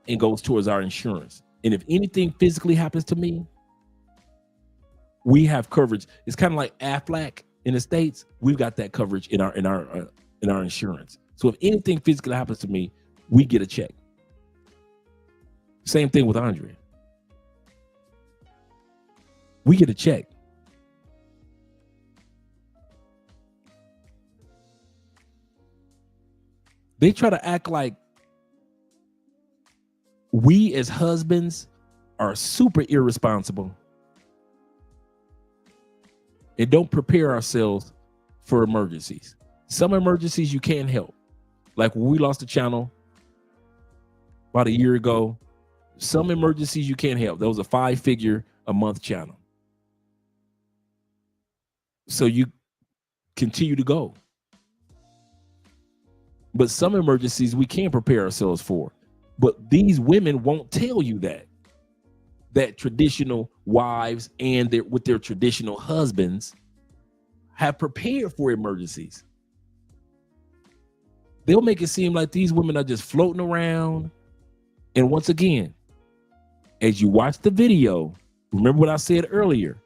and goes towards our insurance. And if anything physically happens to me, we have coverage. It's kind of like Aflac in the States. We've got that coverage in our insurance. So if anything physically happens to me, we get a check. Same thing with Andrea. We get a check. They try to act like we as husbands are super irresponsible and don't prepare ourselves for emergencies. Some emergencies you can't help. Like when we lost the channel about a year ago, some emergencies you can't help. That was a 5-figure a month channel. So you continue to go. But some emergencies we can't prepare ourselves for. But these women won't tell you that traditional wives and with their traditional husbands have prepared for emergencies. They'll make it seem like these women are just floating around. And once again, as you watch the video, remember what I said earlier,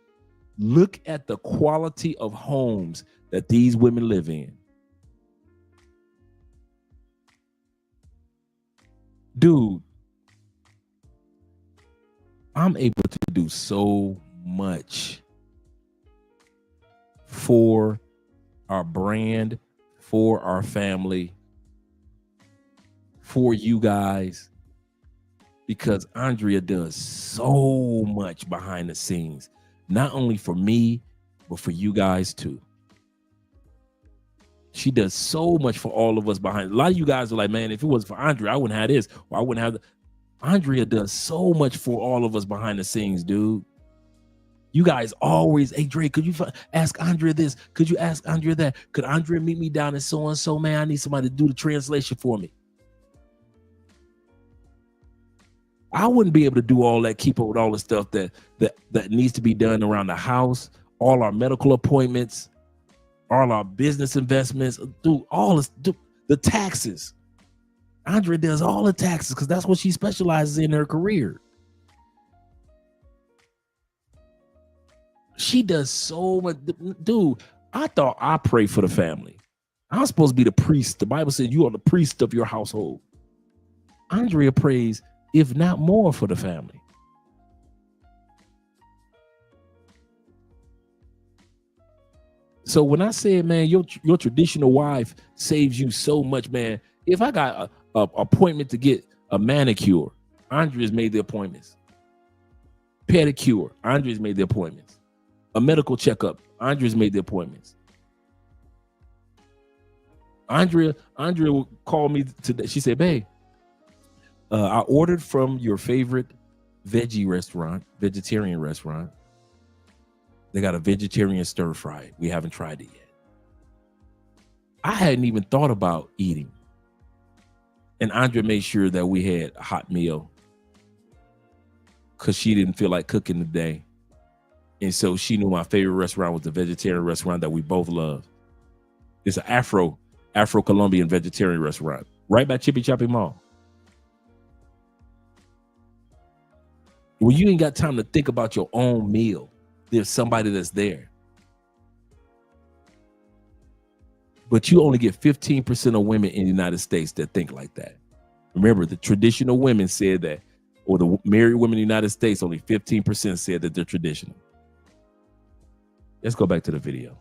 look at the quality of homes that these women live in. Dude, I'm able to do so much for our brand, for our family, for you guys, because Andrea does so much behind the scenes. not only for me, but for you guys too. She does so much for all of us behind. A lot of you guys are like, man, if it was for Andrea, I wouldn't have this, or I wouldn't have. Andrea does so much for all of us behind the scenes, dude. You guys always, hey, Dre, could you ask Andrea this? Could you ask Andrea that? Could Andrea meet me down in so-and-so, man? I need somebody to do the translation for me. I wouldn't be able to do all that, keep up with all the stuff that needs to be done around the house, all our medical appointments, all our business investments, do all this, do the taxes. Andrea does all the taxes because that's what she specializes in her career. She does so much. Dude, I thought I prayed for the family. I'm supposed to be the priest. The Bible says you are the priest of your household. Andrea prays, if not more, for the family. So when I said, man, your traditional wife saves you so much, man. If I got a appointment to get a manicure, Andrea's made the appointments. Pedicure, Andrea's made the appointments. A medical checkup, Andrea's made the appointments. Andrea called me today. She said, babe, I ordered from your favorite vegetarian restaurant. They got a vegetarian stir fry. We haven't tried it yet. I hadn't even thought about eating. And Andrea made sure that we had a hot meal because she didn't feel like cooking today. And so she knew my favorite restaurant was the vegetarian restaurant that we both love. It's an Afro-Colombian vegetarian restaurant right by Chippy Choppy Mall. Well, you ain't got time to think about your own meal. There's somebody that's there. But you only get 15% of women in the United States that think like that. Remember, the traditional women said that, or the married women in the United States, only 15% said that they're traditional. Let's go back to the video.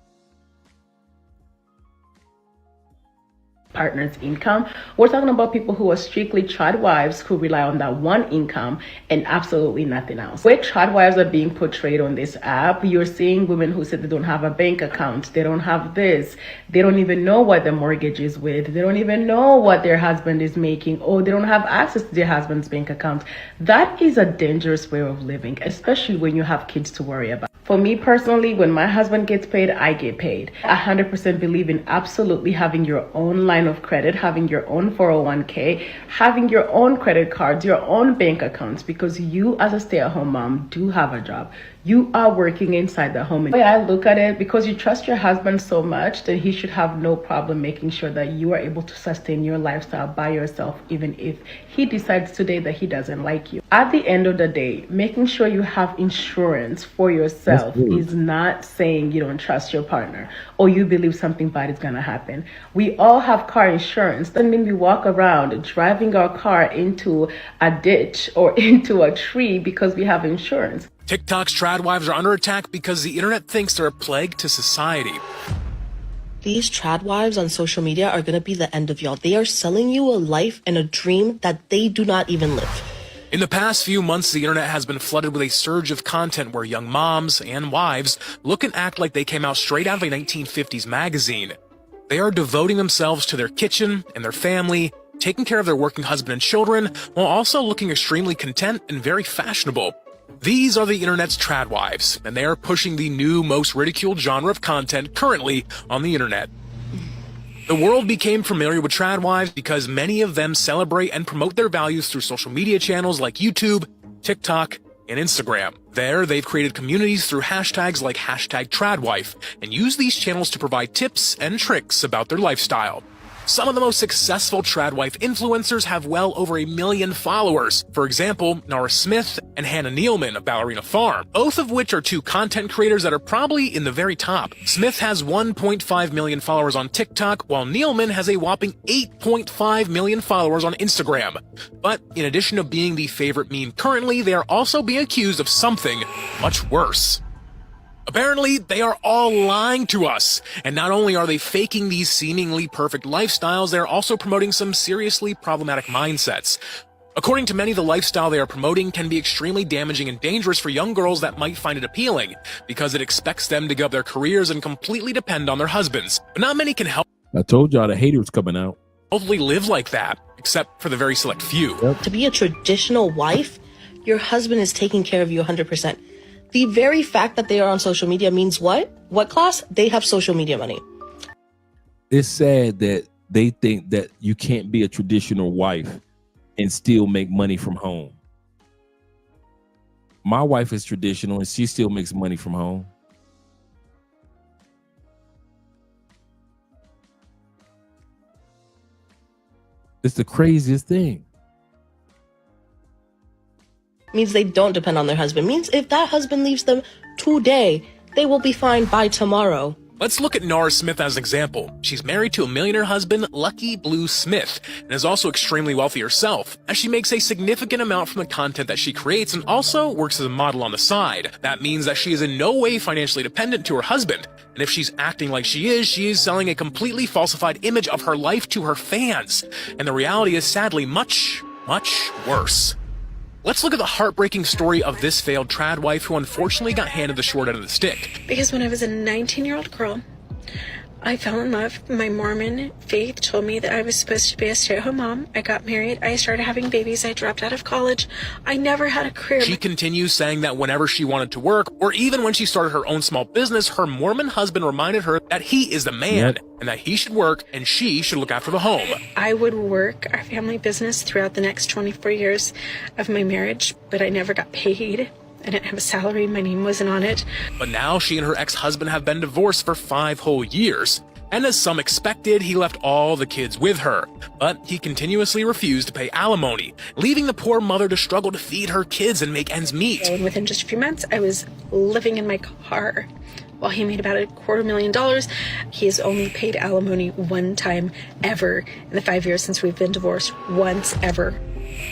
Partner's income. We're talking about people who are strictly trad wives who rely on that one income and absolutely nothing else. Where trad wives are being portrayed on this app, you're seeing women who said they don't have a bank account, they don't have this, they don't even know what the mortgage is with, they don't even know what their husband is making, or they don't have access to their husband's bank account. That is a dangerous way of living, especially when you have kids to worry about. For me personally, when my husband gets paid, I get paid. I 100% believe in absolutely having your own line of credit, having your own 401k, having your own credit cards, your own bank accounts, because you as a stay-at-home mom do have a job. You are working inside the home. The way I look at it, because you trust your husband so much, that he should have no problem making sure that you are able to sustain your lifestyle by yourself, even if he decides today that he doesn't like you. At the end of the day, making sure you have insurance for yourself is not saying you don't trust your partner or you believe something bad is going to happen. We all have car insurance. Doesn't mean we walk around driving our car into a ditch or into a tree because we have insurance. TikTok's trad wives are under attack because the internet thinks they're a plague to society. These trad wives on social media are going to be the end of y'all. They are selling you a life and a dream that they do not even live. In the past few months, the internet has been flooded with a surge of content where young moms and wives look and act like they came out straight out of a 1950s magazine. They are devoting themselves to their kitchen and their family, taking care of their working husband and children, while also looking extremely content and very fashionable. These are the internet's trad wives, and they are pushing the new, most ridiculed genre of content currently on the internet. The world became familiar with trad wives because many of them celebrate and promote their values through social media channels like YouTube, TikTok, and Instagram. There, they've created communities through hashtags like #tradwife and use these channels to provide tips and tricks about their lifestyle. Some of the most successful trad wife influencers have well over 1 million followers. For example, Nara Smith and Hannah Nealman of Ballerina Farm, both of which are two content creators that are probably in the very top. Smith has 1.5 million followers on TikTok, while Nealman has a whopping 8.5 million followers on Instagram. But in addition to being the favorite meme currently, they are also being accused of something much worse. Apparently, they are all lying to us, and not only are they faking these seemingly perfect lifestyles, they're also promoting some seriously problematic mindsets. According to many, the lifestyle they are promoting can be extremely damaging and dangerous for young girls that might find it appealing, because it expects them to give up their careers and completely depend on their husbands. But not many can I told y'all the haters coming out. healthily live like that, except for the very select few. To be a traditional wife, your husband is taking care of you 100%. The very fact that they are on social media means what? What class? They have social media money. It's sad that they think that you can't be a traditional wife and still make money from home. My wife is traditional and she still makes money from home. It's the craziest thing. Means they don't depend on their husband. Means if that husband leaves them today, they will be fine by tomorrow. Let's look at Nara Smith as an example. She's married to a millionaire husband, Lucky Blue Smith, and is also extremely wealthy herself, as she makes a significant amount from the content that she creates and also works as a model on the side. That means that she is in no way financially dependent to her husband, and if she's acting like she is selling a completely falsified image of her life to her fans. And the reality is sadly much, much worse. Let's look at the heartbreaking story of this failed trad wife who unfortunately got handed the short end of the stick. Because when I was a 19-year-old girl, I fell in love. My Mormon faith told me that I was supposed to be a stay-at-home mom. I got married. I started having babies. I dropped out of college. I never had a career. She continues saying that whenever she wanted to work, or even when she started her own small business, her Mormon husband reminded her that he is the man and that he should work and she should look after the home. I would work our family business throughout the next 24 years of my marriage, but I never got paid. I didn't have a salary. My name wasn't on it. But now she and her ex-husband have been divorced for 5 whole years. And as some expected, he left all the kids with her. But he continuously refused to pay alimony, leaving the poor mother to struggle to feed her kids and make ends meet. And within just a few months, I was living in my car. While he made about $250,000, he has only paid alimony one time ever in the 5 years since we've been divorced. Once ever.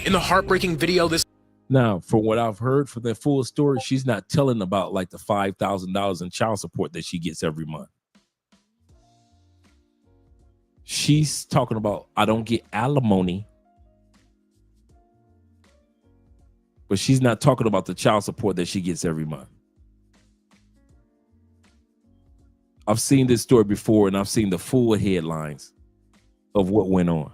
In the heartbreaking video, this Now, from what I've heard for the full story, she's not telling about like the $5,000 in child support that she gets every month. She's talking about, I don't get alimony. But she's not talking about the child support that she gets every month. I've seen this story before and I've seen the full headlines of what went on.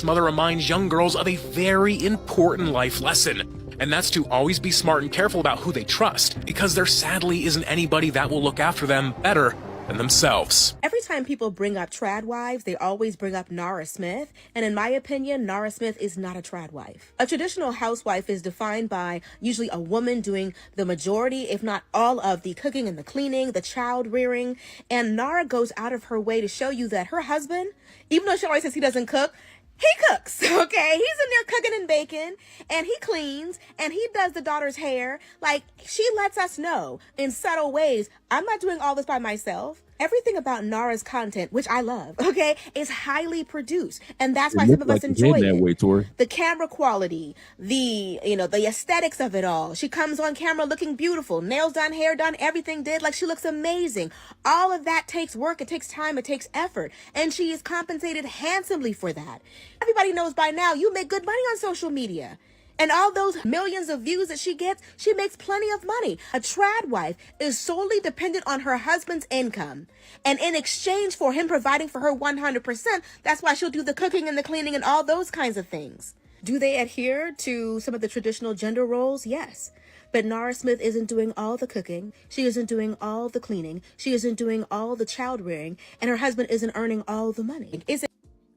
mother reminds young girls of a very important life lesson, and that's to always be smart and careful about who they trust, because there sadly isn't anybody that will look after them better than themselves. Every time people bring up trad wives, they always bring up Nara Smith, and in my opinion, Nara Smith is not a trad wife. A traditional housewife is defined by usually a woman doing the majority, if not all, of the cooking and the cleaning, the child rearing, and Nara goes out of her way to show you that her husband, even though she always says he doesn't cook, he cooks, okay? He's in there cooking and baking, and he cleans, and he does the daughter's hair. Like, she lets us know in subtle ways, I'm not doing all this by myself. Everything about Nara's content, which I love, okay, is highly produced. And that's why some of us enjoy it. The camera quality, the aesthetics of it all. She comes on camera looking beautiful, nails done, hair done, everything did. Like, she looks amazing. All of that takes work, it takes time, it takes effort. And she is compensated handsomely for that. Everybody knows by now you make good money on social media. And all those millions of views that she gets, she makes plenty of money. A trad wife is solely dependent on her husband's income. And in exchange for him providing for her 100%, that's why she'll do the cooking and the cleaning and all those kinds of things. Do they adhere to some of the traditional gender roles? Yes. But Nara Smith isn't doing all the cooking. She isn't doing all the cleaning. She isn't doing all the child rearing. And her husband isn't earning all the money.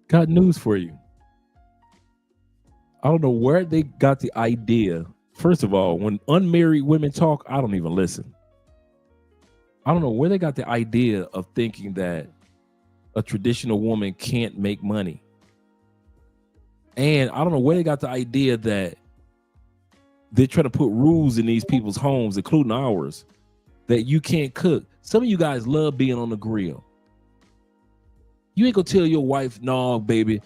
Got news for you. I don't know where they got the idea. First of all, when unmarried women talk, I don't even listen. I don't know where they got the idea of thinking that a traditional woman can't make money. And I don't know where they got the idea that they're trying to put rules in these people's homes, including ours, that you can't cook. Some of you guys love being on the grill. You ain't gonna tell your wife, no, baby,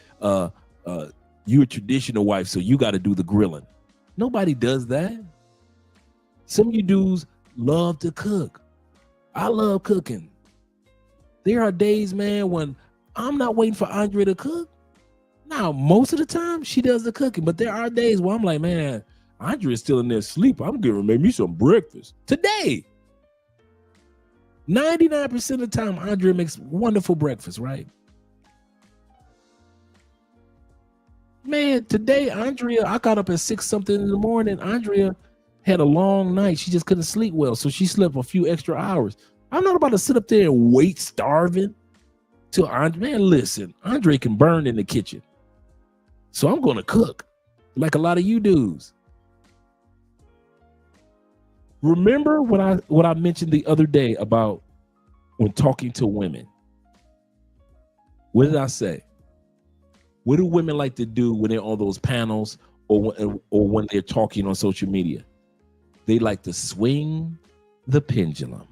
you're a traditional wife, so you got to do the grilling. Nobody does that. Some of you dudes love to cook. I love cooking. There are days, man, when I'm not waiting for Andre to cook. Now, most of the time she does the cooking, but there are days where I'm like, man, Andrea's still in there asleep. I'm gonna make me some breakfast today. 99% of the time, Andrea makes wonderful breakfast, right? Man, today, Andrea, I got up at 6 something in the morning. Andrea had a long night. She just couldn't sleep well, so she slept a few extra hours. I'm not about to sit up there and wait starving till Andrea. Man, listen, Andrea can burn in the kitchen. So I'm going to cook like a lot of you dudes. Remember what I mentioned the other day about when talking to women? What did I say? What do women like to do when they're on those panels or when they're talking on social media? They like to swing the pendulum.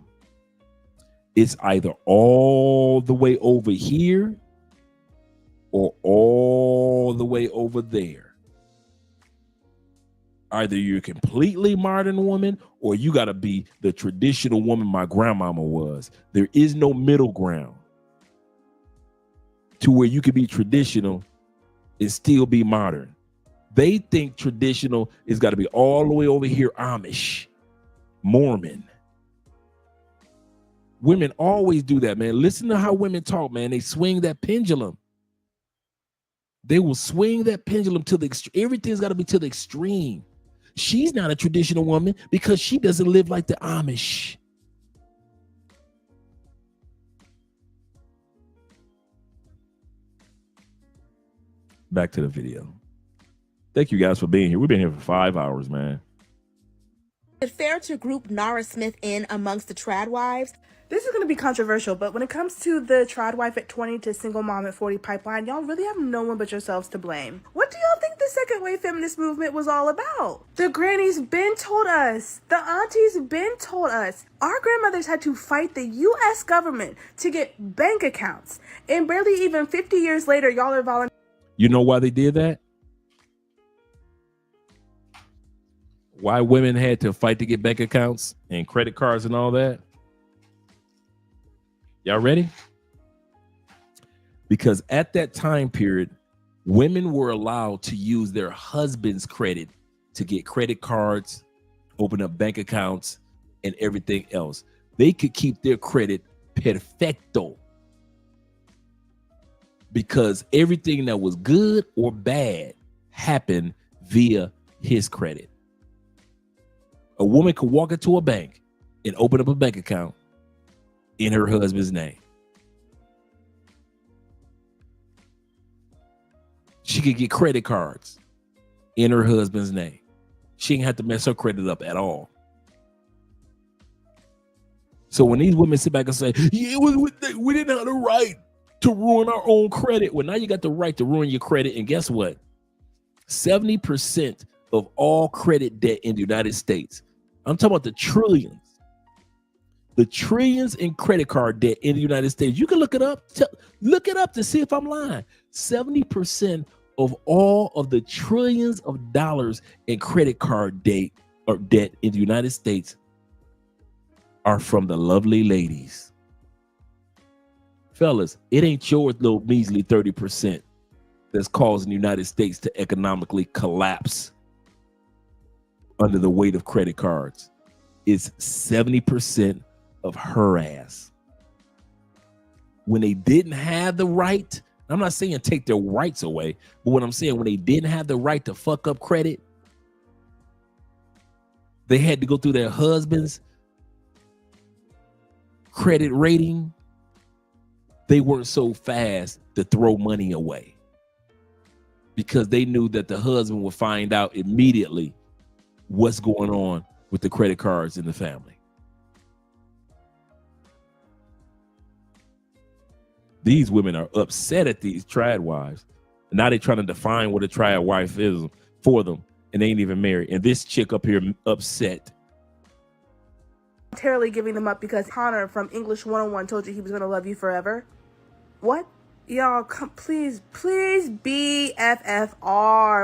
It's either all the way over here or all the way over there. Either you're a completely modern woman or you got to be the traditional woman my grandmama was. There is no middle ground to where you can be traditional and still be modern. They think traditional is got to be all the way over here, Amish, Mormon. Women always do that, man. Listen to how women talk, man. They swing that pendulum. They will swing that pendulum to the extreme. Everything's got to be to the extreme. She's not a traditional woman because she doesn't live like the Amish. Back to the video. Thank you guys for being here. We've been here for 5 hours, man. Is it fair to group Nara Smith in amongst the trad wives? This is going to be controversial, but when it comes to the trad wife at 20 to single mom at 40 pipeline, y'all really have no one but yourselves to blame. What do y'all think the second wave feminist movement was all about? The grannies been told us, the aunties been told us, our grandmothers had to fight the U.S. government to get bank accounts. And barely even 50 years later, y'all are volunteering. You know why they did that? Why women had to fight to get bank accounts and credit cards and all that? Y'all ready? Because at that time period, women were allowed to use their husband's credit to get credit cards, open up bank accounts, and everything else. They could keep their credit perfecto because everything that was good or bad happened via his credit. A woman could walk into a bank and open up a bank account in her husband's name. She could get credit cards in her husband's name. She didn't have to mess her credit up at all. So when these women sit back and say, yeah, we didn't have the right to ruin our own credit. Well, now you got the right to ruin your credit. And guess what? 70% of all credit debt in the United States, I'm talking about the trillions in credit card debt in the United States. You can look it up. Look it up to see if I'm lying. 70% of all of the trillions of dollars in credit card debt in the United States are from the lovely ladies. Fellas, it ain't your little measly 30% that's causing the United States to economically collapse under the weight of credit cards. It's 70% of her ass. When they didn't have the right, I'm not saying take their rights away, but what I'm saying, when they didn't have the right to fuck up credit, they had to go through their husband's credit rating. They weren't so fast to throw money away because they knew that the husband would find out immediately what's going on with the credit cards in the family. These women are upset at these trad wives. And now they're trying to define what a trad wife is for them, and they ain't even married. And this chick up here upset. Voluntarily giving them up because Connor from English 101 told you he was going to love you forever. What? Y'all, please BFFR.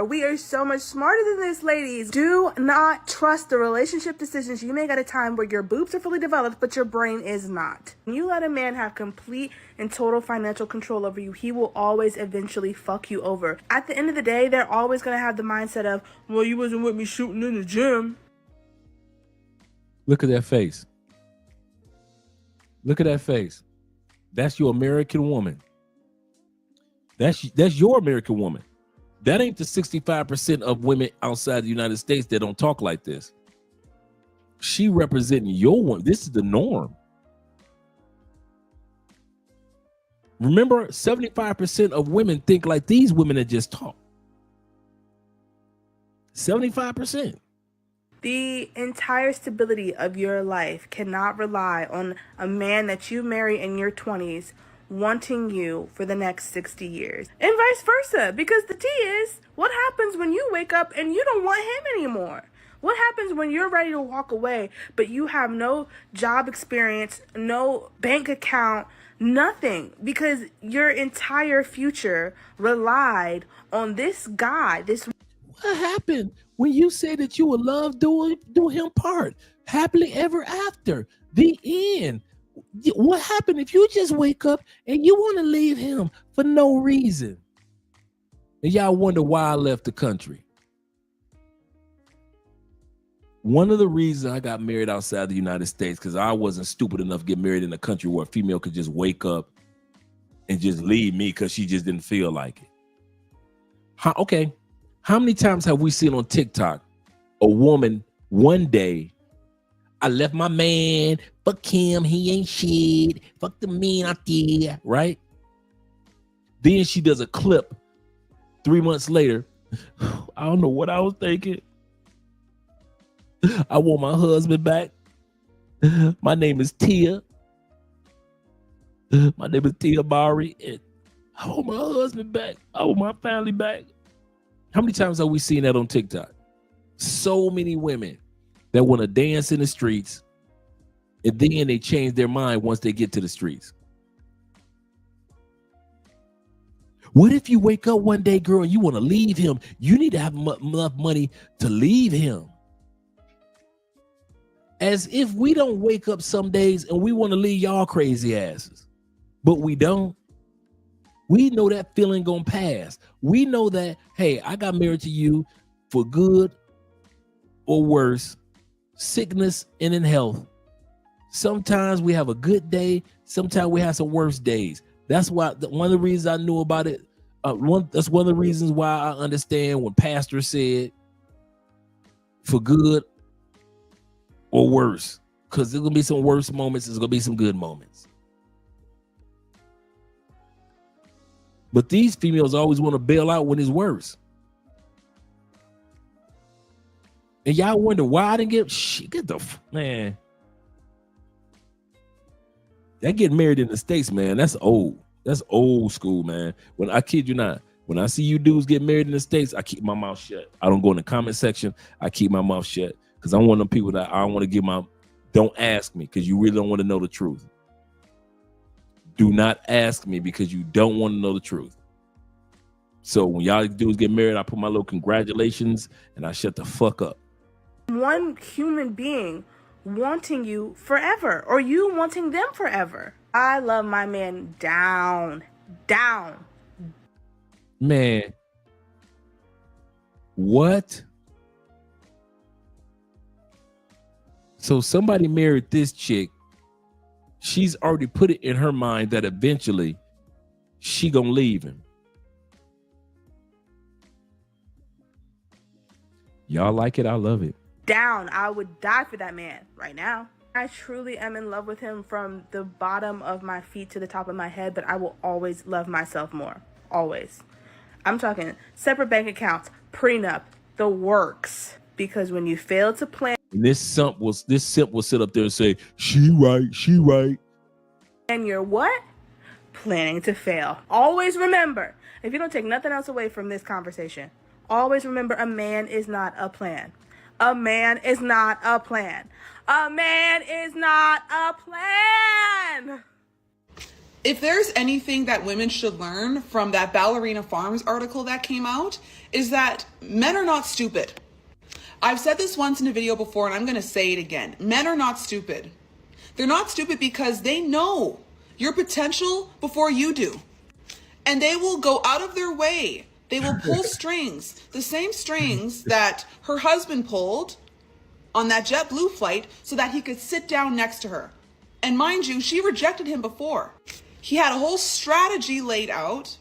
We are so much smarter than this, ladies. Do not trust the relationship decisions you make at a time where your boobs are fully developed, but your brain is not. When you let a man have complete and total financial control over you, he will always eventually fuck you over. At the end of the day, they're always going to have the mindset of, well, you wasn't with me shooting in the gym. Look at that face. Look at that face. That's your American woman. That's your American woman. That ain't the 65% of women outside the United States that don't talk like this. She representing your one. This is the norm. Remember, 75% of women think like these women that just talk. 75%. The entire stability of your life cannot rely on a man that you marry in your 20s wanting you for the next 60 years. And vice versa, because the tea is, what happens when you wake up and you don't want him anymore? What happens when you're ready to walk away, but you have no job experience, no bank account, nothing, because your entire future relied on this guy, this... What happened when you said that you would love do him part? Happily ever after. The end. What happened if you just wake up and you want to leave him for no reason? And y'all wonder why I left the country. One of the reasons I got married outside the United States, because I wasn't stupid enough to get married in a country where a female could just wake up and just leave me because she just didn't feel like it. How many times have we seen on TikTok a woman one day, I left my man, fuck him, he ain't shit, fuck the man out there, right? Then she does a clip 3 months later. I don't know what I was thinking. I want my husband back. My name is Tia. My name is Tia Bari. And I want my husband back. I want my family back. How many times have we seen that on TikTok? So many women that want to dance in the streets, and then they change their mind once they get to the streets. What if you wake up one day, girl, and you want to leave him? You need to have enough money to leave him. As if we don't wake up some days and we want to leave y'all crazy asses, but we don't. We know that feeling gonna pass. We know that, hey, I got married to you for good or worse, sickness and in health. Sometimes we have a good day. Sometimes we have some worse days. That's why one of the reasons I knew about it. That's one of the reasons why I understand when Pastor said for good or worse, because there's gonna be some worse moments. There's gonna be some good moments. But these females always want to bail out when it's worse. And y'all wonder why I didn't man. That getting married in the States, man, that's old. That's old school, man. When I kid you not, when I see you dudes get married in the States, I keep my mouth shut. I don't go in the comment section. I keep my mouth shut because I'm one of them people that I don't want to give don't ask me because you really don't want to know the truth. Do not ask me because you don't want to know the truth. So when y'all dudes get married, I put my little congratulations and I shut the fuck up. One human being wanting you forever, or you wanting them forever. I love my man down. Man. What? So somebody married this chick. She's already put it in her mind that eventually she gonna leave him. Y'all like it? I love it. Down. I would die for that man right now. I truly am in love with him from the bottom of my feet to the top of my head, but I will always love myself more. Always. I'm talking separate bank accounts, prenup, the works. Because when you fail to plan... And this simp will sit up there and say, she right. And you're what? Planning to fail. Always remember, if you don't take nothing else away from this conversation, always remember a man is not a plan. A man is not a plan. A man is not a plan. If there's anything that women should learn from that Ballerina Farms article that came out, is that men are not stupid. I've said this once in a video before, and I'm going to say it again. Men are not stupid. They're not stupid because they know your potential before you do. And they will go out of their way. They will pull strings, the same strings that her husband pulled on that JetBlue flight so that he could sit down next to her. And mind you, she rejected him before. He had a whole strategy laid out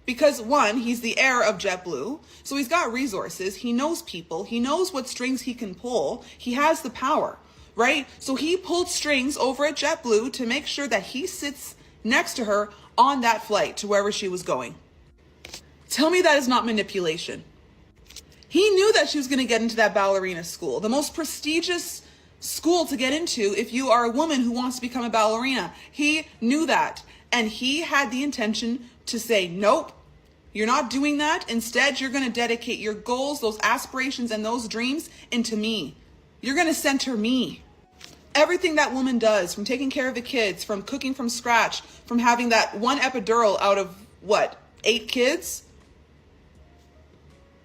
because, one, he's the heir of JetBlue, so he's got resources, he knows people, he knows what strings he can pull, he has the power, right? So he pulled strings over at JetBlue to make sure that he sits next to her on that flight to wherever she was going. Tell me that is not manipulation. He knew that she was going to get into that ballerina school, the most prestigious school to get into if you are a woman who wants to become a ballerina. He knew that, and he had the intention to say, nope, you're not doing that. Instead, you're going to dedicate your goals, those aspirations, and those dreams into me. You're going to center me. Everything that woman does, from taking care of the kids, from cooking from scratch, from having that one epidural out of, 8 kids?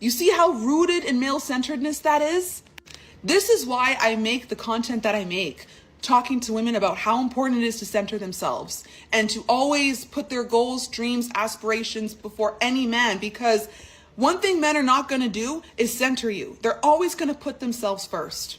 You see how rooted in male-centeredness that is? This is why I make the content that I make, talking to women about how important it is to center themselves and to always put their goals, dreams, aspirations before any man, because one thing men are not going to do is center you. They're always going to put themselves first.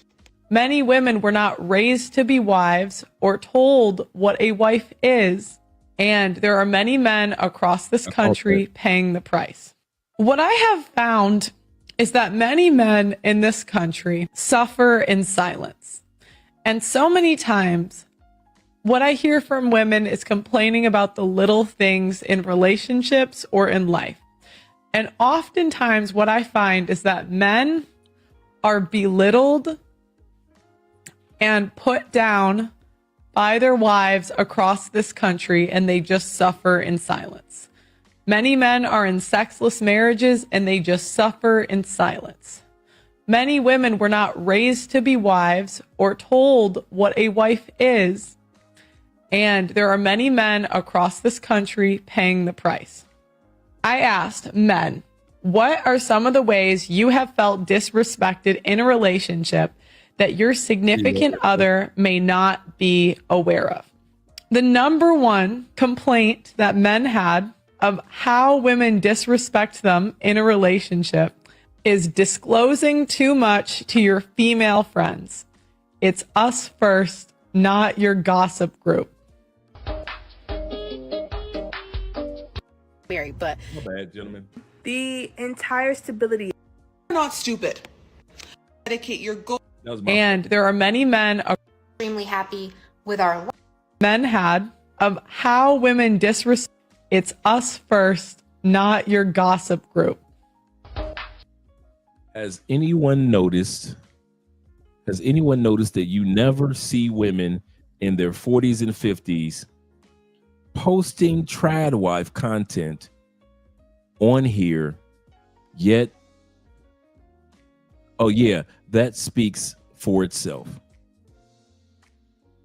Many women were not raised to be wives or told what a wife is, and there are many men across this country paying the price. What I have found is that many men in this country suffer in silence. And so many times, what I hear from women is complaining about the little things in relationships or in life. And oftentimes what I find is that men are belittled and put down by their wives across this country, and they just suffer in silence. Many men are in sexless marriages and they just suffer in silence. Many women were not raised to be wives or told what a wife is, and there are many men across this country paying the price. I asked men, what are some of the ways you have felt disrespected in a relationship that your significant other may not be aware of? The number one complaint that men had of how women disrespect them in a relationship is disclosing too much to your female friends. It's us first, not your gossip group. Mary, but my bad, gentlemen. The entire stability. You're not stupid. Dedicate your goals. And there are many men Extremely happy with our life. Men had of how women disrespect. It's us first, not your gossip group. Has anyone noticed that you never see women in their 40s and 50s posting trad wife content on here yet? Oh yeah, that speaks for itself.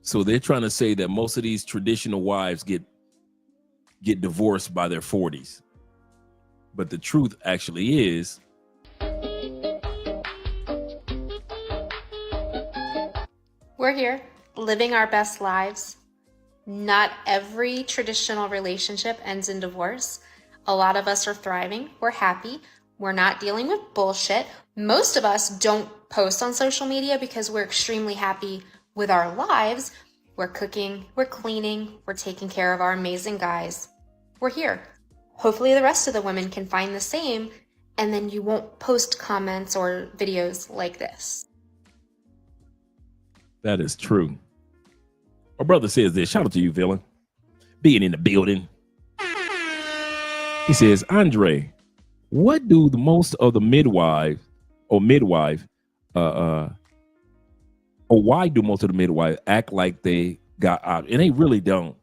So they're trying to say that most of these traditional wives get divorced by their 40s. But the truth actually is, We're here living our best lives. Not every traditional relationship ends in divorce. A lot of us are thriving. We're happy. We're not dealing with bullshit. Most of us don't post on social media because we're extremely happy with our lives. We're cooking, we're cleaning, we're taking care of our amazing guys. We're here. Hopefully the rest of the women can find the same, and then you won't post comments or videos like this. that is true. My brother says this. Shout out to you, villain. Being in the building. He says, Andre, what do the most of the midwife, or why do most of the midwives act like they got out? And they really don't.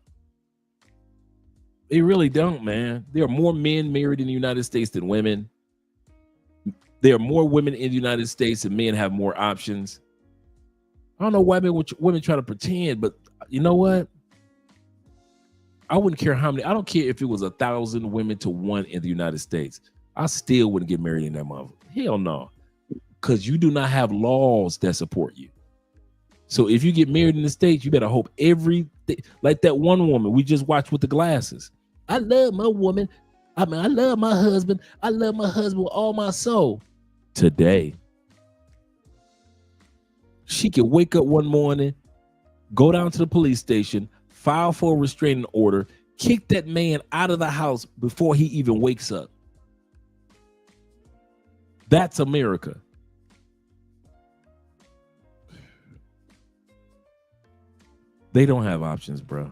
They really don't, man. There are more men married in the United States than women. There are more women in the United States and men have more options. I don't know why women try to pretend, but you know what? I wouldn't care how many. I don't care if it was 1,000 women to 1 in the United States. I still wouldn't get married in that mother. Hell no. Because you do not have laws that support you. So if you get married in the States, you better hope everything, like that one woman we just watched with the glasses. I love my woman. I mean, I love my husband. I love my husband with all my soul. Today, she can wake up one morning, go down to the police station, file for a restraining order, kick that man out of the house before he even wakes up. That's America. They don't have options, bro.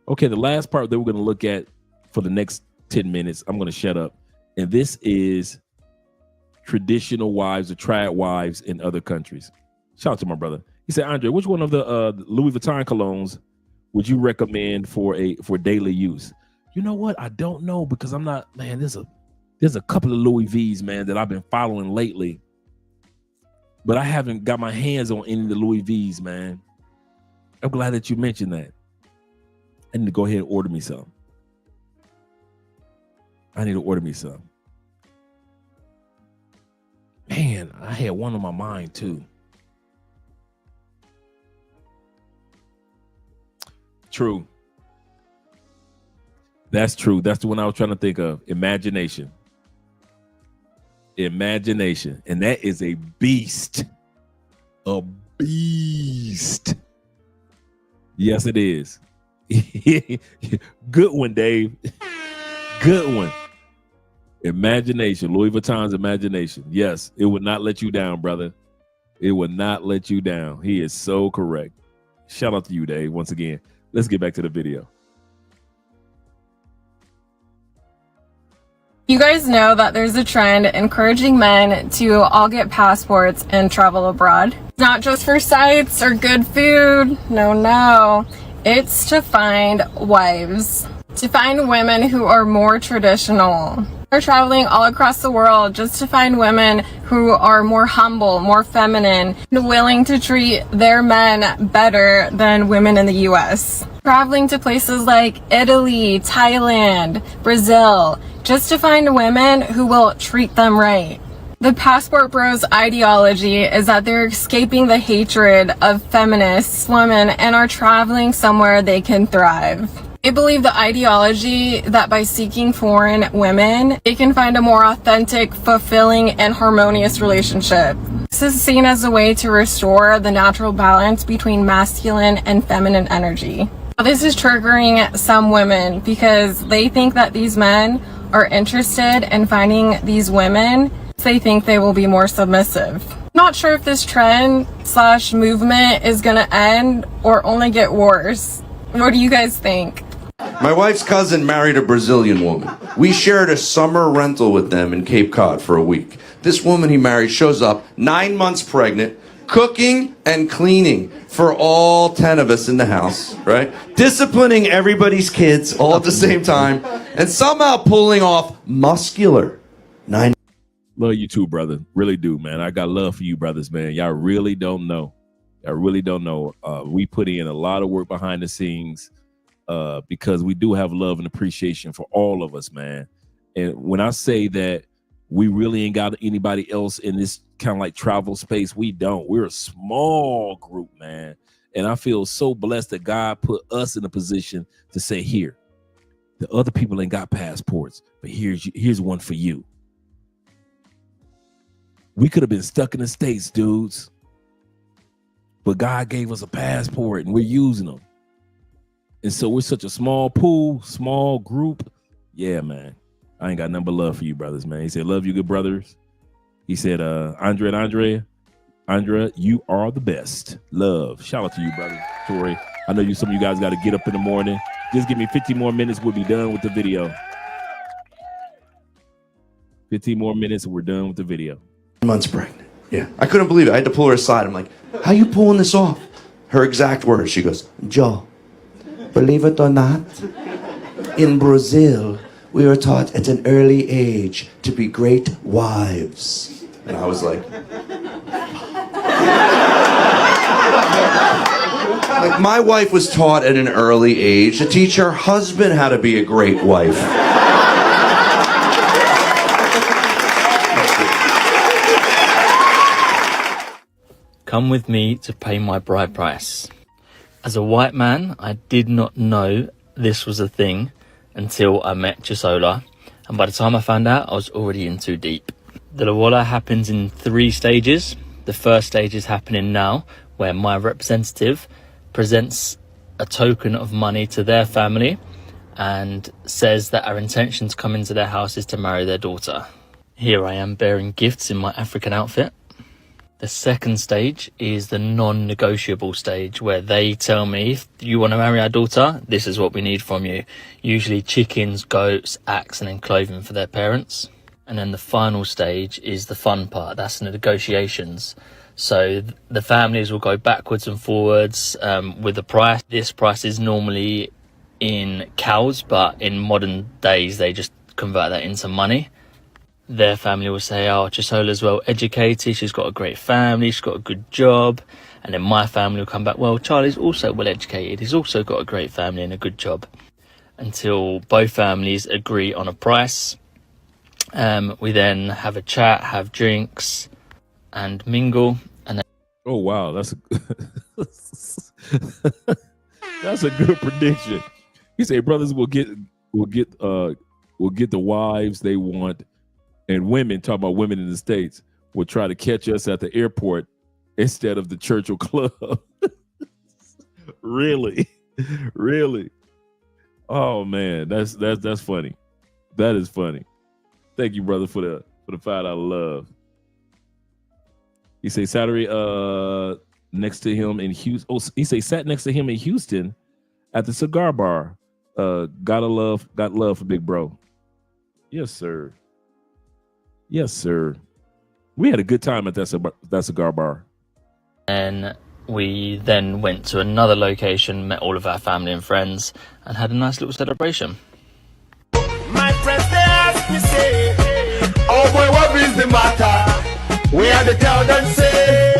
Okay, the last part that we're going to look at for the next 10 minutes, I'm going to shut up. And this is traditional wives or trad wives in other countries. Shout out to my brother. He said, Andre, which one of the Louis Vuitton colognes would you recommend for daily use? You know what? I don't know, because I'm not, man, there's a couple of Louis V's, man, that I've been following lately. But I haven't got my hands on any of the Louis V's, man. I'm glad that you mentioned that. I need to go ahead and order me some. I need to order me some. Man, I had one on my mind too. True. That's true. That's the one I was trying to think of. Imagination. Imagination. And that is a beast. A beast. Yes, it is. Good one, Dave. Good one. Imagination. Louis Vuitton's Imagination. Yes, it would not let you down, brother. It would not let you down. He is so correct. Shout out to you, Dave, once again. Let's get back to the video. You guys know that there's a trend encouraging men to all get passports and travel abroad. Not just for sights or good food. No. It's to find wives. To find women who are more traditional. They're traveling all across the world just to find women who are more humble, more feminine, and willing to treat their men better than women in the US. Traveling to places like Italy, Thailand, Brazil, just to find women who will treat them right. The passport bros ideology is that they're escaping the hatred of feminist women and are traveling somewhere they can thrive. They believe the ideology that by seeking foreign women, they can find a more authentic, fulfilling, and harmonious relationship. This is seen as a way to restore the natural balance between masculine and feminine energy. This is triggering some women because they think that these men are interested in finding these women. They think they will be more submissive. Not sure if this trend / movement is gonna end or only get worse. What do you guys think? My wife's cousin married a Brazilian woman. We shared a summer rental with them in Cape Cod for a week. This woman he married shows up 9 months pregnant, cooking and cleaning for all 10 of us in the house, right? Disciplining everybody's kids all at the same time, and somehow pulling off muscular 9. Love you too, brother. Really do, man. I got love for you brothers, man. Y'all really don't know. Y'all really don't know. We put in a lot of work behind the scenes because we do have love and appreciation for all of us, man. And when I say that we really ain't got anybody else in this kind of like travel space, we don't. We're a small group, man. And I feel so blessed that God put us in a position to say, here, the other people ain't got passports, but here's one for you. We could have been stuck in the States, dudes. But God gave us a passport and we're using them. And so we're such a small pool, small group. Yeah, man. I ain't got nothing but love for you brothers, man. He said, love you, good brothers. He said, Andre and Andrea, you are the best. Love. Shout out to you, brother. Tori. I know some of you guys got to get up in the morning. Just give me 15 more minutes. We'll be done with the video. 15 more minutes and we're done with the video. Months pregnant. Yeah. I couldn't believe it. I had to pull her aside. I'm like, how you pulling this off? Her exact words. She goes, Joe, believe it or not, in Brazil, we were taught at an early age to be great wives. And I was like, Like, my wife was taught at an early age to teach her husband how to be a great wife. Come with me to pay my bride price. As a white man, I did not know this was a thing until I met Chisola, and by the time I found out, I was already in too deep. The lobola happens in 3 stages. The first stage is happening now, where my representative presents a token of money to their family and says that our intention to come into their house is to marry their daughter. Here I am bearing gifts in my African outfit. The second stage is the non-negotiable stage, where they tell me, if you want to marry our daughter, this is what we need from you. Usually chickens, goats, axe, and then clothing for their parents. And then the final stage is the fun part. That's the negotiations. So the families will go backwards and forwards with the price. This price is normally in cows, but in modern days, they just convert that into money. Their family will say, oh, Chisola's well educated, she's got a great family, she's got a good job. And then my family will come back, well, Charlie's also well educated, he's also got a great family and a good job. Until both families agree on a price. We then have a chat, have drinks, and mingle. And then oh wow, that's a good prediction. He said brothers will get the wives they want. And women, talking about women in the States, will try to catch us at the airport instead of the church or club. Really? Really? Oh man, that's funny. That is funny. Thank you, brother, for the $5 love. He say Saturday next to him in Houston. Oh, he say sat next to him in Houston at the cigar bar. Got love for Big Bro. Yes, sir. Yes, sir. We had a good time at that cigar bar. And we then went to another location, met all of our family and friends, and had a nice little celebration. My friends, they ask me, say, oh boy, what is the matter? We had to tell them, say,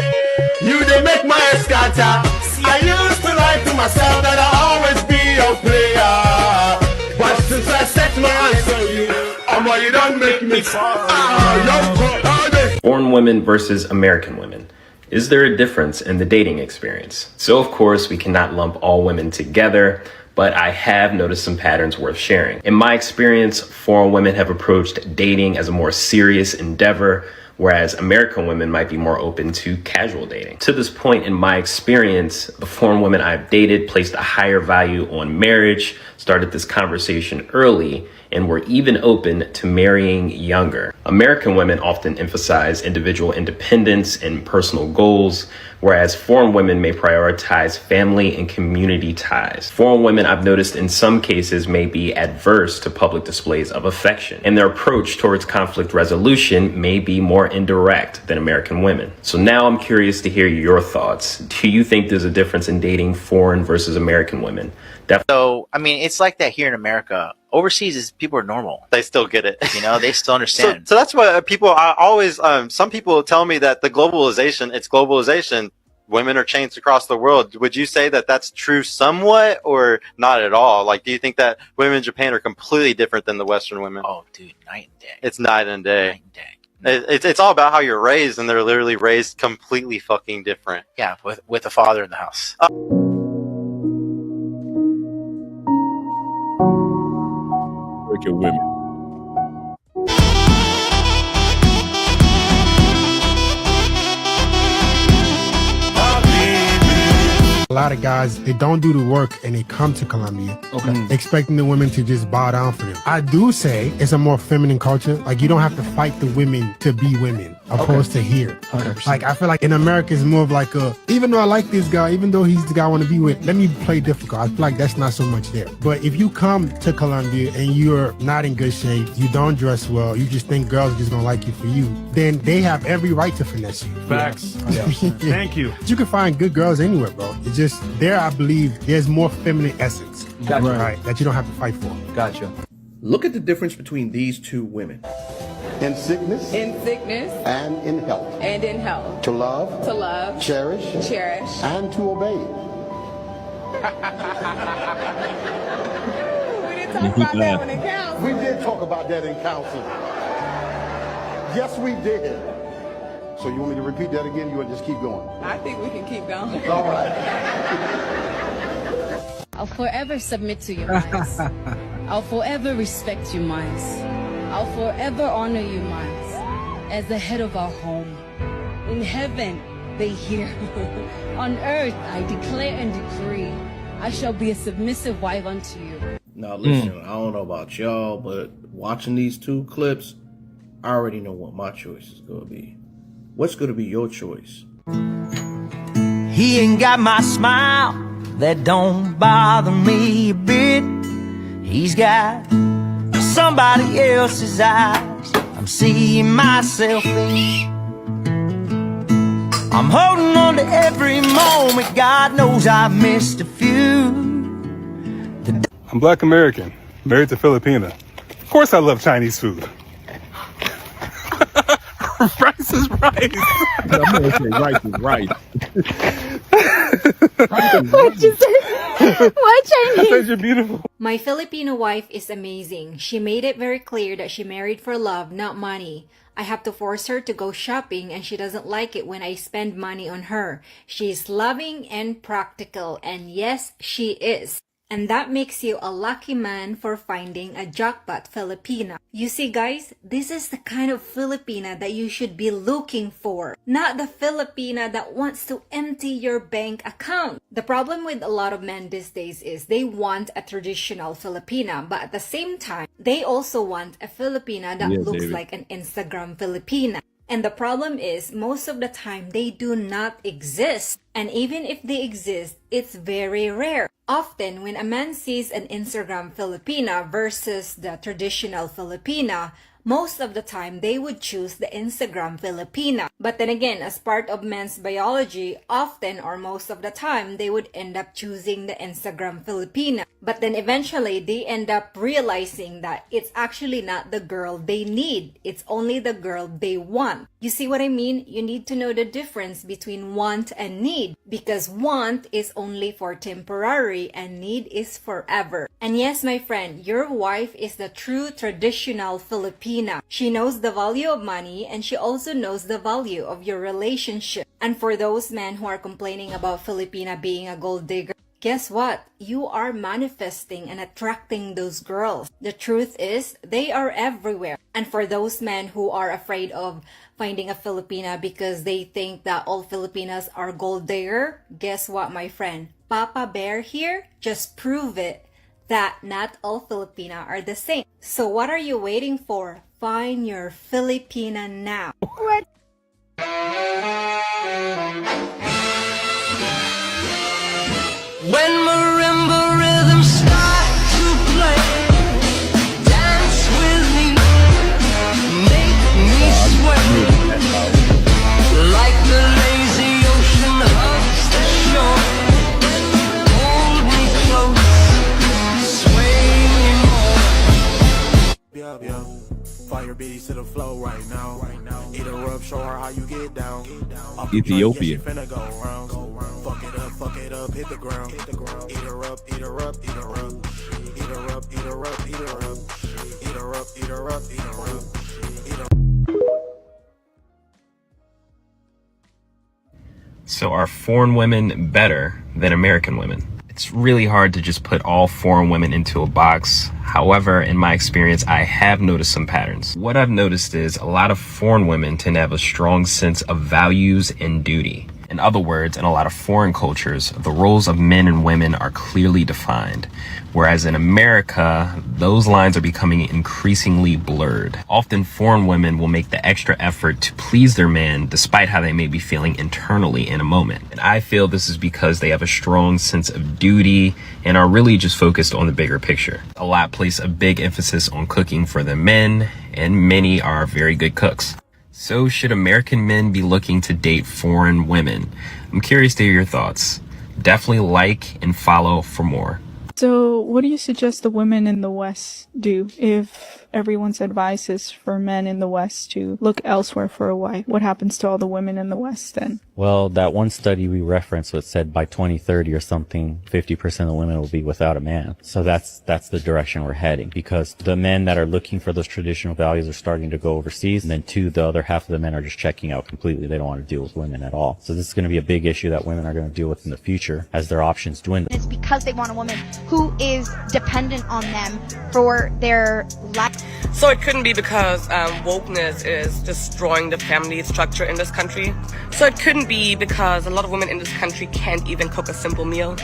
you they make my scatter. I used to lie to myself that I always be a player. But since I set my eyes on you, boy, you don't make me fall. Foreign women versus American women. Is there a difference in the dating experience? So of course, we cannot lump all women together, but I have noticed some patterns worth sharing. In my experience, foreign women have approached dating as a more serious endeavor, whereas American women might be more open to casual dating. To this point in my experience, the foreign women I've dated placed a higher value on marriage, started this conversation early, and were even open to marrying younger. American women often emphasize individual independence and personal goals, whereas foreign women may prioritize family and community ties. Foreign women, I've noticed in some cases, may be adverse to public displays of affection, and their approach towards conflict resolution may be more indirect than American women. So now I'm curious to hear your thoughts. Do you think there's a difference in dating foreign versus American women? So, I mean, it's like that here in America. Overseas, is people are normal. They still get it. You know, they still understand. So that's what people I always, some people tell me that it's globalization. Women are changed across the world. Would you say that that's true somewhat or not at all? Like, do you think that women in Japan are completely different than the Western women? Oh, dude, night and day. It's night and day. Night and day. It's all about how you're raised, and they're literally raised completely fucking different. Yeah, with a father in the house. American women. A lot of guys, they don't do the work and they come to Colombia expecting the women to just bow down for them. I do say it's a more feminine culture. Like, you don't have to fight the women to be women, opposed to here. 100%. Like, I feel like in America, it's more of like even though I like this guy, even though he's the guy I want to be with, let me play difficult. I feel like that's not so much there. But if you come to Colombia and you're not in good shape, you don't dress well, you just think girls are just gonna like you for you, then they have every right to finesse you. Facts. Yeah. Thank you. You can find good girls anywhere, bro. It's just there, I believe there's more feminine essence. Gotcha. Right, that you don't have to fight for. Gotcha. Look at the difference between these two women. In sickness. And in health. And in health. To love. To love. Cherish. Cherish. And to obey. Talk about that one in council. We did talk about that in council. Yes, we did. So you want me to repeat that again? You want to just keep going? I think we can keep going. All right. I'll forever submit to your minds. I'll forever respect your minds. I'll forever honor your minds as the head of our home. In heaven, they hear. On earth, I declare and decree, I shall be a submissive wife unto you. Now listen, I don't know about y'all, but watching these two clips, I already know what my choice is going to be. What's going to be your choice? He ain't got my smile, that don't bother me a bit. He's got somebody else's eyes, I'm seeing myself in. I'm holding on to every moment, God knows I've missed a few. I'm Black American, married to Filipina. Of course I love Chinese food. Rice is rice. I'm gonna say rice is rice. What you say? Why Chinese? I said you're beautiful. My Filipino wife is amazing. She made it very clear that she married for love, not money. I have to force her to go shopping and she doesn't like it when I spend money on her. She's loving and practical, and yes, she is. And that makes you a lucky man for finding a jackpot Filipina. You see guys, this is the kind of Filipina that you should be looking for. Not the Filipina that wants to empty your bank account. The problem with a lot of men these days is they want a traditional Filipina, but at the same time, they also want a Filipina that looks like an Instagram Filipina. And the problem is, most of the time, they do not exist. And even if they exist, it's very rare. Often, when a man sees an Instagram Filipina versus the traditional Filipina, most of the time, they would choose the Instagram Filipina. But then again, as part of men's biology, often or most of the time, they would end up choosing the Instagram Filipina. But then eventually, they end up realizing that it's actually not the girl they need. It's only the girl they want. You see what I mean? You need to know the difference between want and need. Because want is only for temporary and need is forever. And yes, my friend, your wife is the true traditional Filipina. She knows the value of money and she also knows the value of your relationship. And for those men who are complaining about Filipina being a gold digger, guess what? You are manifesting and attracting those girls. The truth is, they are everywhere. And for those men who are afraid of finding a Filipina because they think that all Filipinas are gold digger, guess what, my friend? Papa Bear here just prove it that not all Filipina are the same. So what are you waiting for? Find your Filipina now. What? When marimba rhythms start to play, dance with me, make me sway, like the lazy ocean hugs the shore. Hold me close, sway me more. Yeah. Fire beats to the flow right now. Eat her up, show her how you get down. Ethiopia. Fuck it up, hit the ground. Eat her up, eat her up, eat her up. Eat her up, eat her up, eat her up. Eat her up, eat her up, eat her up. So are foreign women better than American women? It's really hard to just put all foreign women into a box. However, in my experience, I have noticed some patterns. What I've noticed is a lot of foreign women tend to have a strong sense of values and duty. In other words, in a lot of foreign cultures, the roles of men and women are clearly defined. Whereas in America, those lines are becoming increasingly blurred. Often foreign women will make the extra effort to please their man despite how they may be feeling internally in a moment. And I feel this is because they have a strong sense of duty and are really just focused on the bigger picture. A lot place a big emphasis on cooking for the men, and many are very good cooks. So should American men be looking to date foreign women? I'm curious to hear your thoughts. Definitely like and follow for more. So what do you suggest the women in the West do if everyone's advice is for men in the West to look elsewhere for a wife. What happens to all the women in the West then? Well, that one study we referenced that said by 2030 or something, 50% of the women will be without a man. So that's the direction we're heading, because the men that are looking for those traditional values are starting to go overseas, and then the other half of the men are just checking out completely. They don't want to deal with women at all. So this is going to be a big issue that women are going to deal with in the future as their options dwindle. It's because they want a woman who is dependent on them for their life. So it couldn't be because wokeness is destroying the family structure in this country. So it couldn't be because a lot of women in this country can't even cook a simple meal.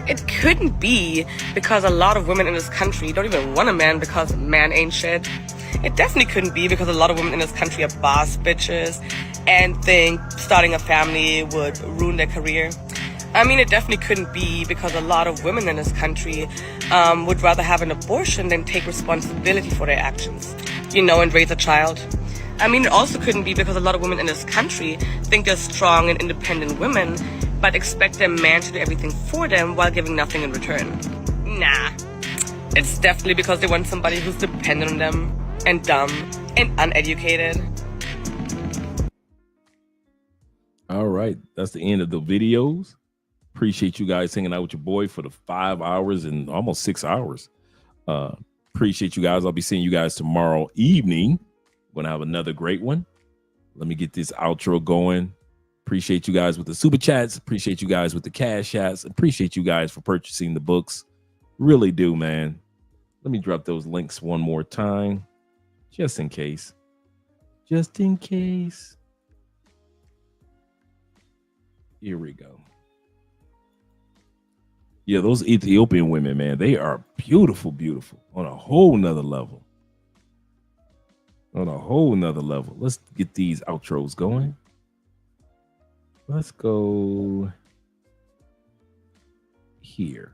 It couldn't be because a lot of women in this country don't even want a man because man ain't shit. It definitely couldn't be because a lot of women in this country are boss bitches and think starting a family would ruin their career. I mean, it definitely couldn't be because a lot of women in this country would rather have an abortion than take responsibility for their actions, and raise a child. I mean, it also couldn't be because a lot of women in this country think they're strong and independent women, but expect their man to do everything for them while giving nothing in return. Nah, it's definitely because they want somebody who's dependent on them and dumb and uneducated. All right, that's the end of the videos. Appreciate you guys hanging out with your boy for the 5 hours and almost 6 hours. Appreciate you guys. I'll be seeing you guys tomorrow evening. We're gonna have another great one. Let me get this outro going. Appreciate you guys with the super chats. Appreciate you guys with the cash chats. Appreciate you guys for purchasing the books. Really do, man. Let me drop those links one more time, just in case. Just in case. Here we go. Yeah, those Ethiopian women, man, they are beautiful, beautiful on a whole nother level. On a whole nother level. Let's get these outros going. Let's go here.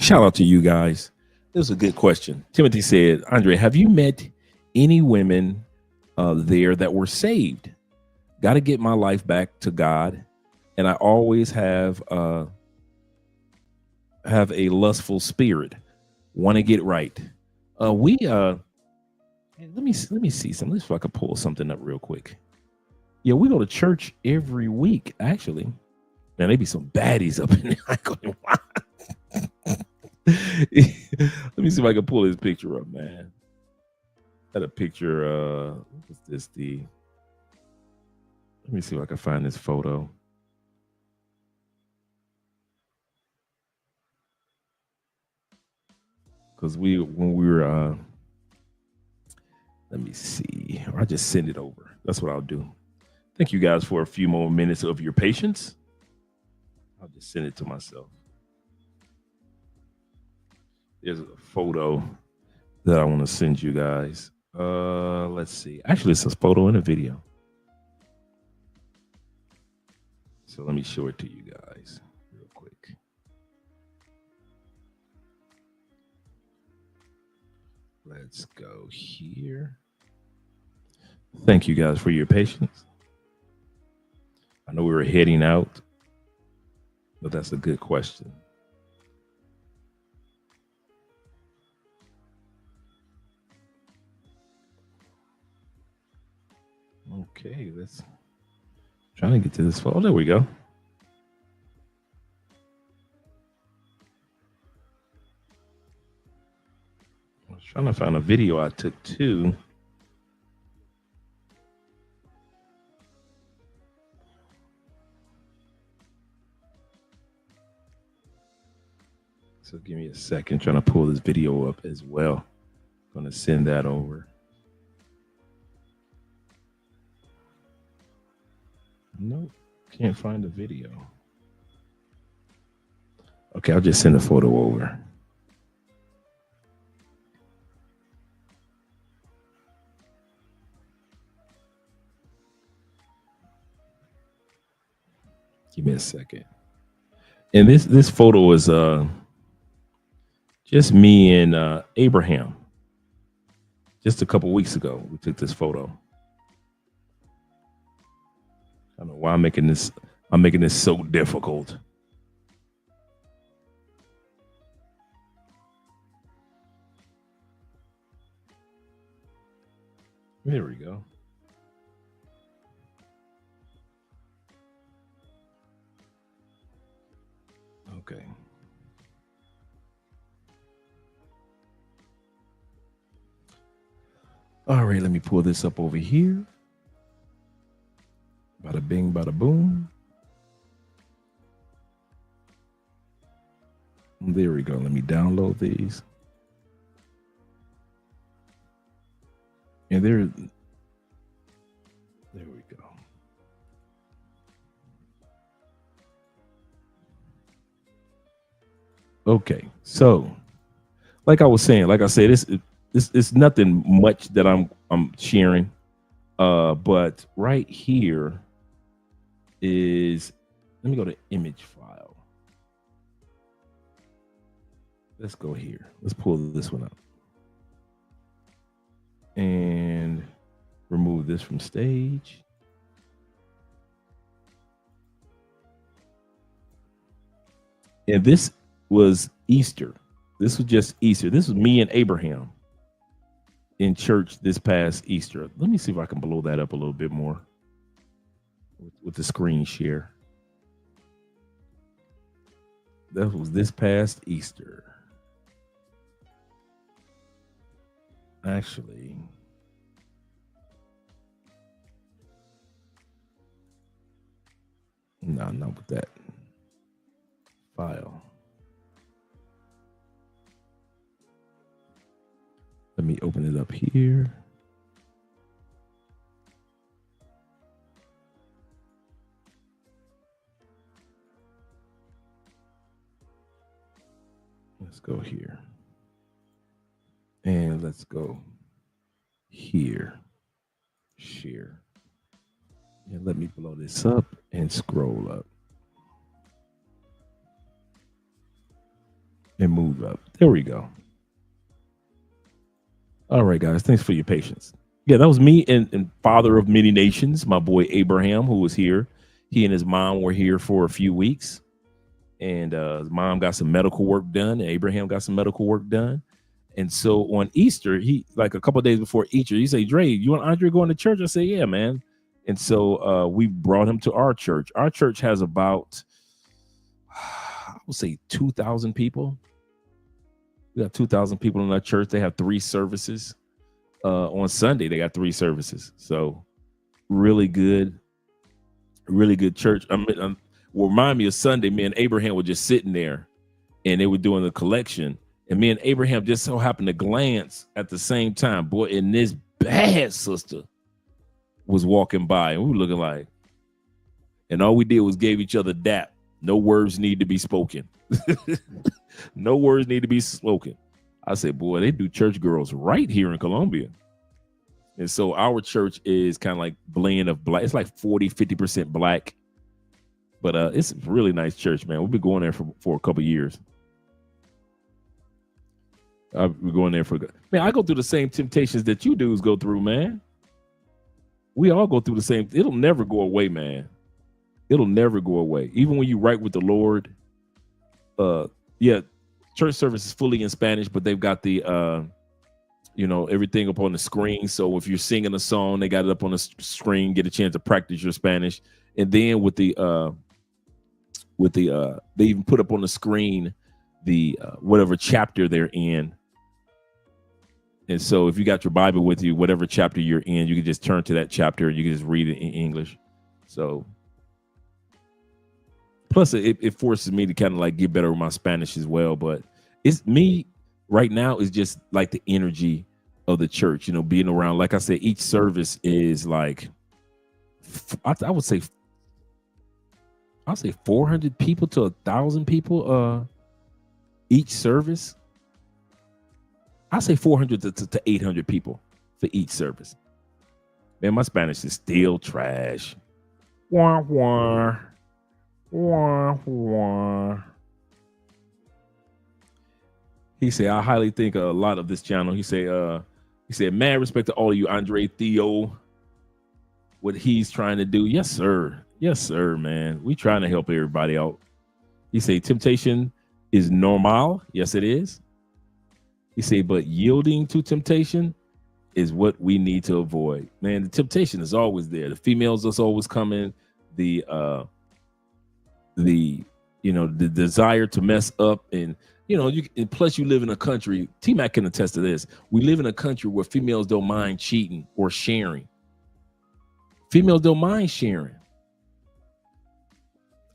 shout out to you guys. This was a good question. Timothy said, Andre, have you met any women there that were saved? Got to get my life back to God, and I always have a lustful spirit. Want to get right. Let me see something. Let's see if I can pull something up real quick. Yeah, we go to church every week, actually. Now, there be some baddies up in there. I go, let me see if I can pull this picture up, man. Got a picture. What was this? Let me see if I can find this photo. Because when we were, let me see. Or I just send it over. That's what I'll do. Thank you guys for a few more minutes of your patience. I'll just send it to myself. There's a photo that I want to send you guys. Let's see. Actually, it's a photo and a video. So let me show it to you guys real quick. Let's go here. Thank you guys for your patience. I know we were heading out, but that's a good question. Okay, let's trying to get to this photo. Oh, there we go. I was trying to find a video I took too. So give me a second, trying to pull this video up as well. I'm going to send that over. Nope, can't find the video. Okay, I'll just send the photo over. Give me a second. And this photo is just me and Abraham. Just a couple weeks ago, we took this photo. I don't know why I'm making this so difficult. There we go. Okay. All right, let me pull this up over here. Bada bing, bada boom. There we go. Let me download these. And there we go. Okay, so like I was saying, like I said, it's nothing much that I'm sharing. But right here is, let me go to image file. Let's go here. Let's pull this one up and remove this from stage. And this was Easter. This was just Easter. This was me and Abraham in church this past Easter. Let me see if I can blow that up a little bit more with the screen share. That was this past Easter. Actually, no, not with that file. Let me open it up here. Let's go here. And let's go here. Share. And let me blow this up and scroll up. and move up. There we go. All right, guys. Thanks for your patience. Yeah, that was me and father of many nations, my boy Abraham, who was here. He and his mom were here for a few weeks. And his mom got some medical work done. And Abraham got some medical work done. And so on Easter, he like a couple of days before Easter, he said, Dre, you want Andre going to church? I said, yeah, man. And so we brought him to our church. Our church has about, I would say 2,000 people. We got 2,000 people in our church. They have 3 services. On Sunday, they got 3 services. So really good church. Will remind me of Sunday, me and Abraham were just sitting there and they were doing the collection. And me and Abraham just so happened to glance at the same time. Boy, and this bad sister was walking by and we were looking like, and all we did was gave each other dap. No words need to be spoken. No words need to be spoken. I said, boy, they do church girls right here in Colombia. And so our church is kind of like blend of black. It's like 40-50% black. But it's a really nice church, man. We've been going there for a couple of years. I've been going there man, I go through the same temptations that you dudes go through, man. We all go through the same. It'll never go away, man. It'll never go away. Even when you write with the Lord, yeah, church service is fully in Spanish, but they've got the, everything up on the screen. So if you're singing a song, they got it up on the screen, get a chance to practice your Spanish. And then they even put up on the screen the whatever chapter they're in. And so if you got your Bible with you, whatever chapter you're in, you can just turn to that chapter and you can just read it in English. So plus it forces me to kind of like get better with my Spanish as well. But it's me right now is just like the energy of the church, being around. Like I said, each service is like, I would say 400 people to 1,000 people each service. I say 400 to 800 people for each service. Man, my Spanish is still trash. Wah, wah. Wah, wah. He said, I highly think a lot of this channel. He said, mad respect to all of you, Andre, Theo, what he's trying to do. Yes, sir. Yes, sir, man. We trying to help everybody out. He said, temptation is normal. Yes, it is. He said, but yielding to temptation is what we need to avoid. Man, the temptation is always there. The females that's always coming. The desire to mess up, and and plus you live in a country. T-Mac can attest to this. We live in a country where females don't mind cheating or sharing. Females don't mind sharing.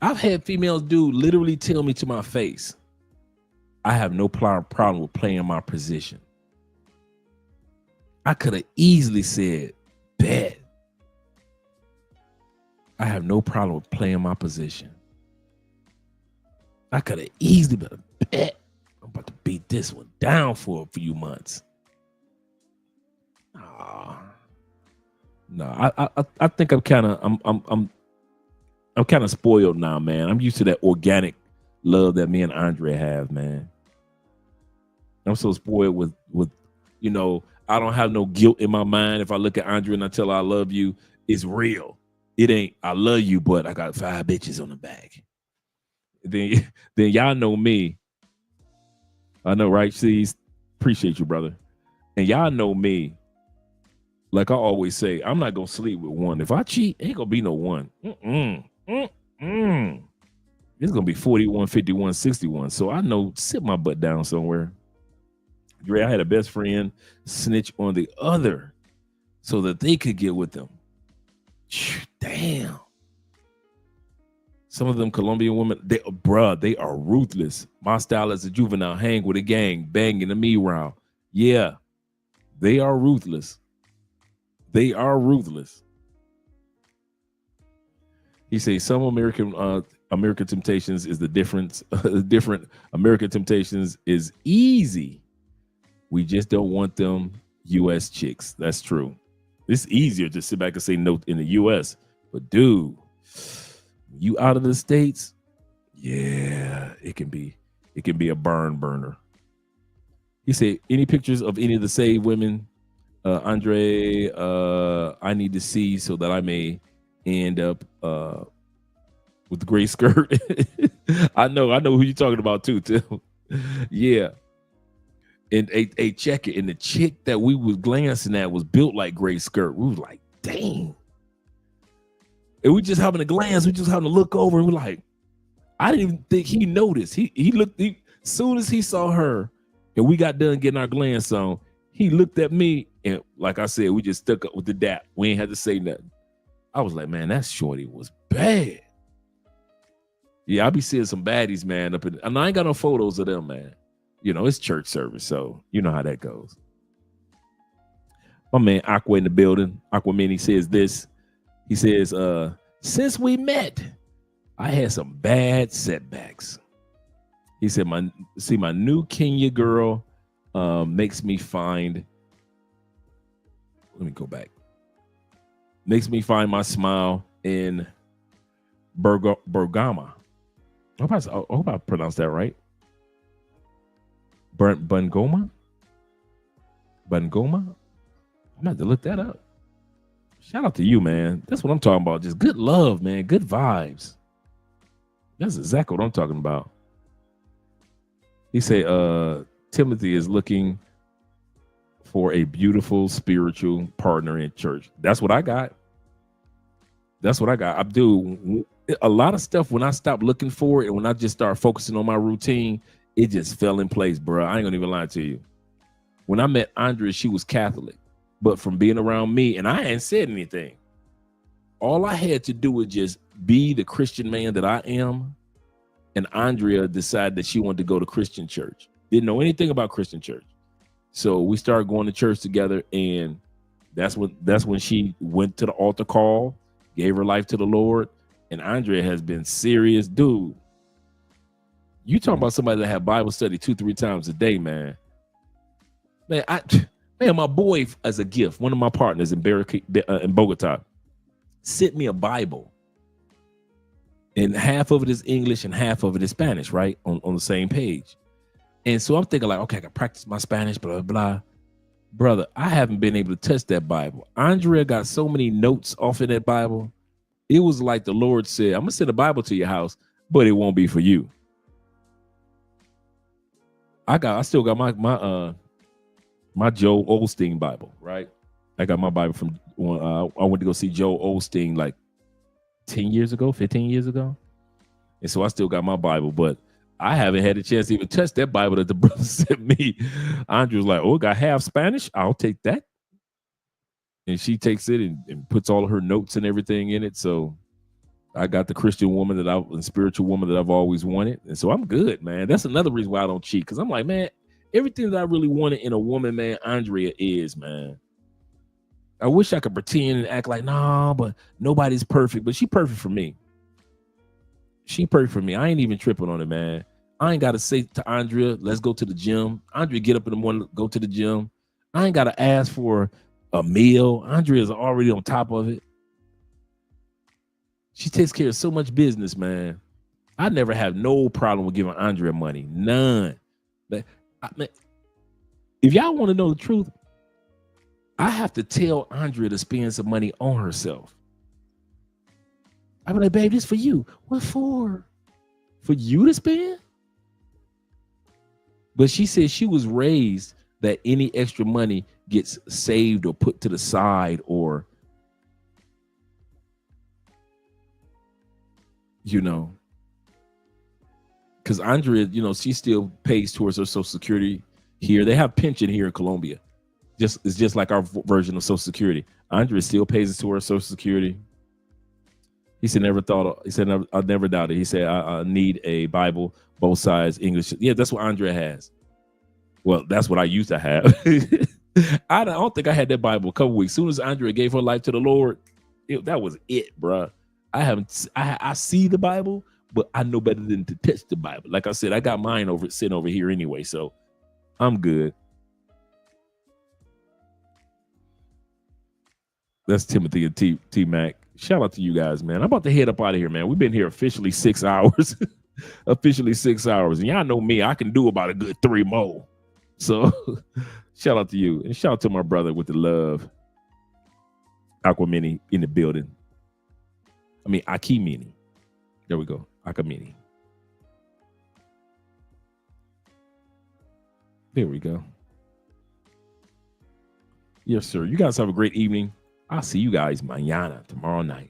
I've had females literally tell me to my face, I have no problem with playing my position. I could have easily said, bet. I have no problem with playing my position. I could have easily been bet. I'm about to beat this one down for a few months. No, I think I'm kind of spoiled now, man. I'm used to that organic love that me and Andre have, man. I'm so spoiled with I don't have no guilt in my mind. If I look at Andre and I tell her I love you, it's real. It ain't I love you, but I got 5 bitches on the back. Then y'all know me. I know, right? See, appreciate you, brother. And y'all know me. Like I always say, I'm not gonna sleep with one. If I cheat, ain't gonna be no one. It's gonna be 41, 51, 61. So I know, sit my butt down somewhere. Dre, I had a best friend snitch on the other so that they could get with them. Damn. Some of them Colombian women, they are ruthless. My style as a juvenile, hang with a gang, bang in the me round. Yeah, they are ruthless. They are ruthless. He says some American Temptations is the difference. Different American Temptations is easy. We just don't want them U.S. chicks. That's true. It's easier to sit back and say no in the U.S. But dude, you out of the States, yeah, it can be it can be a barn burner. He said, any pictures of any of the saved women, Andre, I need to see so that I may end up with the gray skirt. I know who you're talking about too, Tim. Yeah. And a check it. And the chick that we was glancing at was built like gray skirt. We was like, dang. And we just having a glance, we just having to look over, and we're like, I didn't even think he noticed. He looked, as soon as he saw her, and we got done getting our glance on, he looked at me, and like I said, we just stuck up with the dap. We ain't had to say nothing. I was like, man, that shorty was bad. Yeah, I be seeing some baddies, man, up in, and I ain't got no photos of them, man. You know, it's church service, so you know how that goes. My man Aqua in the building. Aquamini says this. He says, since we met, I had some bad setbacks. He said, my new Kenya girl makes me find, let me go back. Makes me find my smile in Bergama. I hope I pronounced that right. Bungoma? I'm gonna have to look that up. Shout out to you, man. That's what I'm talking about. Just good love, man. Good vibes. That's exactly what I'm talking about. He said, Timothy is looking for a beautiful spiritual partner in church. That's what I got. That's what I got. I do a lot of stuff when I stopped looking for it and when I just started focusing on my routine, it just fell in place, bro. I ain't gonna even lie to you. When I met Andrea, she was Catholic, but from being around me, and I hadn't said anything. All I had to do was just be the Christian man that I am. And Andrea decided that she wanted to go to Christian church. Didn't know anything about Christian church. So we started going to church together, and that's when she went to the altar call, gave her life to the Lord. And Andrea has been serious, dude. You talking about somebody that had Bible study 2-3 times a day, man. Man, my boy, as a gift, one of my partners in Bogota, sent me a Bible. And half of it is English and half of it is Spanish, right? On the same page. And so I'm thinking like, okay, I can practice my Spanish, blah, blah, blah. Brother, I haven't been able to touch that Bible. Andrea got so many notes off of that Bible. It was like the Lord said, I'm going to send a Bible to your house, but it won't be for you. I still got my Joel Osteen Bible, right? I got my Bible from when I went to go see Joel Osteen like 15 years ago. And so I still got my Bible, but I haven't had a chance to even touch that Bible that the brother sent me. Andrew's like, oh, it got half Spanish. I'll take that. And she takes it and puts all of her notes and everything in it. So I got the Christian woman and spiritual woman that I've always wanted. And so I'm good, man. That's another reason why I don't cheat. Cause I'm like, man, everything that I really wanted in a woman, man, Andrea is, man. I wish I could pretend and act like, nah, but nobody's perfect. But she perfect for me. She perfect for me. I ain't even tripping on it, man. I ain't got to say to Andrea, let's go to the gym. Andrea, get up in the morning, go to the gym. I ain't got to ask for a meal. Andrea's already on top of it. She takes care of so much business, man. I never have no problem with giving Andrea money. None. But if y'all want to know the truth, I have to tell Andrea to spend some money on herself. I'm like, babe, this for you. What for? For you to spend? But she said she was raised that any extra money gets saved or put to the side or, you know, because Andrea, you know, she still pays towards her Social Security here. They have pension here in Colombia. It's just like our version of Social Security. Andrea still pays to her Social Security. He said, I never doubted. He said, I need a Bible, both sides, English. Yeah, that's what Andrea has. Well, that's what I used to have. I don't think I had that Bible a couple weeks. As soon as Andrea gave her life to the Lord, that was it, bro. I see the Bible, but I know better than to touch the Bible. Like I said, I got mine sitting over here anyway, so I'm good. That's Timothy and T-Mac. Shout out to you guys, man. I'm about to head up out of here, man. We've been here officially 6 hours. Officially 6 hours. And y'all know me, I can do about a good 3 more. So shout out to you. And shout out to my brother with the love. Aquamini in the building. I mean, Akimini. There we go. Akamini. There we go. Yes, sir. You guys have a great evening. I'll see you guys mañana, tomorrow night.